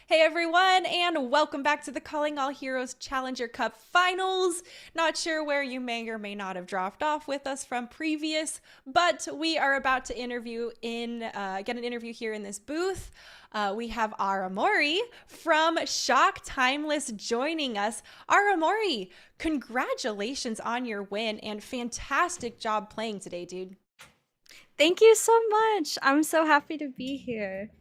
Hey everyone, and welcome back to the Calling All Heroes Challenger Cup Finals. Not sure where you may or may not have dropped off with us from previous, but we are about to get an interview here in this booth. We have Aramori from Shock Timeless joining us. Aramori, congratulations on your win and fantastic job playing today, dude. Thank you so much. I'm so happy to be here.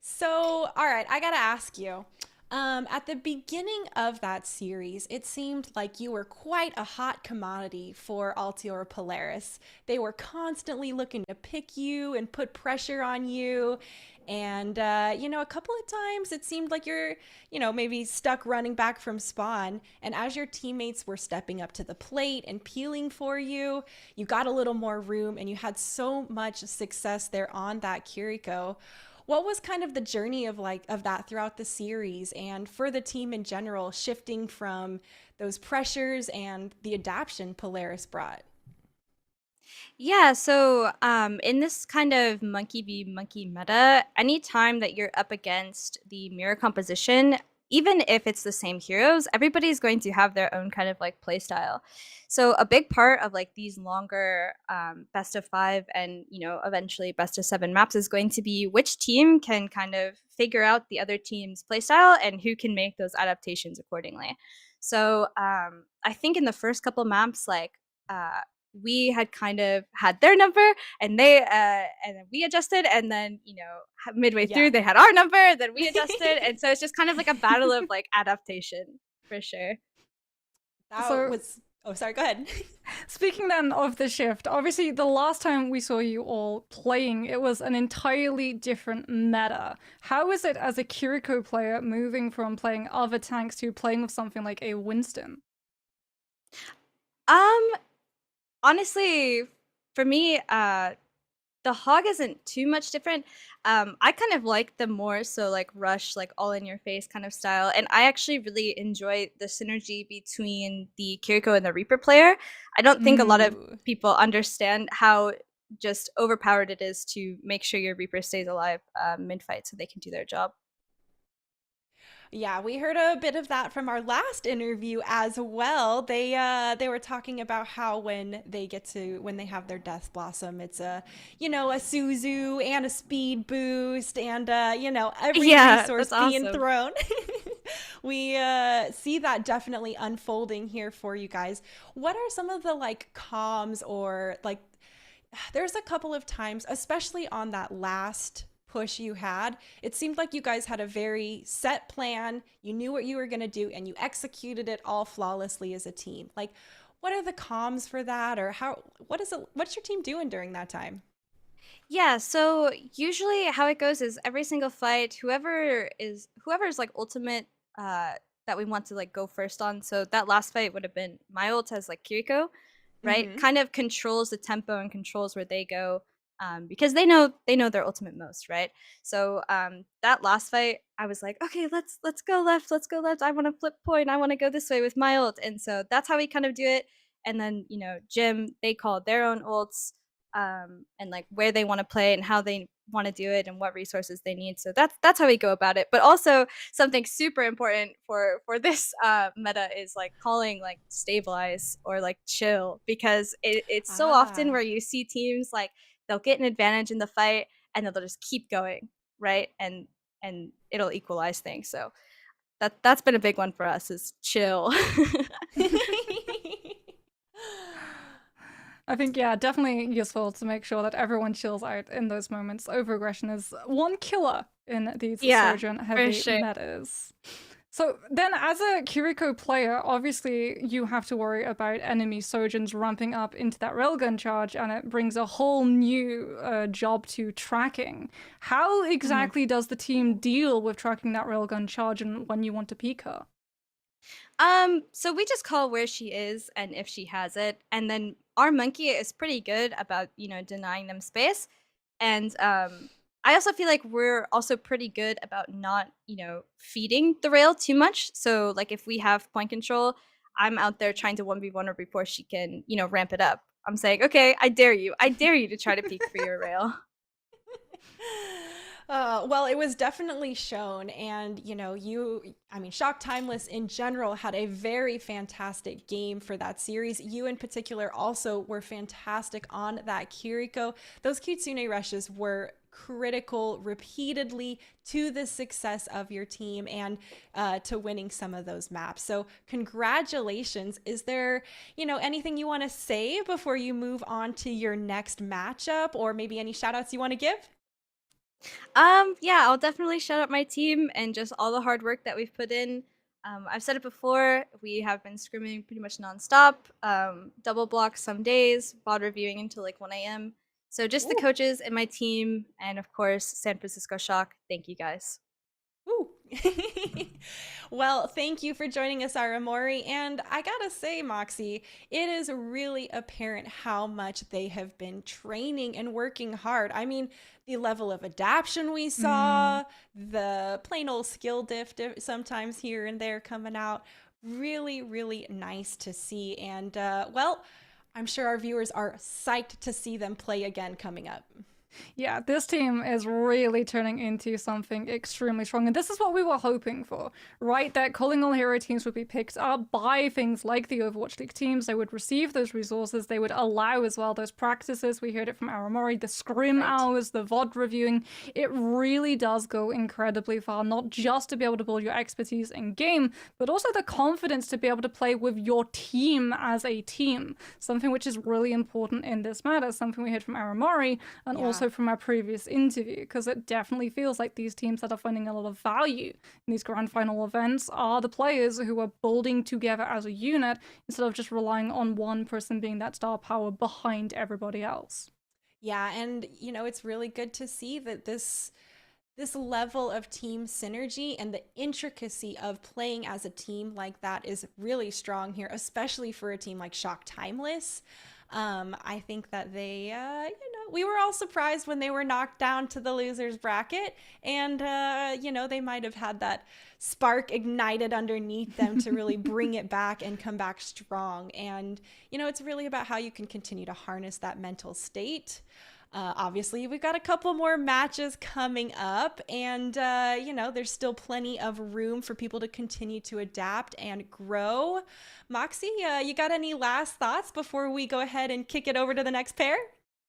So, all right, I gotta ask you. At the beginning of that series, it seemed like you were quite a hot commodity for Altiora Polaris. They were constantly looking to pick you and put pressure on you. And, a couple of times it seemed like you're, maybe stuck running back from spawn. And as your teammates were stepping up to the plate and peeling for you, you got a little more room and you had so much success there on that Kiriko. What was kind of the journey of that throughout the series and for the team in general, shifting from those pressures and the adaptation Polaris brought? Yeah, so in this kind of monkey v monkey meta, anytime that you're up against the mirror composition, even if it's the same heroes, everybody's going to have their own kind of like play style. So a big part of like these longer best of 5 and eventually best of 7 maps is going to be which team can kind of figure out the other team's play style and who can make those adaptations accordingly. So I think in the first couple maps, like we had kind of had their number and then we adjusted, and then midway Yeah. through they had our number, then we adjusted, and so it's just kind of like a battle of like adaptation for sure. Oh, sorry, go ahead. Speaking then of the shift, obviously the last time we saw you all playing, it was an entirely different meta. How is it as a Kiriko player moving from playing other tanks to playing with something like a Winston? Honestly, for me, the hog isn't too much different. I kind of like the more so like rush, like all in your face kind of style, and I actually really enjoy the synergy between the Kiriko and the Reaper player. I don't think a lot of people understand how just overpowered it is to make sure your Reaper stays alive mid-fight so they can do their job. Yeah, we heard a bit of that from our last interview as well. They were talking about how when they have their Death Blossom, it's a Suzu and a speed boost and every resource being awesome. thrown. We see that definitely unfolding here for you guys. What are some of the like comms or like? There's a couple of times, especially on that last push you had, it seemed like you guys had a very set plan. You knew what you were going to do and you executed it all flawlessly as a team. Like, what are the comms for that, or what's your team doing during that time? Yeah, so usually how it goes is every single fight, whoever's like ultimate that we want to like go first on. So that last fight would have been my ult as like Kiriko, right? Kind of controls the tempo and controls where they go. Because they know their ultimate most, right? So that last fight, I was like, okay, let's go left, I want to flip point, I want to go this way with my ult, and so that's how we kind of do it. And then Jim, they called their own ults, and like where they want to play and how they want to do it and what resources they need. So that's how we go about it. But also something super important for this meta is like calling like stabilize or like chill, because it's so often where you see teams like they'll get an advantage in the fight and then they'll just keep going, right? And it'll equalize things. So that's been a big one for us, is chill. I think, yeah, definitely useful to make sure that everyone chills out in those moments. Overaggression is one killer in these Sojourn-heavy metas. So then, as a Kiriko player, obviously you have to worry about enemy Sojourns ramping up into that railgun charge, and it brings a whole new job to tracking. How exactly does the team deal with tracking that railgun charge and when you want to peek her? So we just call where she is and if she has it, and then our monkey is pretty good about denying them space, and I also feel like we're also pretty good about not feeding the rail too much. So like if we have point control, I'm out there trying to 1v1 her before she can ramp it up. I'm saying, okay, I dare you to try to peek for your rail. Well, it was definitely shown, and Shock Timeless in general had a very fantastic game for that series. You in particular also were fantastic on that Kiriko. Those Kitsune rushes were critical repeatedly to the success of your team and to winning some of those maps. So congratulations. Is there anything you want to say before you move on to your next matchup, or maybe any shout outs you want to give? Yeah, I'll definitely shout out my team and just all the hard work that we've put in. I've said it before, we have been scrimming pretty much nonstop, double block some days, VOD reviewing until like 1 a.m. So just the Ooh. coaches and my team, and of course, San Francisco Shock. Thank you guys. Ooh. Well, thank you for joining us, Aramori. And I gotta say, Moxie, it is really apparent how much they have been training and working hard. I mean, the level of adaption we saw, the plain old skill diff sometimes here and there coming out, really, really nice to see. And, well, I'm sure our viewers are psyched to see them play again coming up. Yeah, this team is really turning into something extremely strong, and this is what we were hoping for, right? That Calling All Hero teams would be picked up by things like the Overwatch League teams. They would receive those resources. They would allow as well those practices. We heard it from Aramori, the scrim hours, the VOD reviewing. It really does go incredibly far, not just to be able to build your expertise in game, but also the confidence to be able to play with your team as a team. Something which is really important in this matter, something we heard from Aramori, and also from our previous interview, because it definitely feels like these teams that are finding a lot of value in these grand final events are the players who are building together as a unit instead of just relying on one person being that star power behind everybody else. Yeah, and you know, it's really good to see that this level of team synergy and the intricacy of playing as a team like that is really strong here, especially for a team like Shock Timeless. I think that they, we were all surprised when they were knocked down to the losers bracket, and they might have had that spark ignited underneath them to really bring it back and come back strong. And it's really about how you can continue to harness that mental state. Obviously, we've got a couple more matches coming up, and there's still plenty of room for people to continue to adapt and grow. Moxie, you got any last thoughts before we go ahead and kick it over to the next pair?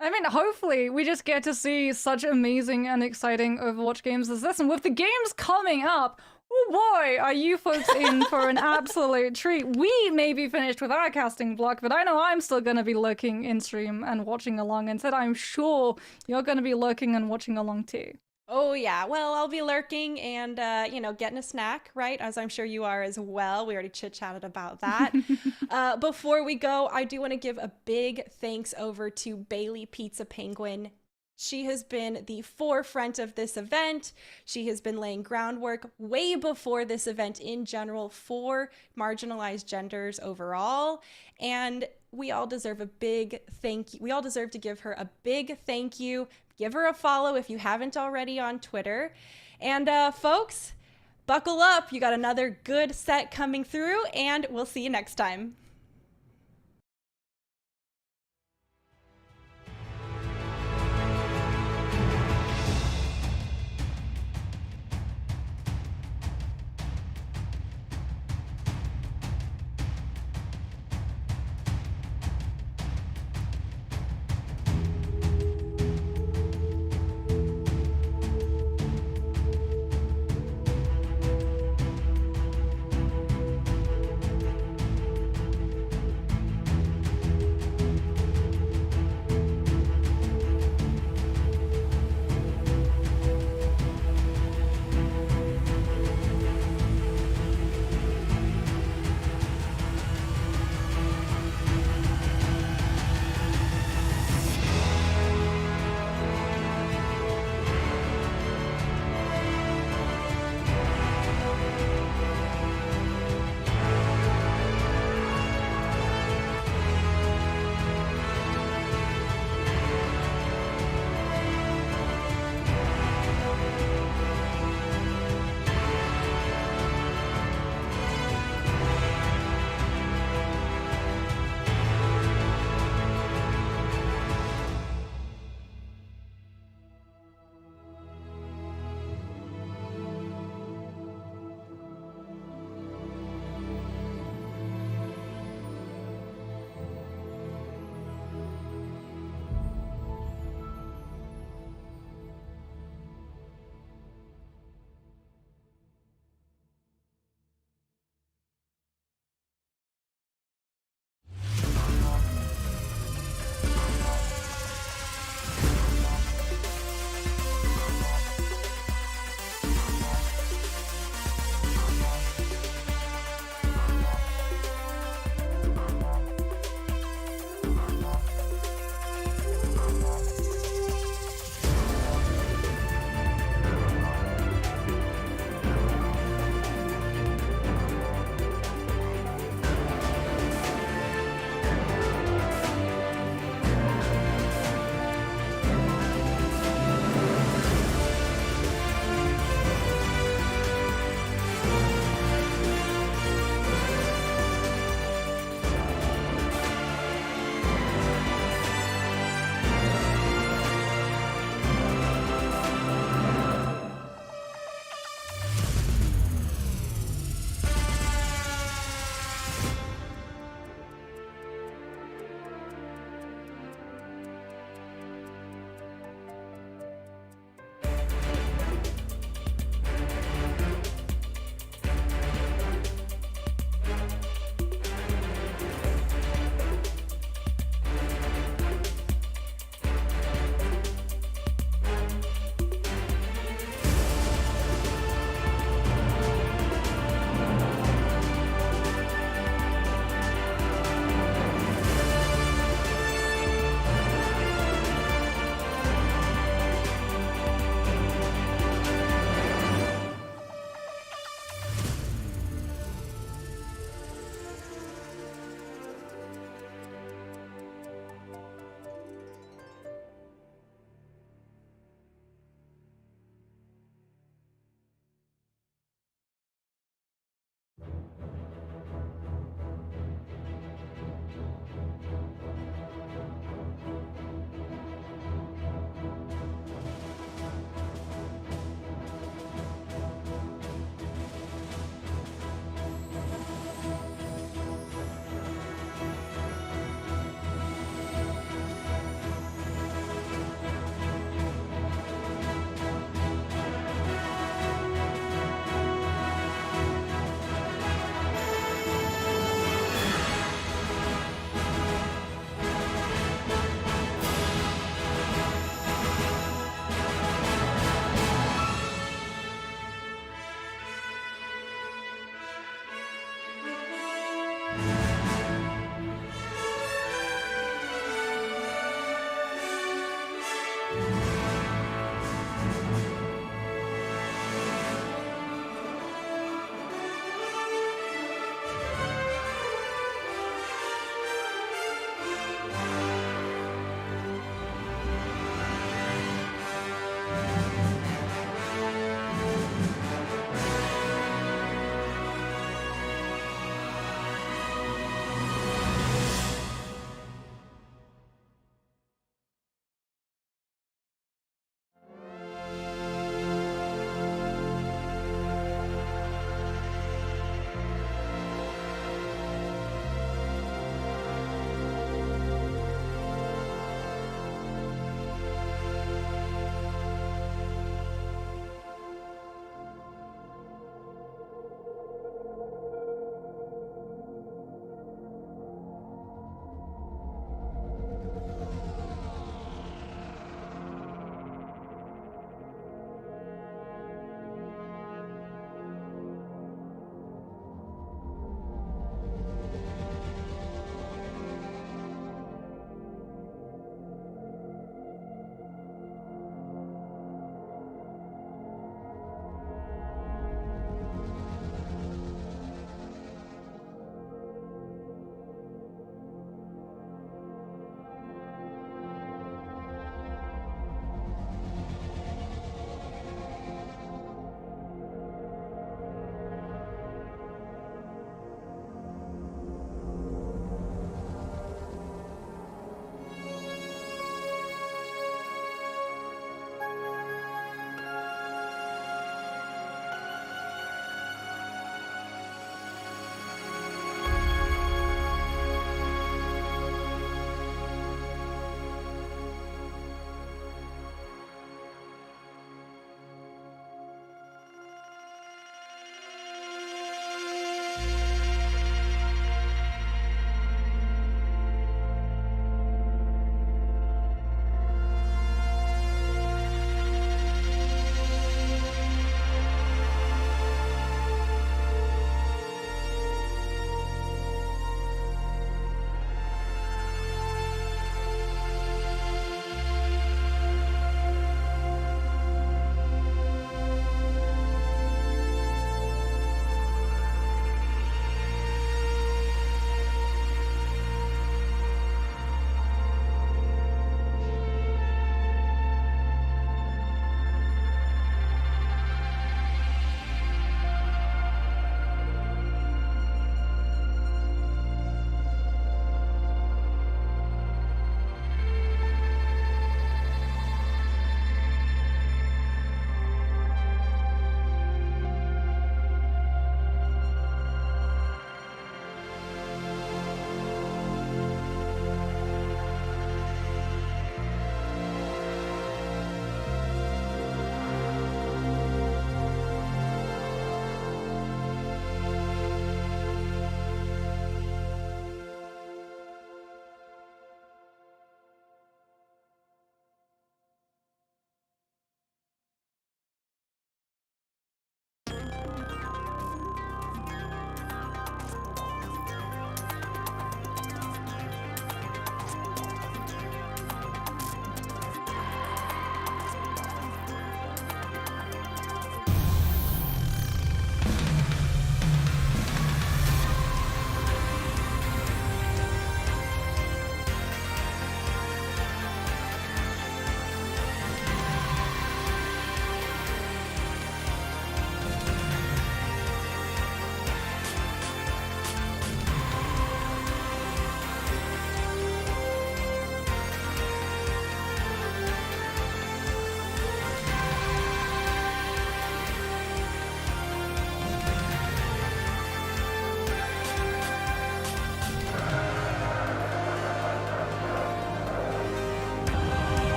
I mean, hopefully we just get to see such amazing and exciting Overwatch games as this, and with the games coming up, oh boy, are you folks in for an absolute treat. We may be finished with our casting block, but I know I'm still going to be lurking in stream and watching along, and said I'm sure you're going to be lurking and watching along too. Oh yeah, well, I'll be lurking and, getting a snack, right? As I'm sure you are as well. We already chit-chatted about that. Before we go, I do want to give a big thanks over to Bailey Pizza Penguin. She has been the forefront of this event. She has been laying groundwork way before this event in general for marginalized genders overall. And we all deserve a big thank you. We all deserve to give her a big thank you. Give her a follow if you haven't already on Twitter. And folks, buckle up. You got another good set coming through, and we'll see you next time.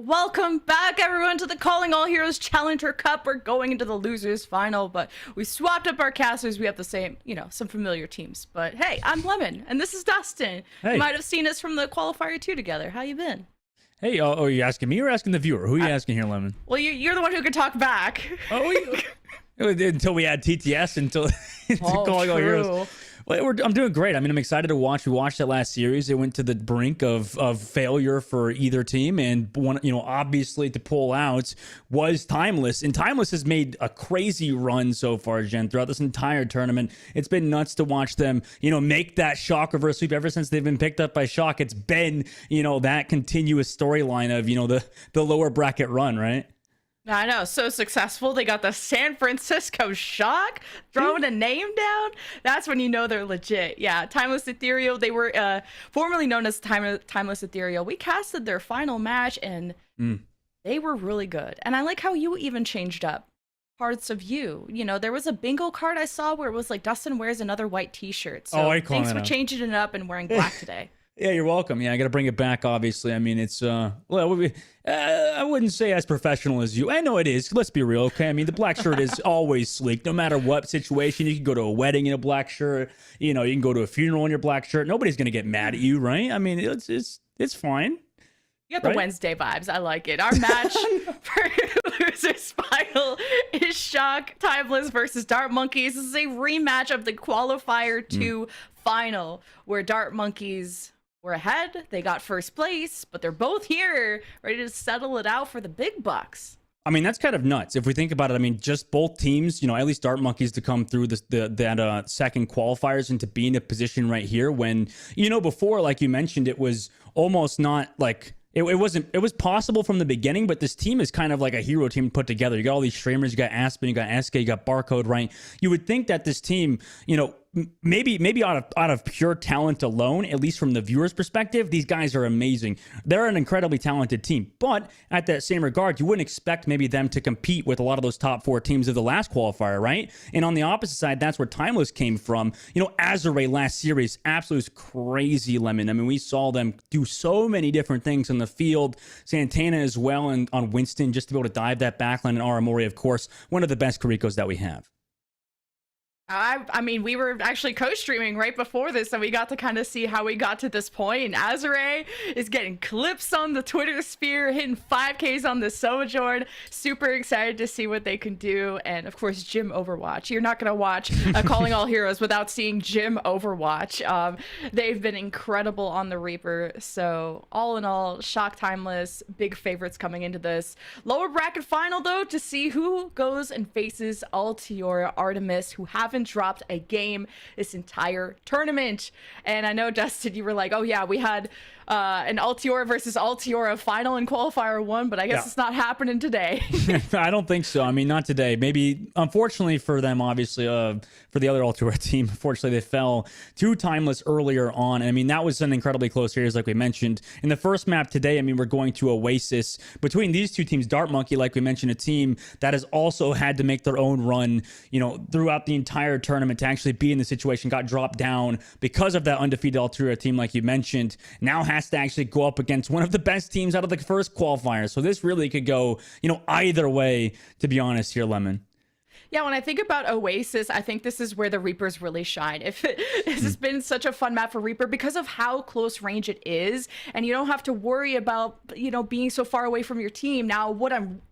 Welcome back, everyone, to the Calling All Heroes Challenger Cup. We're going into the losers final, but we swapped up our casters. We have the same, some familiar teams. But hey, I'm Lemon, and this is Dustin. Hey. You might have seen us from the Qualifier 2 together. How you been? Hey, are you asking me or asking the viewer? Who are you asking here, Lemon? Well, you're the one who can talk back. Until we add TTS, until Calling All Heroes. Well, I'm doing great. I mean, I'm excited to watch. We watched that last series. It went to the brink of failure for either team, and obviously to pull out was Timeless. And Timeless has made a crazy run so far, Jen, throughout this entire tournament. It's been nuts to watch them, make that Shock reverse sweep ever since they've been picked up by Shock. It's been, that continuous storyline of, the lower bracket run, right? I know, so successful. They got the San Francisco Shock throwing a name down. That's when you know they're legit. Yeah, Timeless Ethereal. They were formerly known as Timeless Ethereal. We casted their final match, and they were really good. And I like how you even changed up parts of you. There was a bingo card I saw where it was like Dustin wears another white T-shirt. So thanks for changing it up and wearing black today. Yeah, you're welcome. Yeah, I got to bring it back, obviously. I mean, it's, I wouldn't say as professional as you. I know it is. Let's be real, okay? I mean, the black shirt is always sleek, no matter what situation. You can go to a wedding in a black shirt. You can go to a funeral in your black shirt. Nobody's going to get mad at you, right? I mean, it's fine. You got the Wednesday vibes. I like it. Our match for losers final is Shock Timeless versus Dart Monkeys. This is a rematch of the Qualifier 2 final, where Dart Monkeys were ahead. They got first place, but they're both here ready to settle it out for the big bucks. I mean, that's kind of nuts. If we think about it, I mean, just both teams, at least Dart Monkeys to come through that second qualifiers and to be in a position right here when, before, like you mentioned, it was almost not like... It was possible from the beginning, but this team is kind of like a hero team put together. You got all these streamers, you got Aspen, you got SK, you got Barcode, right? You would think that this team, maybe out of pure talent alone, at least from the viewer's perspective, these guys are amazing. They're an incredibly talented team. But at that same regard, you wouldn't expect maybe them to compete with a lot of those top 4 teams of the last qualifier, right? And on the opposite side, that's where Timeless came from. Azure last series, absolute crazy, Lemon. I mean, we saw them do so many different things in the field. Santana as well, and on Winston, just to be able to dive that backline, and Aramori, of course, one of the best Karikos that we have. I mean, we were actually co-streaming right before this, and we got to kind of see how we got to this point. And Azure is getting clips on the Twitter sphere, hitting 5Ks on the Sojourn. Super excited to see what they can do. And of course, Jim Overwatch. You're not going to watch Calling All Heroes without seeing Jim Overwatch. They've been incredible on the Reaper. So all in all, Shock Timeless, big favorites coming into this lower bracket final, though, to see who goes and faces Altiora Artemis, who haven't dropped a game this entire tournament. And I know, Dustin, you were like, oh yeah, we had an Altiora versus Altiora final in qualifier 1, but I guess it's not happening today. I don't think so. I mean, not today. Maybe, unfortunately for them, obviously, for the other Altiora team, unfortunately, they fell to Timeless earlier on. I mean, that was an incredibly close series, like we mentioned. In the first map today, I mean, we're going to Oasis. Between these two teams, Dart Monkey, like we mentioned, a team that has also had to make their own run, throughout the entire tournament to actually be in the situation, got dropped down because of that undefeated Altiora team, like you mentioned, now has to actually go up against one of the best teams out of the first qualifier. So this really could go, either way, to be honest here, Lemon. Yeah, when I think about Oasis, I think this is where the Reapers really shine. This has been such a fun map for Reaper because of how close range it is, and you don't have to worry about, being so far away from your team. Now,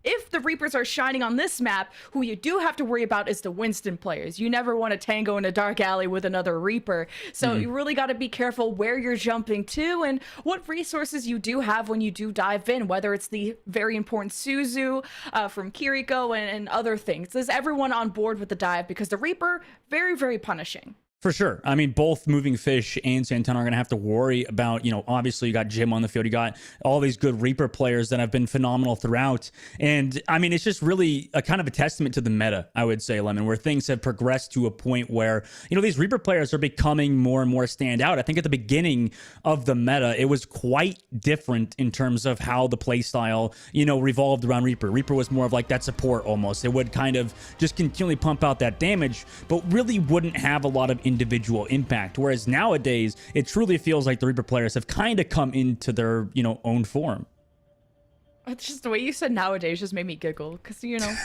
if the Reapers are shining on this map, who you do have to worry about is the Winston players. You never want to tango in a dark alley with another Reaper. So you really got to be careful where you're jumping to and what resources you do have when you do dive in, whether it's the very important Suzu from Kiriko and other things. Does everyone on board with the dive, because the Reaper, very, very punishing. For sure. I mean, both Moving Fish and Santana are going to have to worry about, obviously you got Jim on the field. You got all these good Reaper players that have been phenomenal throughout. And I mean, it's just really a kind of a testament to the meta, I would say, Lemon, where things have progressed to a point where, these Reaper players are becoming more and more stand out. I think at the beginning of the meta, it was quite different in terms of how the play style, revolved around Reaper. Reaper was more of like that support almost. It would kind of just continually pump out that damage, but really wouldn't have a lot of individual impact, whereas nowadays it truly feels like the Reaper players have kind of come into their own form. It's just the way you said nowadays just made me giggle because you know.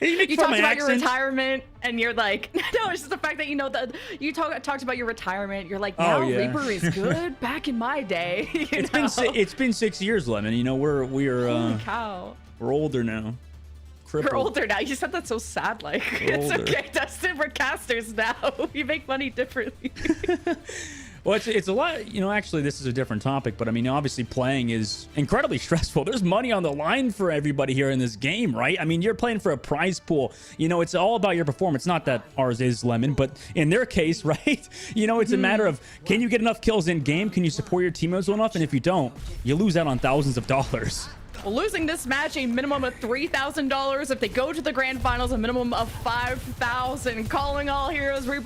You talked about your retirement, and you're like, no, it's just the fact that you know that you talked about your retirement. You're like, now Reaper is good. Back in my day, it's been 6 years, Lemon. You know we're holy cow. We're older now. Crippled. We're older now. You said that so sad. Like it's older. okay, Dustin. We're casters now. We make money differently. Well, it's a lot, you know, actually this is a different topic, but I mean, obviously playing is incredibly stressful. There's money on the line for everybody here in this game, right? I mean, you're playing for a prize pool. You know, it's all about your performance. Not that ours is, Lemon, but in their case, right? You know, it's a matter of, can you get enough kills in game? Can you support your teammates well enough? And if you don't, you lose out on thousands of dollars. Well, losing this match a minimum of $3,000. If they go to the grand finals, a minimum of $5,000. Calling all heroes. We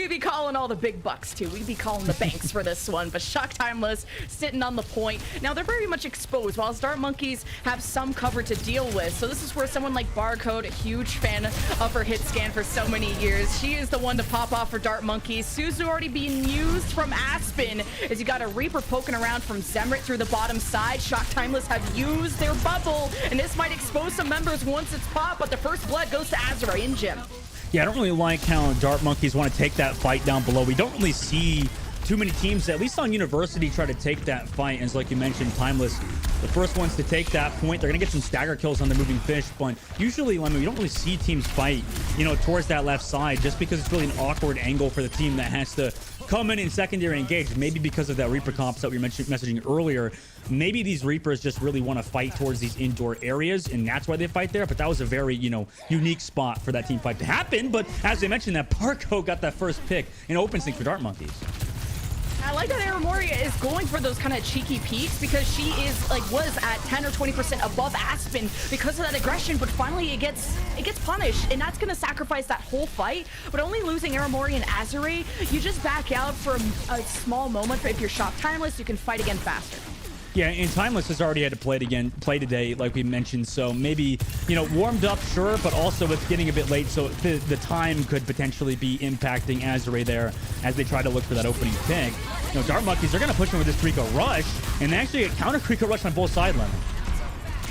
be calling all the big bucks too. We be calling the banks for this one. But Shock Timeless sitting on the point. Now they're very much exposed, while Dart Monkeys have some cover to deal with. So this is where someone like Barcode, a huge fan of her hit scan for so many years, she is the one to pop off for Dart Monkeys. Suzu already being used from Aspen, as you got a Reaper poking around from Zemrit through the bottom side. Shock Timeless have use their bubble, and this might expose some members once it's popped, but the first blood goes to Azura in gym. Yeah, I don't really like how Dart Monkeys want to take that fight down below. We don't really see too many teams, at least on University, try to take that fight. And like you mentioned, Timeless, the first ones to take that point. They're going to get some stagger kills on the moving fish, but usually, Lemon, we don't really see teams fight, you know, towards that left side, just because it's really an awkward angle for the team that has to come in secondary engage. Maybe because of that Reaper comps that we were messaging earlier. Maybe these Reapers just really want to fight towards these indoor areas, and that's why they fight there. But that was a very, you know, unique spot for that team fight to happen. But as I mentioned, that Parko got that first pick in open sync for Dart Monkeys. I like that Aramoria is going for those kind of cheeky peeks, because she is like was at 10 or 20% above Aspen because of that aggression, but finally it gets punished, and that's going to sacrifice that whole fight. But only losing Aramoria and Azure, you just back out for a small moment. If you're Shock Timeless, you can fight again faster. Yeah, and Timeless has already had to play today, like we mentioned. So maybe, you know, warmed up, sure, but also it's getting a bit late, so the time could potentially be impacting Azure there as they try to look for that opening pick. You know, Dart Monkeys, they're going to push him with this Kriko Rush, and they actually get counter Kriko Rush on both sides, Lemon.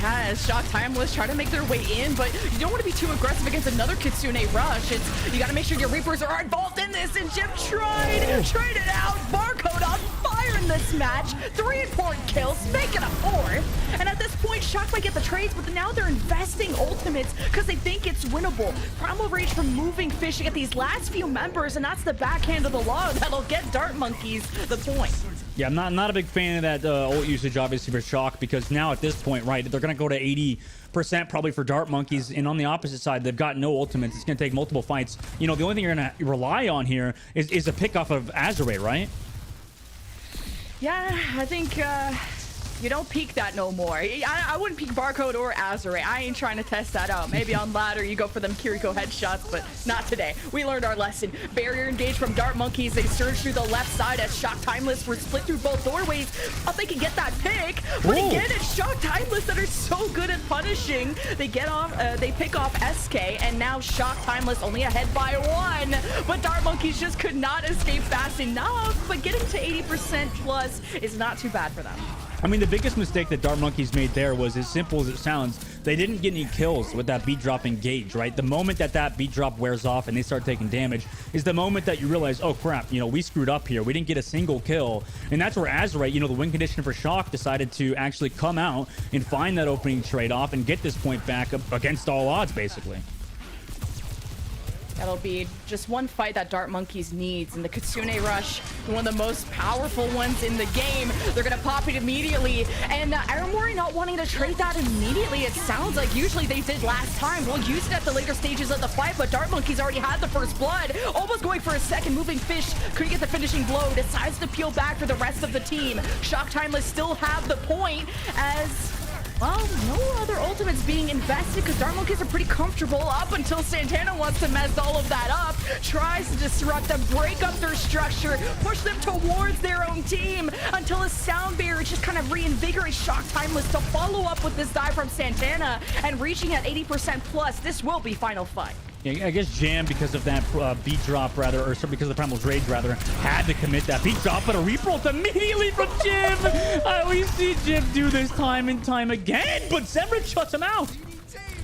As Shock Timeless try to make their way in, but you don't want to be too aggressive against another Kitsune Rush. You got to make sure your Reapers are involved in this, and Jim tried it out. Barcode on fire in this match. 3 important kills, making a 4th. And at this point, Shock might get the trades, but now they're investing ultimates because they think it's winnable. Primal Rage from Moving Fish to get these last few members, and that's the backhand of the law that'll get Dart Monkeys the point. Yeah, I'm not a big fan of that ult usage, obviously, for Shock, because now at this point, right, they're going to go to 80% probably for Dart Monkeys, and on the opposite side, they've got no ultimates. It's going to take multiple fights. You know, the only thing you're going to rely on here is a pick off of Azure, right? Yeah, I think you don't peek that no more. I wouldn't peek Barcode or Azure. I ain't trying to test that out. Maybe on ladder you go for them Kiriko headshots, but not today. We learned our lesson. Barrier engaged from Dart Monkeys. They surge through the left side as Shock Timeless were split through both doorways. Thought they could get that pick, but again, it's Shock Timeless that are so good at punishing. They get off, they pick off SK, and now Shock Timeless only ahead by 1. But Dart Monkeys just could not escape fast enough. But getting to 80% plus is not too bad for them. I mean, the biggest mistake that Dart Monkeys made there was, as simple as it sounds, they didn't get any kills with that beat drop engage, right? The moment that beat drop wears off and they start taking damage is the moment that you realize, oh crap, you know, we screwed up here. We didn't get a single kill. And that's where Azure, you know, the win condition for Shock decided to actually come out and find that opening trade-off and get this point back up against all odds, basically. That'll be just one fight that Dart Monkeys needs, and the Kitsune Rush, one of the most powerful ones in the game. They're gonna pop it immediately, and Aramori not wanting to trade that immediately. It sounds like usually they did last time. We'll use it at the later stages of the fight, but Dart Monkeys already had the first blood. Almost going for a second. Moving Fish couldn't get the finishing blow. Decides to peel back for the rest of the team. Shock Timeless still have the point as... well, no other ultimates being invested because Dart Monkeys are pretty comfortable up until Santana wants to mess all of that up, tries to disrupt them, break up their structure, push them towards their own team until a sound barrier just kind of reinvigorates Shock Timeless to follow up with this dive from Santana, and reaching at 80% plus, this will be final fight. Yeah, I guess Jam, because of that beat drop, rather, or because of the Primal's Rage, rather, had to commit that beat drop, but a reroll immediately from Jim. We see Jim do this time and time again, but Zemrit shuts him out.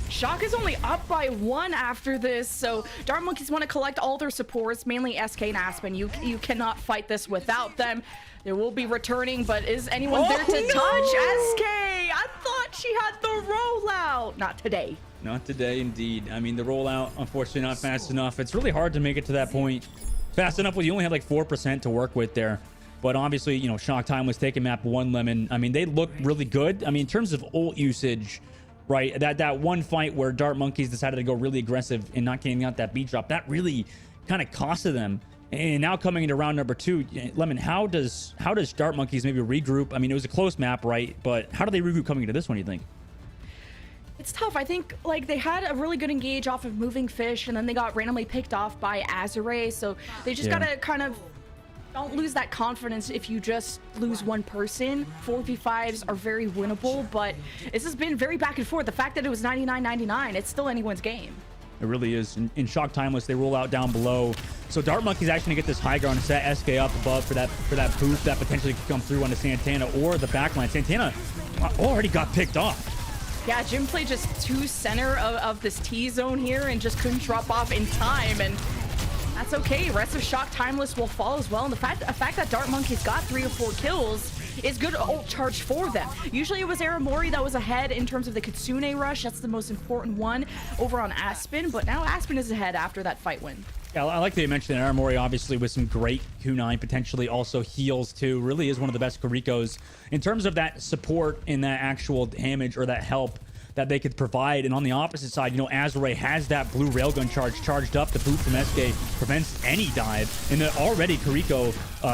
Shock is only up by 1 after this, so Dart Monkeys want to collect all their supports, mainly SK and Aspen. You cannot fight this without them. They will be returning, but is anyone there to touch SK? I thought she had the rollout. Not today. Not today, indeed. I mean, the rollout, unfortunately, not fast enough. It's really hard to make it to that point fast enough when you only have like 4% to work with there. But obviously, you know, Shock Time was taking map 1 Lemon. I mean, they look really good. I mean, in terms of ult usage, right? That one fight where Dart Monkeys decided to go really aggressive and not getting out that beat drop, that really kind of costed them. And now coming into round number 2, Lemon, how does Dart Monkeys maybe regroup? I mean, it was a close map, right? But how do they regroup coming into this one, you think? It's tough. I think like they had a really good engage off of Moving Fish, and then they got randomly picked off by Azure, so they just gotta kind of don't lose that confidence if you just lose one person. 4v5s are very winnable, but this has been very back and forth. The fact that it was 99-99, it's still anyone's game. It really is. In Shock Timeless, they roll out down below. So Dart Monkeys actually get this high ground and set SK up above for that boost that potentially could come through onto Santana or the backline. Santana already got picked off. Yeah, Jim played just 2 center of this T-zone here and just couldn't drop off in time, and that's okay. Rest of Shock Timeless will fall as well, and the fact that Dart Monkeys got 3 or 4 kills is good ult charge for them. Usually it was Aramori that was ahead in terms of the Kitsune rush. That's the most important one over on Aspen, but now Aspen is ahead after that fight win. Yeah, I like that you mentioned Aramori, obviously, with some great Q9, potentially also heals, too. Really is one of the best Kurikos in terms of that support and that actual damage or that help that they could provide. And on the opposite side, you know, Azure has that blue railgun charge charged up. The boot from SK prevents any dive. And then already Kuriko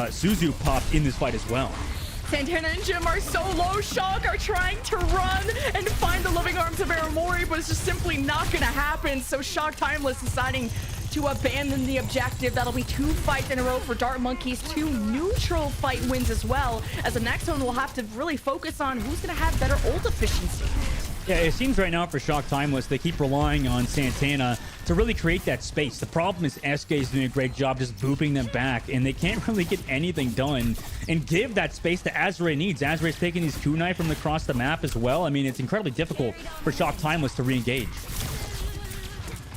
Suzu popped in this fight as well. Santana and Jim are so low. Shock are trying to run and find the living arms of Aramori, but it's just simply not going to happen. So Shock Timeless deciding to abandon the objective. That'll be 2 fights in a row for Dart Monkeys, 2 neutral fight wins as well, as the next one will have to really focus on who's going to have better ult efficiency. Yeah, it seems right now for Shock Timeless, they keep relying on Santana to really create that space. The problem is SK is doing a great job just booping them back, and they can't really get anything done and give that space that Azure needs. Azure is taking these kunai from across the map as well. I mean, it's incredibly difficult for Shock Timeless to re-engage.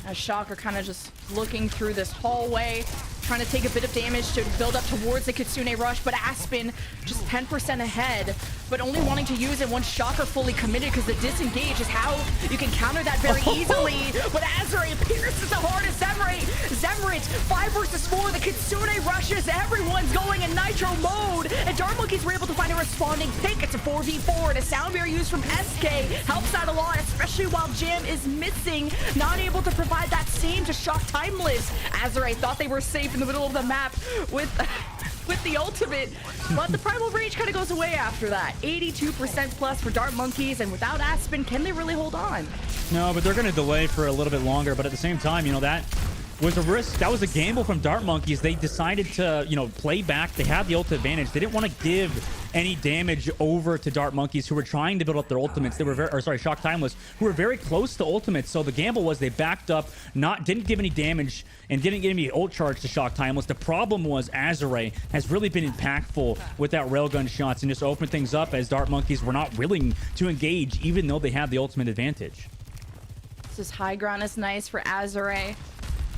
As Shock are kind of just looking through this hallway, trying to take a bit of damage to build up towards the Kitsune rush, but Aspen just 10% ahead, but only wanting to use it once Shock are fully committed, because the disengage is how you can counter that very easily. But Azure pierces the heart of Zemrit, 5 versus 4, the Kitsune rushes, everyone's going in nitro mode, and Dart Monkeys were able to find a responding pick. It's a 4v4, and a sound barrier used from SK helps out a lot, especially while Jim is missing, not able to provide that same to Shock Timeless. Azure thought they were safe in the middle of the map with the ultimate, but the Primal Rage kind of goes away after that. 82% plus for Dart Monkeys, and without Aspen, can they really hold on? No, but they're going to delay for a little bit longer, but at the same time, you know, that was a risk. That was a gamble from Dart Monkeys. They decided to, you know, play back. They had the ult advantage. They didn't want to give any damage over to Dart Monkeys, who were trying to build up their ultimates. They were Shock Timeless, who were very close to ultimates. So the gamble was they backed up, didn't give any damage, and didn't get any ult charge to Shock Timeless. The problem was Azure has really been impactful with that railgun shots and just opened things up, as Dart Monkeys were not willing to engage, even though they had the ultimate advantage. This high ground is nice for Azure.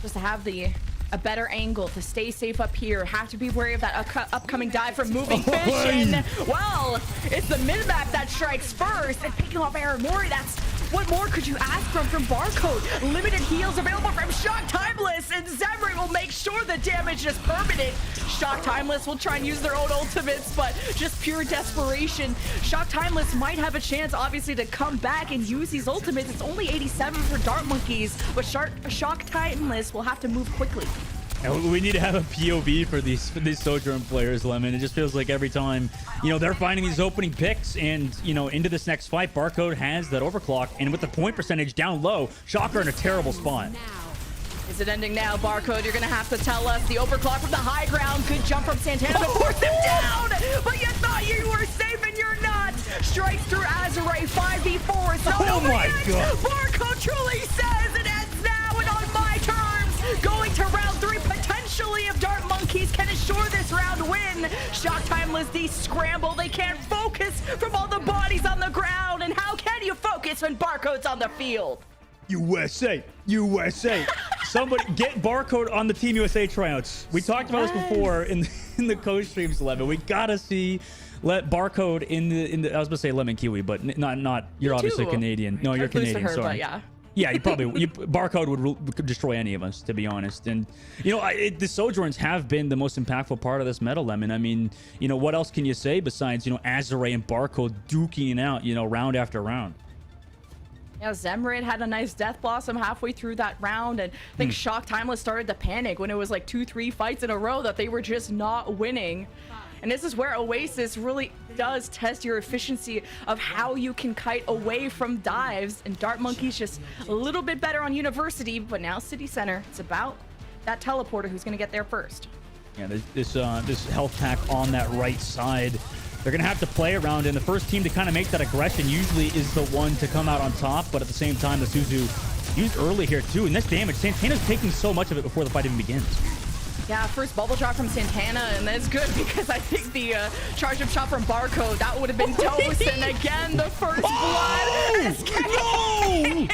Just to have a better angle to stay safe up here. Have to be wary of that upcoming dive from Moving Fish. And, well, it's the mid-map that strikes first. And picking off Aramori, that's what more could you ask from Barcode? Limited heals available from Shock Timeless, and Zemrit will make sure the damage is permanent. Shock Timeless will try and use their own ultimates, but just pure desperation. Shock Timeless might have a chance, obviously, to come back and use these ultimates. It's only 87 for Dart Monkeys, but Shock Timeless will have to move quickly. And we need to have a POV for these Sojourn players, Lemon. It just feels like every time, you know, they're finding these opening picks, and, you know, into this next fight, Barcode has that overclock, and with the point percentage down low, Shock are in a terrible spot. Is it ending now, Barcode? You're gonna have to tell us. The overclock from the high ground. Good jump from Santana to force him down, but you thought you were safe and you're not. Strikes through Azure, 5v4. So oh my God. Barcode truly says it ends now, and on my turn. going to round 3 potentially if Dart Monkeys can assure this round win. Shock Timeless, they scramble. They can't focus from all the bodies on the ground. And how can you focus when Barcode's on the field? USA, USA. Somebody get Barcode on the Team USA tryouts. We talked about this before in the coach streams, Lemon. We gotta see let Barcode in the I was gonna say Lemon Kiwi, but not you're obviously Canadian. No, you're Canadian. Her, sorry. yeah. Yeah, Barcode could destroy any of us, to be honest. And you know, the Sojourns have been the most impactful part of this meta, Lemon. I mean, you know, what else can you say besides, you know, Azure and Barcode duking out, you know, round after round? Yeah, Zemrid had a nice Death Blossom halfway through that round, and I think Shock Timeless started to panic when it was like 2-3 fights in a row that they were just not winning. And this is where Oasis really does test your efficiency of how you can kite away from dives. And Dart Monkey's just a little bit better on University, but now City Center. It's about that teleporter who's going to get there first. Yeah, this health pack on that right side. They're going to have to play around, and the first team to kind of make that aggression usually is the one to come out on top. But at the same time, the Suzu used early here too. And this damage, Santana's taking so much of it before the fight even begins. Yeah, first bubble shot from Santana, and that's good because I think the charge up shot from Barcode, that would have been toast. And again, the first blood. No!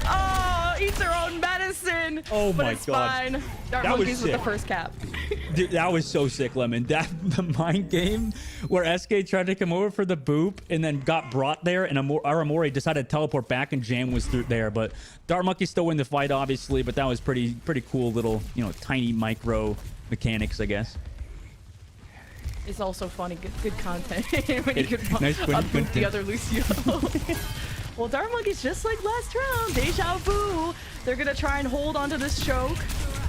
Oh, eat their own medicine. Oh but my it's God. Fine. Dart Monkeys with the first cap. Dude, that was so sick, Lemon. The mind game where SK tried to come over for the boop and then got brought there, and Aramori decided to teleport back, and Jam was through there. But Dart Monkey still win the fight, obviously. But that was pretty cool little, you know, tiny micro mechanics, I guess. It's also funny, good content when you can nice unboot the other Lucio. Well, Dart Monkey's just like last round. Deja vu. They're gonna try and hold onto this choke.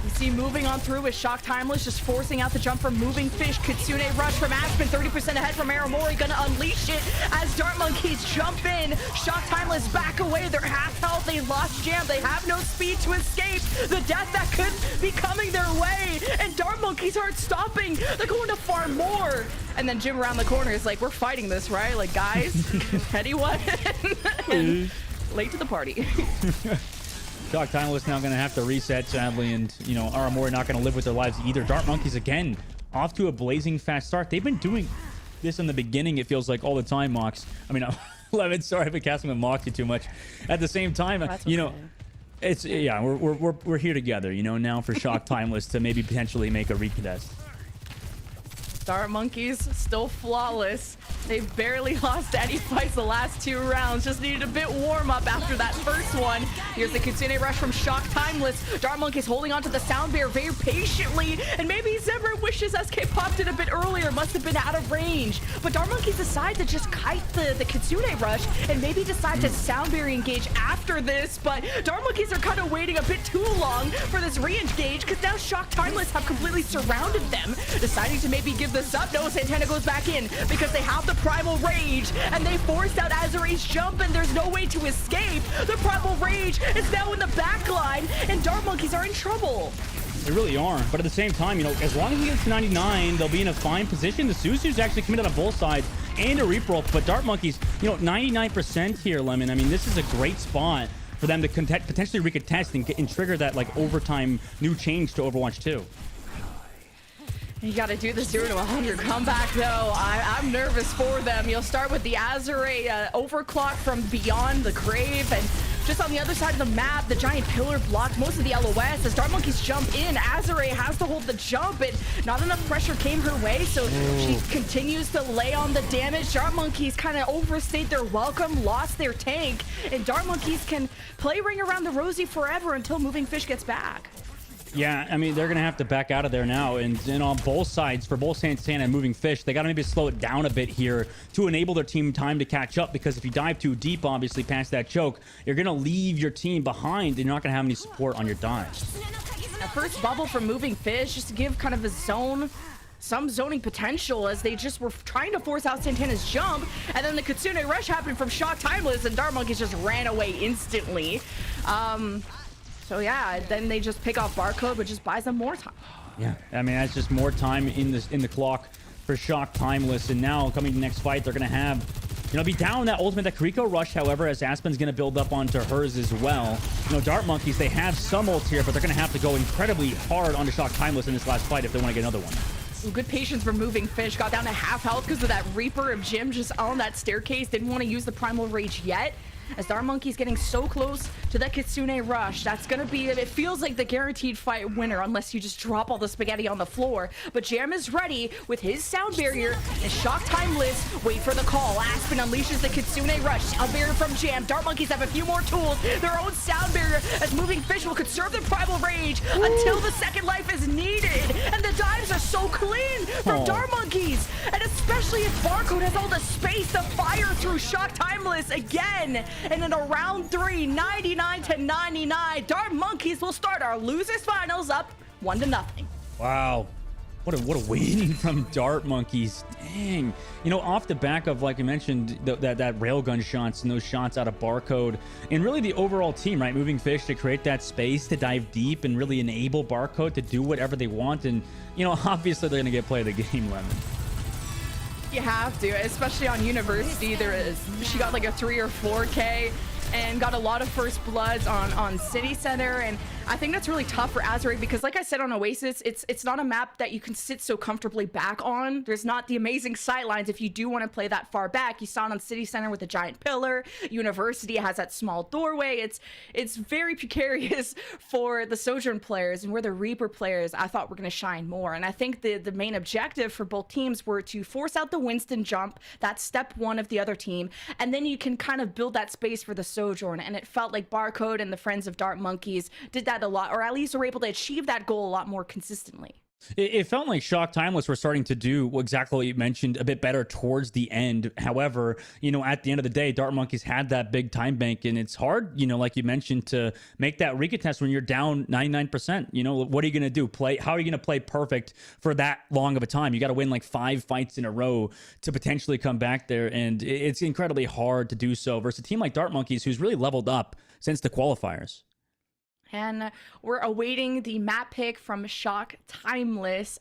You see moving on through with Shock Timeless just forcing out the jump from Moving Fish. Kitsune rush from Aspen, 30% ahead from Aramori, gonna unleash it as Dart Monkeys jump in. Shock Timeless back away, they're half health, they lost Jam, they have no speed to escape the death that could be coming their way, and Dart Monkeys aren't stopping, they're going to farm more. And then Jim around the corner is like, we're fighting this, right? Like, guys, anyone? And late to the party. Shock Timeless now going to have to reset, sadly, and, you know, Aramori not going to live with their lives either. Dart Monkeys, again, off to a blazing fast start. They've been doing this in the beginning, it feels like, all the time, Mox. I mean, Lemon, sorry if I cast him and mocked you too much. At the same time, you know, it's, yeah, we're here together, you know, now for Shock Timeless to maybe potentially make a recontest. Dart Monkeys still flawless. They barely lost any fights the last 2 rounds. Just needed a bit warm up after that first one. Here's the Kitsune rush from Shock Timeless. Dart Monkeys holding on to the sound barrier very patiently. And maybe Zemra wishes SK popped it a bit earlier. Must have been out of range. But Dart Monkeys decide to just kite the Kitsune rush and maybe decide to sound barrier engage after this. But Dart Monkeys are kind of waiting a bit too long for this re-engage because now Shock Timeless have completely surrounded them. Deciding to maybe give this up. No, Santana goes back in because they have the Primal Rage and they forced out Azure's jump and there's no way to escape. The Primal Rage is now in the back line and Dart Monkeys are in trouble. They really are, but at the same time, you know, as long as we get to 99, they'll be in a fine position. The Suzu's actually committed on both sides and a reap-roll, but Dart Monkeys, you know, 99% here, Lemon. I mean, this is a great spot for them to potentially recontest and trigger that, like, overtime new change to Overwatch 2. You gotta do the 0 to 100 comeback though. I'm nervous for them. You'll start with the Azure overclock from beyond the grave, and just on the other side of the map, the giant pillar blocked most of the LOS. As Dart Monkeys jump in, Azure has to hold the jump, and not enough pressure came her way, so she continues to lay on the damage. Dart Monkeys kind of overstayed their welcome, lost their tank, and Dart Monkeys can play Ring Around the Rosie forever until Moving Fish gets back. Yeah, I mean, they're going to have to back out of there now. And on both sides, for both Santana and Moving Fish, they got to maybe slow it down a bit here to enable their team time to catch up. Because if you dive too deep, obviously, past that choke, you're going to leave your team behind and you're not going to have any support on your dives. At first bubble from Moving Fish, just to give kind of a zone, some zoning potential, as they just were trying to force out Santana's jump. And then the Kitsune rush happened from Shock Timeless, and Dart Monkeys just ran away instantly. So yeah, then they just pick off Barcode, which just buys them more time. Yeah, I mean, that's just more time in the clock for Shock Timeless. And now coming to the next fight, they're going to have be down that ultimate, that Kiriko rush, however, as Aspen's going to build up onto hers as well. Dart Monkeys, they have some ults here, but they're going to have to go incredibly hard onto Shock Timeless in this last fight if they want to get another one. Ooh, good patience for moving fish. Got down to half health because of that Reaper of Jim just on that staircase. Didn't want to use the Primal Rage yet. As Dart Monkey's getting so close to that Kitsune Rush, that's gonna be, it feels like the guaranteed fight winner unless you just drop all the spaghetti on the floor. But Jam is ready with his sound barrier and Shock Timeless. Wait for the call. Aspen unleashes the Kitsune Rush. A barrier from Jam. Dart Monkeys have a few more tools. Their own sound barrier as moving fish will conserve their Primal Rage until the second life is needed. And the dives are so clean from Dart Monkeys. And especially if Barcode has all the space to fire through Shock Timeless again. And in a round 3, 99-99, Dart Monkeys will start our losers finals up 1-0. Wow. What a win from Dart Monkeys. Dang. Off the back of, like you mentioned, that railgun shots and those shots out of Barcode, and really the overall team, right? Moving Fish to create that space to dive deep and really enable Barcode to do whatever they want. And, obviously they're going to get play of the game, Lemon. You have to, especially on University. She got like a 3 or 4K and got a lot of first bloods on City Center, and I think that's really tough for Azure because, like I said, on Oasis, it's not a map that you can sit so comfortably back on. There's not the amazing sightlines if you do want to play that far back. You saw it on City Center with a giant pillar. University has that small doorway. It's very precarious for the Sojourn players, and where the Reaper players I thought were going to shine more. And I think the main objective for both teams were to force out the Winston jump. That's step 1 of the other team, and then you can kind of build that space for the Sojourn. And it felt like Barcode and the Friends of Dart Monkeys did that a lot, or at least were able to achieve that goal a lot more consistently. It felt like Shock Timeless were starting to do exactly what you mentioned a bit better towards the end. However, at the end of the day, Dart Monkeys had that big time bank, and it's hard, like you mentioned, to make that recontest when you're down 99%. What are you going to do? How are you going to play perfect for that long of a time? You got to win like 5 fights in a row to potentially come back there, and it's incredibly hard to do so versus a team like Dart Monkeys, who's really leveled up since the qualifiers. And we're awaiting the map pick from Shock Timeless.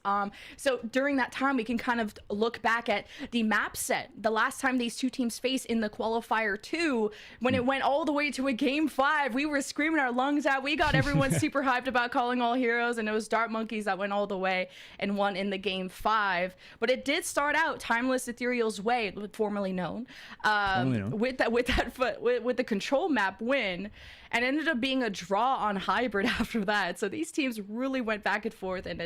So during that time, we can kind of look back at the map set. The last time these two teams faced in the qualifier 2, when it went all the way to a game 5, we were screaming our lungs out. We got everyone super hyped about Calling All Heroes, and it was Dart Monkeys that went all the way and won in the game 5. But it did start out Timeless Ethereal's way, formerly known, with the control map win. And ended up being a draw on hybrid after that. So these teams really went back and forth, and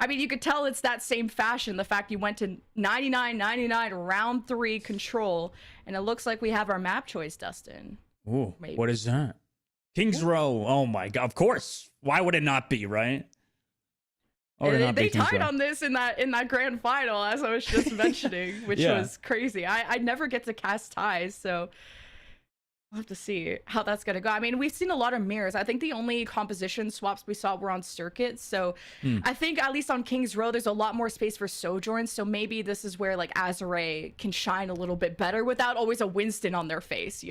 you could tell it's that same fashion. The fact you went to 99-99 round 3 control, and it looks like we have our map choice, Dustin. Ooh, maybe. What is that? King's Row. Oh my God! Of course. Why would it not be, right? They tied on this in that grand final, as I was just mentioning, which was crazy. I never get to cast ties, so we'll have to see how that's going to go. We've seen a lot of mirrors. I think the only composition swaps we saw were on circuits. So I think at least on King's Row, there's a lot more space for Sojourns. So maybe this is where like Azure can shine a little bit better without always a Winston on their face,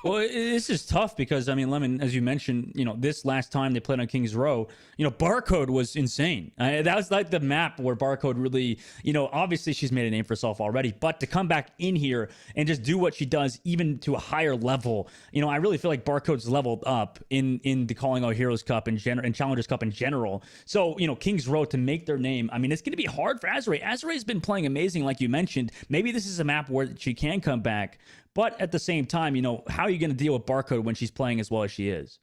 Well, this is tough because, Lemon, as you mentioned, this last time they played on King's Row, Barcode was insane. That was like the map where Barcode really, obviously she's made a name for herself already, but to come back in here and just do what she does even to a higher level, I really feel like Barcode's leveled up in the Calling All Heroes Cup and Challengers Cup in general. So, King's Row to make their name, it's going to be hard for Azure. Azure's been playing amazing, like you mentioned. Maybe this is a map where she can come back. But at the same time, how are you going to deal with Barcode when she's playing as well as she is?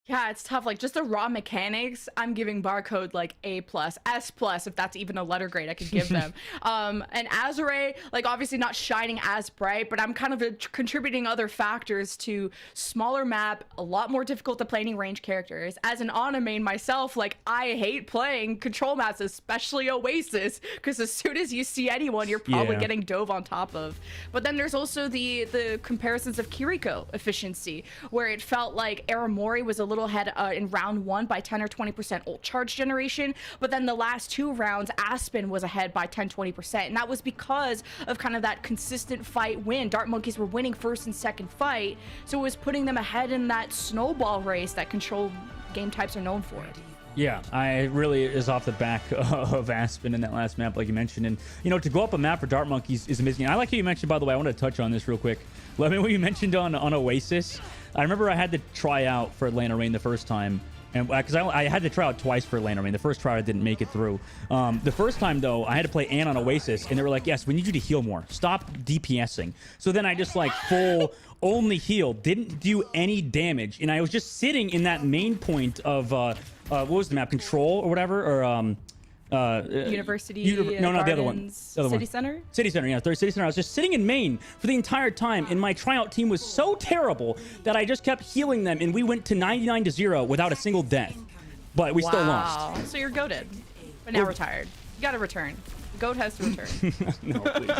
Yeah, it's tough. Like, just the raw mechanics, I'm giving Barcode like A+, S+, if that's even a letter grade I could give them. And Azure, like, obviously not shining as bright, but I'm kind of contributing other factors to smaller map, a lot more difficult to play any range characters. As an Ana main myself, like, I hate playing control maps, especially Oasis, because as soon as you see anyone, you're probably getting dove on top of. But then there's also the comparisons of Kiriko efficiency, where it felt like Aramori was a little ahead in round 1 by 10 or 20% ult charge generation, but then the last 2 rounds Aspen was ahead by 10-20%, and that was because of kind of that consistent fight win. Dart Monkeys were winning first and second fight, so it was putting them ahead in that snowball race that control game types are known for. Yeah, it really is off the back of Aspen in that last map, like you mentioned. And, you know, to go up a map for Dart Monkeys is amazing. I like how you mentioned, by the way, I want to touch on this real quick. Let me what you mentioned on Oasis. I remember I had to try out for Atlanta Reign the first time. And because I had to try out twice for Atlanta Reign. The first try I didn't make it through. The first time, though, I had to play Ann on Oasis. And they were like, yes, we need you to heal more. Stop DPSing. So then I just like full only heal. Didn't do any damage. And I was just sitting in that main point of... what was the map? Control or whatever? Or University. No, the other one. The other City one. Center. City Center, yeah, third City Center. I was just sitting in main for the entire time, and my tryout team was so terrible that I just kept healing them, and we went to 99-0 without a single death. But we still lost. So you're goated, but now retired. You gotta return. The goat has to return. No, please.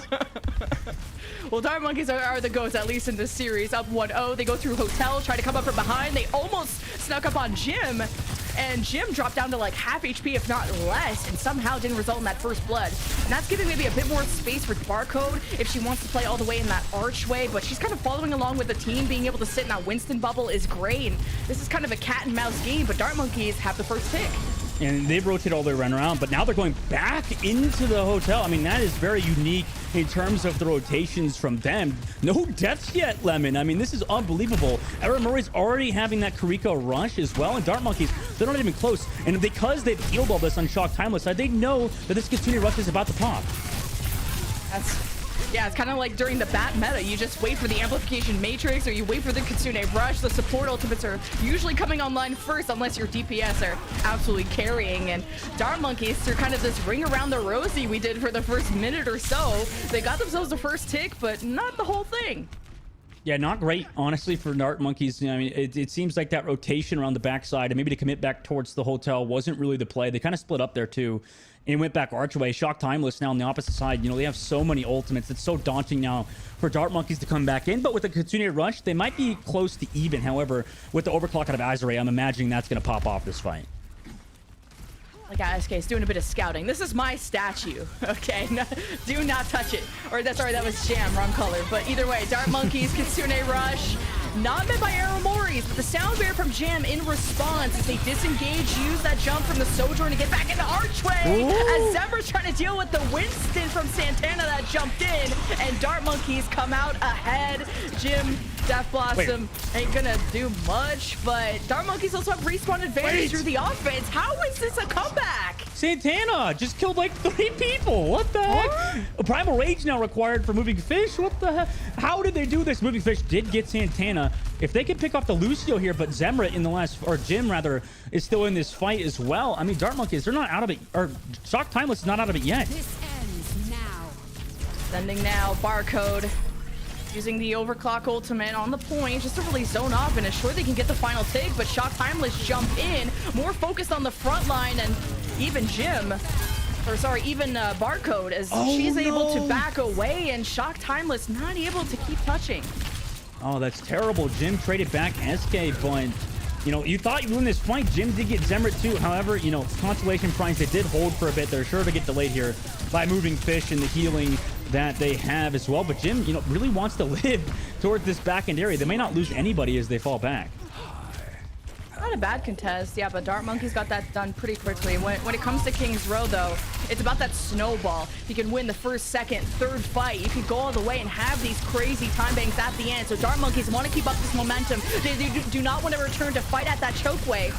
Well, Dart Monkeys are the goats, at least in this series. Up 1-0. They go through Hotel, try to come up from behind. They almost snuck up on Jim. And Jim dropped down to like half HP, if not less, and somehow didn't result in that first blood. And that's giving maybe a bit more space for Barcode if she wants to play all the way in that archway, but she's kind of following along with the team. Being able to sit in that Winston bubble is great. And this is kind of a cat and mouse game, but Dart Monkeys have the first pick. And they've rotated all the way around, but now they're going back into the hotel. I mean, that is very unique in terms of the rotations from them. No deaths yet, Lemon. I mean, this is unbelievable. Era Murray's already having that Kariko rush as well, and Dart Monkeys, they're not even close. And because they've healed all this on Shock Timeless, they know that this Kitsune rush is about to pop. Yeah, it's kind of like during the bat meta. You just wait for the amplification matrix, or you wait for the Kitsune rush. The support ultimates are usually coming online first, unless your DPS are absolutely carrying. And Dart Monkeys, through kind of this ring around the rosy we did for the first minute or so, they got themselves the first tick, but not the whole thing. Yeah, not great, honestly, for Dart Monkeys. I mean, it seems like that rotation around the backside and maybe to commit back towards the hotel wasn't really the play. They kind of split up there, too, and went back archway. Shock Timeless now on the opposite side. You know, they have so many ultimates. It's so daunting now for Dart Monkeys to come back in. But with the Kitsune Rush, they might be close to even. However, with the overclock out of Azure, I'm imagining that's going to pop off this fight. Like ASK is doing a bit of scouting. This is my statue, okay? No, do not touch it. Or that's sorry, that was Jam, wrong color. But either way, Dart Monkeys, Kitsune Rush, not met by Aeromoris, but the sound bear from Jam in response as they disengage, use that jump from the Sojourn to get back into Archway. Ooh. As Zembra's trying to deal with the Winston from Santana that jumped in, and Dart Monkeys come out ahead. Jim, Death Blossom ain't gonna do much, but Dart Monkeys also have respawn advantage through the offense. How is this a comeback? Santana just killed like 3 people. What the heck? A Primal Rage now required for Moving Fish. What the heck? How did they do this? Moving Fish did get Santana. If they could pick off the Lucio here, but Zemra in the last, or Jim rather, is still in this fight as well. I mean, Dart Monkeys, they're not out of it, or Shock Timeless is not out of it yet. This ends now. Sending now, Barcode. Using the overclock ultimate on the point just to really zone off and ensure they can get the final take, but Shock Timeless jump in, more focused on the front line, and even Jim, or sorry, even Barcode, as she's able to back away, and Shock Timeless not able to keep touching. Oh, that's terrible. Jim traded back SK, but you know, you thought you win this fight. Jim did get Zemrit too. However, you know, Constellation Prize, they did hold for a bit. They're sure to get delayed here by Moving Fish and the healing that they have as well. But Jim, you know, really wants to live towards this back end area. They may not lose anybody as they fall back. Not a bad contest, yeah, but Dart Monkeys got that done pretty quickly. When it comes to King's Row, though, it's about that snowball. You can win the first, second, third fight. You can go all the way and have these crazy time banks at the end. So Dart Monkeys want to keep up this momentum. They do not want to return to fight at that chokeway.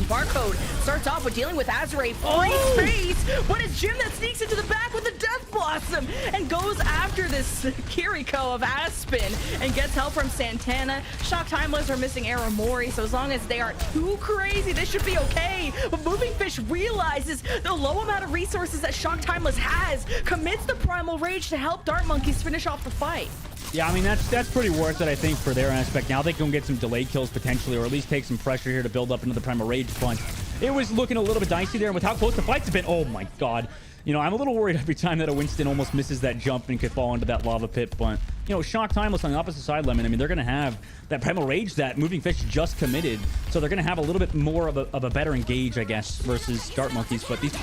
Barcode starts off with dealing with Azure, free space, but it's Jim that sneaks into the back with the Death Blossom and goes after this Kiriko of Aspen and gets help from Santana. Shock Timeless are missing Aramori, so as long as they aren't too crazy, they should be okay. But Moving Fish realizes the low amount of resources that Shock Timeless has, commits the Primal Rage to help Dart Monkeys finish off the fight. Yeah, I mean, that's pretty worth it, I think, for their aspect. Now they can get some delayed kills potentially, or at least take some pressure here to build up into the Primal Rage punch. It was looking a little bit dicey there, and with how close the fights have been, oh my god. You know, I'm a little worried every time that a Winston almost misses that jump and could fall into that lava pit, but you know, Shock Timeless on the opposite side, Lemon, I mean, they're going to have that Primal Rage that Moving Fish just committed. So they're going to have a little bit more of a better engage, I guess, versus Dart Monkeys. But these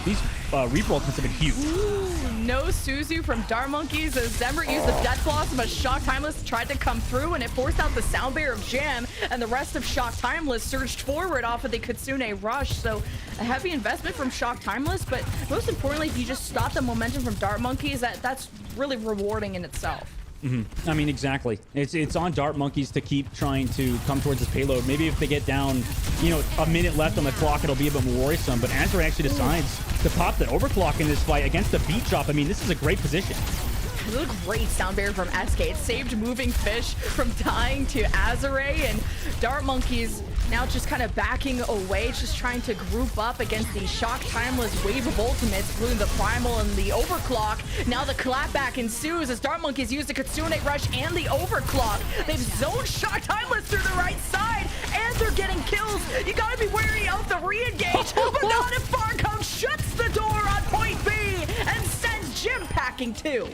Reaper ultimates have been huge. Ooh, no Suzu from Dart Monkeys as Zemrit used the Death Blossom, but Shock Timeless tried to come through and it forced out the Sound Barrier of Jam, and the rest of Shock Timeless surged forward off of the Kitsune Rush. So a heavy investment from Shock Timeless, but most importantly, if you just stop the momentum from Dart Monkeys, that's really rewarding in itself. I mean, exactly. It's on Dart Monkeys to keep trying to come towards this payload. Maybe if they get down, you know, a minute left on the clock, it'll be a bit more worrisome. But Azure actually decides to pop the overclock in this fight against the beat drop. I mean, this is a great position. This is a great Sound Barrier from SK. It saved Moving Fish from dying to Azure, and Dart Monkeys now just kind of backing away, just trying to group up against the Shock Timeless wave of ultimates, including the Primal and the Overclock. Now the clapback ensues as Dart Monkeys use the Kitsune Rush and the Overclock. They've zoned Shock Timeless to the right side, and they're getting kills. You gotta be wary of the re-engage, but not if Barcode shuts the door on point B and sends Jim packing too.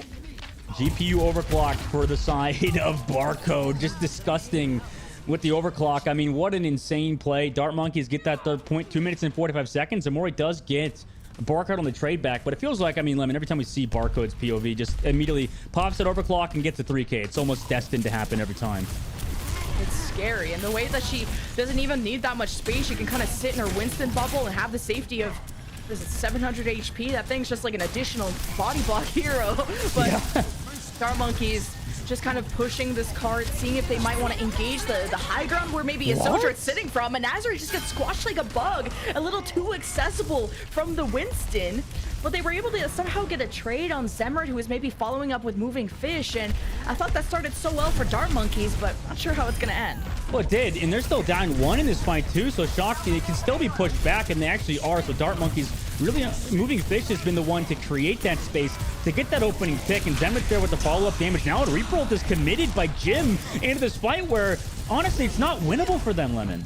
GPU overclock for the side of Barcode. Just disgusting with the overclock. I mean, what an insane play. Dart Monkeys get that third point, 2 minutes and 45 seconds. Amori does get Barcode on the trade back, but it feels like, I mean, Lemon, every time we see Barcode's POV, just immediately pops at overclock and gets a 3K. It's almost destined to happen every time. It's scary, and the way that she doesn't even need that much space, she can kind of sit in her Winston bubble and have the safety of, what is it, 700 HP? That thing's just like an additional body block hero. But yeah. Dart Monkeys just kind of pushing this card, seeing if they might want to engage the high ground where maybe a soldier is sitting from, and Azure just gets squashed like a bug, a little too accessible from the Winston. But they were able to somehow get a trade on Zemrit, who was maybe following up with Moving Fish, and I thought that started so well for Dart Monkeys, but not sure how it's going to end. Well, it did, and they're still down 1 in this fight too, so Shock, they can still be pushed back, and they actually are. So Dart Monkeys really, Moving Fish has been the one to create that space, to get that opening pick, and Zemrit there with the follow-up damage. Now a Reaper is committed by Jim into this fight where, honestly, it's not winnable for them, Lemon.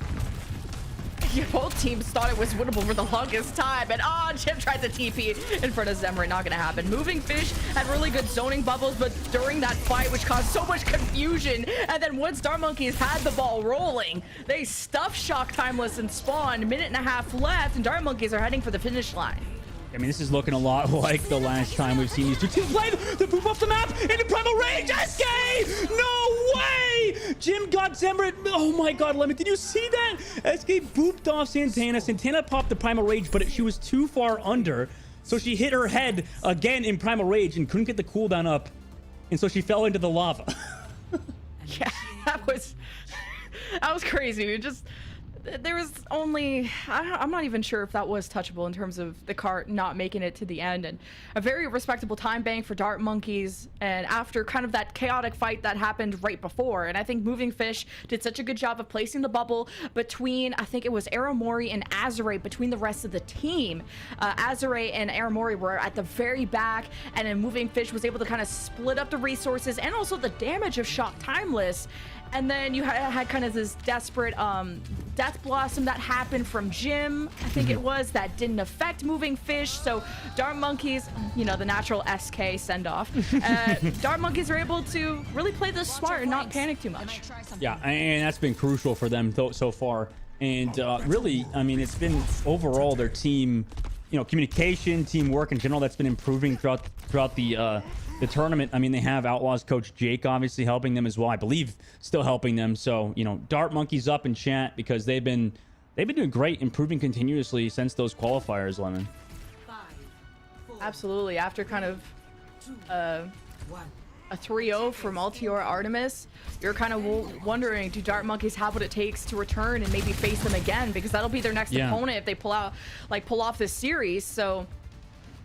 Yeah, both teams thought it was winnable for the longest time, and Jim tried to TP in front of Zemrit. Not gonna happen. Moving Fish had really good zoning bubbles, but during that fight, which caused so much confusion, and then once Dart Monkeys had the ball rolling, they stuffed Shock Timeless and Spawn. 1.5 minutes left, and Dart Monkeys are heading for the finish line. I mean, this is looking a lot like the last time we've seen these two teams play. The poop off the map into Primal Rage. SK! No way! Jim got Zemrit. Oh my god, Lemon, did you see that? SK booped off Santana. Santana popped the Primal Rage, but she was too far under. So she hit her head again in Primal Rage and couldn't get the cooldown up. And so she fell into the lava. Yeah, that was crazy. It just... There was only, I'm not even sure if that was touchable in terms of the cart not making it to the end, and a very respectable time bank for Dart Monkeys, and after kind of that chaotic fight that happened right before. And I think Moving Fish did such a good job of placing the bubble between, I think it was Aramori and Azure, between the rest of the team. Azure and Aramori were at the very back, and then Moving Fish was able to kind of split up the resources and also the damage of Shock Timeless. And then you had kind of this desperate Death Blossom that happened from Jim, I think it was, that didn't affect Moving Fish. So Dart Monkeys, you know, the natural SK send-off. Dart Monkeys are able to really play this smart and not panic too much. Yeah, and that's been crucial for them so far. And really, I mean, it's been overall their team, you know, communication, teamwork in general, that's been improving throughout the tournament. I mean, they have Outlaws coach Jake obviously helping them as well. I believe still helping them. So, you know, Dart Monkeys up in chat because they've been doing great, improving continuously since those qualifiers, Lemon. Absolutely. After kind of a 3-0 from Altiora Artemis, you're kind of wondering, do Dart Monkeys have what it takes to return and maybe face them again? Because that'll be their next opponent if they pull off this series. So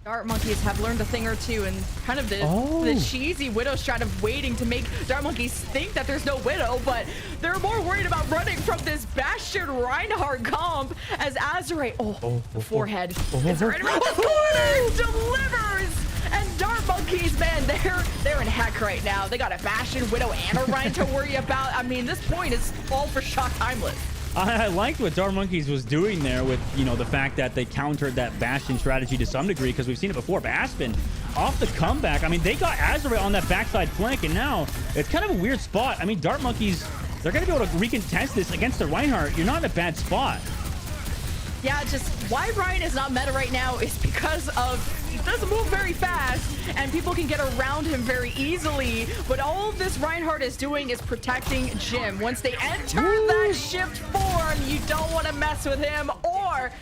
Dart Monkeys have learned a thing or two, and kind of the cheesy Widow strat of waiting to make Dart Monkeys think that there's no Widow, but they're more worried about running from this Bastion Reinhardt comp as Azure, the forehead is right around the corner, delivers, and Dart Monkeys, man, they're in heck right now. They got a Bastion, Widow, and a Rein to worry about. I mean, this point is all for Shock Timeless. I liked what Dark Monkeys was doing there with, you know, the fact that they countered that Bastion strategy to some degree, because we've seen it before. But Aspen, off the comeback, I mean, they got Azure on that backside flank, and now it's kind of a weird spot. I mean, Dark Monkeys, they're going to be able to recontest this against the Reinhardt. You're not in a bad spot. Yeah, just why Ryan is not meta right now is because of he doesn't move very fast and people can get around him very easily. But all this Reinhardt is doing is protecting Jim. Once they enter that shift form, you don't want to mess with him or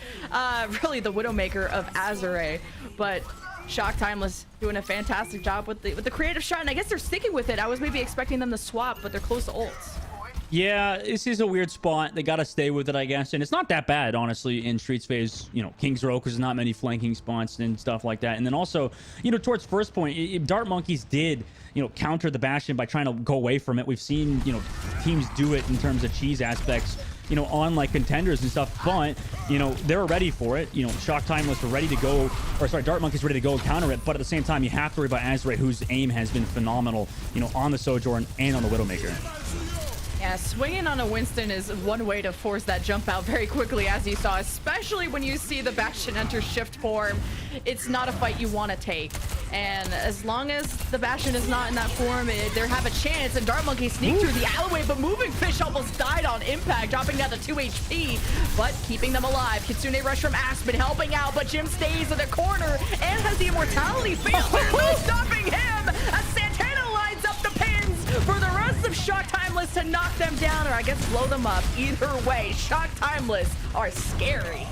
really the Widowmaker of Azure. But Shock Timeless doing a fantastic job with the creative shot, and I guess they're sticking with it. I was maybe expecting them to swap, but they're close to ults. Yeah, this is a weird spot. They got to stay with it, I guess. And it's not that bad, honestly, in Streets phase. You know, King's Row, because there's not many flanking spots and stuff like that. And then also, you know, towards first point, Dart Monkeys did, you know, counter the Bastion by trying to go away from it. We've seen, you know, teams do it in terms of cheese aspects, you know, on like contenders and stuff. But, you know, they were ready for it. You know, Shock Timeless were ready to go, or sorry, Dart Monkeys ready to go and counter it. But at the same time, you have to worry about Azure, whose aim has been phenomenal, you know, on the Sojourn and on the Widowmaker. Yeah, swinging on a Winston is one way to force that jump out very quickly, as you saw, especially when you see the Bastion enter shift form. It's not a fight you want to take. And as long as the Bastion is not in that form, they have a chance. And Dart Monkey sneaked through the alleyway, but Moving Fish almost died on impact, dropping down to 2 HP, but keeping them alive. Kitsune Rush from Aspen helping out, but Jim stays in the corner and has the immortality fail, no stopping him as Santana lines up the pins for the rest of Shock Timeless to knock them down, or I guess blow them up. Either way, Shock Timeless are scary.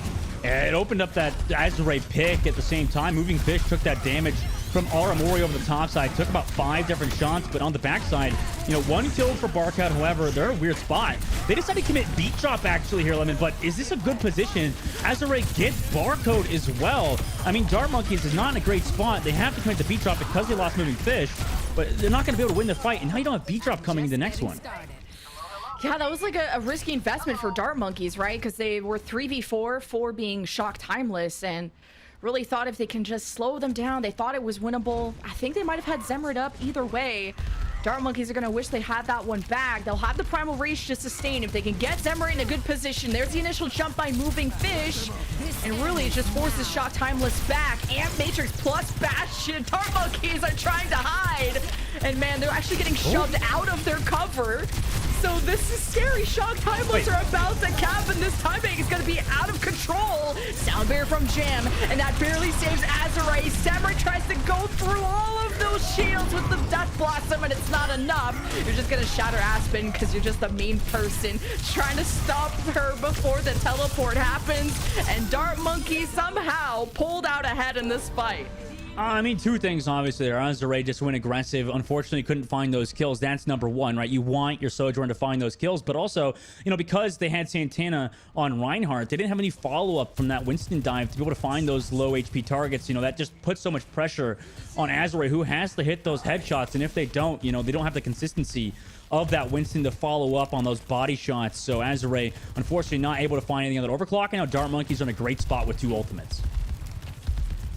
It opened up that Azure pick at the same time. Moving Fish took that damage from Aramori over the top side. Took about 5 different shots, but on the backside, you know, 1 kill for Barkout. However, they're a weird spot. They decided to commit beat drop actually here, Lemon, but is this a good position? Azure gets Barcode as well. I mean, Dart Monkeys is not in a great spot. They have to commit the beat drop because they lost Moving Fish, but they're not going to be able to win the fight. And now you don't have beat drop coming in the next one. Yeah, that was like a risky investment for Dart Monkeys, right? Because they were 3v4, 4 being Shock Timeless, and really thought if they can just slow them down, they thought it was winnable. I think they might have had Zemrit up either way. Dart Monkeys are going to wish they had that one back. They'll have the Primal Rage to sustain if they can get Zemrit in a good position. There's the initial jump by Moving Fish, and really it just forces Shock Timeless back. Amp Matrix plus Bastion. Dart Monkeys are trying to hide, and man, they're actually getting shoved out of their cover. So this is scary. Shock Timeless are about to cap, and this timing is going to be out of control. Sound Bear from Jam, and that barely saves Azure. Zemrit tries to go through all of those shields with the Death Blossom, and it's not enough. You're just going to shatter Aspen because you're just a mean person trying to stop her before the teleport happens. And Dart Monkey somehow pulled out ahead in this fight. I mean, 2 things, obviously. There. Azure just went aggressive. Unfortunately, couldn't find those kills. That's number 1, right? You want your Sojourn to find those kills, but also, you know, because they had Santana on Reinhardt, they didn't have any follow-up from that Winston dive to be able to find those low HP targets. You know, that just puts so much pressure on Azure, who has to hit those headshots, and if they don't, you know, they don't have the consistency of that Winston to follow up on those body shots. So Azure, unfortunately, not able to find anything on that overclock, and now Dart Monkeys are in a great spot with 2 ultimates.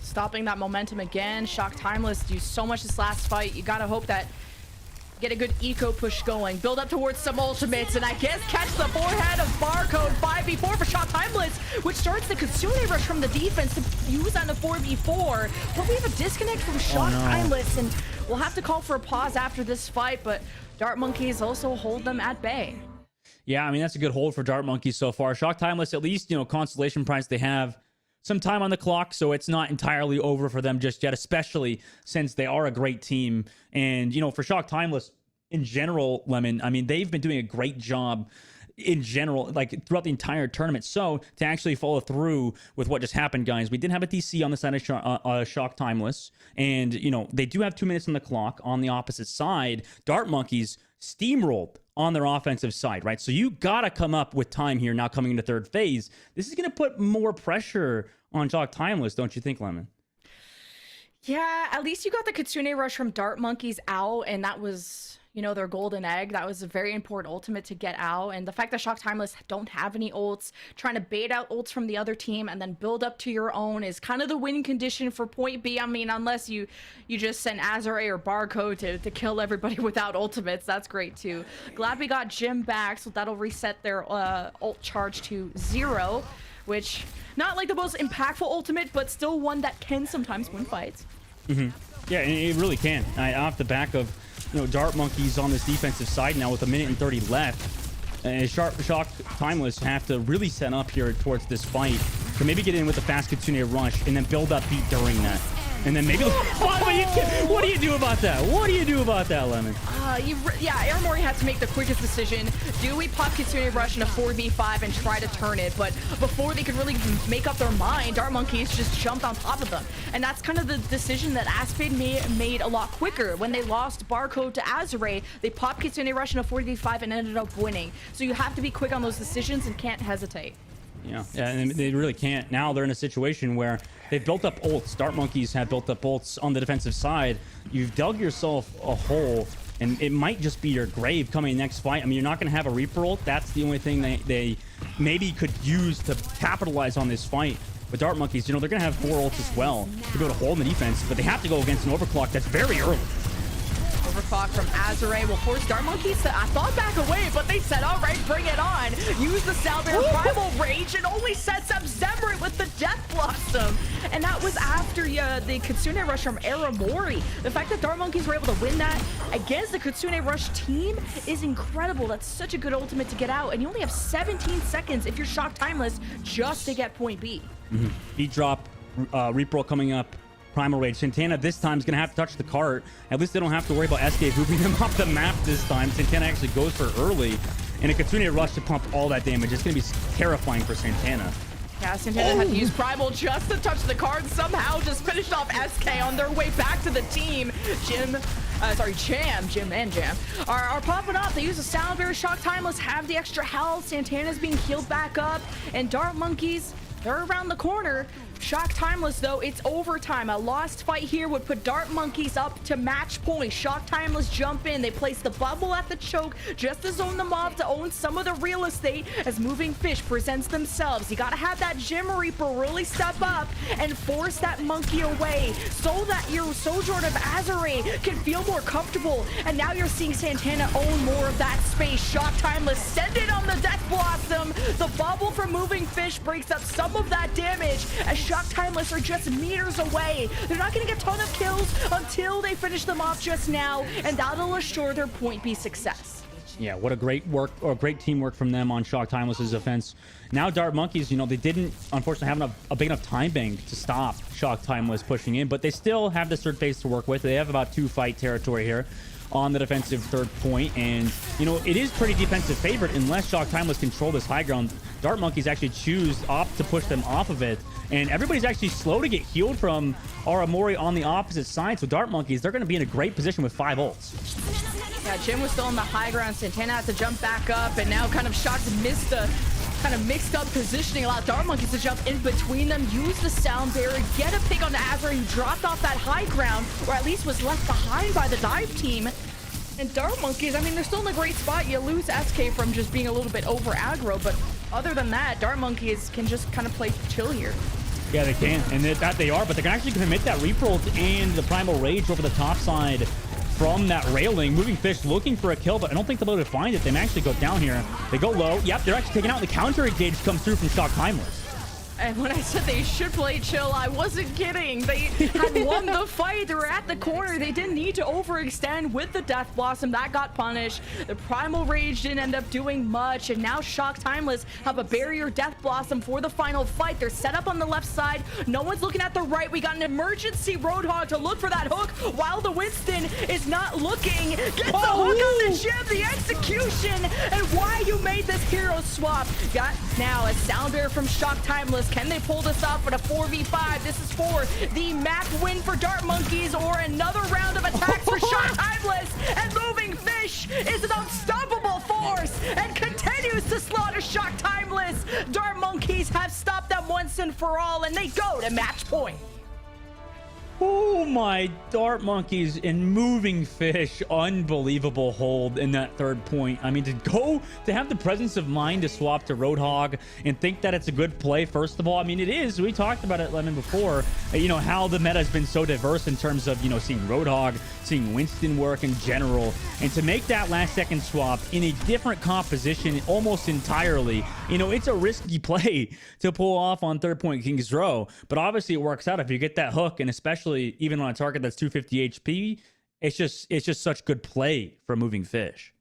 Stopping that momentum again. Shock Timeless used so much this last fight. You gotta hope that get a good eco push going. Build up towards some ultimates, and I guess catch the forehead of Barcode. 5v4 for Shock Timeless, which starts the Kitsune Rush from the defense to use on the 4v4. But we have a disconnect from Shock Timeless, and we'll have to call for a pause after this fight, but Dart Monkeys also hold them at bay. Yeah, I mean, that's a good hold for Dart Monkeys so far. Shock Timeless, at least, you know, consolation prize, they have some time on the clock, so it's not entirely over for them just yet, especially since they are a great team. And, you know, for Shock Timeless in general, Lemon, I mean, they've been doing a great job in general, like throughout the entire tournament. So to actually follow through with what just happened, guys, we did have a DC on the side of Shock Timeless, and, you know, they do have 2 minutes on the clock. On the opposite side, Dart Monkeys steamrolled on their offensive side, right? So you gotta come up with time here now coming into 3rd phase. This is gonna put more pressure on Shock Timeless, don't you think, Lemon? Yeah, at least you got the Kitsune Rush from Dart Monkeys out, and that was, you know, their golden egg. That was a very important ultimate to get out. And the fact that Shock Timeless don't have any ults, trying to bait out ults from the other team and then build up to your own is kind of the win condition for point B. I mean, unless you just send Azure or Barcode to kill everybody without ultimates, that's great too. Glad we got Jim back, so that'll reset their ult charge to 0, which not like the most impactful ultimate, but still one that can sometimes win fights. Yeah, and it really can. Off the back of, you know, Dart Monkeys on this defensive side now with 1:30 left. And Shock Timeless have to really set up here towards this fight to maybe get in with the fast Kitsune rush and then build up beat during that. And then maybe... what do you do about that? What do you do about that, Lemon? Yeah, Aramori had to make the quickest decision. Do we pop Kitsune Rush in a 4v5 and try to turn it? But before they could really make up their mind, Dart Monkeys just jumped on top of them. And that's kind of the decision that Aspen made a lot quicker. When they lost Barcode to Azure, they popped Kitsune Rush in a 4v5 and ended up winning. So you have to be quick on those decisions and can't hesitate. Yeah, and they really can't. Now they're in a situation where they've built up ults. Dart Monkeys have built up ults on the defensive side. You've dug yourself a hole, and it might just be your grave coming next fight. I mean, you're not going to have a Reaper ult. That's the only thing they maybe could use to capitalize on this fight. With Dart Monkeys, you know, they're going to have 4 ults as well to be able to hold in the defense, but they have to go against an overclock that's very early. Overclock from Azure will force Dart Monkeys to, I thought, back away, but they said, all right, bring it on. Use the Salvador Primal Rage and only sets up Zemrit with the Death Blossom. And that was after the Kitsune Rush from Aramori. The fact that Dart Monkeys were able to win that against the Kitsune Rush team is incredible. That's such a good ultimate to get out. And you only have 17 seconds if you're Shock Timeless just to get point B. Beat drop, Reaper coming up. Primal Rage. Santana this time is going to have to touch the cart. At least they don't have to worry about SK moving them off the map this time. Santana actually goes for early. And a Kitsune Rush to pump all that damage. It's going to be terrifying for Santana. Yeah, Santana had to use Primal just to touch the card. Somehow just finished off SK on their way back to the team. Jim and Jam are popping up. They use a Sound Bear. Shock Timeless have the extra health. Santana's being healed back up. And Dart Monkeys, they're around the corner. Shock Timeless, though, it's overtime. A lost fight here would put Dart Monkeys up to match point. Shock Timeless jump in. They place the bubble at the choke just to zone the mob to own some of the real estate as Moving Fish presents themselves. You gotta have that Gym Reaper really step up and force that monkey away so that your Sojourn of Azure can feel more comfortable. And now you're seeing Santana own more of that space. Shock Timeless send it on the Death Blossom. The bubble from Moving Fish breaks up some of that damage as Shock Timeless are just meters away. They're not going to get a ton of kills until they finish them off just now, and that'll assure their point B success. Yeah, what a great work or great teamwork from them on Shock Timeless's offense. Now Dart Monkeys, you know, they didn't unfortunately have a big enough time bank to stop Shock Timeless pushing in, but they still have the third phase to work with. They have about 2 fight territory here on the defensive third point, and you know, it is pretty defensive favorite unless Shock Timeless control this high ground. Dart Monkeys actually opt to push them off of it, and everybody's actually slow to get healed from Aramori on the opposite side. So Dart Monkeys, they're going to be in a great position with 5 ults. Yeah, Jim was still on the high ground. Santana had to jump back up, and now kind of Shocked missed the kind of mixed up positioning, allowed Dart Monkeys to jump in between them, use the Sound Barrier, get a pick on the Azure who dropped off that high ground, or at least was left behind by the dive team. And Dart Monkeys, I mean, they're still in a great spot. You lose SK from just being a little bit over aggro, but other than that, Dart Monkeys can just kind of play chill here. Yeah, they can, and that they are, but they can actually commit that Reaper ult and the Primal Rage over the top side from that railing. Moving Fish looking for a kill, but I don't think they'll be able to find it. They may actually go down here. They go low. Yep, they're actually taking out. The counter engage comes through from Shock Timeless. And when I said they should play chill, I wasn't kidding. They had won the fight. They were at the corner. They didn't need to overextend with the Death Blossom. That got punished. The Primal Rage didn't end up doing much. And now Shock Timeless have a Barrier Death Blossom for the final fight. They're set up on the left side. No one's looking at the right. We got an emergency Roadhog to look for that hook while the Winston is not looking. Gets the hook on the Jim, the execution, and why you made this hero swap. Got now a Sound Bear from Shock Timeless. Can they pull this off in a 4v5? This is for the map win for Dart Monkeys, or another round of attacks for Shock Timeless. And Moving Fish is an unstoppable force and continues to slaughter Shock Timeless. Dart Monkeys have stopped them once and for all, and they go to match point. Oh my Dart Monkeys and Moving Fish. Unbelievable hold in that third point. I mean, to have the presence of mind to swap to Roadhog and think that it's a good play, first of all. I mean, it is. We talked about it, Lemon, before, how the meta has been so diverse in terms of, seeing Roadhog, seeing Winston work in general. And to make that last second swap in a different composition almost entirely, it's a risky play to pull off on third point King's Row. But obviously it works out if you get that hook, and especially even on a target that's 250 HP, it's just such good play for Moving Fish.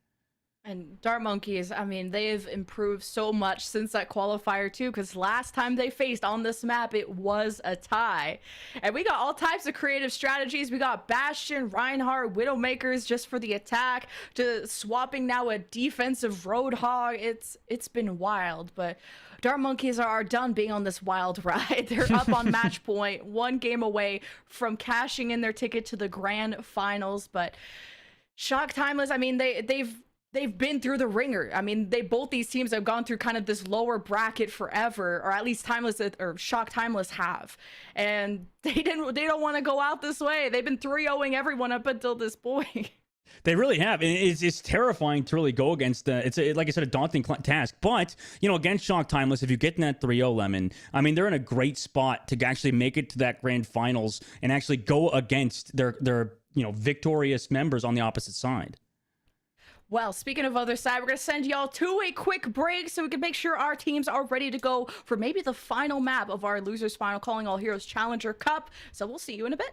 And Dart Monkeys, I mean, they've improved so much since that qualifier too, because last time they faced on this map, it was a tie. And we got all types of creative strategies. We got Bastion, Reinhardt, Widowmakers just for the attack, to swapping now a defensive Roadhog. It's been wild, but Dart Monkeys are done being on this wild ride. They're up on match point, 1 game away from cashing in their ticket to the grand finals. But Shock Timeless, I mean, they've been through the ringer. I mean, both these teams have gone through kind of this lower bracket forever, or at least Timeless or Shock Timeless have. And they don't want to go out this way. They've been 3-0ing everyone up until this point. They really have. It's terrifying to really go against. Like I said, a daunting task. But, against Shock Timeless, if you get in that 3-0 Lemon, I mean, they're in a great spot to actually make it to that grand finals and actually go against their victorious members on the opposite side. Well, speaking of other side, we're going to send y'all to a quick break so we can make sure our teams are ready to go for maybe the final map of our Losers Final Calling All Heroes Challenger Cup. So we'll see you in a bit.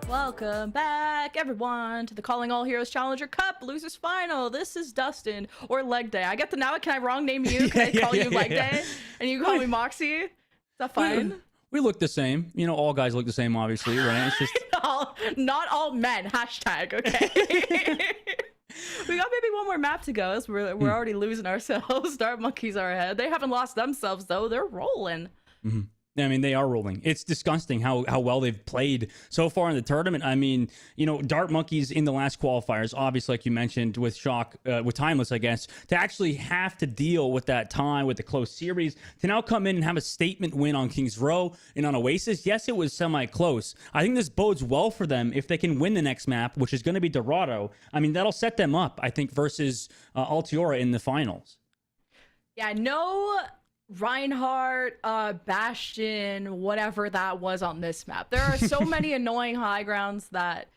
Welcome back, everyone, to the Calling All Heroes Challenger Cup Losers Final. This is Dustin, or Leg Day. Can I wrong name you? Can I call you Leg Day? And you call me Moxie? Is that fine? We look the same. You know, all guys look the same, obviously, right? It's just Not all men. Hashtag, okay? We got maybe one more map to go. We're already losing ourselves. Dart Monkeys are ahead. They haven't lost themselves, though. They're rolling. Mm-hmm. I mean, they are rolling. It's disgusting how well they've played so far in the tournament. I mean, you know, Dart Monkeys in the last qualifiers, obviously, like you mentioned, with Shock, with Timeless, I guess, to actually have to deal with that time with the close series, to now come in and have a statement win on Kings Row and on Oasis. Yes, it was semi-close. I think this bodes well for them if they can win the next map, which is going to be Dorado. I mean, that'll set them up, I think, versus Altiora in the finals. Yeah, no Reinhardt, Bastion, whatever that was on this map. There are so many annoying high grounds that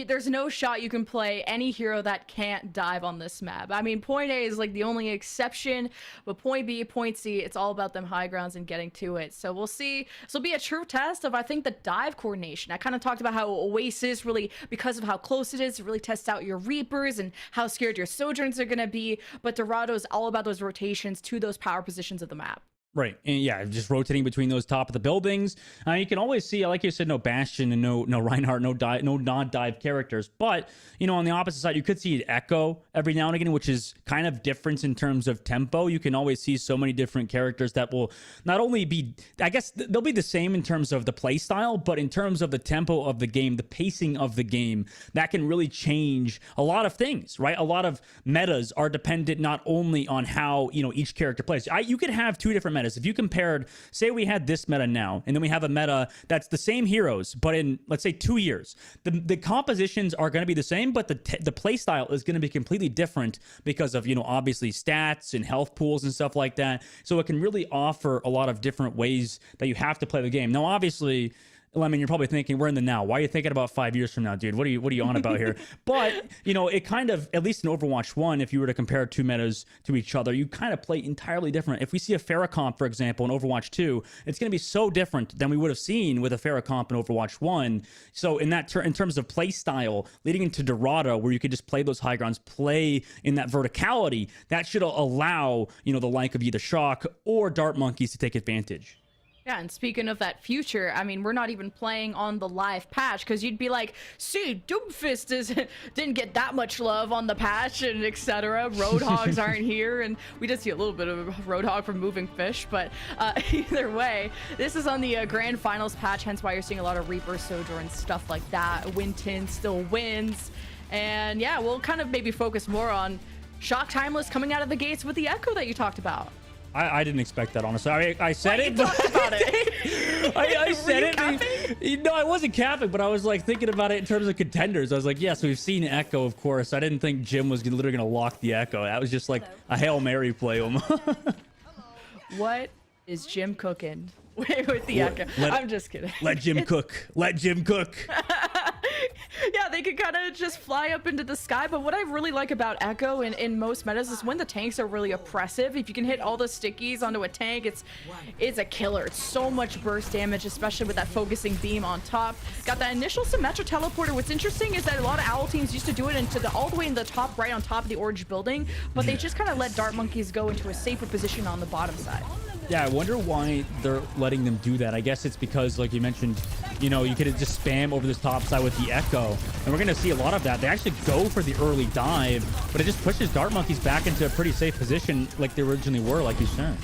there's no shot you can play any hero that can't dive on this map. I mean, point A is like the only exception, but point B, point C, it's all about them high grounds and getting to it. So we'll see. This will be a true test of, I think, the dive coordination. I kind of talked about how Oasis really, because of how close it is, it really tests out your Reapers and how scared your Sojourns are going to be. But Dorado is all about those rotations to those power positions of the map. Right. And yeah, just rotating between those top of the buildings. You can always see, like you said, no Bastion and no Reinhardt, no non-dive characters. But, you know, on the opposite side, you could see Echo every now and again, which is kind of different in terms of tempo. You can always see so many different characters that will not only be, I guess they'll be the same in terms of the play style, but in terms of the tempo of the game, the pacing of the game, that can really change a lot of things, right? A lot of metas are dependent not only on how, you know, each character plays. You could have two different metas. If you compared, say we had this meta now, and then we have a meta that's the same heroes, but in, let's say, 2 years, the compositions are going to be the same, but the play style is going to be completely different because of, you know, obviously stats and health pools and stuff like that. So it can really offer a lot of different ways that you have to play the game. Now, obviously, I mean, you're probably thinking, we're in the now. Why are you thinking about 5 years from now, dude? What are you on about here? But, you know, it kind of, at least in Overwatch 1, if you were to compare two metas to each other, you kind of play entirely different. If we see a Farrakhan, for example, in Overwatch 2, it's going to be so different than we would have seen with a Farrakhan in Overwatch 1. So in that in terms of play style, leading into Dorado, where you could just play those high grounds, play in that verticality, that should allow, you know, the like of either Shock or Dart Monkeys to take advantage. Yeah, and speaking of that future, I mean, we're not even playing on the live patch, because you'd be like, see, Doomfist didn't get that much love on the patch, and etc. Roadhogs aren't here, and we did see a little bit of a Roadhog from Moving Fish, but either way, this is on the Grand Finals patch, hence why you're seeing a lot of Reaper, Sojourn, stuff like that. Winton still wins, and yeah, we'll kind of maybe focus more on Shock Timeless coming out of the gates with the Echo that you talked about. I didn't expect that, honestly. I said it. Talked about it. I said it. No, I wasn't capping, but I was like thinking about it in terms of contenders. I was like, yes, we've seen Echo, of course. I didn't think Jim was literally going to lock the Echo. That was just like a Hail Mary play. What is Jim cooking with the Echo? I'm just kidding. Let Jim cook. Let Jim cook. Yeah, they could kind of just fly up into the sky, but what I really like about Echo in most metas is when the tanks are really oppressive. If you can hit all the stickies onto a tank, it's a killer. It's so much burst damage, especially with that focusing beam on top. Got that initial Symmetra teleporter. What's interesting is that a lot of Owl teams used to do it into all the way in the top right on top of the orange building, but they just kind of let Dart Monkeys go into a safer position on the bottom side. Yeah, I wonder why they're letting them do that. I guess it's because, like you mentioned, you know, you could just spam over this top side with the Echo, and we're going to see a lot of that. They actually go for the early dive, but it just pushes Dart Monkeys back into a pretty safe position like they originally were, like you said.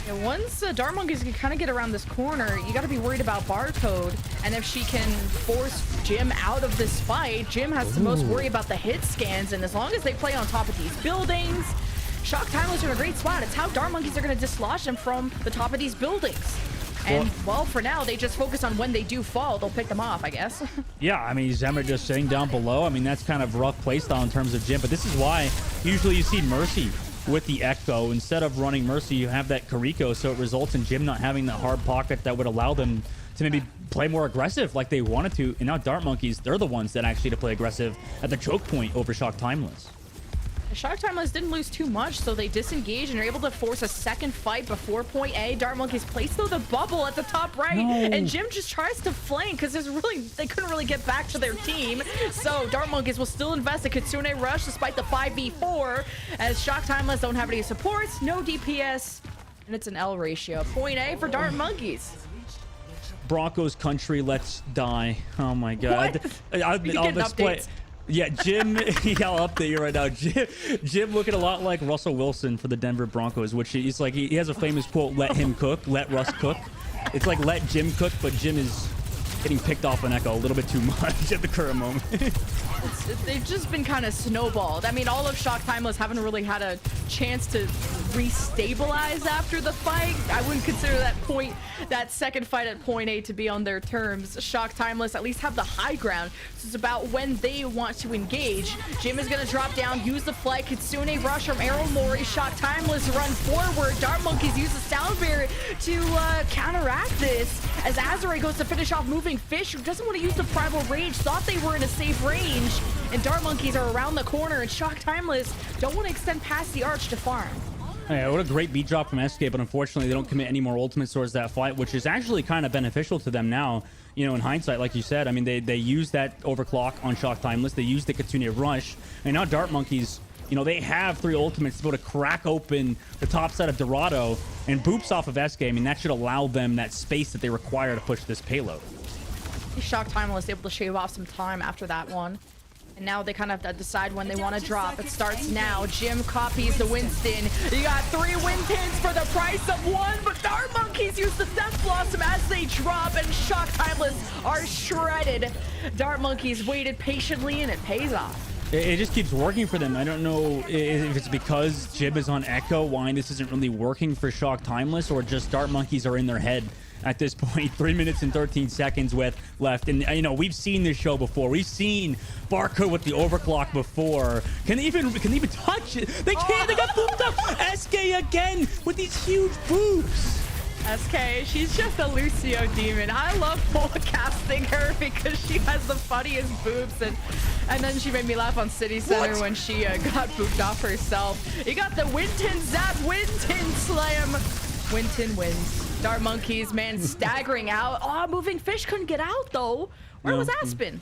Yeah, once Dart Monkeys can kind of get around this corner, you got to be worried about Barcode, and if she can force Jim out of this fight, Jim has to most worry about the hit scans, and as long as they play on top of these buildings, Shock Timeless are in a great spot. It's how Dart Monkeys are going to dislodge them from the top of these buildings. And, well, for now, they just focus on when they do fall. They'll pick them off, I guess. Yeah, I mean, Zemmer just sitting down below. I mean, that's kind of rough playstyle in terms of Jim. But this is why usually you see Mercy with the Echo. Instead of running Mercy, you have that Kariko. So it results in Jim not having that hard pocket that would allow them to maybe play more aggressive like they wanted to. And now Dart Monkeys, they're the ones that actually to play aggressive at the choke point over Shock Timeless. Shock Timeless didn't lose too much, so they disengage and are able to force a second fight before point A. Dart Monkeys place though the bubble at the top right, and Jim just tries to flank because they couldn't really get back to their team. So Dart Monkeys will still invest a Kitsune Rush despite the 5v4, as Shock Timeless don't have any supports, no DPS, And it's an L ratio. Point A for Dart Monkeys. Broncos country, let's die. Oh my god. I'll getting display. updates. Yeah, Jim, yeah, I'll update you right now. Jim looking a lot like Russell Wilson for the Denver Broncos, which he's like, he has a famous quote, let him cook, let Russ cook. It's like let Jim cook, but Jim is getting picked off on Echo a little bit too much at the current moment. They've just been kind of snowballed. I mean, all of Shock Timeless haven't really had a chance to restabilize after the fight. I wouldn't consider that second fight at point A to be on their terms. Shock Timeless at least have the high ground. So it's about when they want to engage. Jim is going to drop down, use the flight. Kitsune rush from Arrow Mori. Shock Timeless run forward. Dart Monkeys use the sound barrier to counteract this. As Azure goes to finish off Moving Fish, who doesn't want to use the Primal Rage, thought they were in a safe range. And Dart Monkeys are around the corner, and Shock Timeless don't want to extend past the arch to farm. Yeah, what a great beat drop from SK, but unfortunately they don't commit any more ultimates towards that fight, which is actually kind of beneficial to them now. You know, in hindsight, like you said, I mean, they used that overclock on Shock Timeless, they used the Kitsune rush, and now Dart Monkeys, you know, they have 3 ultimates to be able to crack open the top side of Dorado and boops off of SK. I mean, that should allow them that space that they require to push this payload. Shock Timeless able to shave off some time after that one. And now they kind of have to decide when they want to drop. It starts now. Jim copies the Winston. You got 3 win pins for the price of 1, but Dart Monkeys use the Death Blossom as they drop, and Shock Timeless are shredded. Dart Monkeys waited patiently, and it pays off. It just keeps working for them. I don't know if it's because Jib is on Echo, why this isn't really working for Shock Timeless, or just Dart Monkeys are in their head at this point. 3 minutes and 13 seconds left. And, you know, we've seen this show before. We've seen Barcode with the overclock before. Can they even touch it? They can't. They got booped up. SK again with these huge boops. SK, she's just a Lucio demon. I love casting her because she has the funniest boobs, and then she made me laugh on City Center when she got booped off herself. You got the Winton Zap, Winton Slam. Winton wins. Dart Monkeys, man, staggering out. Oh, Moving Fish couldn't get out though. Where was Aspen?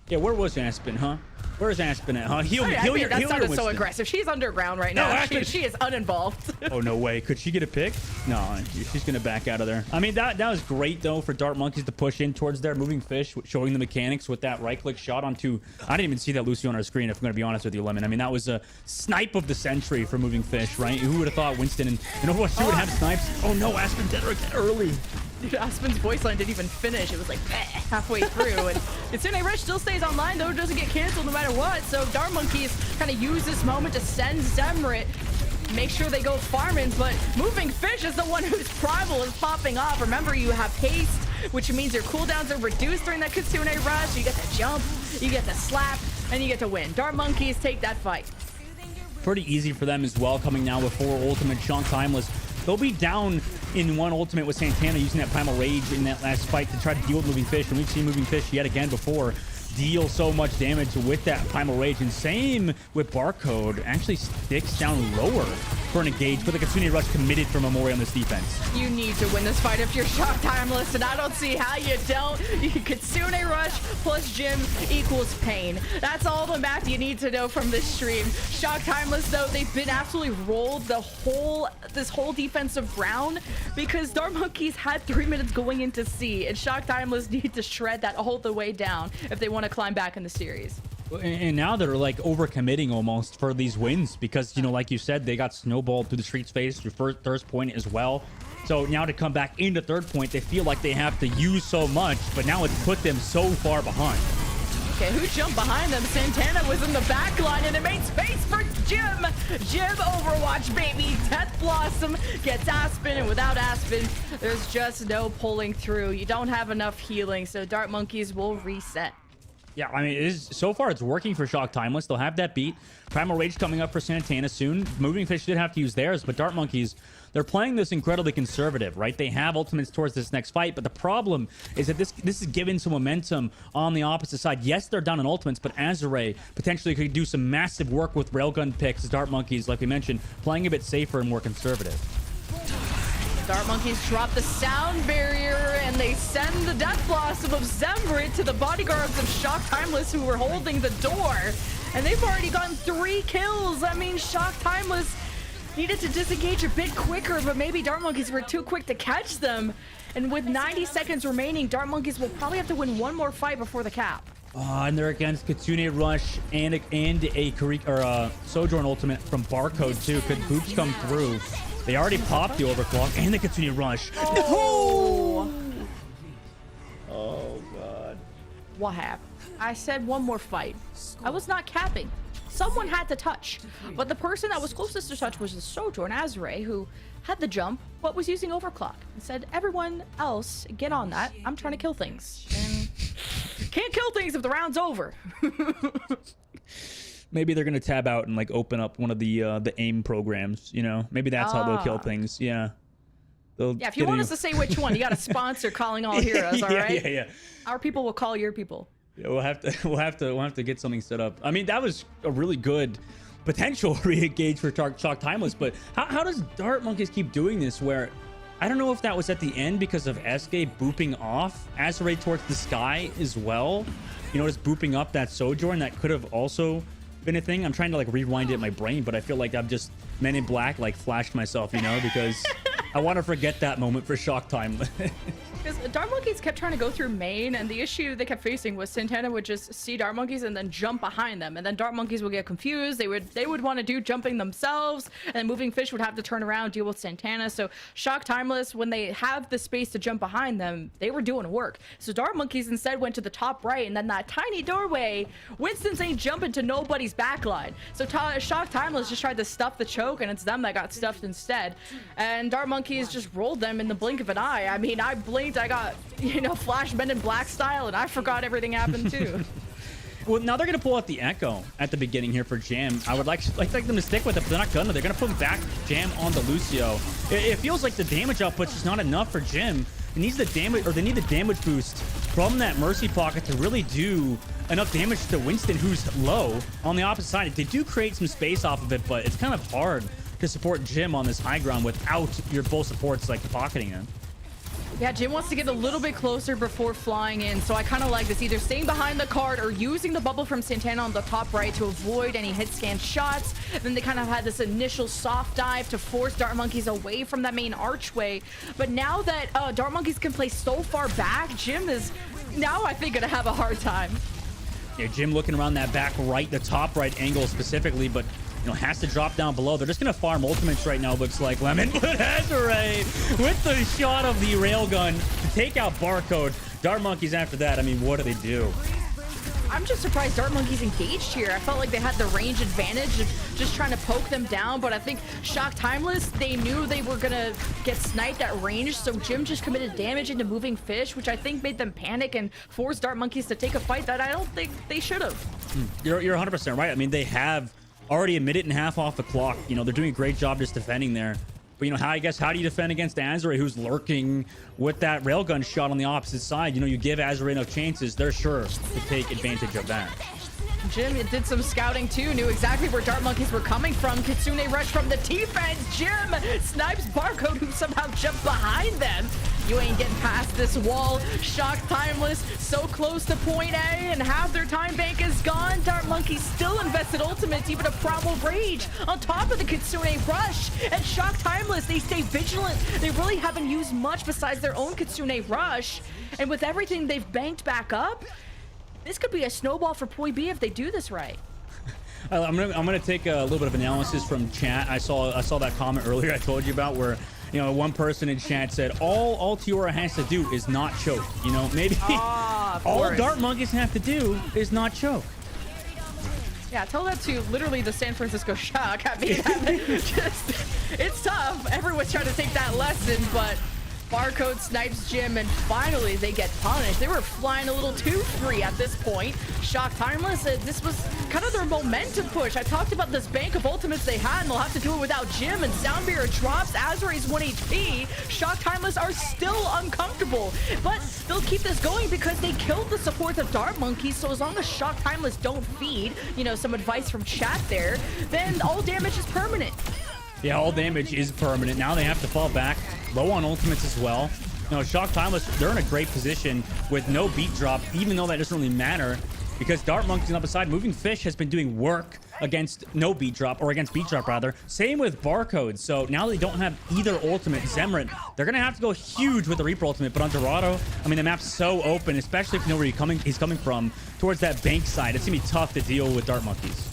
Yeah, where was Aspen, huh? Where's Aspen at, huh? That sounded so aggressive. She's underground right now. No, she is uninvolved. Oh, no way. Could she get a pick? No, she's going to back out of there. I mean, that was great, though, for Dart Monkeys to push in towards their Moving Fish, showing the mechanics with that right-click shot onto... I didn't even see that Lucy on our screen, if I'm going to be honest with you, Lemon. I mean, that was a snipe of the century for Moving Fish, right? Who would have thought Winston and Overwatch 2 would have snipes? Oh, no, Aspen dead early. Dude, Aspen's voice line didn't even finish. It was like halfway through. And Kitsune Rush still stays online, though. It doesn't get canceled no matter what. So Dart Monkeys kind of use this moment to send Zemrit, make sure they go farming. But Moving Fish is the one whose primal is popping off. Remember, you have haste, which means your cooldowns are reduced during that Kitsune Rush. You get to jump, you get to slap, and you get to win. Dart Monkeys take that fight. Pretty easy for them as well, coming now with 4 ultimate. Shock Timeless, they'll be down in 1 ultimate with Santana using that Primal Rage in that last fight to try to deal with Moving Fish. And we've seen Moving Fish yet again before deal so much damage with that Primal Rage. And same with Barcode, actually sticks down lower for an engage, but the Kitsune Rush committed for Memorial on this defense. You need to win this fight if you're Shock Timeless, and I don't see how you don't. Kitsune Rush plus Jim equals pain. That's all the math you need to know from this stream. Shock Timeless, though, they've been absolutely rolled this whole defensive round because Dart Monkeys had 3 minutes going into C, and Shock Timeless need to shred that all the way down if they want to climb back in the series. And now they're like overcommitting almost for these wins because, you know, like you said, they got snowballed through the streets phase through first point as well. So now to come back into third point, they feel like they have to use so much, but now it's put them so far behind. Okay, who jumped behind them? Santana was in the back line, and it made space for Jim. Jim Overwatch, baby. Death Blossom gets Aspen, and without Aspen, there's just no pulling through. You don't have enough healing, so Dart Monkeys will reset. Yeah, I mean, so far it's working for Shock Timeless. They'll have that beat. Primal Rage coming up for Santana soon. Moving Fish did have to use theirs, but Dart Monkeys, they're playing this incredibly conservative, right? They have ultimates towards this next fight, but the problem is that this is giving some momentum on the opposite side. Yes, they're down in ultimates, but Azure potentially could do some massive work with railgun picks. Dart Monkeys, like we mentioned, playing a bit safer and more conservative. Dart Monkeys drop the sound barrier, and they send the Death Blossom of Zemrit to the bodyguards of Shock Timeless, who were holding the door. And they've already gotten 3 kills. I mean, Shock Timeless, needed to disengage a bit quicker, but maybe Dart Monkeys were too quick to catch them. And with 90 seconds remaining, Dart Monkeys will probably have to win one more fight before the cap. And they're against Kitsune Rush and a Sojourn ultimate from Barcode too. Could Boops come through? They already popped the overclock and the Kitsune Rush. Oh! Oh god. What happened? I said one more fight. I was not capping. Someone had to touch. But the person that was closest to touch was the Sojourn Azure, who had the jump, but was using overclock. And said, everyone else, get on that. I'm trying to kill things. And can't kill things if the round's over. Maybe they're gonna tab out and like open up one of the AIM programs, you know? Maybe that's how they'll kill things. Yeah. Yeah, if you want us to say which one, you got to sponsor Calling All Heroes, all right? Yeah. Our people will call your people. Yeah, we'll have to get something set up. I mean, that was a really good potential re-engage for Shock Timeless, but how does Dart Monkeys keep doing this where I don't know if that was at the end because of SK booping off Azure towards the sky as well. You know, just booping up that Sojourn that could have also been a thing. I'm trying to like rewind it in my brain, but I feel like I've just Men in Black like flashed myself, you know, because I want to forget that moment for Shock Timeless. Because Dart Monkeys kept trying to go through main, and the issue they kept facing was Santana would just see Dart Monkeys and then jump behind them, and then Dart Monkeys would get confused. They would want to do jumping themselves, and Moving Fish would have to turn around, deal with Santana. So Shock Timeless, when they have the space to jump behind them, they were doing work. So Dart Monkeys instead went to the top right, and then that tiny doorway, Winston's ain't jumping to nobody's backline. So Shock Timeless just tried to stuff the choke, and it's them that got stuffed instead. And Dart Monkeys just rolled them in the blink of an eye. I mean, I blinked, I got, you know, Flash Men in Black style, and I forgot everything happened too. Well, now they're going to pull out the Echo at the beginning here for Jam. I would like them to stick with it, but they're not gonna. They're going to put back Jam on the Lucio. It feels like the damage output's just not enough for Jim. It needs the damage, or they need the damage boost from that Mercy Pocket to really do enough damage to Winston, who's low on the opposite side. They do create some space off of it, but it's kind of hard to support Jim on this high ground without your full supports like pocketing him. Yeah, Jim wants to get a little bit closer before flying in, so I kind of like this, either staying behind the card or using the bubble from Santana on the top right to avoid any hit scan shots. Then they kind of had this initial soft dive to force Dart Monkeys away from that main archway. But now that Dart Monkeys can play so far back, Jim is now, I think, gonna have a hard time. Yeah, Jim looking around that back right, the top right angle specifically, but you know, has to drop down below. They're just going to farm ultimates right now, looks like. Lemon, but Azure with the shot of the railgun to take out Barcode. Dart Monkeys after that, I mean, what do they do? I'm just surprised Dart Monkeys engaged here. I felt like they had the range advantage of just trying to poke them down, but I think Shock Timeless, they knew they were going to get sniped at range, so Jim just committed damage into Moving Fish, which I think made them panic and forced Dart Monkeys to take a fight that I don't think they should have. You're 100% right. I mean, they have already a minute and a half off the clock. You know, they're doing a great job just defending there. But, you know, how do you defend against Azure, who's lurking with that railgun shot on the opposite side? You know, you give Azure enough chances, they're sure to take advantage of that. Jim did some scouting too, knew exactly where Dart Monkeys were coming from. Kitsune Rush from the defense. Jim snipes Barcode, who somehow jumped behind them. You ain't getting past this wall. Shock Timeless so close to point A, and half their time bank is gone. Dart Monkeys still invested ultimates, even a Primal Rage on top of the Kitsune Rush. And Shock Timeless, they stay vigilant. They really haven't used much besides their own Kitsune Rush. And with everything they've banked back up, this could be a snowball for Poi B if they do this right. I'm gonna take a little bit of analysis from chat. I saw that comment earlier I told you about where, you know, one person in chat said all Altiora has to do is not choke. You know, maybe all Dart Monkeys have to do is not choke. Yeah, tell that to literally the San Francisco Shock. I mean, it's tough. Everyone's trying to take that lesson, but Barcode snipes Jim, and finally they get punished. They were flying a little too free at this point. Shock Timeless, this was kind of their momentum push. I talked about this bank of ultimates they had, and they'll have to do it without Jim, and Soundbearer drops. Azure's 1 HP. Shock Timeless are still uncomfortable, but they'll keep this going because they killed the supports of Dart Monkeys, so as long as Shock Timeless don't feed, you know, some advice from chat there, then all damage is permanent. Yeah, all damage is permanent. Now they have to fall back low on ultimates as well. You know, Shock Timeless, they're in a great position with no beat drop, even though that doesn't really matter because Dart Monkeys on the other side, Moving Fish has been doing work against no beat drop, or against beat drop rather. Same with Barcode. So now they don't have either ultimate. Zemrit, they're gonna have to go huge with the Reaper ultimate. But on Dorado, I mean, the map's so open, especially if you know where he's coming from, towards that bank side. It's gonna be tough to deal with Dart Monkeys.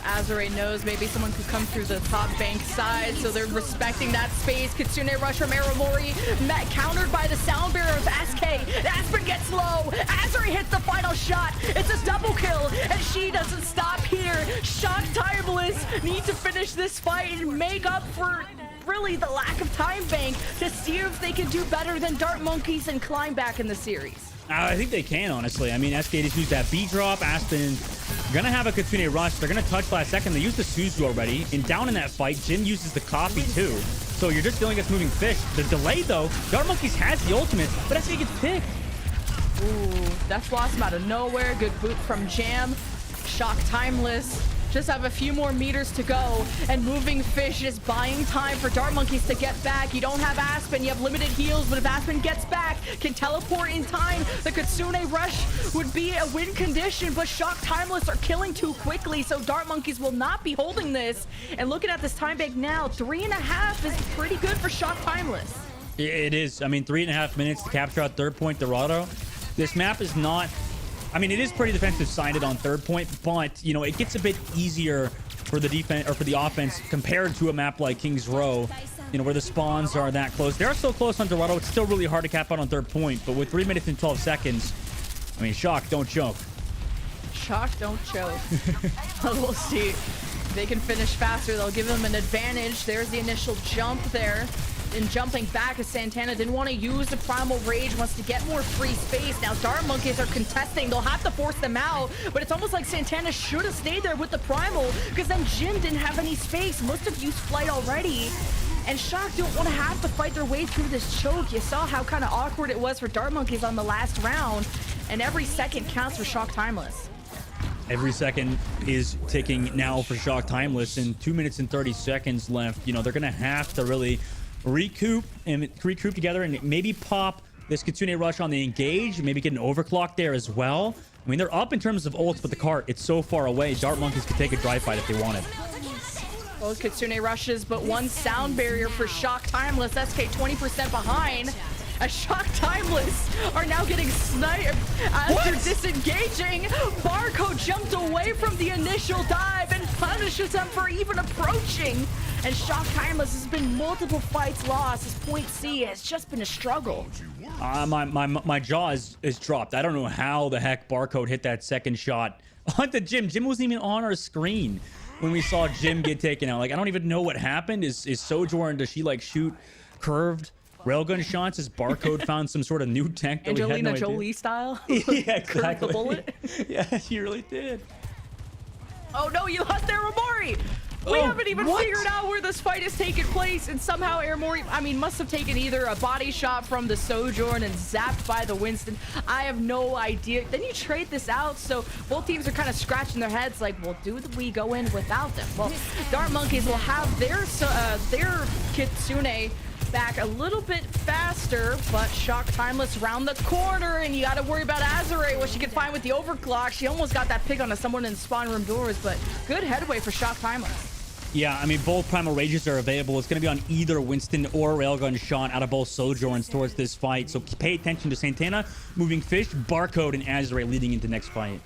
Azure knows maybe someone could come through the top bank side, so they're respecting that space. Kitsune rush from Aramori, countered by the sound barrier of SK. Aspen gets low. Azure hits the final shot. It's a double kill, and she doesn't stop here. Shock Timeless need to finish this fight and make up for really the lack of time bank to see if they can do better than Dart Monkeys and climb back in the series. I think they can, honestly. I mean, SK just used that B drop. Aspen gonna have a Kitsune rush. They're gonna touch last second. They used the Suzu already. And down in that fight, Jin uses the copy too. So you're just dealing against moving fish. The delay though, Dart Monkeys has the ultimate, but SK gets picked. Ooh, Death Blossom out of nowhere. Good boot from Jam. Shock Timeless. Just have a few more meters to go, and Moving Fish is buying time for Dart Monkeys to get back. You don't have Aspen, you have limited heals, but if Aspen gets back, can teleport in time, the Kitsune rush would be a win condition, but Shock Timeless are killing too quickly, so Dart Monkeys will not be holding this. And looking at this time bank now, 3.5 is pretty good for Shock Timeless. It is. I mean, 3.5 minutes to capture out third point Dorado. This map is not... I mean, it is pretty defensive-sided on third point, but, you know, it gets a bit easier for the defense or for the offense compared to a map like Kings Row, you know, where the spawns are that close. They're so close on Dorado. It's still really hard to cap out on third point, but with 3 minutes and 12 seconds, I mean, Shock, don't choke. Shock, don't choke. We'll see. If they can finish faster, they'll give them an advantage. There's the initial jump there. And jumping back as Santana didn't want to use the Primal Rage, wants to get more free space. Now Dart Monkeys are contesting. They'll have to force them out, but it's almost like Santana should have stayed there with the Primal, because then Jin didn't have any space. Must have used Flight already. And Shock don't want to have to fight their way through this choke. You saw how kind of awkward it was for Dart Monkeys on the last round, and every second counts for Shock Timeless. Every second is ticking now for Shock Timeless, and 2 minutes and 30 seconds left. You know, they're going to have to really recoup together and maybe pop this Kitsune rush on the engage, maybe get an overclock there as well. I mean, they're up in terms of ults, but the cart, it's so far away. Dart Monkeys could take a dry fight if they wanted. Both Kitsune rushes, but one sound barrier for Shock Timeless. SK 20% behind. As Shock Timeless are now getting sniped as they're disengaging. Barcode jumped away from the initial dive and punishes them for even approaching. And Shock Timeless has been multiple fights lost. His point C has just been a struggle. My jaw is dropped. I don't know how the heck Barcode hit that second shot onto Jim. Jim wasn't even on our screen when we saw Jim get taken out. Like, I don't even know what happened. Is Sojourn, does she like shoot curved railgun shots? Has Barcode found some sort of new tech that Angelina we had no Jolie idea? style? Yeah, exactly. The bullet? Yeah, she really did. Oh no, you lost Aramori! We haven't even figured out where this fight is taking place, and somehow Aramori, I mean, must have taken either a body shot from the Sojourn and zapped by the Winston. I have no idea. Then you trade this out, so both teams are kind of scratching their heads like, well, do we go in without them? Well, Dart Monkeys will have their Kitsune back a little bit faster, but Shock Timeless round the corner, and you got to worry about Azure, what she can find with the overclock. She almost got that pick onto someone in spawn room doors, but good headway for Shock Timeless. Yeah, I mean, both Primal Rages are available. It's going to be on either Winston or Railgun shot out of both Sojourns towards this fight. So pay attention to Santana, Moving Fish, Barcode, and Azure leading into next fight.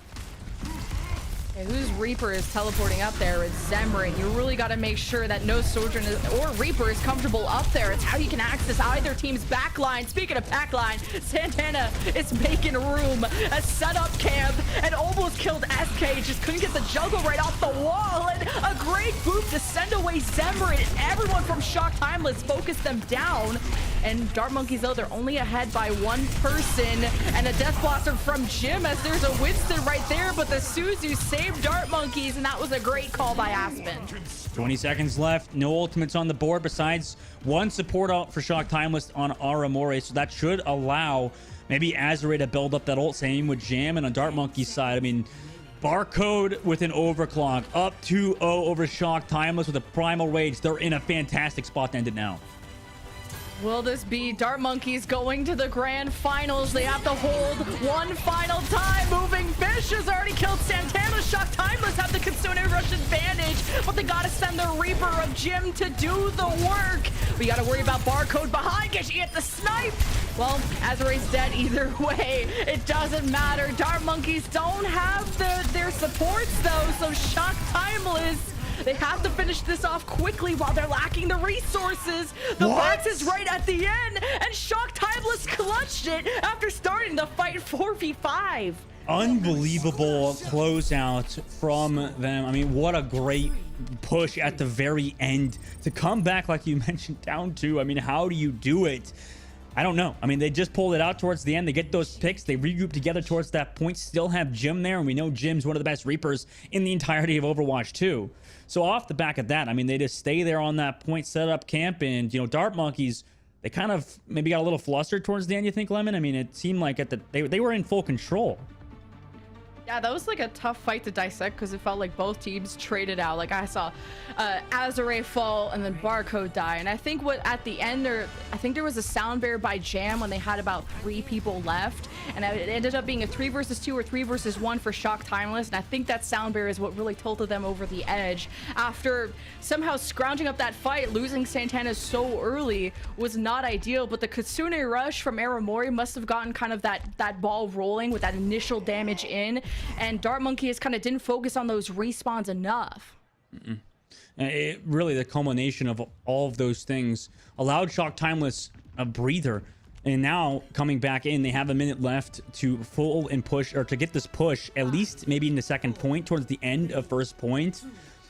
Okay, whose Reaper is teleporting up there is Zemrit. You really got to make sure that no Sojourn or Reaper is comfortable up there. It's how you can access either team's backline. Speaking of backline, Santana is making room. A setup camp and almost killed SK. Just couldn't get the juggle right off the wall. And a great boot to send away Zemrit. Everyone from Shock Timeless focused them down. And Dart Monkeys, though, they're only ahead by one person. And a Death Blossom from Jim as there's a Winston right there. But the Suzu saved Dart Monkeys, and that was a great call by Aspen. 20 seconds left. No ultimates on the board besides one support out for Shock Timeless on Aramori. So that should allow maybe Azure to build up that ult. Same with Jam. And on Dart Monkey's side, I mean, Barcode with an overclock. Up 2-0 over Shock Timeless with a Primal Rage. They're in a fantastic spot to end it now. Will this be Dart Monkeys going to the grand finals? They have to hold one final time. Moving Fish has already killed Santana. Shock Timeless have the Kitsune Rush advantage, but they gotta send the Reaper of Jim to do the work. We gotta worry about Barcode behind. Can she hit the snipe? Well, Azure's dead either way. It doesn't matter. Dart Monkeys don't have their supports though, so Shock Timeless, they have to finish this off quickly while they're lacking the resources. The box is right at the end, and Shock Timeless clutched it after starting the fight 4v5. Unbelievable closeout from them. I mean, what a great push at the very end to come back, like you mentioned, down 2. I mean, how do you do it? I don't know. I mean, they just pulled it out towards the end. They get those picks. They regroup together towards that point. Still have Jim there, and we know Jim's one of the best Reapers in the entirety of Overwatch 2. So off the back of that, I mean, they just stay there on that point, set up camp, and, you know, Dart Monkeys, they kind of maybe got a little flustered towards the end, you think, Lemon? I mean, it seemed like they were in full control. Yeah, that was like a tough fight to dissect because it felt like both teams traded out. Like I saw Azure fall and then Barcode die. And I think at the end I think there was a sound barrier by Jam when they had about 3 people left. And it ended up being a 3 versus 2 or 3 versus 1 for Shock Timeless. And I think that sound barrier is what really tilted them over the edge. After somehow scrounging up that fight, losing Santana so early was not ideal. But the Kitsune Rush from Aramori must have gotten kind of that ball rolling with that initial damage in. And Dart Monkeys kind of didn't focus on those respawns enough. It really, the culmination of all of those things allowed Shock Timeless a breather. And now coming back in, they have a minute left to full and push, or to get this push at least maybe in the second point towards the end of first point.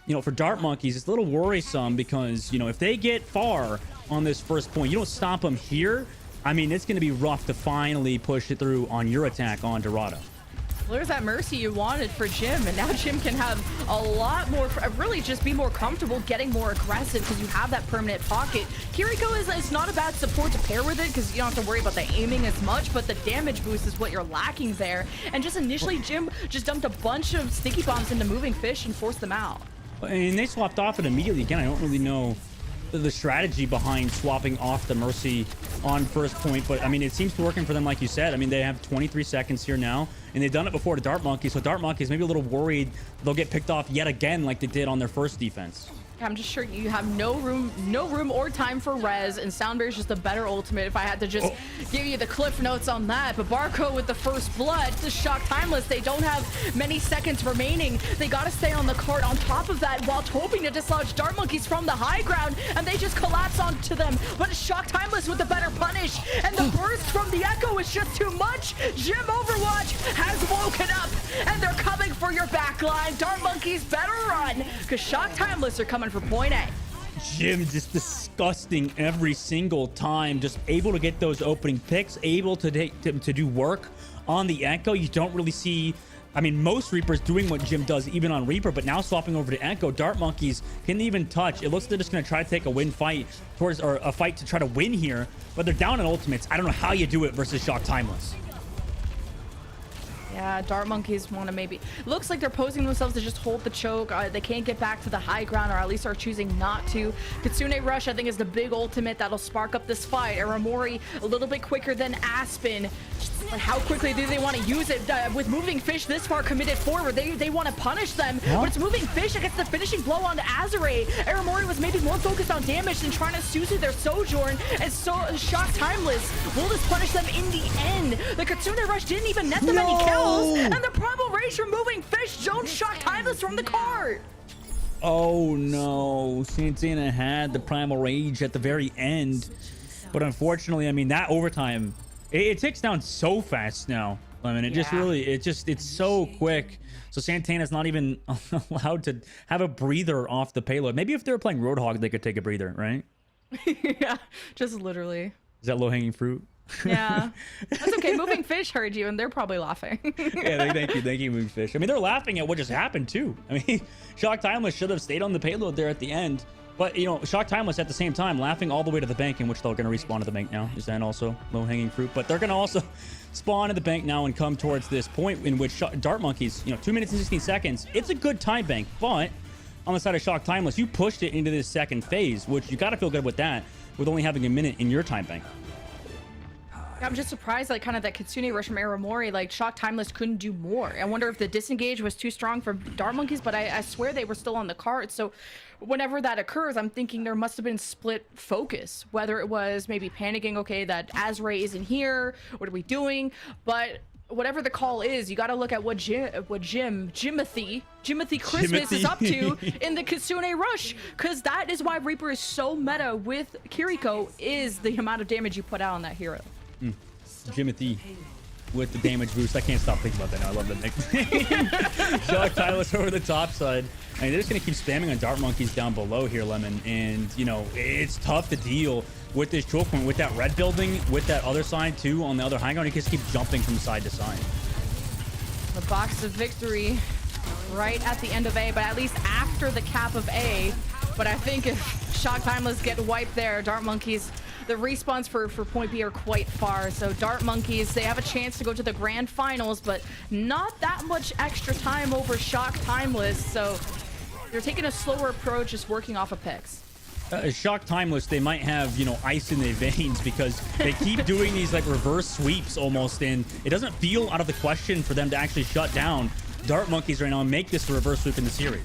You know, for Dart Monkeys, it's a little worrisome because, you know, if they get far on this first point, you don't stop them here. I mean, it's going to be rough to finally push it through on your attack on Dorado. Well, there's that mercy you wanted for Jim, and now Jim can have a lot more, really just be more comfortable getting more aggressive because you have that permanent pocket. Kiriko is not a bad support to pair with it because you don't have to worry about the aiming as much, but the damage boost is what you're lacking there. And just initially, Jim just dumped a bunch of sticky bombs into Moving Fish and forced them out. And they swapped off it immediately. Again, I don't really know the strategy behind swapping off the Mercy on first point, but I mean, it seems to be working for them, like you said. I mean, they have 23 seconds here now, and they've done it before to Dart Monkeys, so Dart Monkeys maybe a little worried they'll get picked off yet again like they did on their first defense. I'm just sure you have no room or time for res, and Soundbear is just a better ultimate if I had to just give you the cliff notes on that. But Barco with the first blood, the Shock Timeless, they don't have many seconds remaining. They got to stay on the cart on top of that while hoping to dislodge Dart Monkeys from the high ground, and they just collapse onto them. But it's Shock Timeless with the better punish, and the burst from the Echo is just too much. Jim Overwatch has woken up, and they're coming for your backline. Dart Monkeys better run, because Shock Timeless are coming for point A. Jim just disgusting every single time, just able to get those opening picks, able to do work on the Echo. You don't really see, I mean, most Reapers doing what Jim does even on Reaper, but now swapping over to Echo. Dart Monkeys can't even touch. It looks like they're just going to try to take a win fight towards, or a fight to try to win here, but they're down in ultimates. I don't know how you do it versus Shock Timeless. Yeah, Dart Monkeys want to maybe... Looks like they're posing themselves to just hold the choke. They can't get back to the high ground, or at least are choosing not to. Kitsune Rush, I think, is the big ultimate that'll spark up this fight. Aramori a little bit quicker than Aspen. But how quickly do they want to use it? With Moving Fish this far committed forward, they want to punish them. Yeah. But it's Moving Fish that gets the finishing blow onto Azure. Aramori was maybe more focused on damage than trying to Suzu their Sojourn. And so Shock Timeless will just punish them in the end. The Kitsune Rush didn't even net them any kills. And the Primal Rage from Moving Fish don't Shock Timeless from the cart. Oh no, Santana had the Primal Rage at the very end. But unfortunately, I mean, that overtime, it ticks down so fast now. I mean, it just really, it's so quick. So Santana's not even allowed to have a breather off the payload. Maybe if they were playing Roadhog, they could take a breather, right? Yeah, just literally. Is that low-hanging fruit? Yeah, that's okay. Moving Fish heard you, and they're probably laughing. Yeah, thank you, Moving Fish. I mean, they're laughing at what just happened too. I mean, Shock Timeless should have stayed on the payload there at the end, but you know, Shock Timeless at the same time laughing all the way to the bank, in which they're going to respawn to the bank now. Is that also low-hanging fruit? But they're going to also spawn at the bank now and come towards this point in which Dart Monkeys, you know, 2 minutes and 16 seconds. It's a good time bank, but on the side of Shock Timeless, you pushed it into this second phase, which you got to feel good with that. with only having a minute in your time bank. I'm just surprised, like, kind of that Kitsune Rush from Aramori, like, Shock Timeless couldn't do more. I wonder if the disengage was too strong for Dart Monkeys, but I swear they were still on the card. So whenever that occurs, I'm thinking there must have been split focus, whether it was maybe panicking, okay, that Azray isn't here, what are we doing? But whatever the call is, you got to look at what Jimothy Christmas is up to in the Kitsune Rush, because that is why Reaper is so meta with Kiriko, is the amount of damage you put out on that hero. Jimothy with the damage boost. I can't stop thinking about that now. I love that nickname. Shock Timeless over the top side. I mean, they're just going to keep spamming on Dart Monkeys down below here, Lemon. And, you know, it's tough to deal with this choke point, with that red building, with that other side, too, on the other high ground. You just keep jumping from side to side. The box of victory right at the end of A, but at least after the cap of A. But I think if Shock Timeless get wiped there, Dart Monkeys, the respawns for point B are quite far. So Dart Monkeys, they have a chance to go to the grand finals, but not that much extra time over Shock Timeless. So they're taking a slower approach, just working off of picks. Shock Timeless, they might have, you know, ice in their veins because they keep doing these like reverse sweeps almost, and it doesn't feel out of the question for them to actually shut down Dart Monkeys right now and make this a reverse sweep in the series.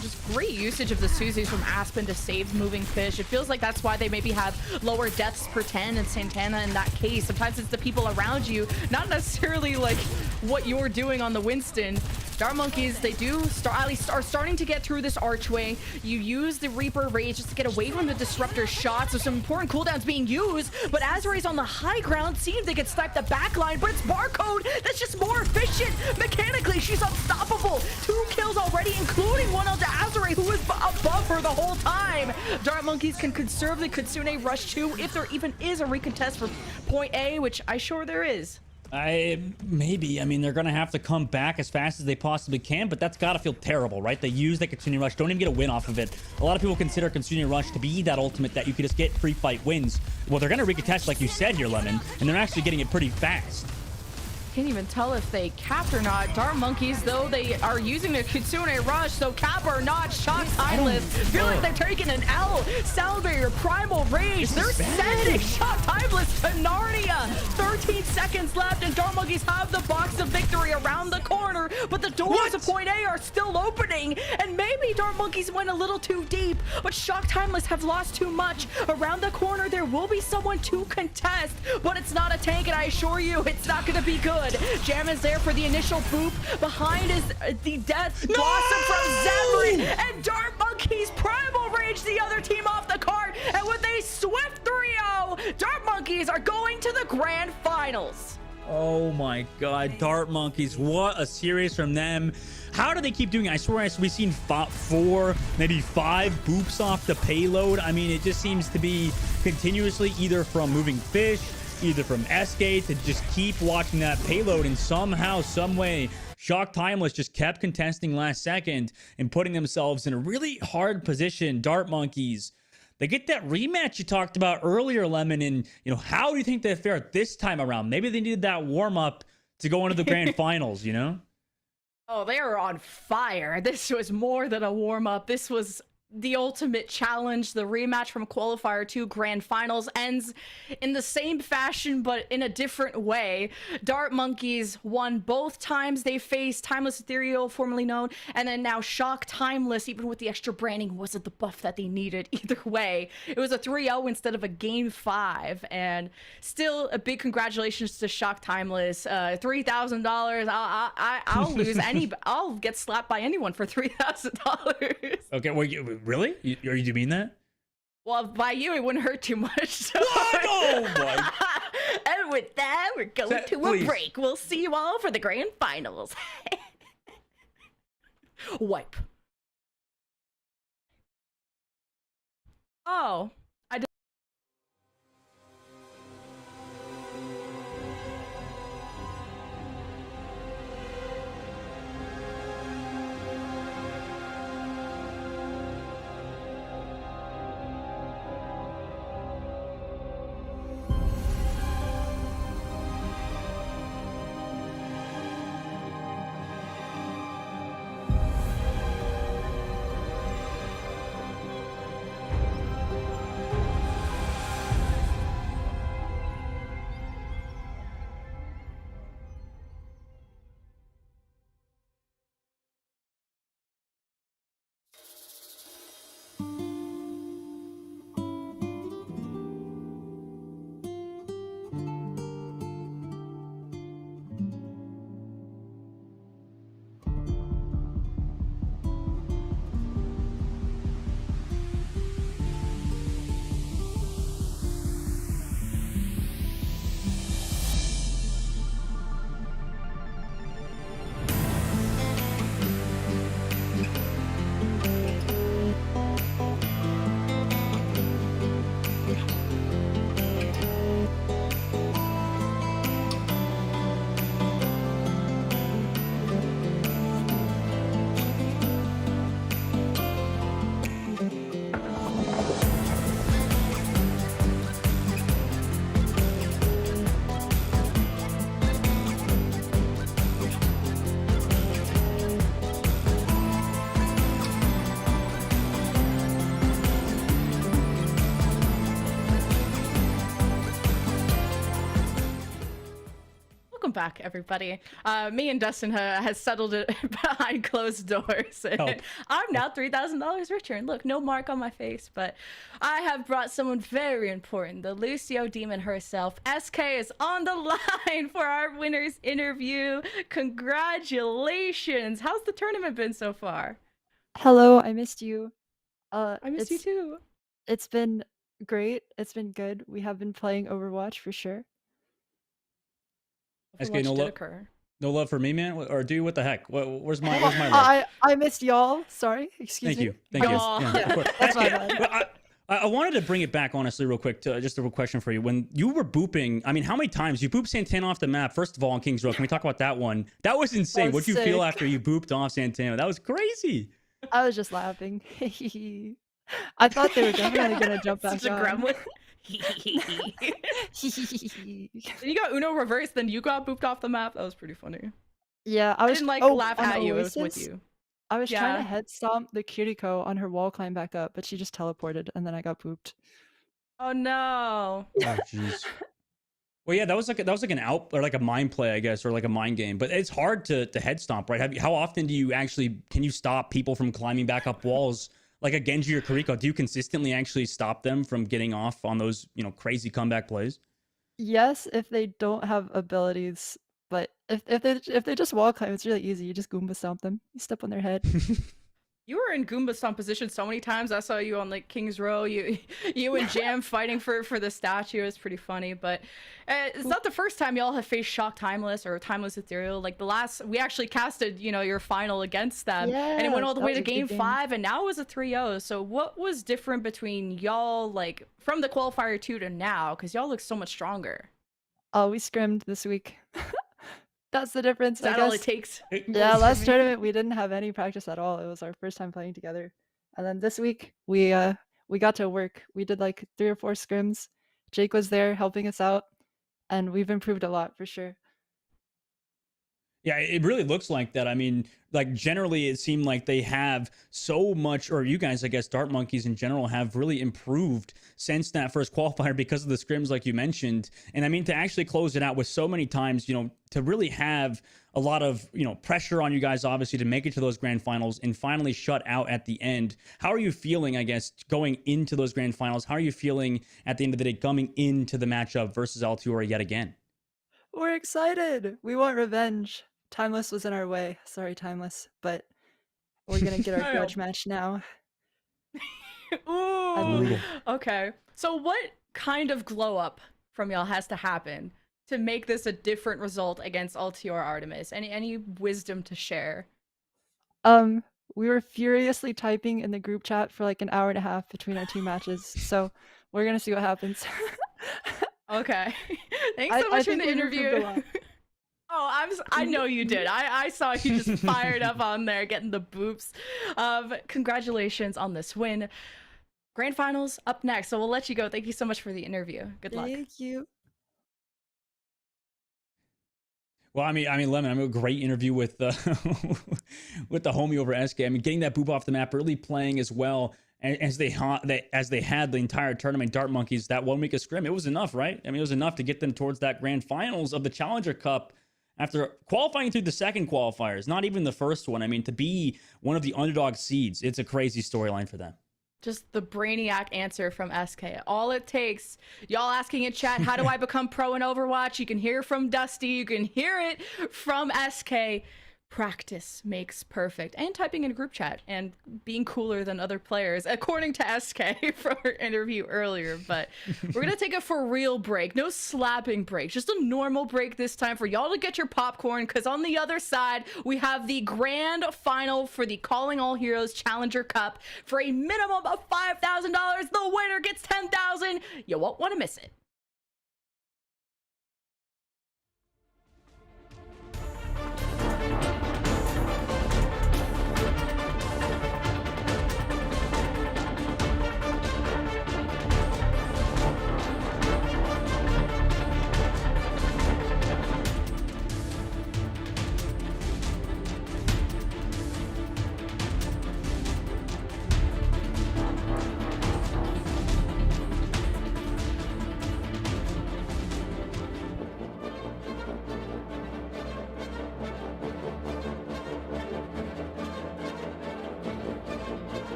Just great usage of the Suzies from Aspen to save moving fish. It feels like that's why they maybe have lower deaths per 10 and Santana in that case. Sometimes it's the people around you, not necessarily like what you're doing on the Winston. Dart Monkeys, they do at least are starting to get through this archway. You use the Reaper Rage just to get away from the Disruptor shots. So some important cooldowns being used, but Azray's on the high ground. Seems they could snipe the back line, but it's Barcode that's just more efficient. Mechanically, she's unstoppable. 2 kills already, including one onto Azray, who was above her the whole time. Dart Monkeys can conserve the Kitsune Rush 2 if there even is a recontest for point A, which I'm sure there is. Maybe. I mean, they're going to have to come back as fast as they possibly can, but that's got to feel terrible, right? They use the Kitsune Rush, don't even get a win off of it. A lot of people consider Kitsune Rush to be that ultimate that you can just get free fight wins. Well, they're going to recontest, like you said here, Lemon, and they're actually getting it pretty fast. Can't even tell if they capped or not. Dart Monkeys, though, they are using the Kitsune Rush, so cap or not, Shock Timeless. Feel like they're taking an L. Sound Barrier, Primal Rage. They're sending Shock Timeless to Narnia. 13 seconds left, and Dart Monkeys have the box of victory around the corner, but the doors of point A are still opening, and maybe Dart Monkeys went a little too deep, but Shock Timeless have lost too much. Around the corner, there will be someone to contest, but it's not a tank, and I assure you, it's not going to be good. Jam is there for the initial boop. Behind is the death blossom from Zephyr, and Dart Monkeys Primal Rage the other team off the cart, and with a swift 3-0, Dart Monkeys are going to the grand finals. Oh my god, Dart Monkeys, what a series from them. How do they keep doing it? I swear we've seen 4, maybe 5 boops off the payload. I mean, it just seems to be continuously either from moving fish, either from SK, to just keep watching that payload, and somehow, some way, Shock Timeless just kept contesting last second and putting themselves in a really hard position. Dart Monkeys, they get that rematch you talked about earlier, Lemon, and, you know, how do you think they fare this time around? Maybe they needed that warm-up to go into the grand finals, you know? Oh, they are on fire. This was more than a warm-up. This was the ultimate challenge. The rematch from qualifier 2 grand finals ends in the same fashion but in a different way. Dart Monkeys won both times they faced Timeless Ethereal, formerly known, and then now Shock Timeless. Even with the extra branding, wasn't the buff that they needed. Either way, it was a 3-0 instead of a game 5, and still a big congratulations to Shock Timeless. $3,000. I'll lose any. I'll get slapped by anyone for $3,000. Okay, well, really? You mean that? Well, by you, it wouldn't hurt too much. So. What? Oh my! And with that, we're going to a break. We'll see you all for the grand finals. Wipe. Oh. welcome back, everybody. Me and Dustin has settled it behind closed doors. I'm now $3,000 richer, and look, no mark on my face. But I have brought someone very important, the Lucio Demon herself. SK is on the line for our winner's interview. Congratulations! How's the tournament been so far? Hello, I missed you. I missed you too. It's been great. It's been good. We have been playing Overwatch for sure. SK, Overwatch no did love, occur. no love for me, man. Or do you? What the heck? Where's my love? I missed y'all. Sorry. Excuse Thank me. you. Thank you. Yeah, Of course. that's my SK, bad. but I wanted to bring it back, honestly, real quick. To just a real question for you. When you were booping, I mean, how many times you booped Santana off the map? First of all, on Kings Row, can we talk about that one? That was insane. That was What'd you feel sick. after you booped off Santana? That was crazy. I was just laughing. I thought they were definitely gonna jump back Such a on. gremlin. You got Uno reversed, then you got booped off the map. That was pretty funny. Yeah, I was didn't like oh, laugh on at you. It was with Oasis, you. I was trying Yeah. to head stomp the Kiriko on her wall climb back up, but she just teleported and then I got pooped. Oh no. Oh jeez. Well, yeah, that was like an out or like a mind play, I guess, or like a mind game. But it's hard to head stomp, right? How often do you actually can you stop people from climbing back up walls like a Genji or Kiriko? Do you consistently actually stop them from getting off on those crazy comeback plays? Yes, if they don't have abilities, but if they just wall climb, it's really easy. You just Goomba stomp them. You step on their head. You were in Goomba stomp position so many times. I saw you on like King's Row. You and Jam fighting for the statue. It's pretty funny, but it's not the first time y'all have faced Shock Timeless or Timeless Ethereal. Like the last, we actually casted your final against them, and it went all the that way was to a good game game. 5, and now it was a 3-0. So what was different between y'all, like from the qualifier 2 to now? Because y'all look so much stronger. Oh, we scrimmed this week. That's the difference. Is that I all guess. it takes? Yeah, last tournament we didn't have any practice at all. It was our first time playing together. And then this week we got to work. We did like 3 or 4 scrims. Jake was there helping us out, and we've improved a lot for sure. Yeah, it really looks like that. I mean, like generally it seemed like they have so much, or you guys, I guess, Dart Monkeys in general have really improved since that first qualifier because of the scrims like you mentioned. And I mean, to actually close it out with so many times, to really have a lot of, pressure on you guys, obviously, to make it to those grand finals and finally shut out at the end. How are you feeling, I guess, going into those grand finals? How are you feeling at the end of the day coming into the matchup versus Altiora yet again? We're excited. We want revenge. Timeless was in our way. Sorry, Timeless, but we're gonna get our grudge match now. Ooh. Okay. So what kind of glow up from y'all has to happen to make this a different result against Altiora Artemis? Any wisdom to share? We were furiously typing in the group chat for like an hour and a half between our 2 matches, so we're gonna see what happens. Okay. Thanks so much for the interview. Oh, I know you did. I saw you just fired up on there, getting the boops. Congratulations on this win. Grand finals up next, so we'll let you go. Thank you so much for the interview. Good luck. Thank you. Well, I mean, Lemon, a great interview with the with the homie over SK. I mean, getting that boop off the map, really playing as well as they had the entire tournament. Dart Monkeys, that 1 week of scrim, it was enough, right? I mean, it was enough to get them towards that grand finals of the Challenger Cup after qualifying through the second qualifiers, not even the first one. I mean, to be one of the underdog seeds, it's a crazy storyline for them. Just the brainiac answer from SK. All it takes, y'all asking in chat, how do I become pro in Overwatch? You can hear from Dusty, you can hear it from SK. Practice makes perfect. And typing in a group chat and being cooler than other players, according to SK from her interview earlier. But we're gonna take a for real break. No slapping break, just a normal break this time for y'all to get your popcorn, because on the other side we have the grand final for the Calling All Heroes Challenger Cup. For a minimum of $5,000, the winner gets $10,000. You won't want to miss it.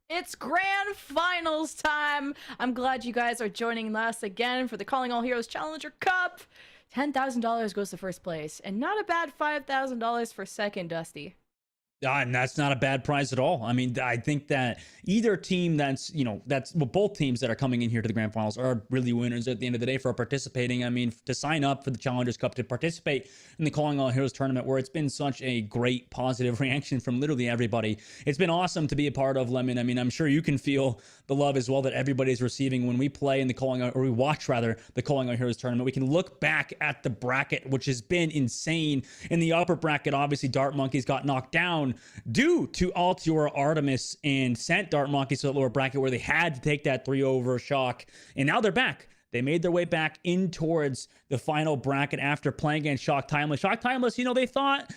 It's grand finals time. I'm glad you guys are joining us again for the Calling All Heroes Challenger Cup. $10,000 goes to first place, and not a bad $5,000 for second, Dusty. And that's not a bad prize at all. I mean, I think that either team both teams that are coming in here to the grand finals are really winners at the end of the day for participating. I mean, to sign up for the Challengers Cup, to participate in the Calling All Heroes tournament, where it's been such a great positive reaction from literally everybody. It's been awesome to be a part of, Lemon. I mean, I'm sure you can feel the love as well that everybody's receiving when we play in the we watch the Calling All Heroes tournament. We can look back at the bracket, which has been insane. In the upper bracket, obviously, Dart Monkeys got knocked down due to Altiora Artemis and sent Dart Monkeys to the lower bracket where they had to take that 3-over shock. And now they're back. They made their way back in towards the final bracket after playing against Shock Timeless. Shock Timeless,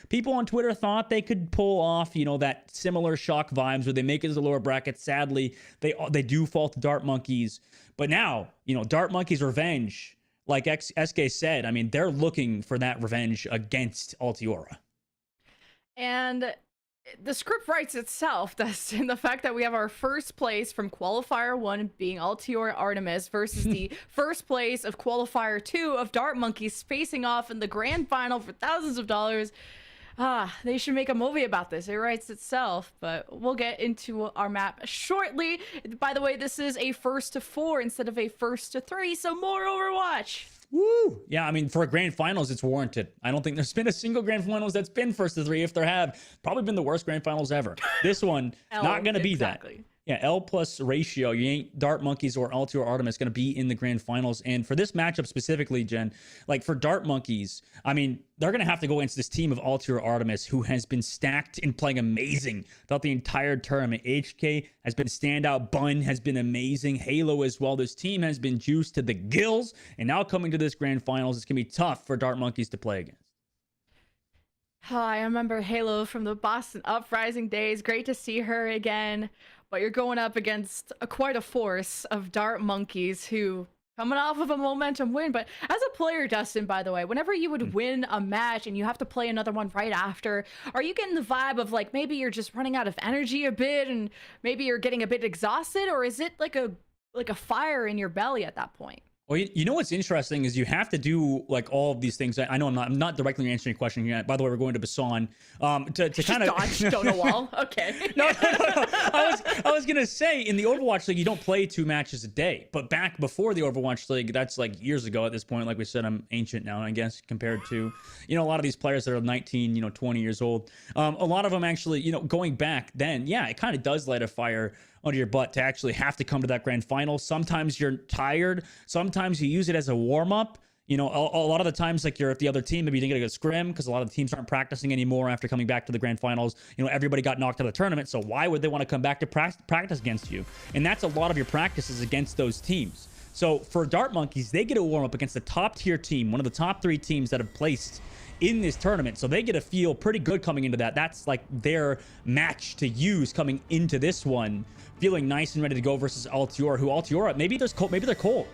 people on Twitter thought they could pull off, that similar Shock vibes where they make it to the lower bracket. Sadly, they do fall to Dart Monkeys. But now, Dart Monkeys' revenge, like SK said, I mean, they're looking for that revenge against Altiora. And the script writes itself, Dustin. The fact that we have our first place from Qualifier 1 being Altiora Artemis versus the first place of Qualifier 2 of Dart Monkeys facing off in the grand final for thousands of dollars. They should make a movie about this. It writes itself, but we'll get into our map shortly. By the way, this is a 1st to 4 instead of a 1st to 3, so more Overwatch. Woo! Yeah, I mean, for a grand finals, it's warranted. I don't think there's been a single grand finals that's been 1st to 3. If there have, probably been the worst grand finals ever. This one, not going to be that. Yeah, L plus ratio. You ain't Dart Monkeys or Altiora Artemis going to be in the grand finals. And for this matchup specifically, Jen, like for Dart Monkeys, I mean, they're going to have to go against this team of Altiora Artemis, who has been stacked and playing amazing throughout the entire tournament. HK has been standout. Bun has been amazing. Halo as well. This team has been juiced to the gills. And now coming to this grand finals, it's going to be tough for Dart Monkeys to play against. I remember Halo from the Boston Uprising days. Great to see her again. But you're going up against quite a force of Dart Monkeys who coming off of a momentum win. But as a player, Dustin, by the way, whenever you would win a match and you have to play another one right after, are you getting the vibe of like maybe you're just running out of energy a bit and maybe you're getting a bit exhausted, or is it like a fire in your belly at that point? Well, you know what's interesting is you have to do like all of these things. I know I'm not directly answering your question yet. By the way, we're going to Busan to kind of dodge Stonewall. Okay. No. I was gonna say in the Overwatch League you don't play 2 matches a day, but back before the Overwatch League, that's like years ago at this point. Like we said, I'm ancient now, I guess, compared to a lot of these players that are 19, 20 years old. A lot of them actually, going back then, yeah, it kind of does light a fire under your butt to actually have to come to that grand final. Sometimes you're tired. Sometimes you use it as a warm-up. A lot of the times, like you're at the other team, maybe you didn't get a good scrim because a lot of the teams aren't practicing anymore after coming back to the grand finals. Everybody got knocked out of the tournament, so why would they want to come back to practice against you? And that's a lot of your practices against those teams. So for Dart Monkeys, they get a warm-up against the top-tier team, one of the top 3 teams that have placed in this tournament. So they get to feel pretty good coming into that. That's like their match to use coming into this one, feeling nice and ready to go versus Altiora, maybe they're cold.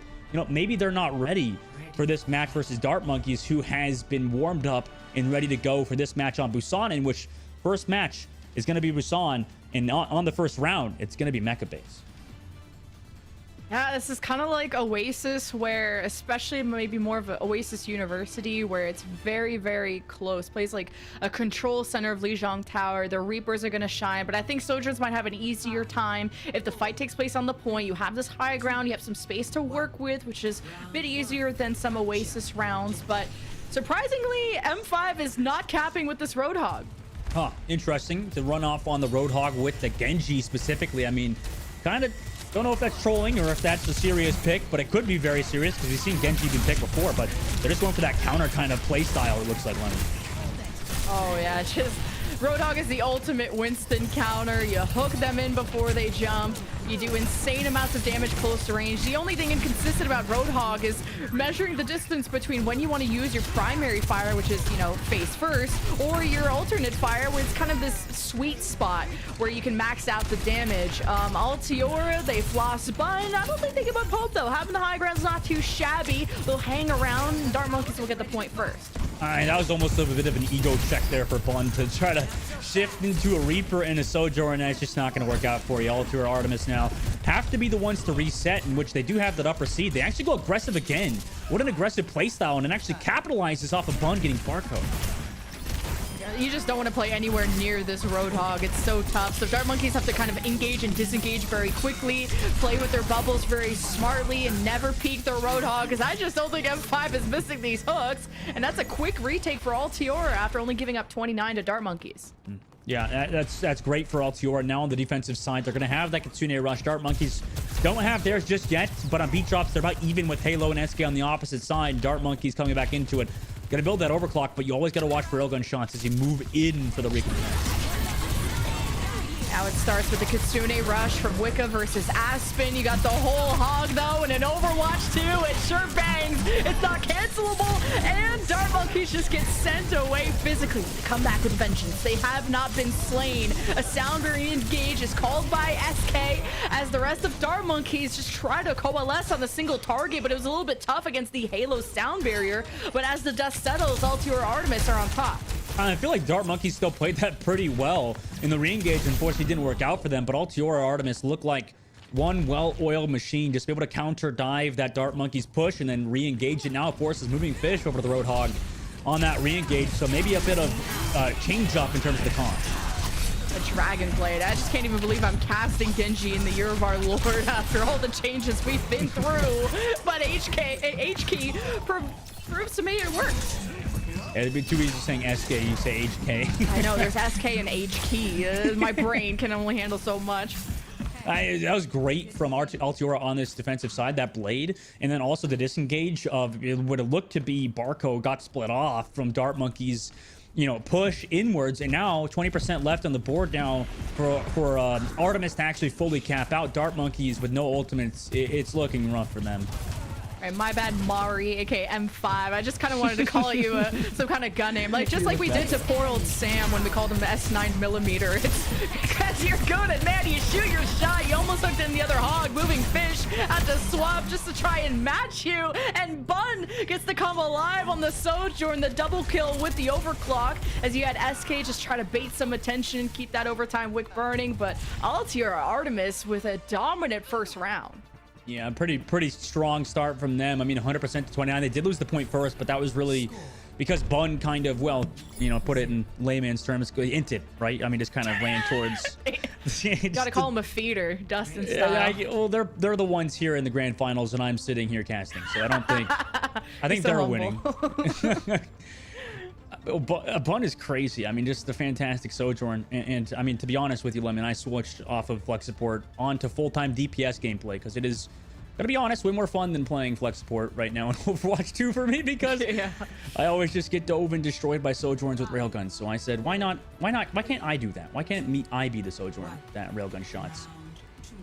Maybe they're not ready for this match versus Dart Monkeys, who has been warmed up and ready to go for this match on Busan, in which first match is going to be Busan, and on the first round, it's going to be Mecha base. Yeah, this is kind of like Oasis, where especially maybe more of an Oasis University, where it's very, very close. Plays like a control center of Lijiang Tower. The Reapers are going to shine, but I think Sojourners might have an easier time if the fight takes place on the point. You have this high ground, you have some space to work with, which is a bit easier than some Oasis rounds. But surprisingly, M5 is not capping with this Roadhog. Huh, interesting to run off on the Roadhog with the Genji specifically. I mean, kind of don't know if that's trolling or if that's a serious pick, but it could be very serious because we've seen Genji be picked before, but they're just going for that counter kind of play style, it looks like, Leonard. Oh yeah, just Roadhog is the ultimate Winston counter. You hook them in before they jump. You do insane amounts of damage close to range. The only thing inconsistent about Roadhog is measuring the distance between when you want to use your primary fire, which is, face first, or your alternate fire, where it's kind of this sweet spot where you can max out the damage. Altiora, they floss Bun. I don't think they give up hope, though. Having the high ground's not too shabby. They'll hang around, and Dart Monkeys will get the point first. That was almost a bit of an ego check there for Bun to try to shift into a Reaper and a Sojourn. That's just not going to work out for you. Altior Artemis now have to be the ones to reset, in which they do have that upper seed. They actually go aggressive again. What an aggressive playstyle, and it actually capitalizes off of Bun getting Barcode. You just don't want to play anywhere near this Roadhog. It's so tough. So Dart Monkeys have to kind of engage and disengage very quickly, play with their bubbles very smartly, and never peek their Roadhog, because I just don't think M5 is missing these hooks. And that's a quick retake for Altiora after only giving up 29 to Dart Monkeys. Yeah, that's great for Altiora. Now on the defensive side, they're going to have that Kitsune Rush. Dart Monkeys don't have theirs just yet, but on beat drops, they're about even with Halo and SK on the opposite side. Dart Monkeys coming back into it. Gonna build that overclock, but you always gotta watch for railgun shots as you move in for the recompense. Now it starts with the Kitsune Rush from Wicca versus Aspen. You got the whole hog, though, and in Overwatch 2, it sure bangs. It's not cancelable, and Dart Monkeys just get sent away physically. Come back with vengeance. They have not been slain. A sound re-engage is called by SK as the rest of Dart Monkeys just try to coalesce on a single target, but it was a little bit tough against the Halo sound barrier. But as the dust settles, Altior Artemis are on top. I feel like Dart Monkeys still played that pretty well in the re-engage. Unfortunately, didn't work out for them, but Altiora Artemis looked like one well-oiled machine, just be able to counter dive that Dart Monkeys push and then re-engage it. Now, of course, is moving Fish over to the Roadhog on that re-engage, so maybe a bit of change up in terms of the comp. A Dragon Blade. I just can't even believe I'm casting Genji in the year of our Lord after all the changes we've been through. But HK proves to me it works. It'd be too easy saying SK, you say HK. I know, there's SK and HK. My brain can only handle so much. That was great from Altiora on this defensive side, that blade. And then also the disengage of what it looked to be Barco got split off from Dart Monkeys, you know, push inwards. And now 20% left on the board now for Artemis to actually fully cap out. Dart Monkeys with no ultimates, it's looking rough for them. Right, my bad, Mari, aka M5. I just kind of wanted to call you some kind of gun name, like just like we did to poor old Sam when we called him the S9mm. It's because you're good at, man, you shoot your shot, you almost hooked in the other hog. Moving Fish had to swap just to try and match you, and Bun gets to come alive on the Sojourn, the double kill with the overclock, as you had SK just try to bait some attention, keep that overtime wick burning, but Altiora Artemis with a dominant first round. Yeah, pretty strong start from them. I mean, 100% to 29. They did lose the point first, but that was really because Bun kind of, well, you know, put it in layman's terms, inted, right? I mean, just kind of ran towards. Gotta call him a feeder, Dustin style. Well, they're the ones here in the grand finals, and I'm sitting here casting, so I don't think. I think they're winning. Bun is crazy. I mean, just the fantastic Sojourn. And I mean, to be honest with you, Lemon, I switched off of Flex Support onto full-time DPS gameplay because it is, gotta be honest, way more fun than playing Flex Support right now in Overwatch 2 for me, because I always just get dove and destroyed by Sojourns with railguns. So I said, why can't I do that? Why can't I be the Sojourn that railgun shots?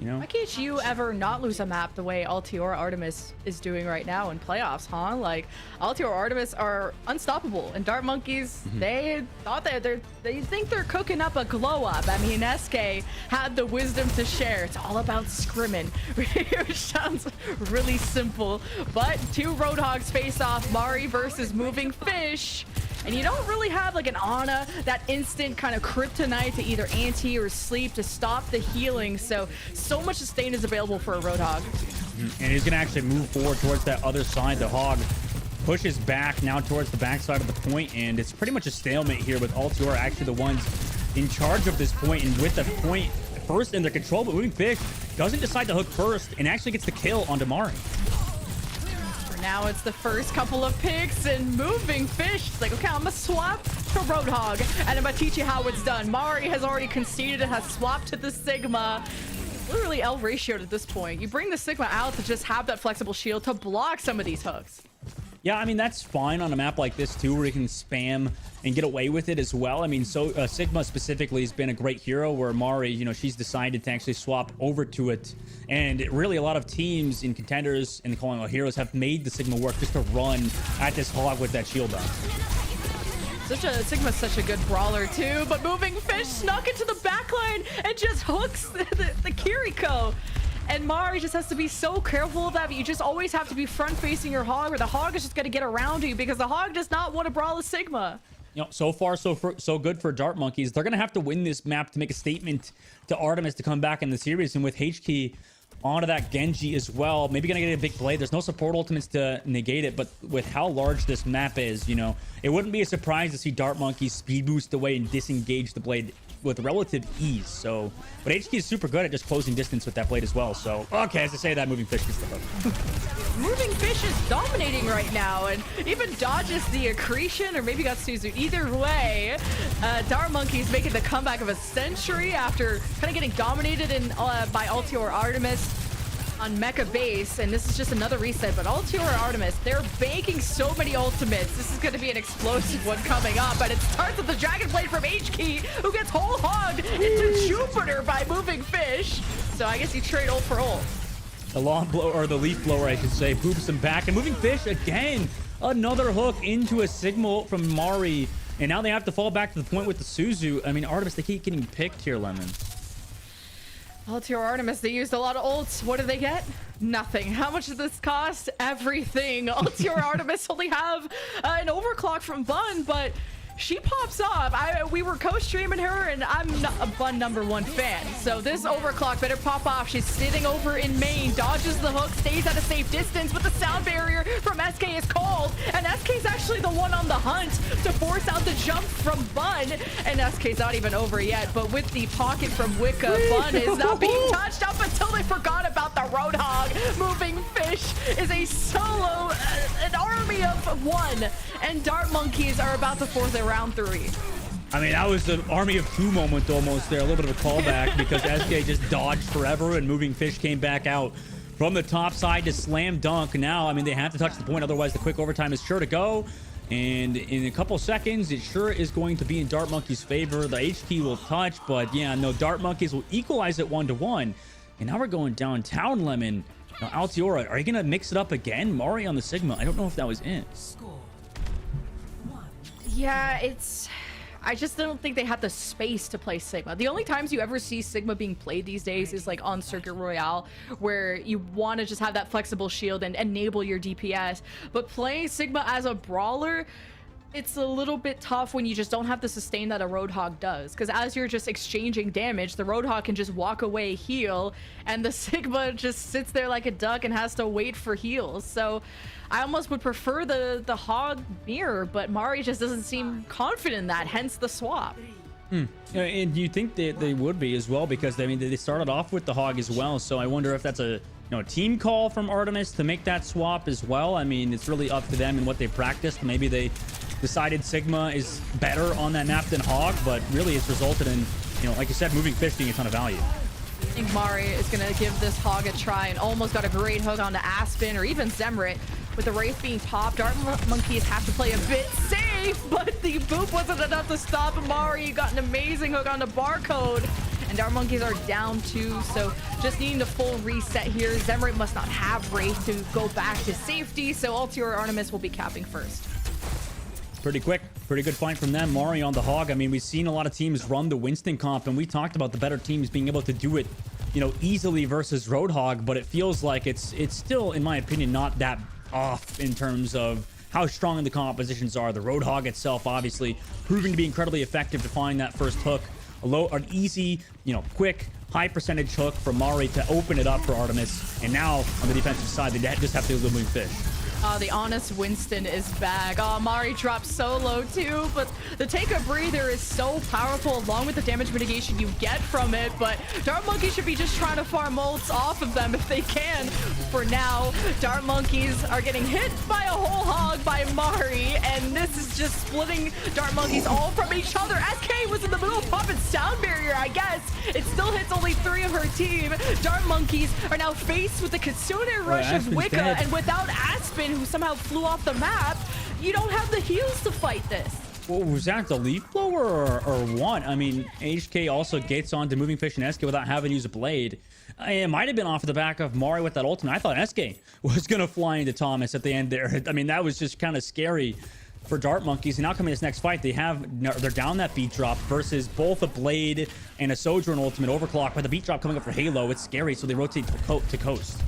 You know? Why can't you ever not lose a map the way Altiora Artemis is doing right now in playoffs, huh? Like, Altiora Artemis are unstoppable, and Dart Monkeys, they thought that they think they're cooking up a glow up. I mean, SK had the wisdom to share. It's all about scrimming, which sounds really simple. But two Roadhogs face off, Mari versus Moving Fish. And you don't really have like an Ana, that instant kind of kryptonite to either anti or sleep to stop the healing. So much sustain is available for a Roadhog. And he's going to actually move forward towards that other side. The Hog pushes back now towards the backside of the point, and it's pretty much a stalemate here with Altiora actually the ones in charge of this point and with the point first in their control. But Moving Fish doesn't decide to hook first and actually gets the kill on Damari. Now it's the first couple of picks, and Moving Fish, it's like, okay, I'm gonna swap to Roadhog, and I'm gonna teach you how it's done. Mari has already conceded and has swapped to the Sigma. Literally L ratioed at this point. You bring the Sigma out to just have that flexible shield to block some of these hooks. Yeah, I mean, that's fine on a map like this too, where you can spam and get away with it as well. I mean, so Sigma specifically has been a great hero, where Mari, you know, she's decided to actually swap over to it. And really, a lot of teams in contenders and calling all heroes have made the Sigma work just to run at this hog with that shield up. Sigma's such a good brawler too, but Moving Fish snuck into the backline and just hooks the Kiriko. And Mari just has to be so careful of that, but you just always have to be front-facing your Hog, or the Hog is just going to get around you, because the Hog does not want to brawl a Sigma. You know, so far so good for Dart Monkeys. They're gonna have to win this map to make a statement to Artemis to come back in the series, and with HK onto that Genji as well, maybe gonna get a big play. There's no support ultimates to negate it, but with how large this map is, you know, it wouldn't be a surprise to see Dart Monkeys speed boost away and disengage the blade with relative ease. So, but HK is super good at just closing distance with that blade as well. So, okay, as I say that, Moving Fish gets the hook. Moving Fish is dominating right now, and even dodges the accretion, or maybe got Suzu. Either way, Dart Monkeys making the comeback of a century after kind of getting dominated by Altior Artemis on Mecha base, and this is just another reset. But Altior Artemis, they're banking so many ultimates. This is going to be an explosive one coming up, and it starts with the Dragon Blade from HK, who gets whole hogged into Jupiter by Moving Fish. So I guess you trade ult for ult. The long blow, or the leaf blower, I should say, boops him back. And Moving Fish again, another hook into a Sigma from Mari, and now they have to fall back to the point with the Suzu. I mean, Artemis, they keep getting picked here, Lemon. Altior Artemis, they used a lot of ults. What do they get? Nothing. How much does this cost? Everything. Altior Artemis only have an overclock from Bun, but she pops up. We were co-streaming her, and I'm a Bun #1 fan. So this overclock better pop off. She's sitting over in main, dodges the hook, stays at a safe distance, but the sound barrier from SK is called, and SK's actually the one on the hunt to force out the jump from Bun, and SK's not even over yet. But with the pocket from Wicca, Bun is not being touched up until they forgot about the Roadhog. Moving Fish is a solo, an army of one, and Dart Monkeys are about to force their round 3. I mean, that was the army of two moment almost there. A little bit of a callback because SK just dodged forever and Moving Fish came back out from the top side to slam dunk. Now, I mean, they have to touch the point. Otherwise, the quick overtime is sure to go. And in a couple seconds, it sure is going to be in Dart Monkeys' favor. The HK will touch, but yeah, no, Dart Monkeys will equalize it 1-1. And now we're going downtown, Lemon. Now, Altiora, are you going to mix it up again? Mari on the Sigma. I don't know if that was it. Yeah, I just don't think they have the space to play Sigma. The only times you ever see Sigma being played these days is like on Circuit Royale, where you want to just have that flexible shield and enable your DPS. But playing Sigma as a brawler, it's a little bit tough when you just don't have the sustain that a Roadhog does. Because as you're just exchanging damage, the Roadhog can just walk away, heal, and the Sigma just sits there like a duck and has to wait for heals. So I almost would prefer the Hog mirror, but Mari just doesn't seem confident in that, hence the swap. And you think that they would be as well, because I mean they started off with the Hog as well, so I wonder if that's a team call from Artemis to make that swap as well. I mean, it's really up to them and what they practiced. Maybe they decided Sigma is better on that map than Hog, but really it's resulted in, like you said, Moving Fish being a ton of value. I think Mari is going to give this Hog a try and almost got a great hook onto Aspen or even Zemrit. With the Wraith being popped, Dart Monkeys have to play a bit safe, but the boop wasn't enough to stop Mari. Got an amazing hook on the Barcode, and Dart Monkeys are down 2, so just needing a full reset here. Zemrit must not have Wraith to go back to safety, so Altior Artemis will be capping first. Pretty quick, pretty good fight from them. Mari on the Hog. I mean, we've seen a lot of teams run the Winston comp, and we talked about the better teams being able to do it, easily versus Roadhog, but it feels like it's still, in my opinion, not that off in terms of how strong the compositions are. The Roadhog itself, obviously, proving to be incredibly effective to find that first hook. An easy, quick, high percentage hook from Mari to open it up for Artemis. And now, on the defensive side, they just have to do the Moving Fish. The honest Winston is back. Mari drops so low too, but the take a breather is so powerful along with the damage mitigation you get from it. But Dart Monkeys should be just trying to farm ults off of them if they can. For now, Dart Monkeys are getting hit by a whole hog by Mari, and this is just splitting Dart Monkeys all from each other. SK was in the middle of popping sound barrier, I guess. It still hits only 3 of her team. Dart Monkeys are now faced with the Kitsune rush of Wicca, and without Aspen, who somehow flew off the map, you don't have the heals to fight this. Well, was that the leaf blower or what? I mean, HK also gets on to Moving Fish and SK without having to use a blade. It might have been off the back of Mari with that ultimate. I thought SK was going to fly into Thomas at the end there. I mean, that was just kind of scary for Dart Monkeys. And now coming to this next fight, they're down that beat drop versus both a Blade and a Sojourn ultimate overclock. But the beat drop coming up for Halo, it's scary, so they rotate to coast.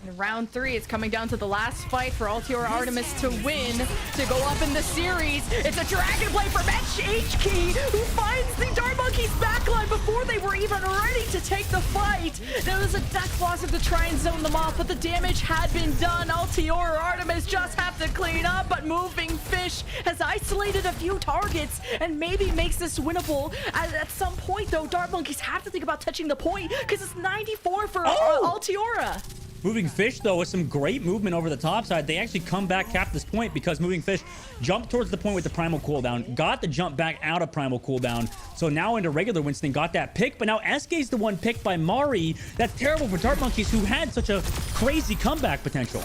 In round 3, it's coming down to the last fight for Altiora Artemis to win, to go up in the series. It's a Dragon Blade from HK, who finds the Dart Monkeys backline before they were even ready to take the fight. There was a death blossom to try and zone them off, but the damage had been done. Altiora Artemis just have to clean up, but Moving Fish has isolated a few targets and maybe makes this winnable. At some point, though, Dart Monkeys have to think about touching the point because it's 94 for Altiora. Moving Fish, though, with some great movement over the top side. They actually come back, cap this point, because Moving Fish jumped towards the point with the Primal cooldown, got the jump back out of Primal cooldown. So now into regular Winston, got that pick, but now SK's the one picked by Mari. That's terrible for Dart Monkeys, who had such a crazy comeback potential.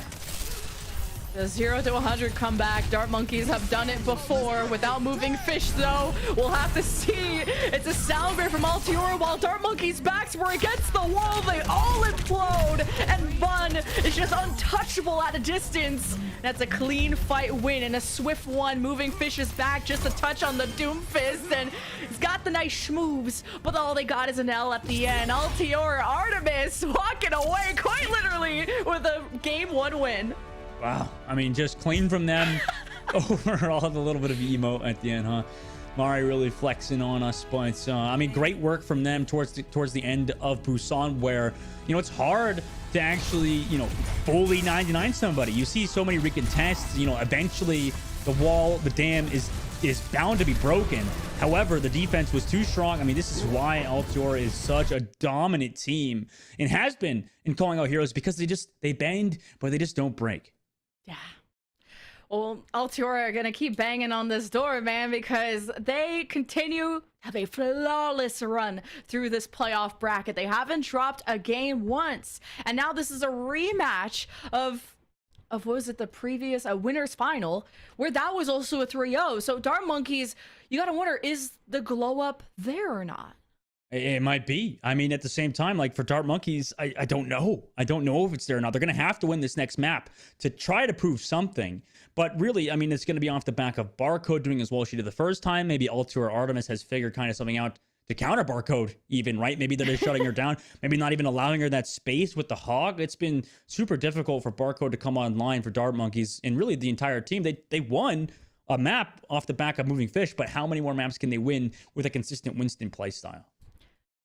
The 0 to 100 comeback. Dart Monkeys have done it before without Moving Fish, though. We'll have to see. It's a Soundwave from Altiora while Dart Monkeys' backs were against the wall. They all implode, and Bun is just untouchable at a distance. That's a clean fight win and a swift one. Moving Fish is back, just a touch on the Doomfist, and he's got the nice schmoves, but all they got is an L at the end. Altiora Artemis walking away quite literally with a game 1 win. Wow. I mean, just clean from them. Overall, a little bit of emo at the end, huh? Mari really flexing on us, but I mean, great work from them towards the end of Busan, where, you know, it's hard to actually, you know, fully 99 somebody. You see so many recontests, you know, eventually the wall, the dam is bound to be broken. However, the defense was too strong. I mean, this is why Altiora is such a dominant team and has been in calling out heroes, because they bend, but they just don't break. Yeah. Well, Altiora are going to keep banging on this door, man, because they continue to have a flawless run through this playoff bracket. They haven't dropped a game once. And now this is a rematch of what was it, the previous winner's final, where that was also a 3-0. So Dart Monkeys, you got to wonder, is the glow up there or not? It might be. I mean, at the same time, like for Dart Monkeys, I don't know. I don't know if it's there or not. They're going to have to win this next map to try to prove something. But really, I mean, it's going to be off the back of Barcode doing as well as she did the first time. Maybe Altiora Artemis has figured kind of something out to counter Barcode even, right? Maybe they're just shutting her down. Maybe not even allowing her that space with the Hog. It's been super difficult for Barcode to come online for Dart Monkeys and really the entire team. They won a map off the back of Moving Fish, but how many more maps can they win with a consistent Winston playstyle?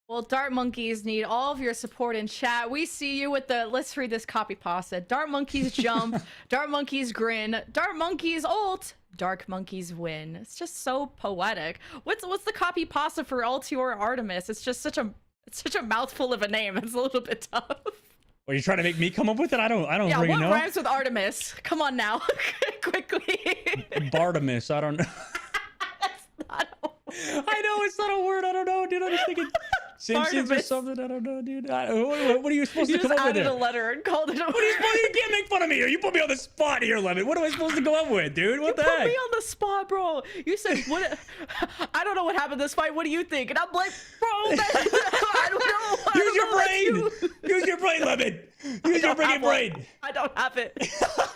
Well, Dart Monkeys need all of your support in chat. We see you with the, let's read this copy pasta. Dart Monkeys jump, Dart Monkeys grin, Dart Monkeys ult, Dark Monkeys win. It's just so poetic. What's the copy pasta for Altiora Artemis? It's just such a mouthful of a name. It's a little bit tough. Are you trying to make me come up with it? I don't Yeah, really know. what rhymes with Artemis? Come on now, quickly. Bartemis, I don't know. That's not a word. I know it's not a word. I don't know, dude. I'm just thinking Simpsons or something. I don't know, dude. What are you supposed to come up with? You just added a letter and called it a word. You can't make fun of me here. You put me on the spot here, Lemon. What am I supposed to go up with, dude? What the heck? You put me on the spot, bro. You said, what? I don't know what happened this fight. What do you think? And I'm like, bro, I don't know. Use your brain. Use your brain, Lemon. Use your freaking brain. I don't have it.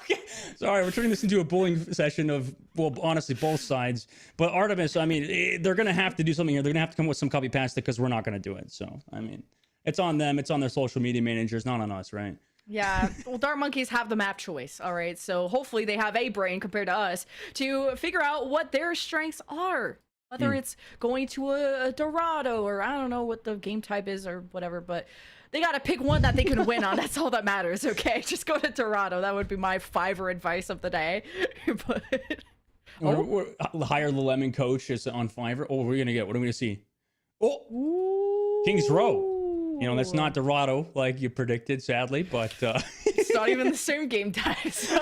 Okay. Sorry, we're turning this into a bullying session of, well, honestly, both sides. But Artemis, I mean, they're going to have to do something here. They're going to have to come with some copy pasta because we're not going to do it. So, I mean, it's on them. It's on their social media managers, not on us, right? Yeah, well, Dart Monkeys have the map choice, all right? So hopefully they have a brain compared to us to figure out what their strengths are. Whether it's going to a Dorado or I don't know what the game type is or whatever, but they got to pick one that they can win on. That's all that matters, okay? Just go to Dorado. That would be my Fiverr advice of the day. But Or hire the Lemon coach is on Fiverr. Oh, we're going to get, what are we going to see? Oh, ooh. King's Row. You know, that's not Dorado like you predicted, sadly, but it's not even the same game type, so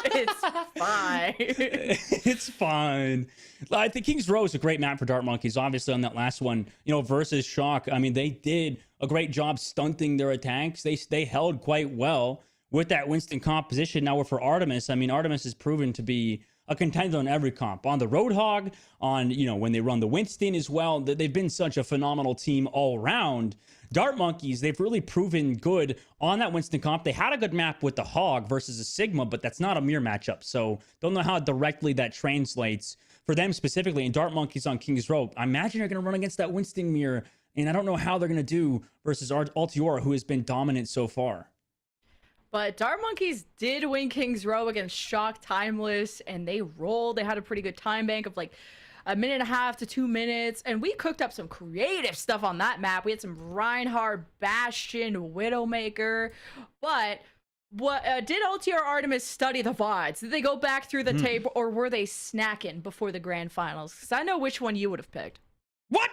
it's fine. It's fine. I think King's Row is a great map for Dart Monkeys. Obviously, on that last one, you know, versus Shock. I mean, they did a great job stunting their attacks. They held quite well with that Winston composition. Now, for Artemis, I mean, Artemis has proven to be a contender on every comp. On the Roadhog, on, you know, when they run the Winston as well. They've been such a phenomenal team all around. Dart Monkeys, they've really proven good on that Winston comp. They had a good map with the Hog versus a Sigma, but that's not a mirror matchup. So don't know how directly that translates for them specifically. And Dart Monkeys on King's Row, I imagine they're going to run against that Winston mirror. And I don't know how they're going to do versus Altiora, who has been dominant so far. But Dart Monkeys did win King's Row against Shock Timeless, and they rolled. They had a pretty good time bank of like 1.5 to 2 minutes, and we cooked up some creative stuff on that map. We had some Reinhardt, Bastion, Widowmaker, but what did LTR Artemis study the VODs? Did they go back through the tape, or were they snacking before the grand finals? Because I know which one you would have picked. What?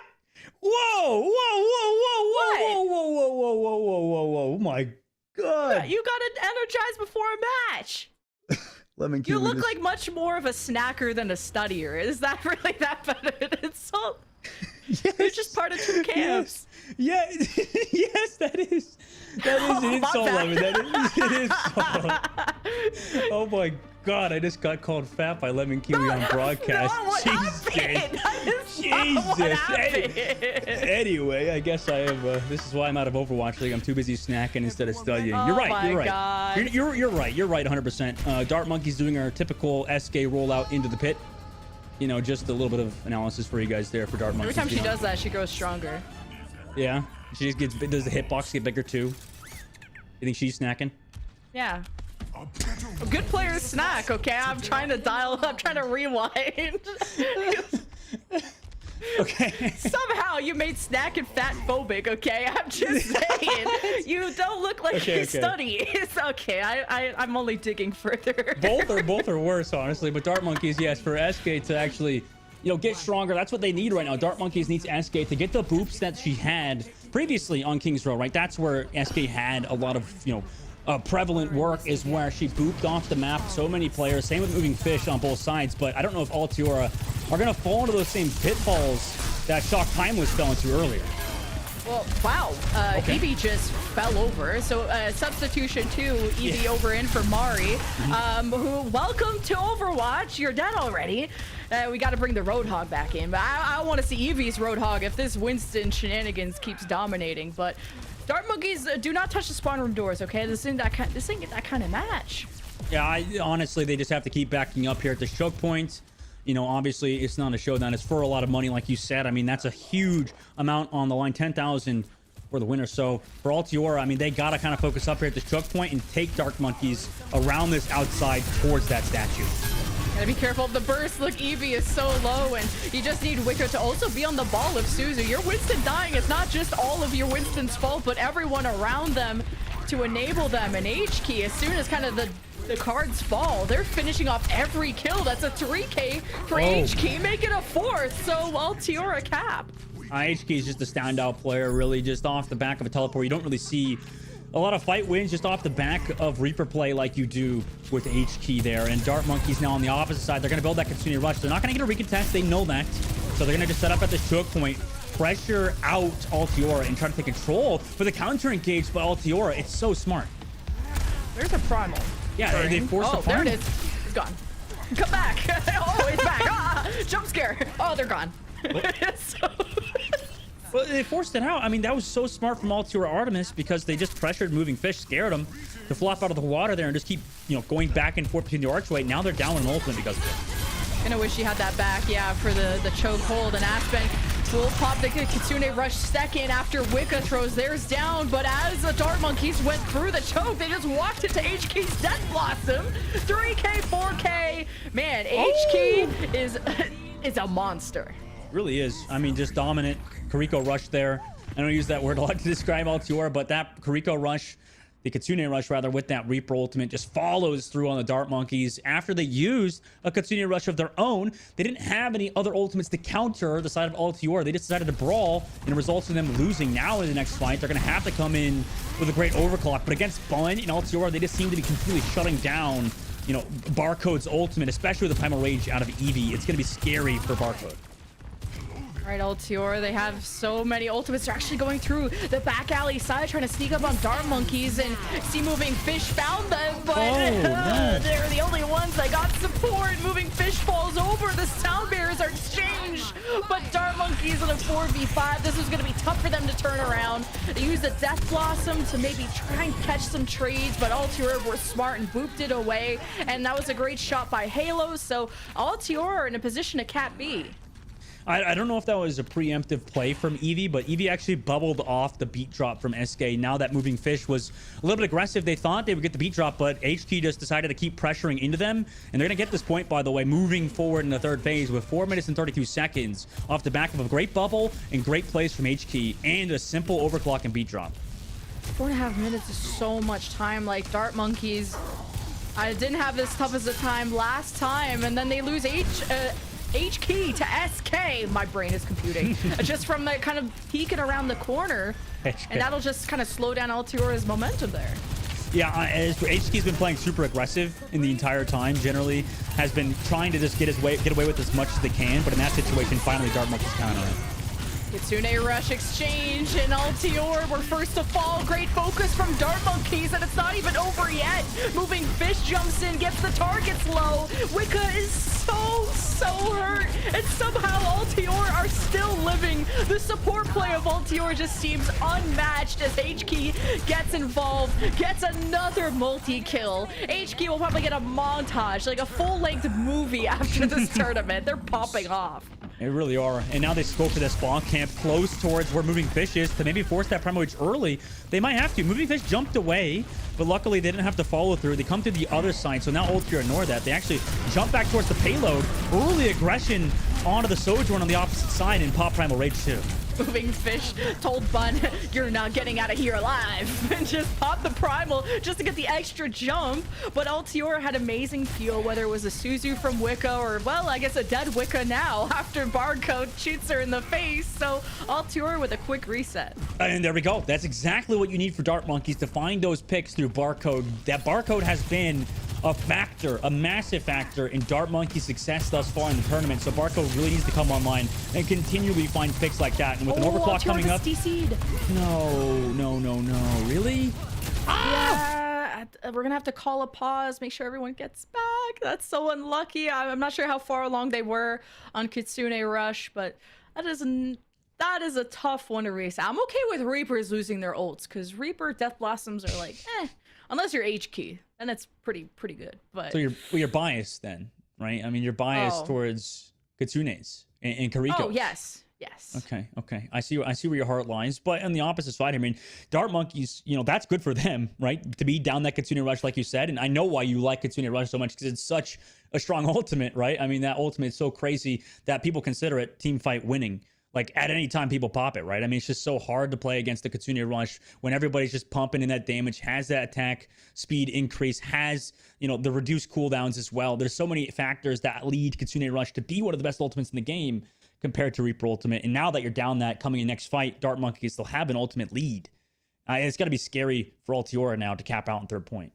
Whoa, whoa, whoa, whoa, whoa, whoa, whoa, whoa, whoa, whoa, whoa, whoa, whoa, my God. You got to energize before a match. Lemon You look like much more of a snacker than a studier. Is that really that bad of an insult? Yes. You're just part of two camps. Yes. Yes, that is an insult, Lemon. That is Oh my God, I just got called fat by Lemon Kiwi on broadcast. Jesus. Anyway, I guess I have. This is why I'm out of Overwatch League. I'm too busy snacking instead of studying. You're right. You're right. God. You're right. You're right. 100%. Dart Monkey's doing our typical SK rollout into the pit. You know, just a little bit of analysis for you guys there for Dart Monkey. Every time she does that, she grows stronger. Yeah, she just does the hitbox get bigger too? You think she's snacking? Yeah. A good players snack, okay? I'm trying to rewind. Okay. Somehow you made snacking fat phobic, okay? I'm just saying. You don't look like you study. It's okay. I'm only digging further. Both are worse, honestly. But Dart Monkeys, yes, for SK to actually, you know, get stronger. That's what they need right now. Dart Monkeys needs SK to get the boops that she had previously on King's Row, right? That's where SK had a lot of, you know, prevalent work, is where she booped off the map so many players. Same with Moving Fish on both sides. But I don't know if Altiora are going to fall into those same pitfalls that Shock Timeless fell into earlier. Well, wow. Evie just fell over. So substitution 2, Evie over in for Mari, who, welcome to Overwatch. You're dead already. We got to bring the Roadhog back in. But I want to see Evie's Roadhog if this Winston shenanigans keeps dominating. But Dart Monkeys, do not touch the spawn room doors, okay? This ain't that kind of match. Yeah, honestly, they just have to keep backing up here at the choke point. You know, obviously, it's not a showdown. It's for a lot of money, like you said. I mean, that's a huge amount on the line. 10,000 for the winner. So for Altiora, I mean, they got to kind of focus up here at this choke point and take Dart Monkeys around this outside towards that statue. Gotta be careful of the burst. Look, Evie is so low, and you just need Wicca to also be on the ball of Suzu. Your Winston dying is not just all of your Winston's fault, but everyone around them to enable them. And H-Key, as soon as kind of the cards fall, they're finishing off every kill. That's a 3K for H-Key, make it a 4th. So Altiora cap. H-Key is just a standout player, really, just off the back of a teleport. You don't really see a lot of fight wins just off the back of Reaper play like you do with H-Key there. And Dart Monkeys now on the opposite side. They're going to build that Kitsune Rush. They're not going to get a recontest. They know that. So they're going to just set up at this choke point, pressure out Altiora, and try to take control for the counter engage by Altiora. It's so smart. There's a primal. Yeah, they forced the there primal. it is. It's gone. Come back. Oh, it's back. Ah, jump scare. Oh, they're gone. Well, they forced it out. I mean, that was so smart from Altiora Artemis, because they just pressured Moving Fish, scared them to flop out of the water there and just keep, you know, going back and forth between the archway. Now they're down in ultimate because of it. Gonna wish you had that back, yeah, for the choke hold. And Aspen will pop the Kitsune Rush second after Wicca throws theirs down. But as the Dart Monkeys went through the choke, they just walked into HK's Death Blossom. 3K, 4K. Man, HK is a monster. Really is. I mean, just dominant. Kariko Rush there. I don't use that word a lot to describe Altiora, but that Kariko Rush, the Kitsune Rush rather, with that Reaper ultimate just follows through on the Dart Monkeys. After they used a Kitsune Rush of their own, they didn't have any other ultimates to counter the side of Altiora. They just decided to brawl, and it results in them losing. Now in the next fight, they're going to have to come in with a great overclock. But against Bun and Altiora, they just seem to be completely shutting down, you know, Barcode's ultimate, especially with the Primal Rage out of Eevee. It's going to be scary for Barcode. All right, Altior, they have so many ultimates. They're actually going through the back alley side, trying to sneak up on Dart Monkeys, and See Moving Fish found them, but no. they're the only ones that got support. Moving Fish falls over. The sound barriers are exchanged, but Dart Monkeys in a 4v5. This is going to be tough for them to turn around. They used the Death Blossom to maybe try and catch some trades, but Altior were smart and booped it away, and that was a great shot by Halo, so Altior are in a position to cap B. I don't know if that was a preemptive play from Eevee, but Eevee actually bubbled off the beat drop from SK. Now that Moving Fish was a little bit aggressive, they thought they would get the beat drop, but HK just decided to keep pressuring into them. And they're going to get this point, by the way, moving forward in the third phase with 4 minutes and 32 seconds off the back of a great bubble and great plays from HK and a simple overclock and beat drop. 4.5 minutes is so much time. Like, Dart Monkeys, I didn't have as tough as a time last time, and then they lose H key to SK. My brain is computing. Just from that kind of peeking around the corner. And that'll just kind of slow down Altior's momentum there. Yeah, HK's been playing super aggressive in the entire time. Generally, has been trying to just get away with as much as they can. But in that situation, finally, Dart Monkeys count on it. Kitsune Rush exchange, and Altior were first to fall. Great focus from Dart Monkeys, and it's not even over yet. Moving Fish jumps in, gets the targets low. Wicca is so hurt, and somehow Altior are still living. The support play of Altior just seems unmatched as HK gets involved, gets another multi-kill. HK will probably get a montage, like a full-length movie after this tournament. They're popping off. They really are. And now they go for the spawn camp close towards where Moving Fish is to maybe force that Primo Witch early. They might have to. Moving Fish jumped away, but luckily they didn't have to follow through. They come to the other side, so now Ultior ignore that. They actually jump back towards the payload. Early aggression onto the Sojourn on the opposite side and pop Primal Rage too. Moving Fish told Bun, "You're not getting out of here alive," and just popped the Primal just to get the extra jump. But Altior had amazing feel, whether it was a Suzu from Wicca or, well, I guess a dead Wicca now after Barcode shoots her in the face. So Altior with a quick reset. And there we go. That's exactly what you need for Dart Monkeys, to find those picks through Barcode. That Barcode has been a factor, a massive factor in Dart Monkey's success thus far in the tournament. So Barcode really needs to come online and continually find picks like that. And with an overclock coming up, no, really? Yeah, we're gonna have to call a pause, make sure everyone gets back. That's so unlucky. I'm not sure how far along they were on Kitsune Rush, but that is a tough one to race. I'm okay with Reapers losing their ults, because Reaper Death Blossoms are like, unless you're HK, then it's pretty good. But so you're biased then, right? I mean, you're biased towards Kitsune's and Kariko's. Oh yes. Okay. I see where your heart lies. But on the opposite side, I mean, Dart Monkeys, that's good for them, right? To be down that Kitsune Rush, like you said. And I know why you like Kitsune Rush so much, because it's such a strong ultimate, right? I mean, that ultimate is so crazy that people consider it team fight winning. Like, at any time, people pop it, right? I mean, it's just so hard to play against the Kitsune Rush when everybody's just pumping in that damage, has that attack speed increase, has, the reduced cooldowns as well. There's so many factors that lead Kitsune Rush to be one of the best ultimates in the game compared to Reaper Ultimate. And now that you're down that coming in next fight, Dart Monkeys still have an ultimate lead. It's got to be scary for Altiora now to cap out in third point.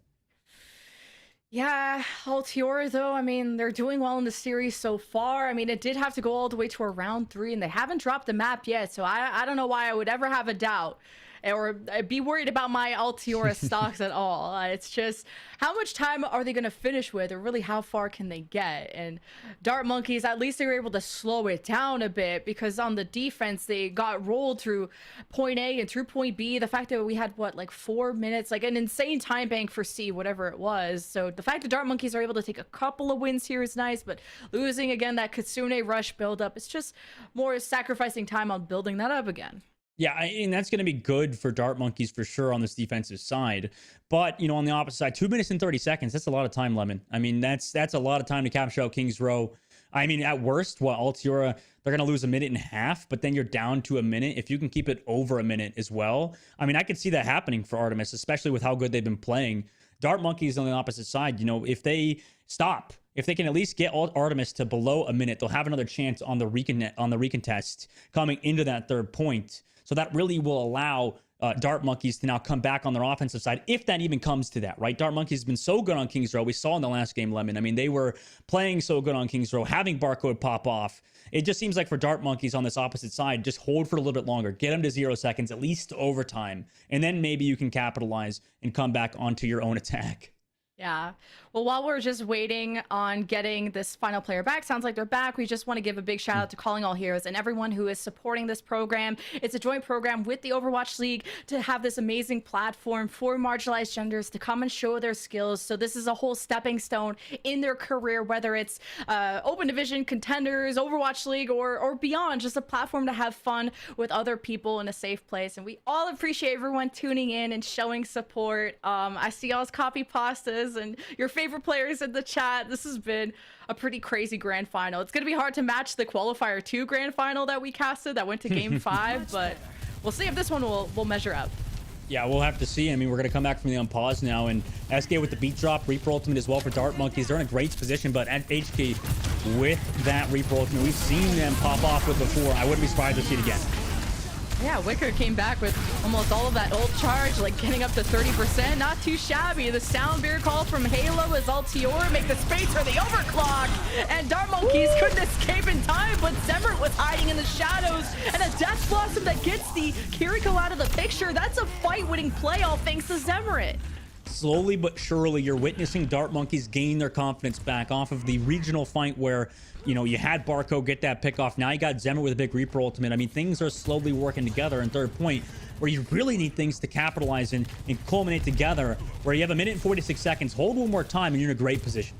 Yeah, Altiora, though, I mean, they're doing well in the series so far. I mean, it did have to go all the way to a round 3, and they haven't dropped the map yet, so I don't know why I would ever have a doubt or be worried about my Altiora stocks at all. It's just, how much time are they going to finish with, or really how far can they get? And Dart Monkeys, at least they were able to slow it down a bit, because on the defense, they got rolled through point A and through point B. The fact that we had, 4 minutes, like an insane time bank for C, whatever it was. So the fact that Dart Monkeys are able to take a couple of wins here is nice, but losing again that Kitsune Rush buildup, it's just more sacrificing time on building that up again. Yeah, and that's going to be good for Dart Monkeys for sure on this defensive side. But, on the opposite side, 2 minutes and 30 seconds, that's a lot of time, Lemon. I mean, that's a lot of time to capture out King's Row. I mean, at worst, Altiora, they're going to lose 1.5 minutes, but then you're down to a minute. If you can keep it over a minute as well, I mean, I could see that happening for Artemis, especially with how good they've been playing. Dart Monkeys on the opposite side, if they stop, if they can at least get Artemis to below a minute, they'll have another chance on the recontest coming into that third point. So that really will allow Dart Monkeys to now come back on their offensive side, if that even comes to that, right? Dart Monkeys has been so good on Kings Row. We saw in the last game, Lemon. I mean, they were playing so good on Kings Row, having Barcode pop off. It just seems like for Dart Monkeys on this opposite side, just hold for a little bit longer, get them to 0 seconds, at least to overtime, and then maybe you can capitalize and come back onto your own attack. Yeah. Well, while we're just waiting on getting this final player back, sounds like they're back. We just want to give a big shout out to Calling All Heroes and everyone who is supporting this program. It's a joint program with the Overwatch League to have this amazing platform for marginalized genders to come and show their skills. So this is a whole stepping stone in their career, whether it's Open Division, Contenders, Overwatch League, or beyond, just a platform to have fun with other people in a safe place. And we all appreciate everyone tuning in and showing support. I see y'all's copy pastas and your favorite players in the chat. This has been a pretty crazy grand final. It's going to be hard to match the qualifier 2 grand final that we casted that went to game 5, but we'll see if this one will measure up. Yeah, we'll have to see. I mean, we're going to come back from the unpause now, and SK with the beat drop, Reaper ultimate as well for Dart Monkeys. They're in a great position, but at HK with that Reaper ultimate, we've seen them pop off with before. I wouldn't be surprised to see it again. Yeah, Wicker came back with almost all of that ult charge, like getting up to 30%. Not too shabby. The sound beer call from Halo as Altiora make the space for the overclock. And Dart Monkeys couldn't escape in time, but Zemrit was hiding in the shadows. And a Death Blossom that gets the Kiriko out of the picture. That's a fight-winning play, all thanks to Zemrit. Slowly but surely, you're witnessing Dart Monkeys gain their confidence back off of the regional fight where, you know, you had Barco get that pick off. Now you got Zemrit with a big Reaper ultimate. I mean, things are slowly working together. And third point, where you really need things to capitalize and culminate together, where you have 1 minute and 46 seconds, hold one more time, and you're in a great position.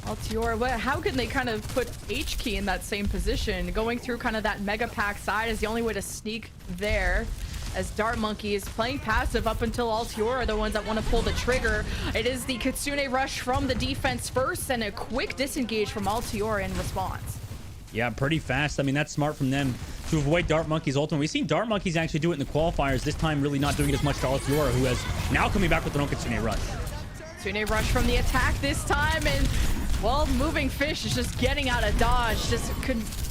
Altiora, how can they kind of put H-Key in that same position? Going through kind of that Mega Pack side is the only way to sneak there. As Dart Monkeys playing passive up until Altiora are the ones that want to pull the trigger. It is the Kitsune rush from the defense first and a quick disengage from Altiora in response. Yeah, pretty fast. I mean, that's smart from them to avoid Dart Monkeys ultimate. We've seen Dart Monkeys actually do it in the qualifiers, this time really not doing it as much to Altiora, who has now coming back with their own Kitsune rush. Kitsune rush from the attack this time, and well, Moving Fish is just getting out of dodge.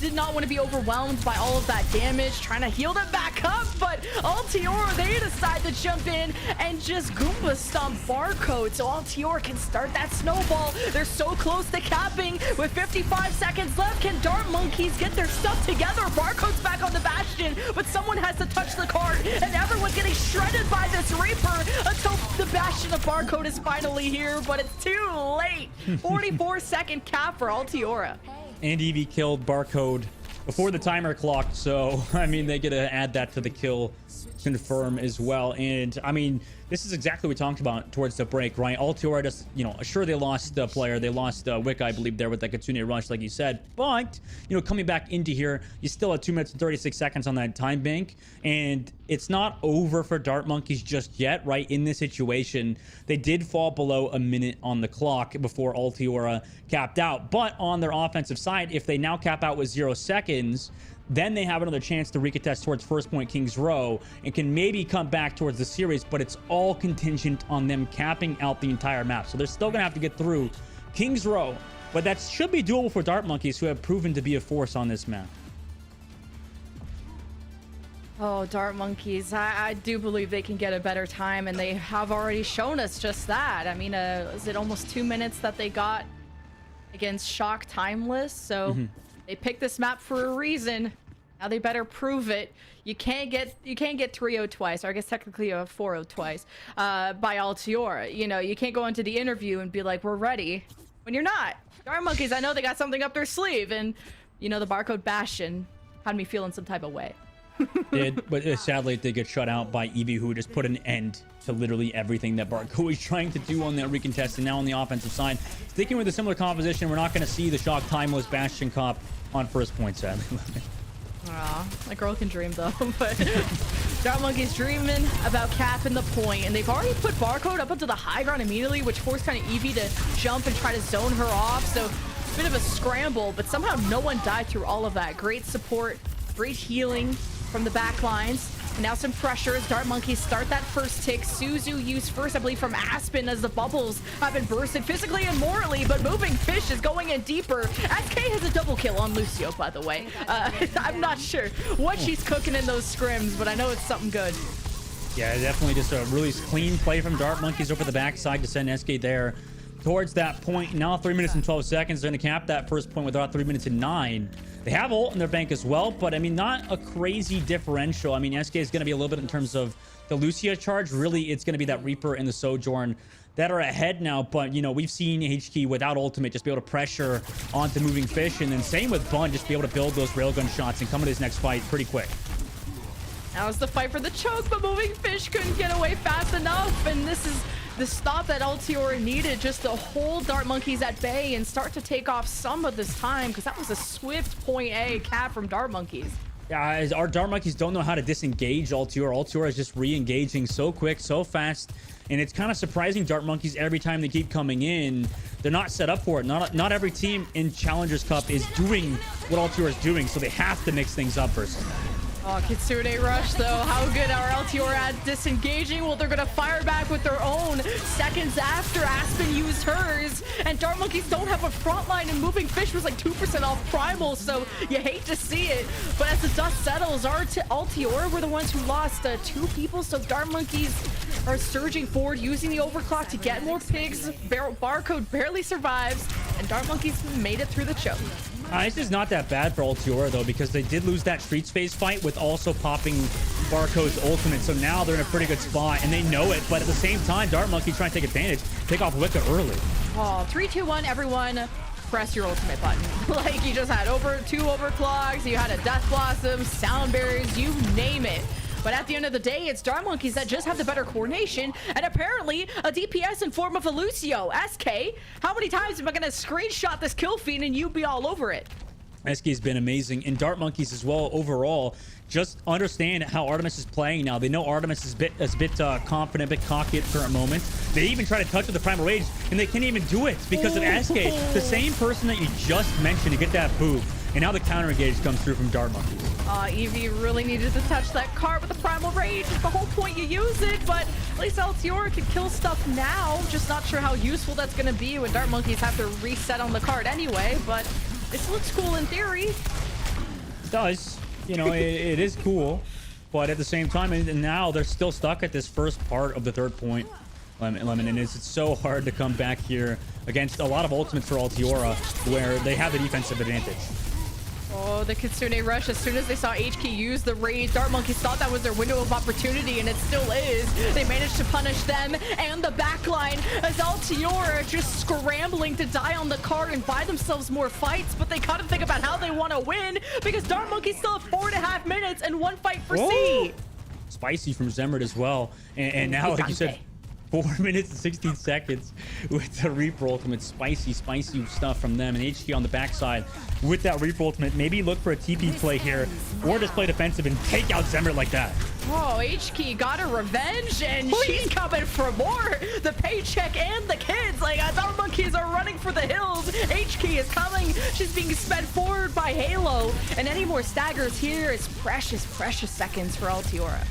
Did not want to be overwhelmed by all of that damage. Trying to heal them back up, but Altiora, they decide to jump in and just Goomba stomp Barcode. So Altiora can start that snowball. They're so close to capping with 55 seconds left. Can Dart Monkeys get their stuff together? Barcode's back on the Bastion, but someone has to touch the card, and everyone's getting shredded by this Reaper until the Bastion of Barcode is finally here, but it's too late. 44-second cap for Altiora. And Eevee killed Barcode before the timer clocked, so I mean, they get to add that to the kill confirm as well. And I mean, this is exactly what we talked about towards the break, right? Altiora just, you know, sure, they lost a player, they lost Wick, I believe, there with that Kitsune rush, like you said, but you know, coming back into here, you still have 2 minutes and 36 seconds on that time bank, and it's not over for Dart Monkeys just yet, right? In this situation, they did fall below 1 minute on the clock before Altiora capped out, but on their offensive side, if they now cap out with 0 seconds, then they have another chance to recontest towards first point Kings Row and can maybe come back towards the series, but it's all contingent on them capping out the entire map. So they're still going to have to get through Kings Row, but that should be doable for Dart Monkeys, who have proven to be a force on this map. Oh, Dart Monkeys, I do believe they can get a better time, and they have already shown us just that. I mean, is it almost 2 minutes that they got against Shock Timeless? So they picked this map for a reason. Now they better prove it. You can't get 3-0 twice, or I guess technically a 4-0 twice by Altiora. You know, you can't go into the interview and be like, we're ready, when you're not. Dart Monkeys, I know they got something up their sleeve, and you know, the Barcode Bastion had me feeling some type of way. But sadly they get shut out by Eevee, who just put an end to literally everything that Barco was trying to do on that recontest. And now on the offensive side, sticking with a similar composition, we're not going to see the Shock Timeless Bastion cop on first point, sadly. Aw, that girl can dream though. But Dart Monkey's dreaming about capping the point, and they've already put Barcode up into the high ground immediately, which forced kind of Eevee to jump and try to zone her off. So a bit of a scramble, but somehow no one died through all of that. Great support, great healing from the back lines. Now some pressure as Dart Monkeys start that first tick. Suzu used first, I believe, from Aspen as the bubbles have been bursted physically and morally, but Moving Fish is going in deeper. SK has a double kill on Lucio, by the way. I'm not sure what she's cooking in those scrims, but I know it's something good. Yeah, definitely just a really clean play from Dart Monkeys over the backside to send SK there towards that point. Now 3 minutes and 12 seconds. They're going to cap that first point with about 3 minutes and 9. They have ult in their bank as well, but I mean, not a crazy differential. I mean, SK is going to be a little bit in terms of the Lucia charge. Really, it's going to be that Reaper and the Sojourn that are ahead now. But, you know, we've seen HK without ultimate just be able to pressure onto Moving Fish. And then same with Bun, just be able to build those railgun shots and come into his next fight pretty quick. Now it's the fight for the choke, but Moving Fish couldn't get away fast enough. And this is the stop that Altiora needed just to hold Dart Monkeys at bay and start to take off some of this time, because that was a swift point A cap from Dart Monkeys. Yeah, our Dart Monkeys don't know how to disengage Altiora. Altiora is just re-engaging so quick, so fast. And it's kind of surprising Dart Monkeys every time they keep coming in. They're not set up for it. Not every team in Challengers Cup is doing what Altiora is doing, so they have to mix things up versus them. Oh, Kitsune Rush, though. How good are Altiora at disengaging? Well, they're going to fire back with their own seconds after Aspen used hers. And Dart Monkeys don't have a front line, and Moving Fish was like 2% off Primal, so you hate to see it. But as the dust settles, Altiora were the ones who lost 2 people, so Dart Monkeys are surging forward, using the overclock to get more pigs. Barcode barely survives, and Dart Monkeys made it through the choke. This is not that bad for Altiora, though, because they did lose that Streets phase fight with also popping Barcode's ultimate. So now they're in a pretty good spot, and they know it. But at the same time, Dart Monkey trying to take advantage, take off Wicca early. Oh, 3, 2, 1, everyone. Press your ultimate button. Like, you just had 2 overclocks, you had a Death Blossom, Sound Barriers, you name it. But at the end of the day, it's Dart Monkeys that just have the better coordination, and apparently a DPS in form of a Lucio. SK, how many times am I going to screenshot this kill feed and you be all over it? SK has been amazing, and Dart Monkeys as well overall. Just understand how Artemis is playing now. They know Artemis is a bit confident, a bit cocky at the current moment. They even try to touch with the Primal Rage, and they can't even do it because of SK, the same person that you just mentioned to get that boob. And now the counter engage comes through from Dart Monkeys. Eevee really needed to touch that card with the Primal Rage. It's the whole point you use it, but at least Altiora can kill stuff now. Just not sure how useful that's going to be when Dart Monkeys have to reset on the card anyway, but this looks cool in theory. It does. You know, it is cool, but at the same time, and now they're still stuck at this first part of the third point, Lemon, and it's so hard to come back here against a lot of ultimates for Altiora, where they have the defensive advantage. Oh, the Kitsune Rush. As soon as they saw HK use the raid, Dart Monkeys thought that was their window of opportunity, and it still is. They managed to punish them and the backline as Altiora just scrambling to die on the card and buy themselves more fights, but they gotta think about how they want to win, because Dart Monkeys still have 4.5 minutes and 1 fight for C. Spicy from Zemrit as well. And now, like you said, 4 minutes and 16 seconds with the Reaper ultimate. Spicy stuff from them. And HK on the backside with that Reaper ultimate. Maybe look for a TP play here or just play defensive and take out Zemrit like that. Oh, HK got her revenge, and she's coming for more. The paycheck and the kids. Like, Dart Monkeys are running for the hills. HK is coming. She's being sped forward by Halo. And any more staggers here is precious seconds for Altiora.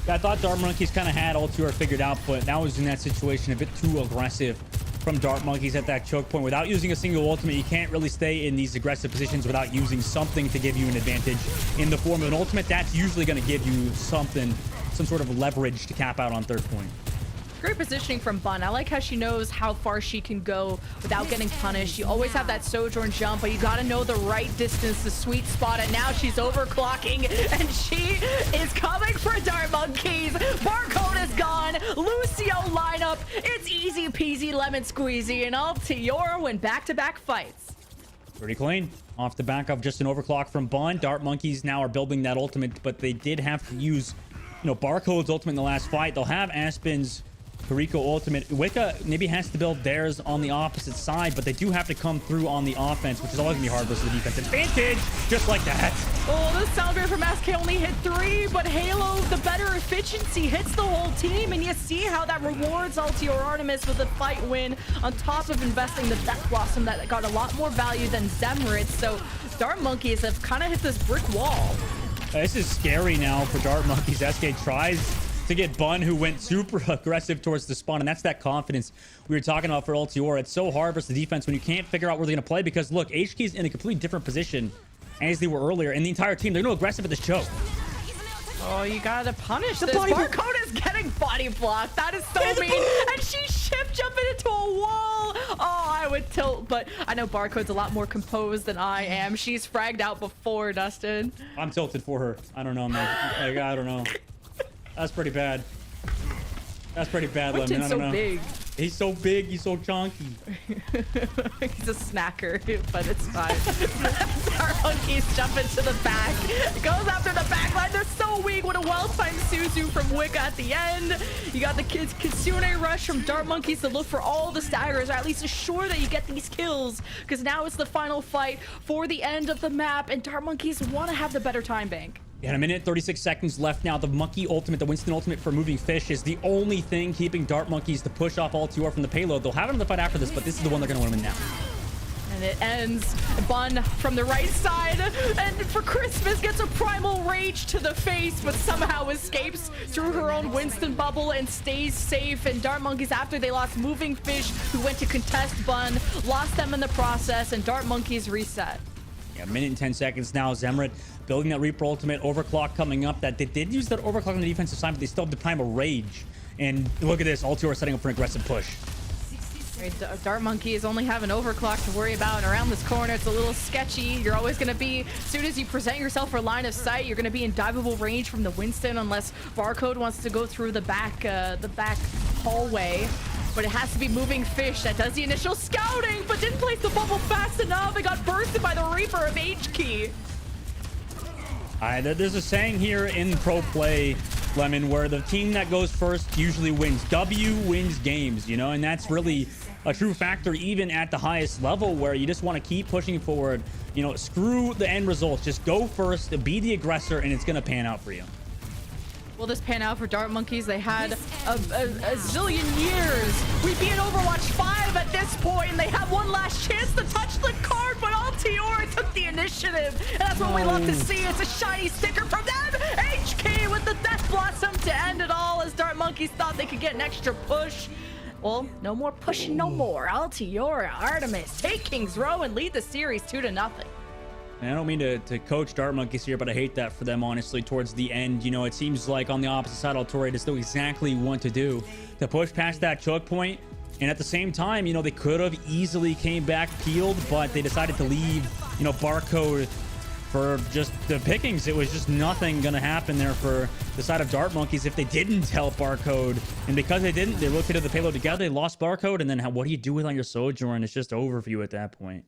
I thought Dart Monkeys kind of had Altiora figured out, but that was in that situation a bit too aggressive from Dart Monkeys at that choke point. Without using a single ultimate, you can't really stay in these aggressive positions without using something to give you an advantage in the form of an ultimate. That's usually going to give you something, some sort of leverage to cap out on third point. Great positioning from Bun. I like how she knows how far she can go without getting punished. You always have that Sojourn jump, but you got to know the right distance, the sweet spot. And now she's overclocking, and she is coming for Dart Monkeys. Barcode is gone. Lucio lineup. It's easy peasy lemon squeezy, and Altiora win back-to-back fights. Pretty clean. Off the back of just an overclock from Bun. Dart Monkeys now are building that ultimate, but they did have to use, Barcode's ultimate in the last fight. They'll have Aspen's Kariko ultimate. Wicca maybe has to build theirs on the opposite side, but they do have to come through on the offense, which is always gonna be hard versus the defense. Advantage, just like that. Oh, the sound barrier from SK only hit 3, but Halo, the better efficiency, hits the whole team, and you see how that rewards Altiora Artemis with a fight win on top of investing the Death Blossom that got a lot more value than Zemrit. So Dart Monkeys have kind of hit this brick wall. This is scary now for Dart Monkeys. SK tries to get Bun, who went super aggressive towards the spawn, and that's that confidence we were talking about for Altior. It's so hard versus the defense when you can't figure out where they're going to play, because look, HK's in a completely different position as they were earlier, and the entire team, they're no aggressive at this choke. Oh, you gotta punish The this. body block. Barcode is getting body blocked. That is so mean. And she's shift jumping into a wall. Oh, I would tilt, but I know Barcode's a lot more composed than I am. She's fragged out before, Dustin. I'm tilted for her. I don't know, man. Like, I don't know. That's pretty bad. That's pretty bad, Lemon. I don't know. Big. He's so big. He's so chunky. He's a snacker, but it's fine. Dart Monkeys jump into the back. Goes after the back line. They're so weak. What a well-timed Suzu from Wicca at the end. You got the kids Kitsune rush from Dart Monkeys to look for all the staggers, or at least assure that you get these kills, because now it's the final fight for the end of the map, and Dart Monkeys want to have the better time bank. Yeah, a minute 36 seconds left now. The Monkey ultimate, the Winston ultimate for moving fish, is the only thing keeping Dart Monkeys to push off Altior from the payload. They'll have another fight after this, but this is the one they're going to win now. And it ends. Bun from the right side, and for Christmas gets a primal rage to the face, but somehow escapes through her own Winston bubble and stays safe. And Dart Monkeys, after they lost Moving Fish, who went to contest Bun, lost them in the process, and Dart Monkeys reset. Yeah, a minute and 10 seconds now. Zemret building that Reaper ultimate. Overclock coming up. That they did use that overclock on the defensive side, but they still have the primal rage. And look at this. Altior setting up for an aggressive push. Dart Monkeys only have an overclock to worry about, and around this corner it's a little sketchy. You're always going to be, as soon as you present yourself for line of sight, you're going to be in diveable range from the Winston, unless Barcode wants to go through the back hallway. But it has to be Moving Fish that does the initial scouting, but didn't place the bubble fast enough. It got bursted by the Reaper of H-Key. There's a saying here in pro play, Lemon, where the team that goes first usually wins. W wins games, you know, and that's really a true factor even at the highest level, where you just want to keep pushing forward. You know, screw the end results. Just go first, be the aggressor, and it's going to pan out for you. Will this pan out for Dart Monkeys? They had a zillion years. We'd be in Overwatch 5 at this point, and they have one last chance to touch the card, but Altior took the initiative, and that's what we love to see. It's a shiny sticker from them. HK with the Death Blossom to end it all, as Dart Monkeys thought they could get an extra push. Well, no more pushing, no more. Altiora, Artemis, take King's Row and lead the series 2-0. And I don't mean to coach Dart Monkeys here, but I hate that for them, honestly, towards the end. You know, it seems like on the opposite side, Altior just knew exactly what to do to push past that choke point. And at the same time, you know, they could have easily came back peeled, but they decided to leave, you know, Barcode for just the pickings. It was just nothing going to happen there for the side of Dart Monkeys if they didn't help Barcode. And because they didn't, they rotated the payload together, they lost Barcode, and then what do you do with on your Sojourn? It's just over for you at that point.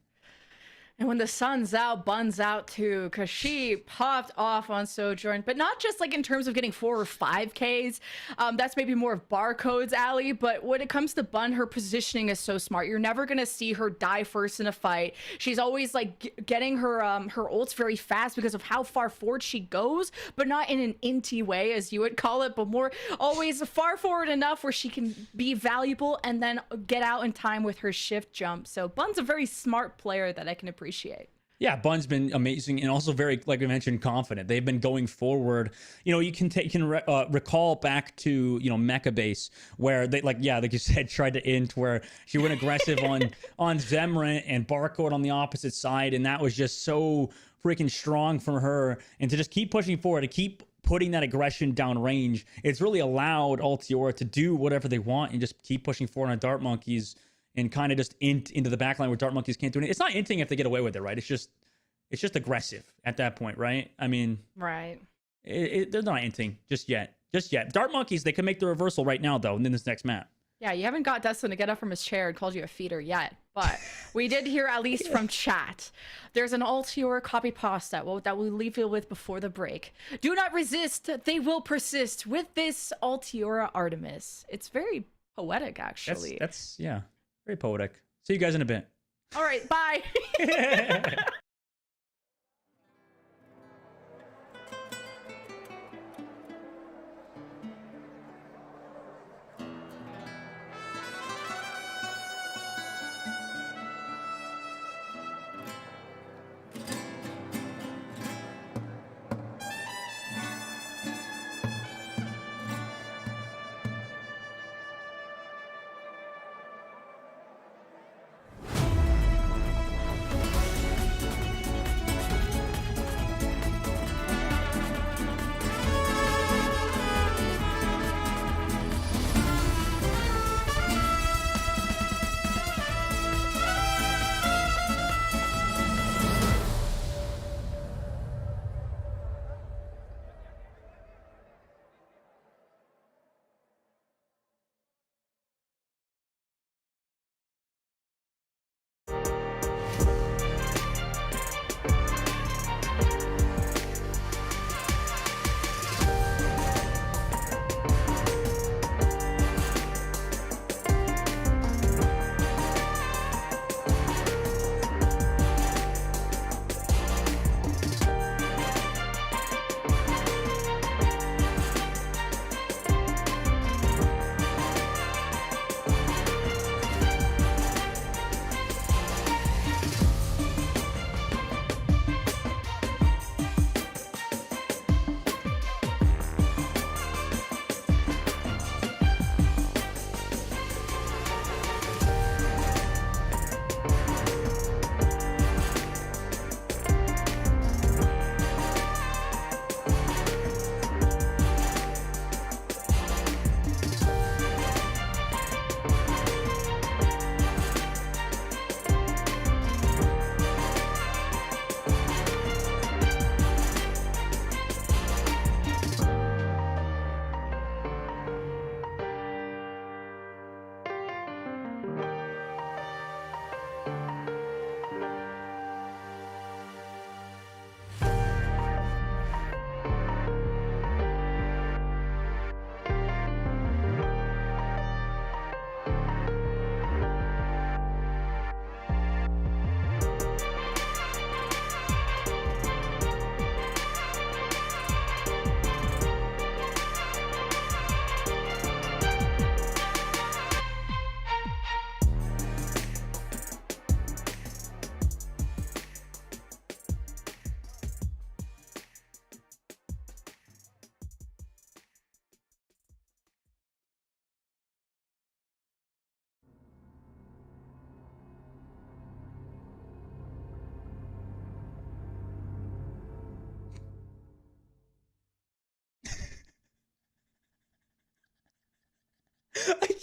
And when the sun's out, Bun's out too, because she popped off on Sojourn, but not just like in terms of getting 4 or 5Ks. That's maybe more of Barcode's alley, but when it comes to Bun, her positioning is so smart. You're never going to see her die first in a fight. She's always like getting her ults very fast because of how far forward she goes, but not in an inty way, as you would call it, but more always far forward enough where she can be valuable and then get out in time with her shift jump. So Bun's a very smart player that I can appreciate. Yeah, Bun's been amazing and also very, like we mentioned, confident. They've been going forward. You know, you can recall back to, you know, Mecha Base, where they, like you said, tried to int, where she went aggressive on Zemret and Barcode on the opposite side, and that was just so freaking strong from her. And to just keep pushing forward, to keep putting that aggression down range, it's really allowed Altior to do whatever they want and just keep pushing forward on Dart Monkeys. And kind of just int into the backline where Dart Monkeys can't do anything. It's not inting if they get away with it, right? It's just aggressive at that point, right? I mean, right. They're not inting just yet. Dart Monkeys, they can make the reversal right now, though, in this next map. Yeah, you haven't got Dustin to get up from his chair and called you a feeder yet, but we did hear, at least from chat, there's an Altior copy pasta that we'll leave you with before the break. Do not resist, they will persist with this Altiora Artemis. It's very poetic, actually. That's yeah. Very poetic. See you guys in a bit. All right, bye.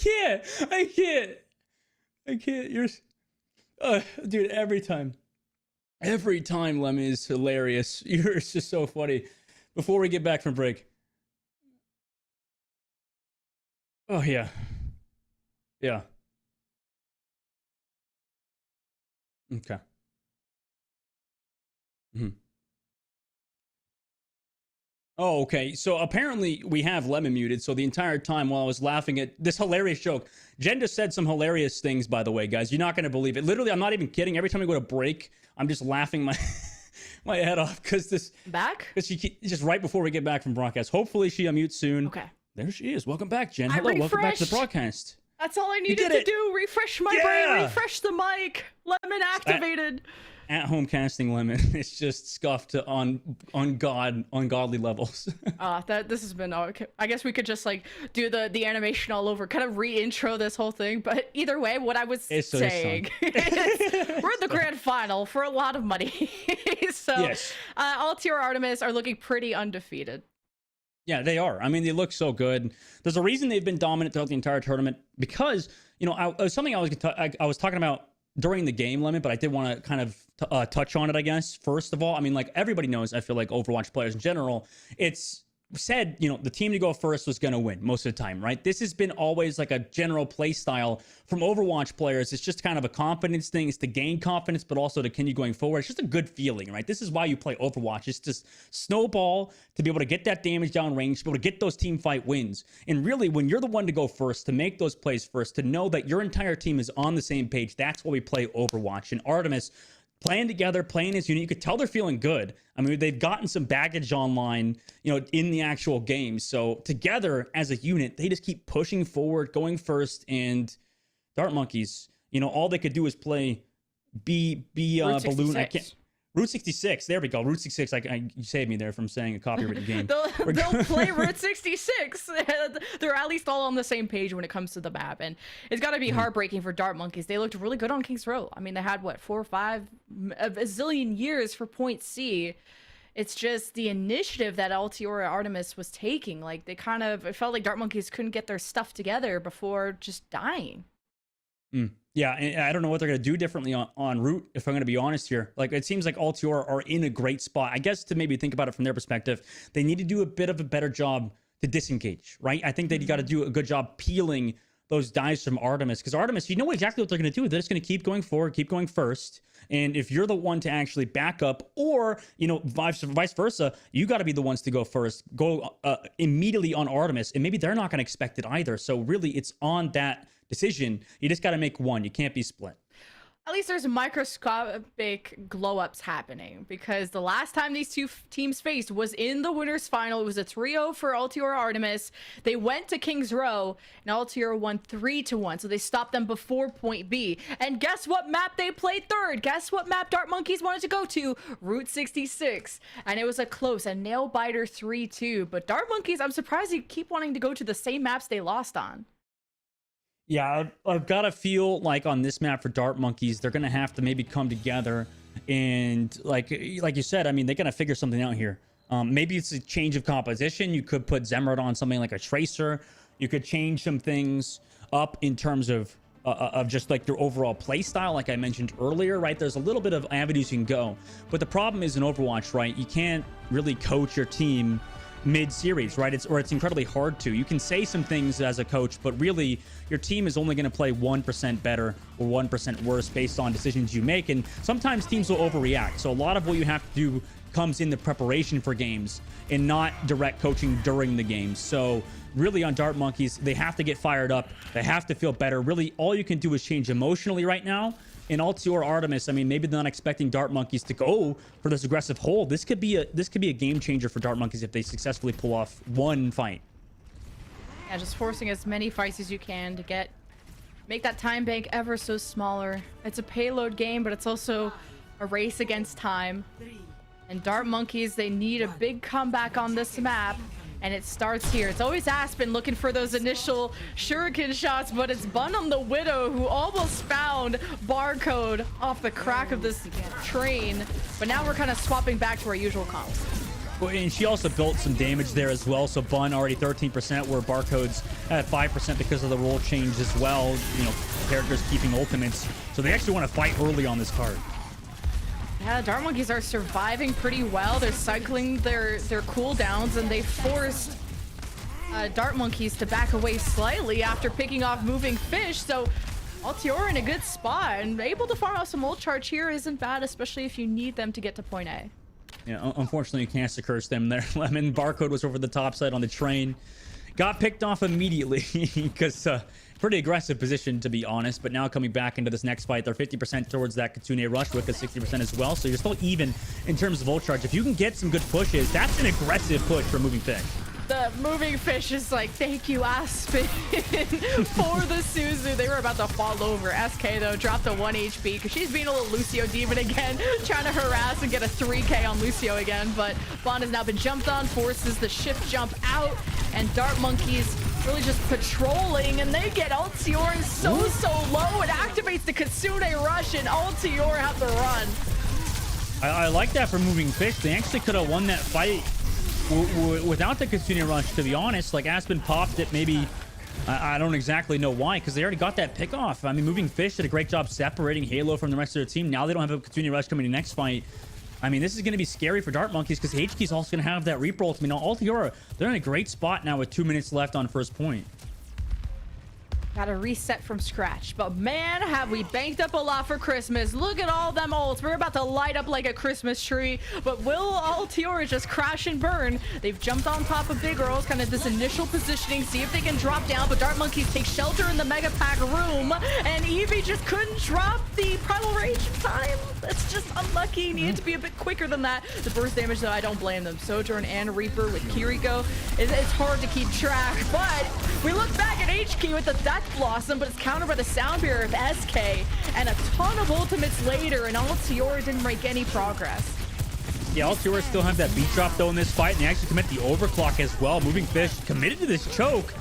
I can't. You're, dude. Every time, Lem is hilarious. You're just so funny. Before we get back from break. Oh yeah. Okay. Oh, okay. So apparently we have Lemon muted. So the entire time while I was laughing at this hilarious joke, Jen just said some hilarious things, by the way, guys. You're not going to believe it. Literally, I'm not even kidding. Every time I go to break, I'm just laughing my my head off because this... Back? Because she just right before we get back from broadcast. Hopefully she unmutes soon. Okay. There she is. Welcome back, Jen. Hello, welcome back to the broadcast. That's all I needed to do. Refresh my brain, refresh the mic. Lemon activated. At home casting Lemon. It's just scuffed to ungodly levels. This has been okay. I guess we could just like do the animation all over, kind of re-intro this whole thing. But either way, what I was saying is we're in the grand final for a lot of money. So yes. Altior Artemis are looking pretty undefeated. Yeah, they are. I mean, they look so good. There's a reason they've been dominant throughout the entire tournament because, you know, something I was talking about during the game, Lemon, but I did want to kind of touch on it, I guess. First of all, I mean, like everybody knows, I feel like Overwatch players in general, it's said, you know, the team to go first was going to win most of the time, right? This has been always like a general play style from Overwatch players. It's just kind of a confidence thing. It's to gain confidence, but also to continue going forward. It's just a good feeling, right? This is why you play Overwatch. It's just snowball to be able to get that damage down range, to be able to get those team fight wins. And really, when you're the one to go first, to make those plays first, to know that your entire team is on the same page, that's why we play Overwatch. And Artemis, playing together, playing as unit, you could tell they're feeling good. I mean, they've gotten some baggage online, you know, in the actual game. So together as a unit, they just keep pushing forward, going first. And Dart Monkeys, you know, all they could do is play balloon. I can't. Route 66. There we go. Route 66. You saved me there from saying a copywritten game. they'll play Route 66. They're at least all on the same page when it comes to the map. And it's got to be heartbreaking for Dart Monkeys. They looked really good on King's Row. I mean, they had, what, 4 or 5, a zillion years for point C. It's just the initiative that Altiora Artemis was taking. Like, it felt like Dart Monkeys couldn't get their stuff together before just dying. Yeah, and I don't know what they're going to do differently on route, if I'm going to be honest here. Like, it seems like Altior are in a great spot. I guess to maybe think about it from their perspective, they need to do a bit of a better job to disengage, right? I think they got to do a good job peeling those dives from Artemis, because Artemis, you know exactly what they're going to do. They're just going to keep going forward, keep going first. And if you're the one to actually back up, or, you know, vice versa, you got to be the ones to go first, go immediately on Artemis, and maybe they're not going to expect it either. So really, it's on that decision. You just got to make one. You can't be split. At least there's microscopic glow-ups happening, because the last time these two teams faced was in the winners final. It was a 3-0 for Altiora Artemis. They went to King's Row, and Altiora won 3-1, so they stopped them before point B. And guess what map they played third? Guess what map Dart Monkeys wanted to go to? Route 66. And it was a nail-biter 3-2. But Dart Monkeys, I'm surprised you keep wanting to go to the same maps they lost on. Yeah, I've got to feel like on this map for Dart Monkeys, they're going to have to maybe come together and like you said, I mean, they're going to figure something out here. Maybe it's a change of composition. You could put Zemrod on something like a Tracer. You could change some things up in terms of just like their overall play style, like I mentioned earlier, right? There's a little bit of avenues you can go. But the problem is in Overwatch, right? You can't really coach your team mid-series, right? It's incredibly hard to. You can say some things as a coach, but really your team is only going to play 1% better or 1% worse based on decisions you make. And sometimes teams will overreact. So a lot of what you have to do comes in the preparation for games and not direct coaching during the games. So really on Dart Monkeys, they have to get fired up. They have to feel better. Really, all you can do is change emotionally right now. In Altior Artemis, I mean, maybe they're not expecting Dart Monkeys to go for this aggressive hold. This could be a game changer for Dart Monkeys if they successfully pull off one fight. Yeah, just forcing as many fights as you can to make that time bank ever so smaller. It's a payload game, but it's also a race against time. And Dart Monkeys, they need a big comeback on this map. And it starts here. It's always Aspen looking for those initial shuriken shots, but it's Bun on the Widow who almost found Barcode off the crack of this train. But now we're kind of swapping back to our usual comps. And she also built some damage there as well. So Bun already 13%, where Barcode's at 5% because of the role change as well. You know, characters keeping ultimates. So they actually want to fight early on this card. Yeah, Dart Monkeys are surviving pretty well. They're cycling their cooldowns, and they forced Dart Monkeys to back away slightly after picking off Moving Fish. So Altiora in a good spot and able to farm out some ult charge here isn't bad, especially if you need them to get to point A. Yeah, unfortunately, you can't curse them there. Lemon Barcode was over the top side on the train. Got picked off immediately because pretty aggressive position, to be honest. But now coming back into this next fight, they're 50% towards that Kitsune Rush with a 60% as well. So you're still even in terms of ult charge. If you can get some good pushes, that's an aggressive push for Moving Fish. The Moving Fish is like, thank you, Aspen, for the Suzu. They were about to fall over. SK, though, dropped a 1 HP because she's being a little Lucio demon again, trying to harass and get a 3K on Lucio again. But Bond has now been jumped on, forces the shift jump out, and Dart Monkeys really just patrolling, and they get Altior so low. It activates the Kitsune Rush, and Altior have to run. I like that for Moving Fish. They actually could have won that fight without the Kitsune Rush, to be honest. Like, Aspen popped it, maybe. I don't exactly know why, because they already got that pick off. I mean, Moving Fish did a great job separating Halo from the rest of their team. Now they don't have a Kitsune Rush coming in the next fight. I mean, this is going to be scary for Dart Monkeys because HK's also going to have that Reaper ultimate. Now, Altiora, they're in a great spot now with 2 minutes left on first point. Gotta reset from scratch. But man, have we banked up a lot for Christmas. Look at all them ults. We're about to light up like a Christmas tree. But will Altiora just crash and burn? They've jumped on top of Big Girls, kind of this initial positioning, see if they can drop down. But Dart Monkeys take shelter in the Mega Pack room. And Eevee just couldn't drop the Primal Rage in time. That's just unlucky. Needed to be a bit quicker than that. The burst damage, though, I don't blame them. Sojourn and Reaper with Kiriko. It's hard to keep track. But we look back at HK with the Death Blossom, but it's countered by the sound barrier of SK, and a ton of ultimates later, and Altiora didn't make any progress. Yeah, Altiora still have that beat drop though in this fight, and they actually commit the overclock as well. Moving Fish committed to this choke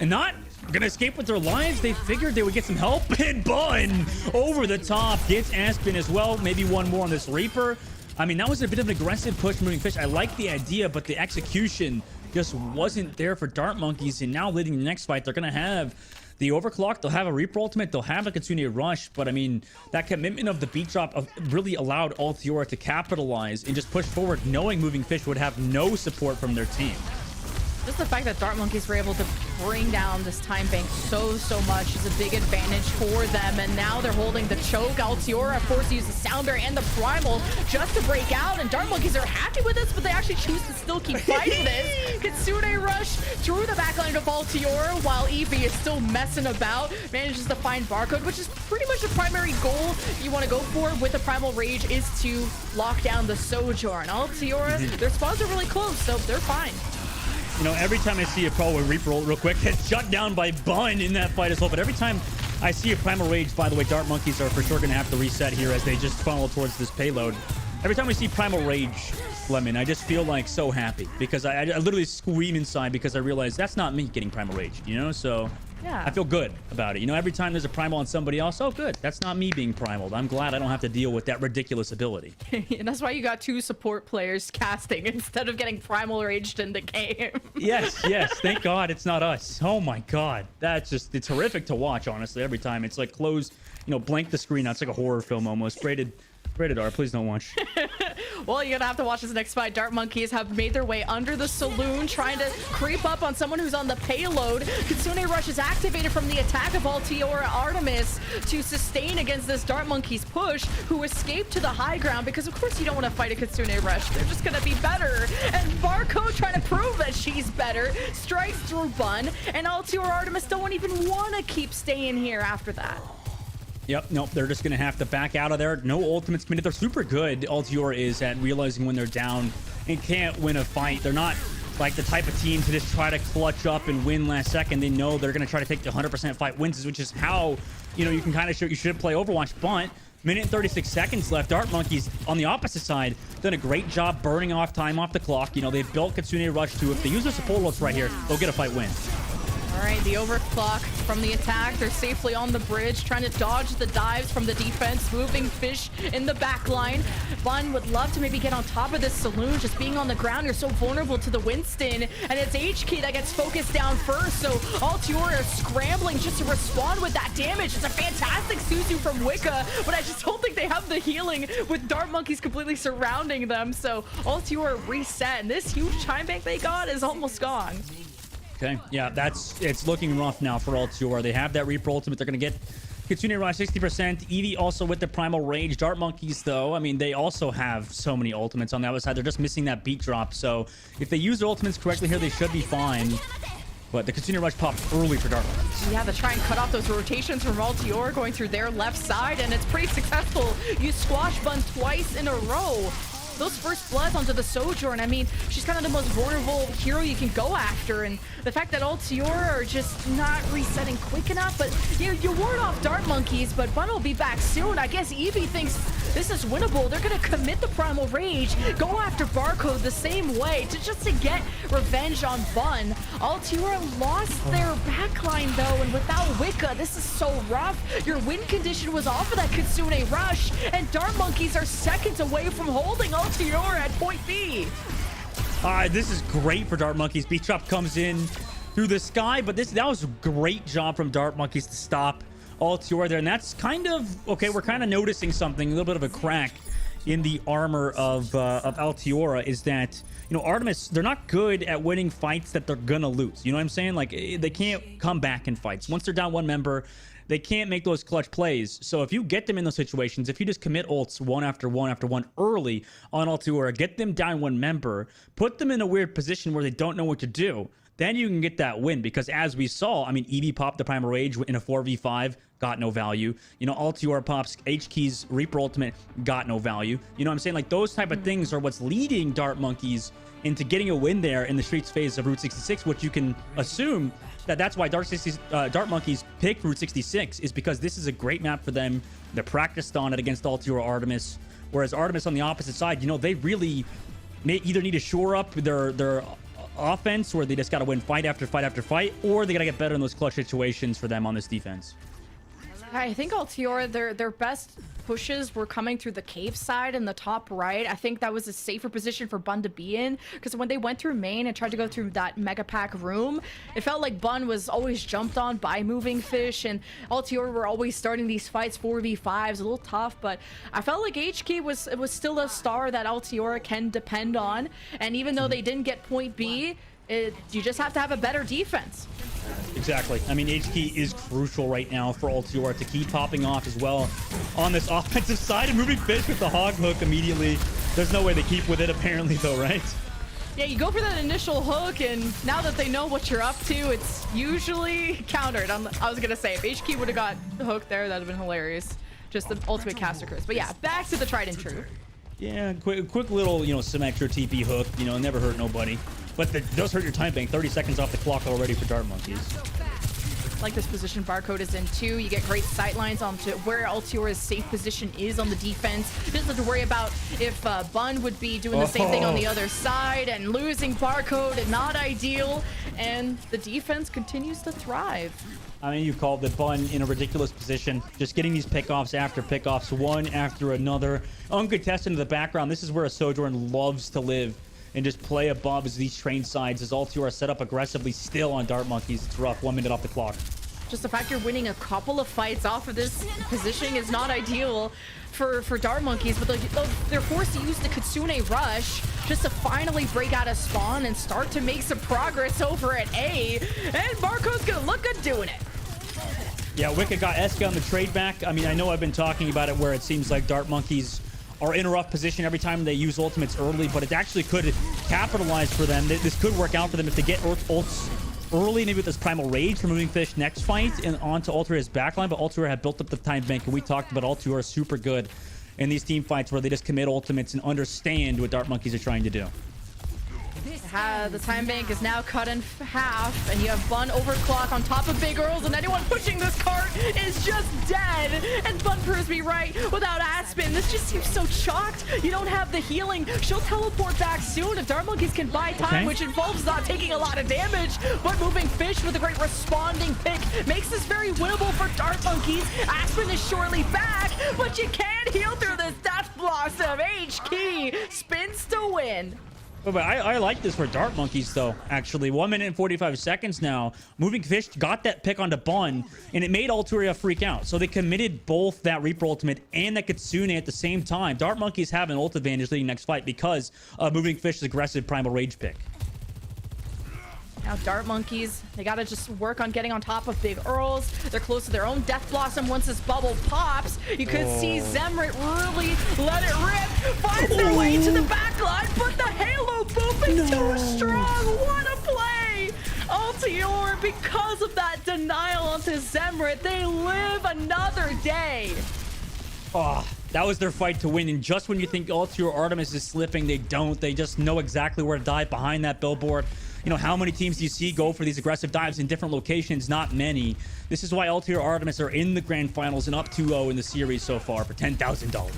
and not gonna escape with their lives. They figured they would get some help, and Bun over the top gets Aspen as well. Maybe one more on this Reaper. I mean, that was a bit of an aggressive push, Moving Fish. I like the idea, but the execution just wasn't there for Dart Monkeys. And now leading the next fight, they're gonna have the overclock, they'll have a Reaper ultimate, they'll have a Kitsune Rush, but I mean, that commitment of the beat drop really allowed Altiora to capitalize and just push forward, knowing Moving Fish would have no support from their team. Just the fact that Dart Monkeys were able to bring down this time bank so much is a big advantage for them. And now they're holding the choke. Altiora forced to use the sound barrier and the primal just to break out. And Dart Monkeys are happy with this, but they actually choose to still keep fighting this. Kitsune Rush through the backline of Altiora while Eevee is still messing about. Manages to find Barcode, which is pretty much the primary goal you want to go for with the Primal Rage, is to lock down the Sojourn. Altiora, their spawns are really close, so they're fine. You know, every time I see a pro with Reaper ult real quick, it's shut down by Bun in that fight as well. But every time I see a Primal Rage, by the way, Dart Monkeys are for sure going to have to reset here as they just funnel towards this payload. Every time we see Primal Rage, Lemon, I just feel like so happy because I literally scream inside because I realize that's not me getting Primal Rage, you know? So yeah, I feel good about it. You know, every time there's a Primal on somebody else, oh, good. That's not me being Primaled. I'm glad I don't have to deal with that ridiculous ability. And that's why you got 2 support players casting instead of getting Primal Raged in the game. Yes. Thank God it's not us. Oh my God. That's just, it's horrific to watch, honestly, every time. It's like close, you know, blank the screen out. It's like a horror film almost. Rated R, please don't watch. Well, you're gonna have to watch this next fight. Dart Monkeys have made their way under the saloon, trying to creep up on someone who's on the payload. Kitsune Rush is activated from the attack of Altiora Artemis to sustain against this Dart Monkeys push, who escaped to the high ground because, of course, you don't want to fight a Kitsune Rush. They're just gonna be better. And Barcode trying to prove that she's better, strikes through Bun, and Altiora Artemis don't even want to keep staying here after that. Yep, nope, they're just going to have to back out of there. No ultimates committed. They're super good, Altiora is, at realizing when they're down and can't win a fight. They're not like the type of team to just try to clutch up and win last second. They know they're going to try to take the 100% fight wins, which is how, you know, you can kind of show you should play Overwatch. But minute and 36 seconds left. Dart Monkeys on the opposite side done a great job burning off time off the clock. You know, they've built Kitsune Rush too. If they use their support ults right here, they'll get a fight win. All right, the overclock from the attack. They're safely on the bridge, trying to dodge the dives from the defense. Moving Fish in the back line. Bun would love to maybe get on top of this Saloon. Just being on the ground, you're so vulnerable to the Winston. And it's HK that gets focused down first. So Altiora are scrambling just to respond with that damage. It's a fantastic Suzu from Wicca, but I just don't think they have the healing with Dart Monkeys completely surrounding them. So Altiora reset, and this huge time bank they got is almost gone. Okay, yeah, it's looking rough now for Altiora. They have that Reaper ultimate. They're going to get Kitsune around 60%. Eevee also with the Primal Rage. Dart Monkeys, though, I mean, they also have so many ultimates on the other side. They're just missing that beat drop. So if they use their ultimates correctly here, they should be fine. But the Kitsune Rush popped early for Dart Monkeys. Yeah, they try and cut off those rotations from Altiora going through their left side, and it's pretty successful. You squash Bun twice in a row. Those first bloods onto the Sojourn, I mean, she's kind of the most vulnerable hero you can go after, and the fact that Altiora are just not resetting quick enough, but you ward off Dart Monkeys, but Bun will be back soon. I guess Eevee thinks this is winnable. They're gonna commit the Primal Rage, go after Barcode the same way just to get revenge on Bun. Altiora lost their backline though, and without Wicca, this is so rough. Your win condition was off of that Kitsune Rush, and Dart Monkeys are seconds away from holding Altiora at point B. All right, this is great for Dart Monkeys. Beat drop comes in through the sky, but that was a great job from Dart Monkeys to stop Altiora there. And that's kind of, okay, we're kind of noticing something, a little bit of a crack in the armor of Altiora, is that, you know, Artemis, they're not good at winning fights that they're gonna lose. You know what I'm saying? Like, they can't come back in fights. Once they're down one member, they can't make those clutch plays. So if you get them in those situations, if you just commit ults one after one after one early on Altiora, get them down one member, put them in a weird position where they don't know what to do, then you can get that win. Because as we saw, I mean, Eevee popped the Primal Rage in a 4v5, got no value. You know, Altiora pops H-Key's Reaper Ultimate, got no value. You know what I'm saying? Like, those type of things are what's leading Dart Monkeys into getting a win there in the Streets phase of Route 66, which you can assume that's why Dart Monkeys picked Route 66, is because this is a great map for them. They're practiced on it against Altiora Artemis, whereas Artemis on the opposite side, you know, they really either need to shore up their offense, or they just got to win fight after fight after fight, or they got to get better in those clutch situations for them on this defense. I think Altiora, their best pushes were coming through the cave side in the top right. I think that was a safer position for Bun to be in, because when they went through main and tried to go through that mega pack room, it felt like Bun was always jumped on by Moving Fish, and Altiora were always starting these fights 4v5s, a little tough, but I felt like HK was still a star that Altiora can depend on, and even though they didn't get point B, you just have to have a better defense. Exactly. I mean, HK is crucial right now for Altiora to keep popping off as well on this offensive side, and Moving Fish with the hog hook immediately. There's no way they keep with it apparently though, right? Yeah, you go for that initial hook, and now that they know what you're up to, it's usually countered. I was gonna say, if HK would have got the hook there, that'd have been hilarious. Just the ultimate caster curse. But yeah, back to the tried and true. Yeah, quick little, you know, Symmetra TP hook, you know, never hurt nobody. But it does hurt your time bank. 30 seconds off the clock already for Dart Monkeys. Like this position Barcode is in too. You get great sight lines onto where Altiora's safe position is on the defense. You just have to worry about if Bun would be doing the same thing on the other side, and losing Barcode, not ideal. And the defense continues to thrive. I mean, you called it, Bun in a ridiculous position. Just getting these pickoffs after pickoffs, one after another. Uncontested in the background. This is where a Sojourn loves to live, and just play above as these train sides, as Altiora set up aggressively still on Dart Monkeys. It's rough. 1 minute off the clock. Just the fact you're winning a couple of fights off of this positioning is not ideal for Dart Monkeys, but they're forced to use the Kitsune Rush just to finally break out of spawn and start to make some progress over at A. And Barcode's gonna look good doing it. Yeah, Wicca got Eska on the trade back. I mean, I know I've been talking about it where it seems like Dart Monkeys are in a rough position every time they use ultimates early, but it actually could capitalize for them. This could work out for them if they get ults early, maybe with this Primal Rage for Moving Fish next fight and onto Altiora's backline. But Altiora had built up the time bank, and we talked about Altiora super good in these team fights where they just commit ultimates and understand what Dart Monkeys are trying to do. The time bank is now cut in half, and you have Bun overclock on top of Big Earls, and anyone pushing this cart is just dead. And Bun proves me right. Without Aspen, this just seems so chalked. You don't have the healing. She'll teleport back soon if Dark Monkeys can buy time, which involves not taking a lot of damage. But moving Fish with a great responding pick makes this very winnable for Dark Monkeys. Aspen is surely back, but you can't heal through this Death Blossom. H-Key spins to win. But I like this for Dart Monkeys, though, actually. 1 minute and 45 seconds now. Moving Fish got that pick onto Bun, and it made Alturia freak out. So they committed both that Reaper ultimate and that Kitsune at the same time. Dart Monkeys have an ult advantage leading next fight because of Moving Fish's aggressive Primal Rage pick. Now Dart Monkeys, they gotta just work on getting on top of Big Earls. They're close to their own Death Blossom once this bubble pops. You could see Zemrit really let it rip. Finds their way to the back line, but the Halo boop is too strong. What a play! Altior, because of that denial onto Zemrit, they live another day. Oh, that was their fight to win. And just when you think Altior Artemis is slipping, they don't. They just know exactly where to dive behind that billboard. You know, how many teams do you see go for these aggressive dives in different locations? Not many. This is why Altior Artemis are in the grand finals and up 2-0 in the series so far for $10,000. All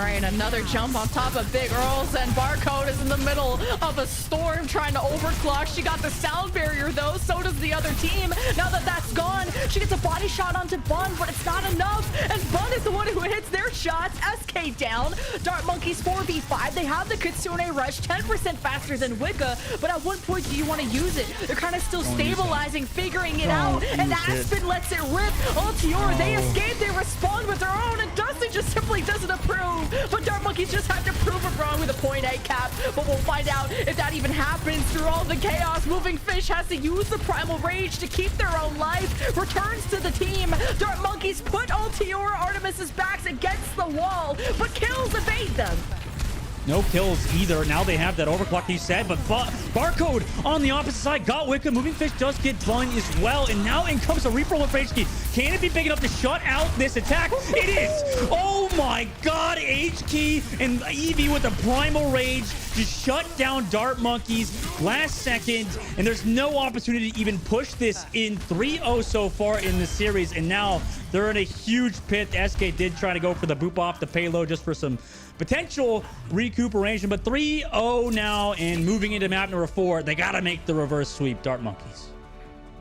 right, another jump on top of Big Earls, and Barcode is in the middle of a storm trying to overclock. She got the sound barrier, though. So does the other team. Now that that's gone, she gets a body shot onto Bun, but it's not enough. And Bun is the one who hits their shots. SK down. Dart Monkeys 4v5. They have the Kitsune Rush, 10% faster than Wicca, but at what point do you want to use it? They're kind of still stabilizing, figuring it out, and Aspen lets it rip. Altior, they escape, they respond with their own, and Dustin just simply doesn't approve. But Dart Monkeys just have to prove it wrong with a 0.8 cap, but we'll find out if that even happens through all the chaos. Moving Fish has to use the Primal Rage to keep their own life. Returns to the team. Dart Monkeys put Altior Artemis's backs against the wall, but kills evade them. No kills either. Now they have that overclock he said, but Barcode on the opposite side got Wicca. Moving Fish does get Bun as well, and now in comes a Reaper with HK. Can it be big enough to shut out this attack? It is! Oh my god, HK and Eevee with the Primal Rage just shut down Dart Monkeys last second, and there's no opportunity to even push this in. 3-0 so far in the series, and now they're in a huge pit. SK did try to go for the boop off the payload just for some potential recuperation, but 3-0 now and moving into map number 4. They gotta make the reverse sweep, Dart Monkeys.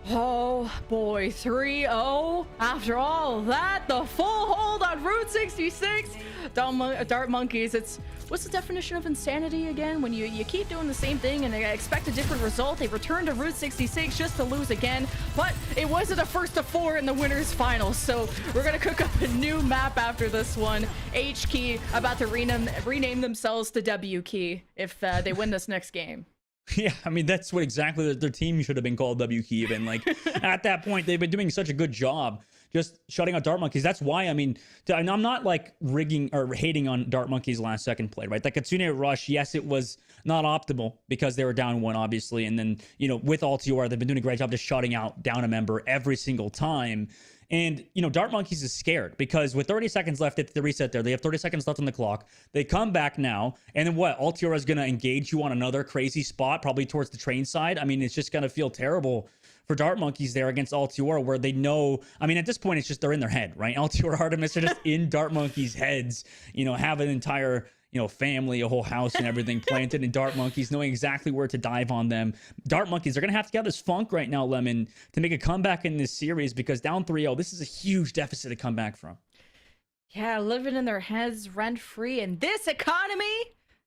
Oh boy, 3-0. After all that, the full hold on Route 66. Dart Monkeys, it's what's the definition of insanity again? When you keep doing the same thing and they expect a different result. They return to Route 66 just to lose again, but it wasn't a first to 4 in the winners finals, so we're gonna cook up a new map after this one. H-Key about to rename themselves to W-Key if they win this next game. Yeah, I mean, that's what exactly their team should have been called, W-Key even. Like, at that point, they've been doing such a good job just shutting out Dart Monkeys. That's why, I mean, I'm not like rigging or hating on Dart Monkeys' last second play, right? That Kitsune Rush, yes, it was not optimal because they were down 1, obviously. And then, you know, with Altior, they've been doing a great job just shutting out down a member every single time. And, you know, Dart Monkeys is scared because with 30 seconds left at the reset there, they have 30 seconds left on the clock. They come back now. And then what? Altior is going to engage you on another crazy spot, probably towards the train side. I mean, it's just going to feel terrible for Dart Monkeys there against Altior, where they know, I mean, at this point, it's just they're in their head, right? Altior Artemis are just in Dart Monkeys' heads, you know, have an entire, you know, family, a whole house and everything planted in Dart Monkeys, knowing exactly where to dive on them. Dart Monkeys, they're going to have to get this funk right now, Lemon, to make a comeback in this series because down 3-0, this is a huge deficit to come back from. Yeah, living in their heads rent-free in this economy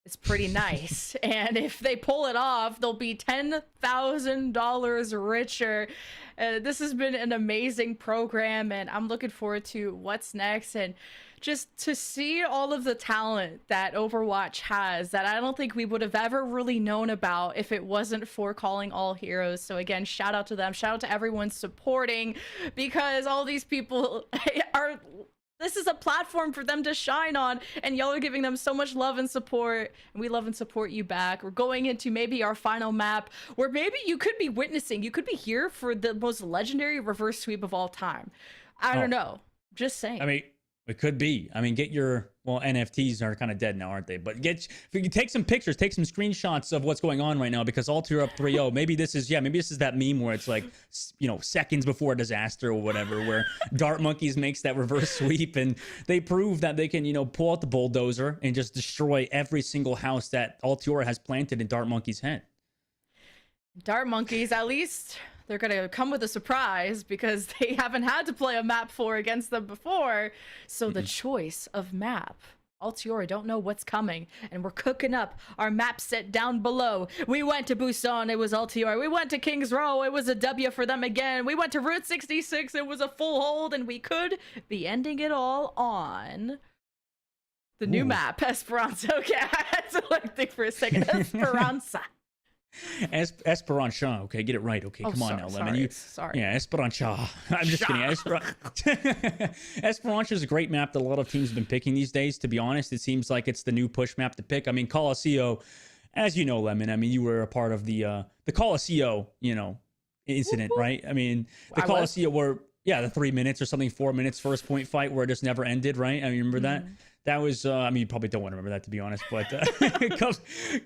is pretty nice. And if they pull it off, they'll be $10,000 richer. This has been an amazing program, and I'm looking forward to what's next. And just to see all of the talent that Overwatch has that I don't think we would have ever really known about if it wasn't for Calling All Heroes. So again, shout out to them. Shout out to everyone supporting, because all these people are... This is a platform for them to shine on, and y'all are giving them so much love and support, and we love and support you back. We're going into maybe our final map where maybe you could be witnessing, you could be here for the most legendary reverse sweep of all time. I don't know. Just saying. I mean, it could be. I mean, get your Well, NFTs are kind of dead now, aren't they? But if you can take some pictures, take some screenshots of what's going on right now, because Altair up 3-0. Maybe this is that meme where it's like, seconds before a disaster or whatever, where Dart Monkeys makes that reverse sweep and they prove that they can, pull out the bulldozer and just destroy every single house that Altair has planted in Dart Monkey's head. Dart Monkeys, at least they're going to come with a surprise because they haven't had to play a map 4 against them before. So the choice of map, Altair don't know what's coming, and we're cooking up our map set down below. We went to Busan, it was Altair. We went to King's Row, it was a W for them again. We went to Route 66, it was a full hold, and we could be ending it all on the new map, Esperanza. Okay, I had to think for a second. Esperanza. Esperanza, okay, get it right. Okay, come on now, Lemon. Sorry. Yeah, Esperanza. I'm just kidding. Esperanza is a great map that a lot of teams have been picking these days. To be honest, it seems like it's the new push map to pick. I mean, Colosseo, as you know, Lemon. I mean, you were a part of the Colosseo, incident, right? I mean, the Colosseo were the 3 minutes or something, 4 minutes first point fight where it just never ended, right? I mean, remember that? That was, you probably don't want to remember that, to be honest, but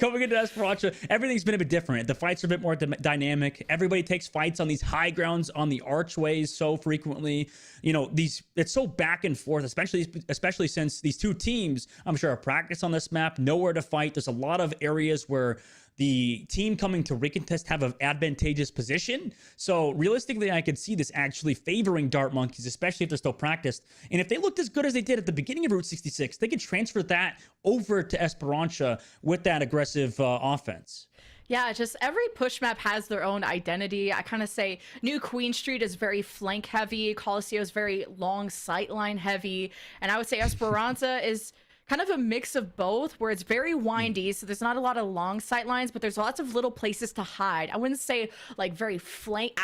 coming into Esperanza, everything's been a bit different. The fights are a bit more dynamic. Everybody takes fights on these high grounds, on the archways so frequently. It's so back and forth, especially since these two teams, I'm sure, have practiced on this map, nowhere to fight. There's a lot of areas where the team coming to recontest have an advantageous position. So realistically, I could see this actually favoring Dart Monkeys, especially if they're still practiced. And if they looked as good as they did at the beginning of Route 66, they could transfer that over to Esperanza with that aggressive offense. Yeah, just every push map has their own identity. I kind of say New Queen Street is very flank heavy. Colosseo is very long sightline heavy. And I would say Esperanza is kind of a mix of both, where it's very windy, so there's not a lot of long sight lines, but there's lots of little places to hide. I wouldn't say like very flank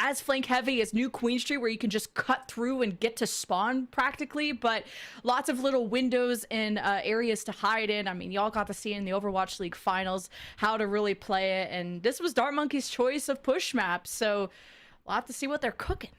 heavy as New Queen Street, where you can just cut through and get to spawn practically, but lots of little windows and areas to hide in. I mean, y'all got to see in the Overwatch League finals how to really play it, and this was Dart Monkey's choice of push maps, so we'll have to see what they're cooking.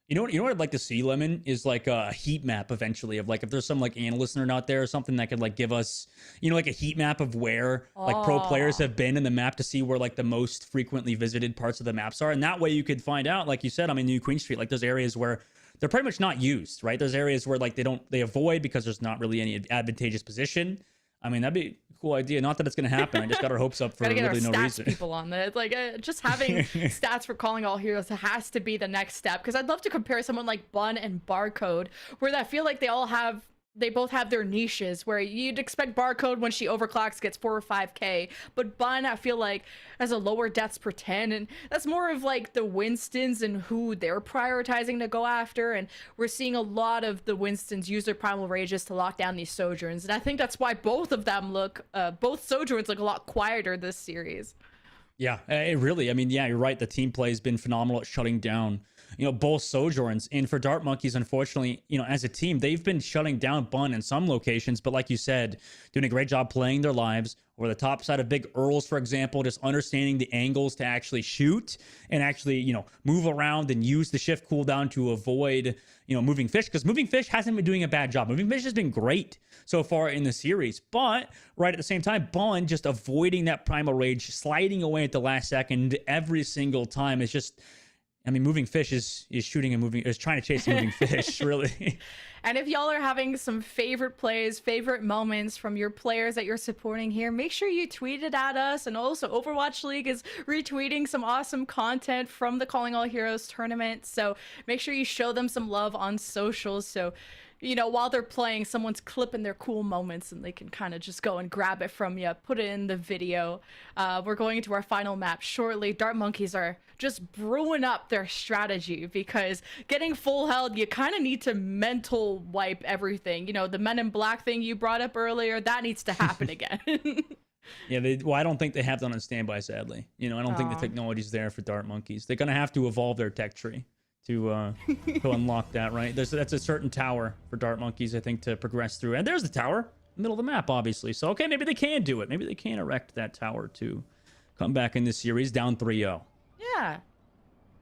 You know what I'd like to see, Lemon, is like a heat map eventually of like if there's some like analyst nerd out there or something that could like give us, like a heat map of where like pro players have been in the map to see where like the most frequently visited parts of the maps are. And that way you could find out, like you said, I mean, New Queen Street, like there's areas where they're pretty much not used, right? There's areas where like they avoid because there's not really any advantageous position. I mean, that'd be a cool idea. Not that it's going to happen. I just got our hopes up for literally no reason. People on that, like just having stats for calling all heroes has to be the next step. Because I'd love to compare someone like Bun and Barcode, where I feel like they both have their niches, where you'd expect Barcode when she overclocks gets 4 or 5k, but Bun I feel like has a lower deaths per 10, and that's more of like the Winstons and who they're prioritizing to go after. And we're seeing a lot of the Winstons use their primal rages to lock down these Sojourns, and I think that's why both of them both Sojourns look a lot quieter this series. Yeah, it really, I mean, yeah, you're right. The team play has been phenomenal at shutting down, both Sojourns. And for Dart Monkeys, unfortunately, as a team, they've been shutting down Bun in some locations. But like you said, doing a great job playing their lives. Or the top side of big Earls, for example, just understanding the angles to actually shoot and actually, move around and use the shift cooldown to avoid, Moving Fish. Because Moving Fish hasn't been doing a bad job. Moving Fish has been great so far in the series. But right at the same time, Bun just avoiding that primal rage, sliding away at the last second every single time. It's just, I mean, Moving Fish is shooting and moving, is trying to chase a moving fish, really. And if y'all are having some favorite plays, favorite moments from your players that you're supporting here, make sure you tweet it at us. And also Overwatch League is retweeting some awesome content from the Calling All Heroes tournament. So make sure you show them some love on socials. So, while they're playing, someone's clipping their cool moments and they can kind of just go and grab it from you, put it in the video. We're going into our final map shortly. Dart Monkeys are just brewing up their strategy, because getting full held, you kind of need to mental wipe everything. The Men in Black thing you brought up earlier, that needs to happen again. Yeah, I don't think they have that on standby, sadly. I don't think the technology's there for Dart Monkeys. They're going to have to evolve their tech tree to unlock that, right? That's a certain tower for Dart Monkeys, I think, to progress through. And there's the tower in the middle of the map, obviously. So, okay, maybe they can do it. Maybe they can erect that tower to come back in this series down 3-0. Yeah,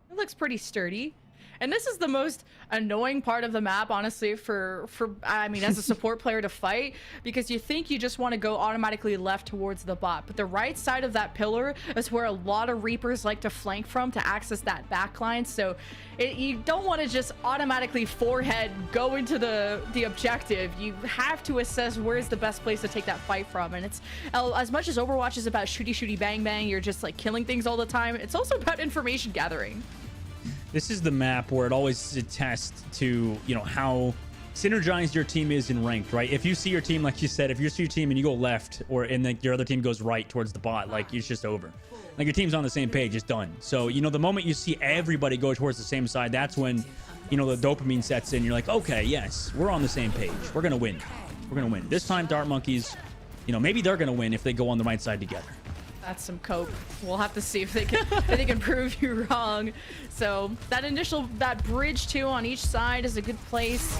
it looks pretty sturdy. And this is the most annoying part of the map, honestly, for I mean, as a support player to fight, because you think you just want to go automatically left towards the bot, but the right side of that pillar is where a lot of Reapers like to flank from to access that backline. So you don't want to just automatically forehead go into the objective. You have to assess where's the best place to take that fight from. And it's, as much as Overwatch is about shooty bang bang, you're just like killing things all the time, it's also about information gathering. This is the map where it always attests to, you know, how synergized your team is in ranked, right? If you see your team, like you said, if you see your team and you go left, and then your other team goes right towards the bot, like, it's just over. Like, your team's on the same page, it's done. So, you know, the moment you see everybody go towards the same side, that's when, you know, the dopamine sets in. You're like, okay, yes, we're on the same page. We're gonna win. We're gonna win. This time, Dart Monkeys, you know, maybe they're gonna win if they go on the right side together. That's some cope. We'll have to see if they can prove you wrong. So that bridge too on each side is a good place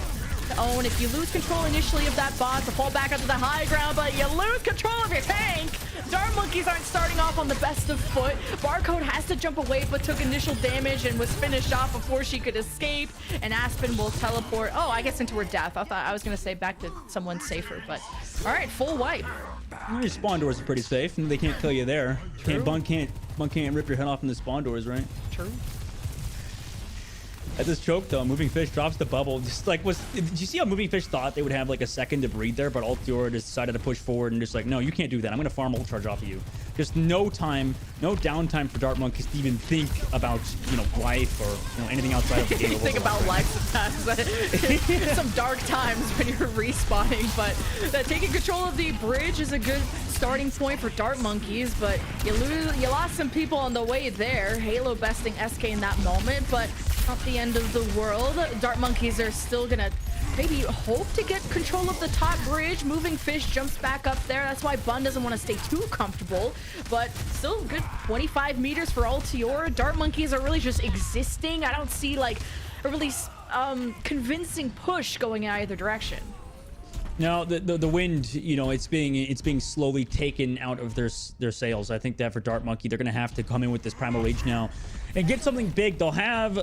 to own. If you lose control initially of that bot, to fall back onto the high ground, but you lose control of your tank. Dart Monkeys aren't starting off on the best of foot. Barcode has to jump away, but took initial damage and was finished off before she could escape. And Aspen will teleport. Oh, I guess into her death. I thought I was gonna say back to someone safer, but all right, full wipe. Well, your spawn doors are pretty safe, and they can't kill you there. Bun can't rip your head off in the spawn doors, right? True. At this choke though, Moving Fish drops the bubble. Just like, did you see how Moving Fish thought they would have like a second to breathe there, but Altiora just decided to push forward and just like, no, you can't do that. I'm gonna farm ult charge off of you. Just no time, no downtime for Dart Monkeys to even think about, you know, life or, you know, anything outside of the game. Think about life sometimes. Some dark times when you're respawning, but taking control of the bridge is a good starting point for Dart Monkeys, but you lost some people on the way there. Halo besting SK in that moment, but not the end of the world. Dart Monkeys are still gonna maybe hope to get control of the top bridge. Moving Fish jumps back up there. That's why Bun doesn't want to stay too comfortable, but still good 25 meters for Altiora. Dart Monkeys are really just existing. I don't see like a really convincing push going in either direction. No, the wind, you know, it's being slowly taken out of their sails. I think that for Dart Monkey, they're gonna have to come in with this Primal Rage now and get something big. They'll have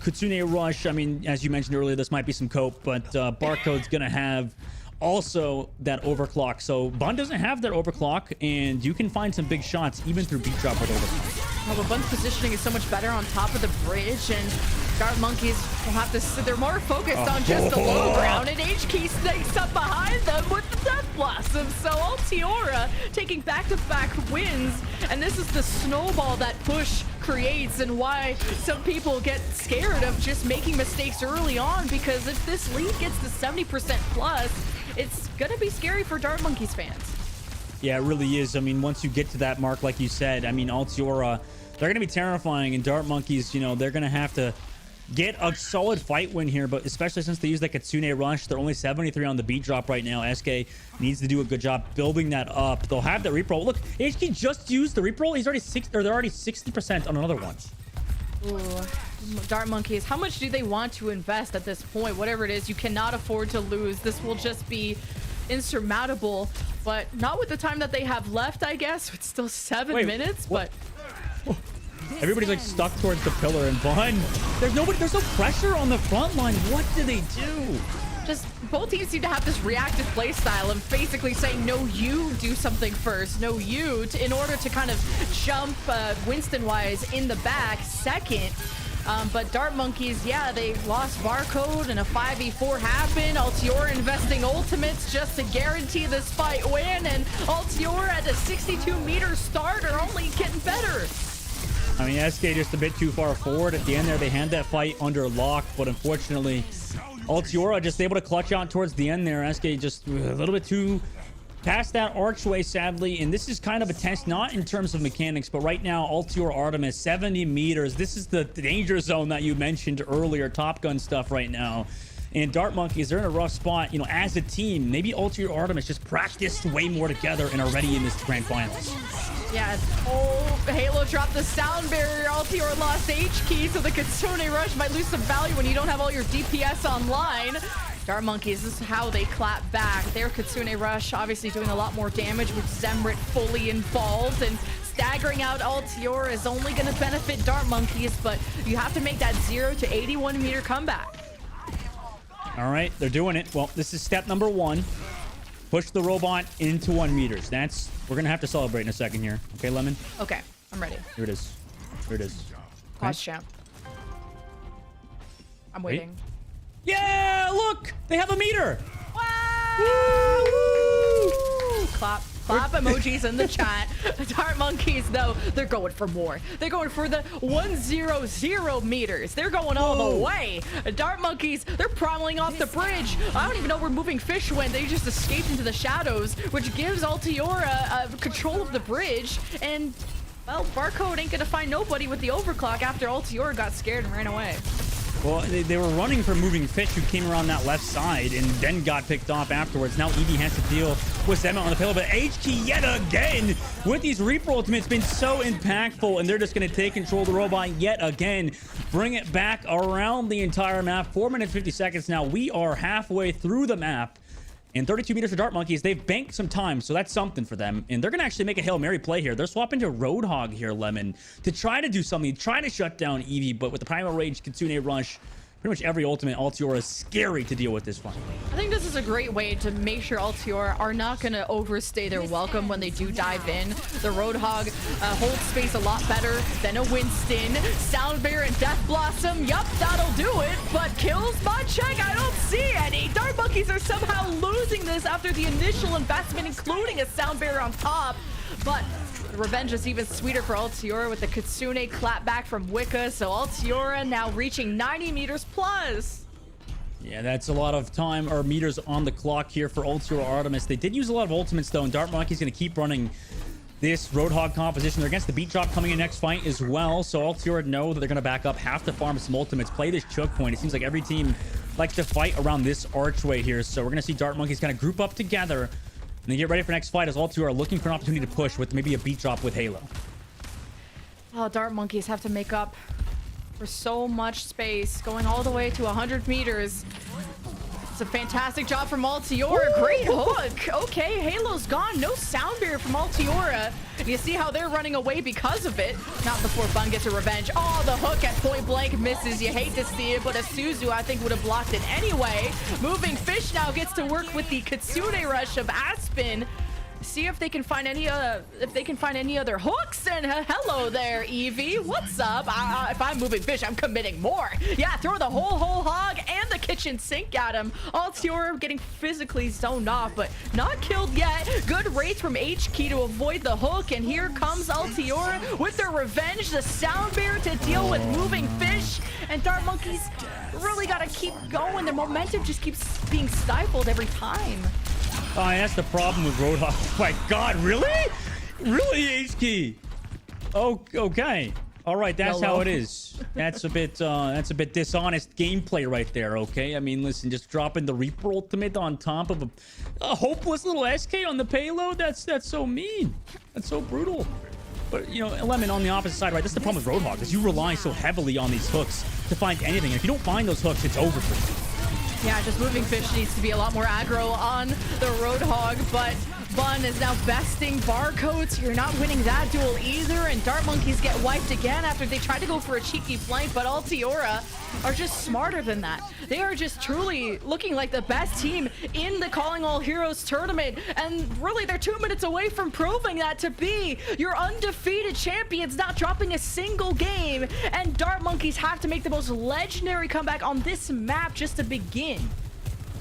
Kitsune Rush. I mean, as you mentioned earlier, this might be some cope, but Barcode's gonna have also that overclock. So Bun doesn't have that overclock, and you can find some big shots even through beat drop with overclock. Well, the Bun's positioning is so much better on top of the bridge, and Dart Monkeys will have to, they're more focused on just the low ground, and HK snakes up behind them with the Death Blossom. So Altiora taking back-to-back wins, and this is the snowball that push creates, and why some people get scared of just making mistakes early on, because if this lead gets to 70% plus, it's gonna be scary for Dart Monkeys fans. Yeah, it really is. I mean, once you get to that mark, like you said, I mean, Altiora, they're going to be terrifying, and Dart Monkeys, you know, they're going to have to get a solid fight win here, but especially since they use that Kitsune Rush, they're only 73 on the beat drop right now. SK needs to do a good job building that up. They'll have the reroll. Look, HK just used the reroll. He's already they're already 60% on another one. Ooh, Dart Monkeys, how much do they want to invest at this point? Whatever it is, you cannot afford to lose. This will just be insurmountable, but not with the time that they have left, I guess. It's still 7 minutes, what? but everybody's like stuck towards the pillar, and Bun, there's no pressure on the front line. What do they do? Just both teams seem to have this reactive play style of basically saying, no, you do something first, no, you, in order to kind of jump Winston-wise in the back second. But Dart Monkeys, yeah, they lost Barcode and a 5v4 happened. Altiora investing ultimates just to guarantee this fight win, and Altiora at a 62-meter start are only getting better. I mean, SK just a bit too far forward. At the end there, they had that fight under lock, but unfortunately, Altiora just able to clutch out towards the end there. SK just a little bit too past that archway, sadly, and this is kind of a test, not in terms of mechanics, but right now, Altiora Artemis, 70 meters. This is the danger zone that you mentioned earlier, Top Gun stuff right now. And Dart Monkeys, they're in a rough spot, you know, as a team. Maybe Altiora Artemis just practiced way more together and are ready in this grand finals. Yeah, oh, Halo dropped the sound barrier. Altiora lost H-key, so the Kitsune Rush might lose some value when you don't have all your DPS online. Dart Monkeys, this is how they clap back. Their Kitsune Rush obviously doing a lot more damage with Zemrit fully involved, and staggering out Altiora is only going to benefit Dart Monkeys, but you have to make that 0 to 81 meter comeback. All right, they're doing it. Well, this is step number 1. Push the robot into 1 meters. We're gonna have to celebrate in a second here. Okay, Lemon? Okay, I'm ready. Here it is. Here it is. Pause champ. I'm waiting. Wait. Yeah, look! They have a meter! Wow! Clap. Clap emojis in the chat. Dart Monkeys, though, they're going for more. They're going for the 100 meters. They're going all the way. Dart Monkeys, they're prowling off the bridge. I don't even know where Moving Fish went. They just escaped into the shadows, which gives Altiora control of the bridge. And, well, Barcode ain't gonna find nobody with the overclock after Altiora got scared and ran away. Well, they were running for Moving Fish, who came around that left side and then got picked off afterwards. Now Eevee has to deal with Zema on the payload, but HK yet again with these Reaper ultimates been so impactful, and they're just going to take control of the robot yet again. Bring it back around the entire map. 4 minutes, 50 seconds now. We are halfway through the map. And 32 meters for Dart Monkeys. They've banked some time, so that's something for them. And they're going to actually make a Hail Mary play here. They're swapping to Roadhog here, Lemon, to try to do something, try to shut down Eevee. But with the Primal Rage, Kitsune Rush, pretty much every ultimate, Altiora is scary to deal with this fight. I think this is a great way to make sure Altiora are not going to overstay their welcome when they do dive in. The Roadhog holds space a lot better than a Winston. Soundbear and Death Blossom, yup, that'll do it. But kills by check, I don't see any. Dart Monkeys are somehow losing this after the initial investment, including a Soundbear on top. But the revenge is even sweeter for Altiora with the Kitsune clapback from Wicca. So Altiora now reaching 90 meters plus. Yeah, that's a lot of time or meters on the clock here for Altiora Artemis. They did use a lot of ultimates, though, and Dart Monkey's going to keep running this Roadhog composition. They're against the Beat Drop coming in next fight as well, so Altiora know that they're going to back up, have to farm some ultimates, play this choke point. It seems like every team likes to fight around this archway here, so we're going to see Dart Monkeys kind of group up together and they get ready for next fight as Altiora are looking for an opportunity to push with maybe a Beat Drop with Halo. Oh, Dart Monkeys have to make up for so much space, going all the way to 100 meters. It's a fantastic job from Altiora. Great hook. Okay, Halo's gone. No sound barrier from Altiora. You see how they're running away because of it. Not before Bun gets a revenge. Oh, the hook at point blank misses. You hate to see it, but a Suzu, I think, would have blocked it anyway. Moving Fish now gets to work with the Kitsune Rush of Aspen. See if they can find any other hooks. And hello there, Eevee. What's up? If I'm Moving Fish, I'm committing more. Yeah, throw the whole hog and the kitchen sink at him. Altiora getting physically zoned off, but not killed yet. Good rates from HK to avoid the hook. And here comes Altiora with their revenge. The sound bear to deal with Moving Fish. And Dart Monkeys really got to keep going. Their momentum just keeps being stifled every time. Oh, that's the problem with Roadhog. Oh my God, really? Really, HK? Oh, okay. All right, that's how it is. That's a bit dishonest gameplay right there. Okay, I mean, listen, just dropping the Reaper ultimate on top of a hopeless little SK on the payload. That's so mean. That's so brutal. But you know, Lemon on the opposite side, right? That's the problem with Roadhog, is you rely so heavily on these hooks to find anything. And if you don't find those hooks, it's over for you. Yeah, just Moving Fish needs to be a lot more aggro on the Roadhog, but Bun is now besting Barcode, so you're not winning that duel either, and Dart Monkeys get wiped again after they tried to go for a cheeky flank, but Altiora are just smarter than that. They are just truly looking like the best team in the Calling All Heroes tournament, and really they're 2 minutes away from proving that to be your undefeated champions, not dropping a single game, and Dart Monkeys have to make the most legendary comeback on this map just to begin.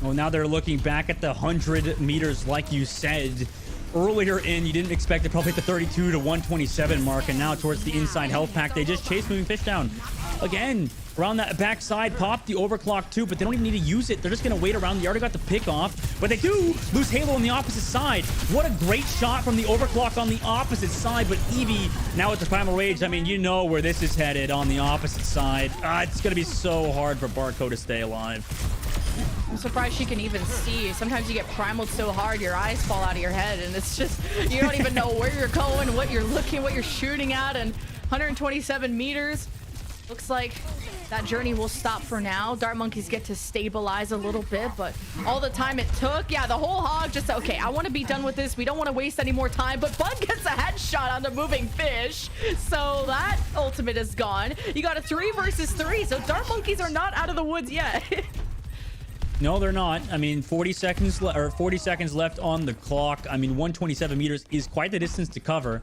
Well, now they're looking back at the 100 meters, like you said. Earlier in, you didn't expect to probably hit the 32 to 127 mark, and now towards the inside health pack, they just chase Moving Fish down. Again, around that backside, pop the overclock too, but they don't even need to use it. They're just going to wait around. They already got the pick off, but they do lose Halo on the opposite side. What a great shot from the overclock on the opposite side, but Eevee, now with the Primal Rage, I mean, you know where this is headed on the opposite side. It's going to be so hard for Barcode to stay alive. I'm surprised she can even see. Sometimes you get primaled so hard, your eyes fall out of your head, and it's just, you don't even know where you're going, what you're looking, what you're shooting at, and 127 meters. Looks like that journey will stop for now. Dart Monkeys get to stabilize a little bit, but all the time it took, yeah, the whole hog just, okay, I want to be done with this. We don't want to waste any more time, but Bud gets a headshot on the moving fish. So that ultimate is gone. You got a 3 versus 3, so Dart Monkeys are not out of the woods yet. No, they're not. I mean, 40 seconds left on the clock. I mean, 127 meters is quite the distance to cover.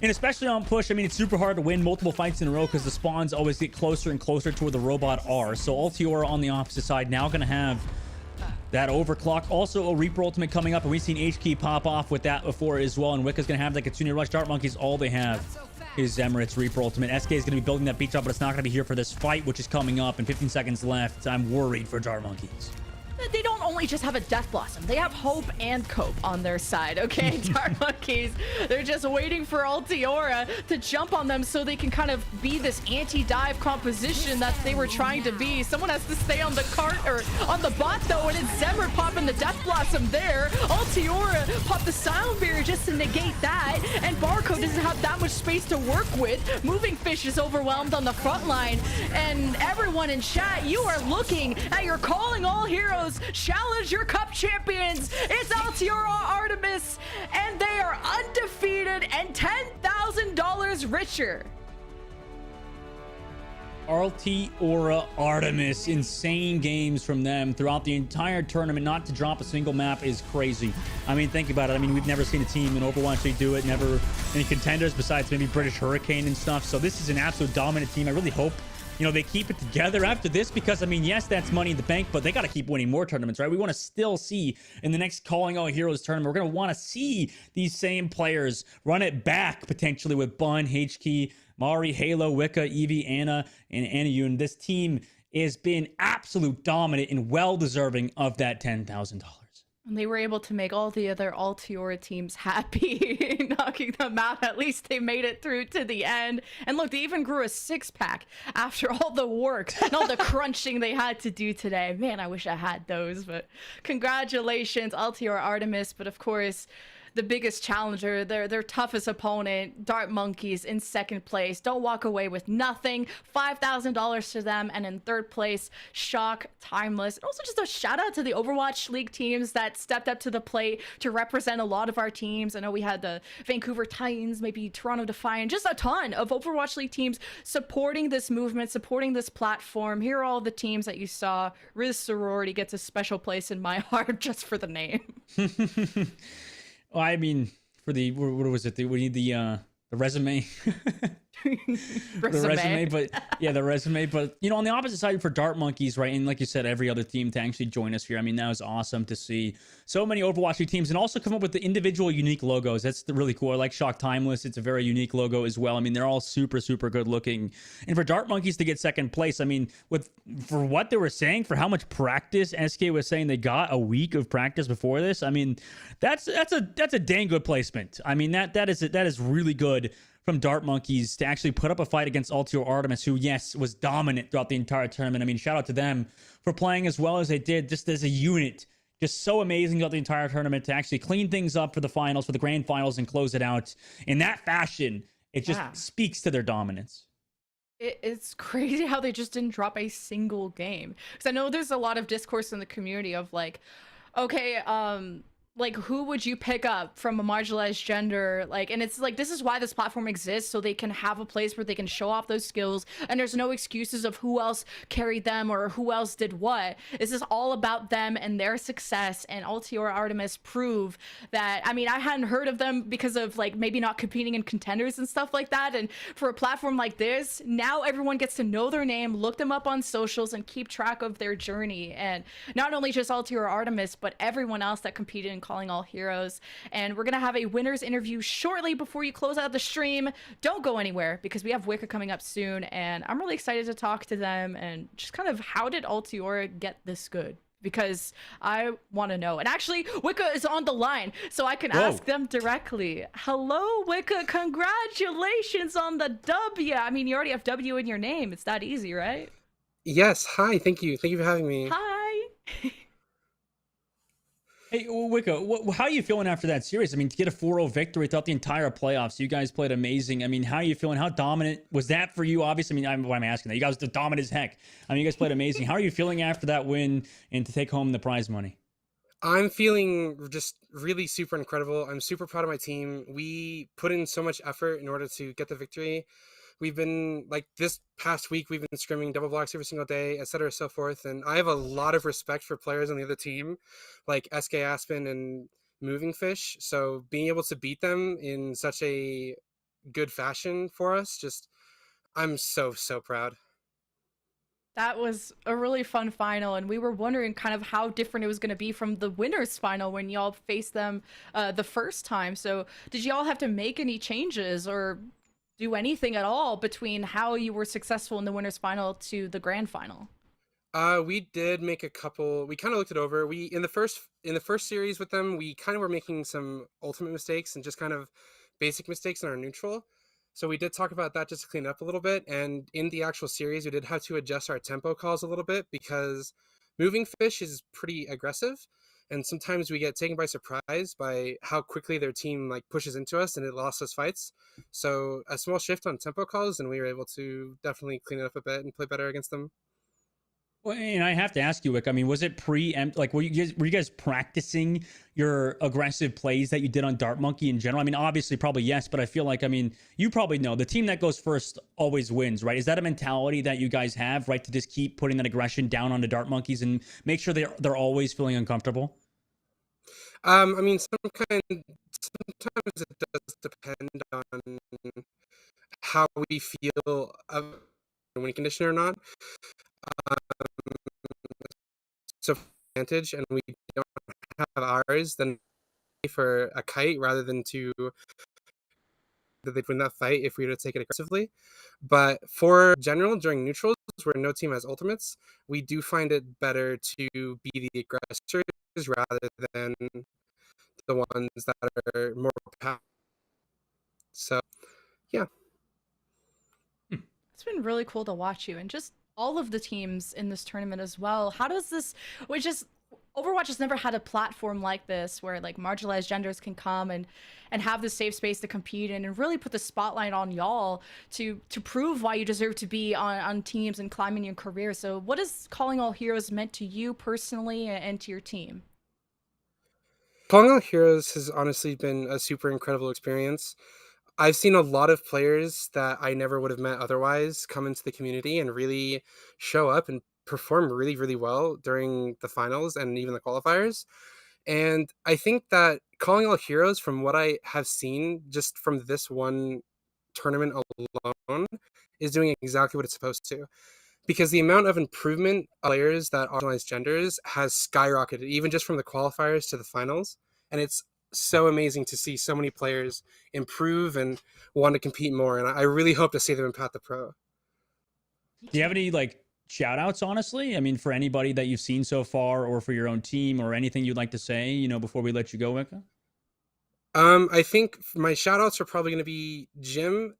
And especially on push, I mean, it's super hard to win multiple fights in a row because the spawns always get closer and closer to where the robot are. So Altiora on the opposite side now going to have that overclock. Also, a Reaper ultimate coming up, and we've seen HK pop off with that before as well. And Wicca's going to have like a Kitsune Rush. Dart Monkeys, all they have is Emirates Reaper ultimate. SK is going to be building that beach up, but it's not going to be here for this fight, which is coming up in 15 seconds left. I'm worried for Dart Monkeys. They don't only just have a Death Blossom, they have Hope and Cope on their side, okay? Dart Monkeys, they're just waiting for Altiora to jump on them so they can kind of be this anti-dive composition that they were trying to be. Someone has to stay on the cart, or on the bot though, and it's Zemmer popping the Death Blossom there. Altiora popped the Silent Barrier just to negate that, and Barcode doesn't have that much space to work with. Moving Fish is overwhelmed on the front line, and everyone in chat, you are looking at your Calling All Heroes Challenger Cup champions. It's Altiora Artemis, and they are undefeated and $10,000 richer. Altiora Artemis, insane games from them throughout the entire tournament. Not to drop a single map is crazy. I mean, think about it. I mean, we've never seen a team in Overwatch League do it. Never any contenders besides maybe British Hurricane and stuff. So this is an absolute dominant team. I really hope, you know, they keep it together after this, because I mean, yes, that's Money in the Bank, but they got to keep winning more tournaments, right? We want to still see in the next Calling All Heroes tournament, we're going to want to see these same players run it back potentially with Bun, HK, Mari, Halo, Wicca, Evie, Anna, and Anayun. This team has been absolute dominant and well deserving of that $10,000. And they were able to make all the other Altiora teams happy, knocking them out. At least they made it through to the end. And look, they even grew a 6-pack after all the work and all the crunching they had to do today. Man, I wish I had those, but congratulations, Altiora Artemis. But of course, the biggest challenger, their toughest opponent, Dart Monkeys, in second place. Don't walk away with nothing. $5,000 to them. And in third place, Shock, Timeless. And also just a shout out to the Overwatch League teams that stepped up to the plate to represent a lot of our teams. I know we had the Vancouver Titans, maybe Toronto Defiant, just a ton of Overwatch League teams supporting this movement, supporting this platform. Here are all the teams that you saw. Riz Sorority gets a special place in my heart just for the name. Well, I mean, for the, what was it? We need the resume. The resume, but yeah, the resume. But you know, on the opposite side for Dart Monkeys, right? And like you said, every other team to actually join us here. I mean, that was awesome to see so many Overwatch League teams, and also come up with the individual unique logos. That's really cool. I like Shock Timeless. It's a very unique logo as well. I mean, they're all super, super good looking. And for Dart Monkeys to get second place, I mean, for what they were saying, for how much practice SK was saying they got a week of practice before this. I mean, that's a dang good placement. I mean, that is really good from Dart Monkeys to actually put up a fight against Altiora Artemis, who, yes, was dominant throughout the entire tournament. I mean, shout out to them for playing as well as they did, just as a unit. Just so amazing throughout the entire tournament to actually clean things up for the finals, for the grand finals, and close it out in that fashion. It just speaks to their dominance. It's crazy how they just didn't drop a single game. Because I know there's a lot of discourse in the community of like, okay, like, who would you pick up from a marginalized gender? Like, and it's like, this is why this platform exists, so they can have a place where they can show off those skills, and there's no excuses of who else carried them or who else did what. This is all about them and their success, and Altiora Artemis prove that. I mean, I hadn't heard of them because of like maybe not competing in contenders and stuff like that, and for a platform like this, now everyone gets to know their name, look them up on socials, and keep track of their journey. And not only just Altiora Artemis, but everyone else that competed in Calling All Heroes. And we're gonna have a winners interview shortly before you close out the stream. Don't go anywhere, because we have Wicca coming up soon, and I'm really excited to talk to them and just kind of, how did Altiora get this good? Because I want to know. And actually, Wicca is on the line, so I can ask them directly. Hello, Wicca. Congratulations on the W. I mean, you already have W in your name. It's that easy, right? Yes. Hi. Thank you. Thank you for having me. Hi. Hey, Wicca, how are you feeling after that series? I mean, to get a 4-0 victory throughout the entire playoffs, you guys played amazing. I mean, how are you feeling? How dominant was that for you? Obviously, I mean, why am I asking that? You guys were dominant as heck. I mean, you guys played amazing. How are you feeling after that win and to take home the prize money? I'm feeling just really super incredible. I'm super proud of my team. We put in so much effort in order to get the victory. We've been like this past week, we've been scrimming double blocks every single day, et cetera, so forth. And I have a lot of respect for players on the other team, like SK Aspen and Moving Fish. So being able to beat them in such a good fashion for us, just I'm so proud. That was a really fun final, and we were wondering kind of how different it was going to be from the winners final when y'all faced them the first time. So did y'all have to make any changes or do anything at all between how you were successful in the winners final to the grand final? We did make a couple. We kind of looked it over. We in the first series with them, we kind of were making some ultimate mistakes and just kind of basic mistakes in our neutral. So we did talk about that just to clean it up a little bit. And in the actual series, we did have to adjust our tempo calls a little bit because moving fish is pretty aggressive, and sometimes we get taken by surprise by how quickly their team like pushes into us, and it lost us fights. So a small shift on tempo calls, and we were able to definitely clean it up a bit and play better against them. Well, and I have to ask you, Wick. I mean, was it like were you guys practicing your aggressive plays that you did on Dart Monkey in general? I mean, obviously, probably yes, but I feel like, I mean, you probably know the team that goes first always wins, right? Is that a mentality that you guys have, right, to just keep putting that aggression down on the Dart Monkeys and make sure they're always feeling uncomfortable? I mean, sometimes it does depend on how we feel of the winning condition or not. Um, so advantage, and we don't have ours, then for a kite rather than to that they'd win that fight if we were to take it aggressively. But for general during neutrals where no team has ultimates, we do find it better to be the aggressors rather than the ones that are more powerful. So yeah. It's been really cool to watch you and just all of the teams in this tournament as well. How does this, which is Overwatch has never had a platform like this where like marginalized genders can come and have this safe space to compete in and really put the spotlight on y'all to prove why you deserve to be on teams and climbing your career. So what has Calling All Heroes meant to you personally and to your team? Calling All Heroes has honestly been a super incredible experience. I've seen a lot of players that I never would have met otherwise come into the community and really show up and perform really well during the finals and even the qualifiers. And I think that Calling All Heroes, from what I have seen just from this one tournament alone, is doing exactly what it's supposed to. Because the amount of improvement of players that are marginalized genders has skyrocketed, even just from the qualifiers to the finals. And it's so amazing to see so many players improve and want to compete more. And I really hope to see them in Path to Pro. Do you have any like shout outs, honestly? I mean, for anybody that you've seen so far or for your own team or anything you'd like to say, you know, before we let you go, Wicca? I think my shout outs are probably going to be Jim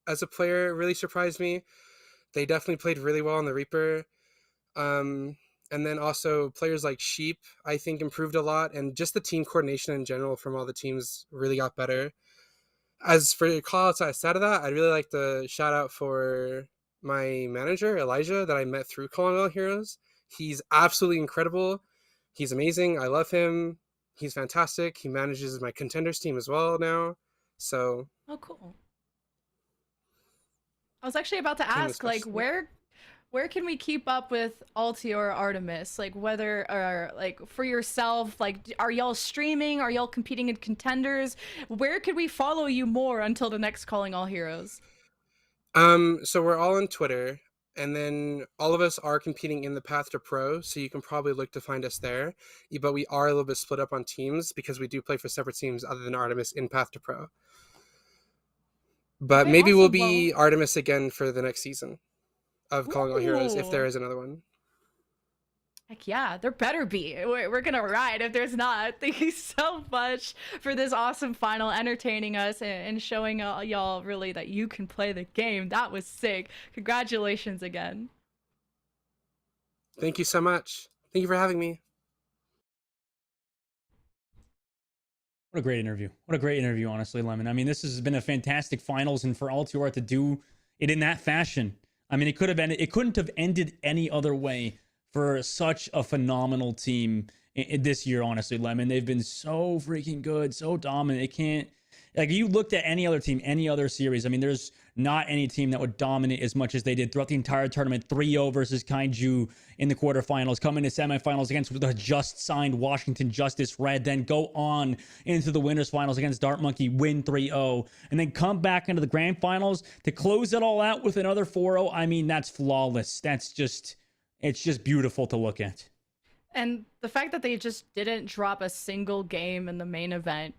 as a player really surprised me. They definitely played really well on the Reaper. And then also players like Sheep, I think improved a lot, and just the team coordination in general from all the teams really got better. As for call outs outside of that, I'd really like to shout out for my manager, Elijah, that I met through Calling All Heroes. He's absolutely incredible. He's amazing. I love him. He's fantastic. He manages my contenders team as well now. So Oh, cool. I was actually about to ask, like, where can we keep up with Altior Artemis? Like, whether or like for yourself, like, are y'all streaming? Are y'all competing in contenders? Where could we follow you more until the next Calling All Heroes? So we're all on Twitter, and then all of us are competing in the Path to Pro, so you can probably look to find us there. But we are a little bit split up on teams because we do play for separate teams other than Artemis in Path to Pro. But Okay, maybe we'll awesome. be Artemis again for the next season of Calling All Heroes if there Ooh. is another one. Heck yeah, there better be. We're gonna ride if there's not. Thank you so much for this awesome final, entertaining us and showing y'all really that you can play the game. That was sick. Congratulations again. Thank you so much. Thank you for having me. What a great interview. What a great interview, honestly, Lemon. I mean, this has been a fantastic finals, and for Altior to do it in that fashion, I mean, it could have ended. It couldn't have ended any other way for such a phenomenal team this year, honestly, Lemon. They've been so freaking good, so dominant. It can't. Like, you looked at any other team, any other series. I mean, there's not any team that would dominate as much as they did throughout the entire tournament. 3-0 versus Kaiju in the quarterfinals, come into semifinals against the just signed Washington Justice Red, then go on into the winners finals against Dart Monkey, win 3-0, and then come back into the grand finals to close it all out with another 4-0. I mean, that's flawless. It's just beautiful to look at. And the fact that they just didn't drop a single game in the main event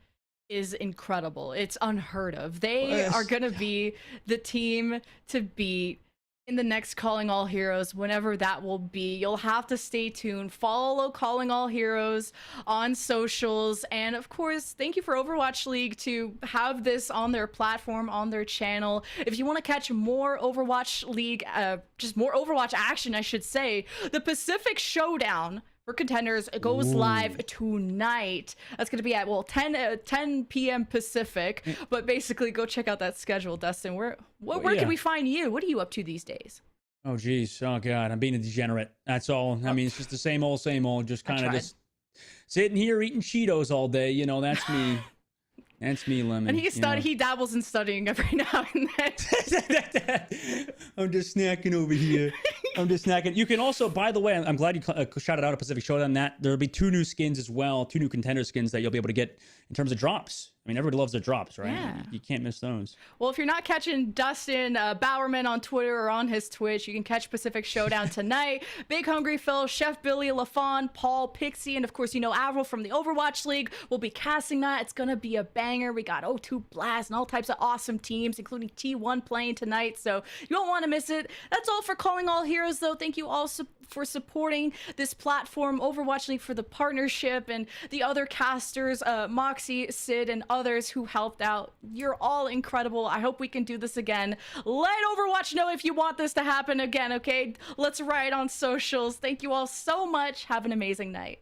is incredible. It's unheard of. They are going to be the team to beat in the next Calling All Heroes, whenever that will be. You'll have to stay tuned. Follow Calling All Heroes on socials. And of course, thank you for Overwatch League to have this on their platform, on their channel. If you want to catch more Overwatch League, just more Overwatch action, I should say, the Pacific Showdown for Contenders goes live tonight. That's going to be at 10 p.m. Pacific. But basically, go check out that schedule, Dustin. Where can we find you? What are you up to these days? Oh geez, oh god, I'm being a degenerate. That's all. I mean, it's just the same old. Just kind of just sitting here eating Cheetos all day. You know, that's me. That's me, Lemon. And he dabbles in studying every now and then. I'm just snacking over here. I'm just snacking. You can also, by the way, I'm glad you shouted out a Pacific Showdown. That there'll be 2 new skins as well, 2 new contender skins that you'll be able to get in terms of drops. I mean, everybody loves their drops, right? Yeah. You can't miss those. Well, if you're not catching Dustin Bowerman on Twitter or on his Twitch, you can catch Pacific Showdown tonight. Big Hungry Phil, Chef Billy, LaFawn, Paul, Pixie, and of course, Avril from the Overwatch League will be casting that. It's going to be a banger. We got O2 Blast and all types of awesome teams, including T1 playing tonight, so you won't want to miss it. That's all for Calling All Heroes, though. Thank you all for supporting this platform, Overwatch League, for the partnership, and the other casters, Moxie, Sid, and others who helped out. You're all incredible. I hope we can do this again. Let Overwatch know if you want this to happen again, okay? Let's write on socials. Thank you all so much. Have an amazing night.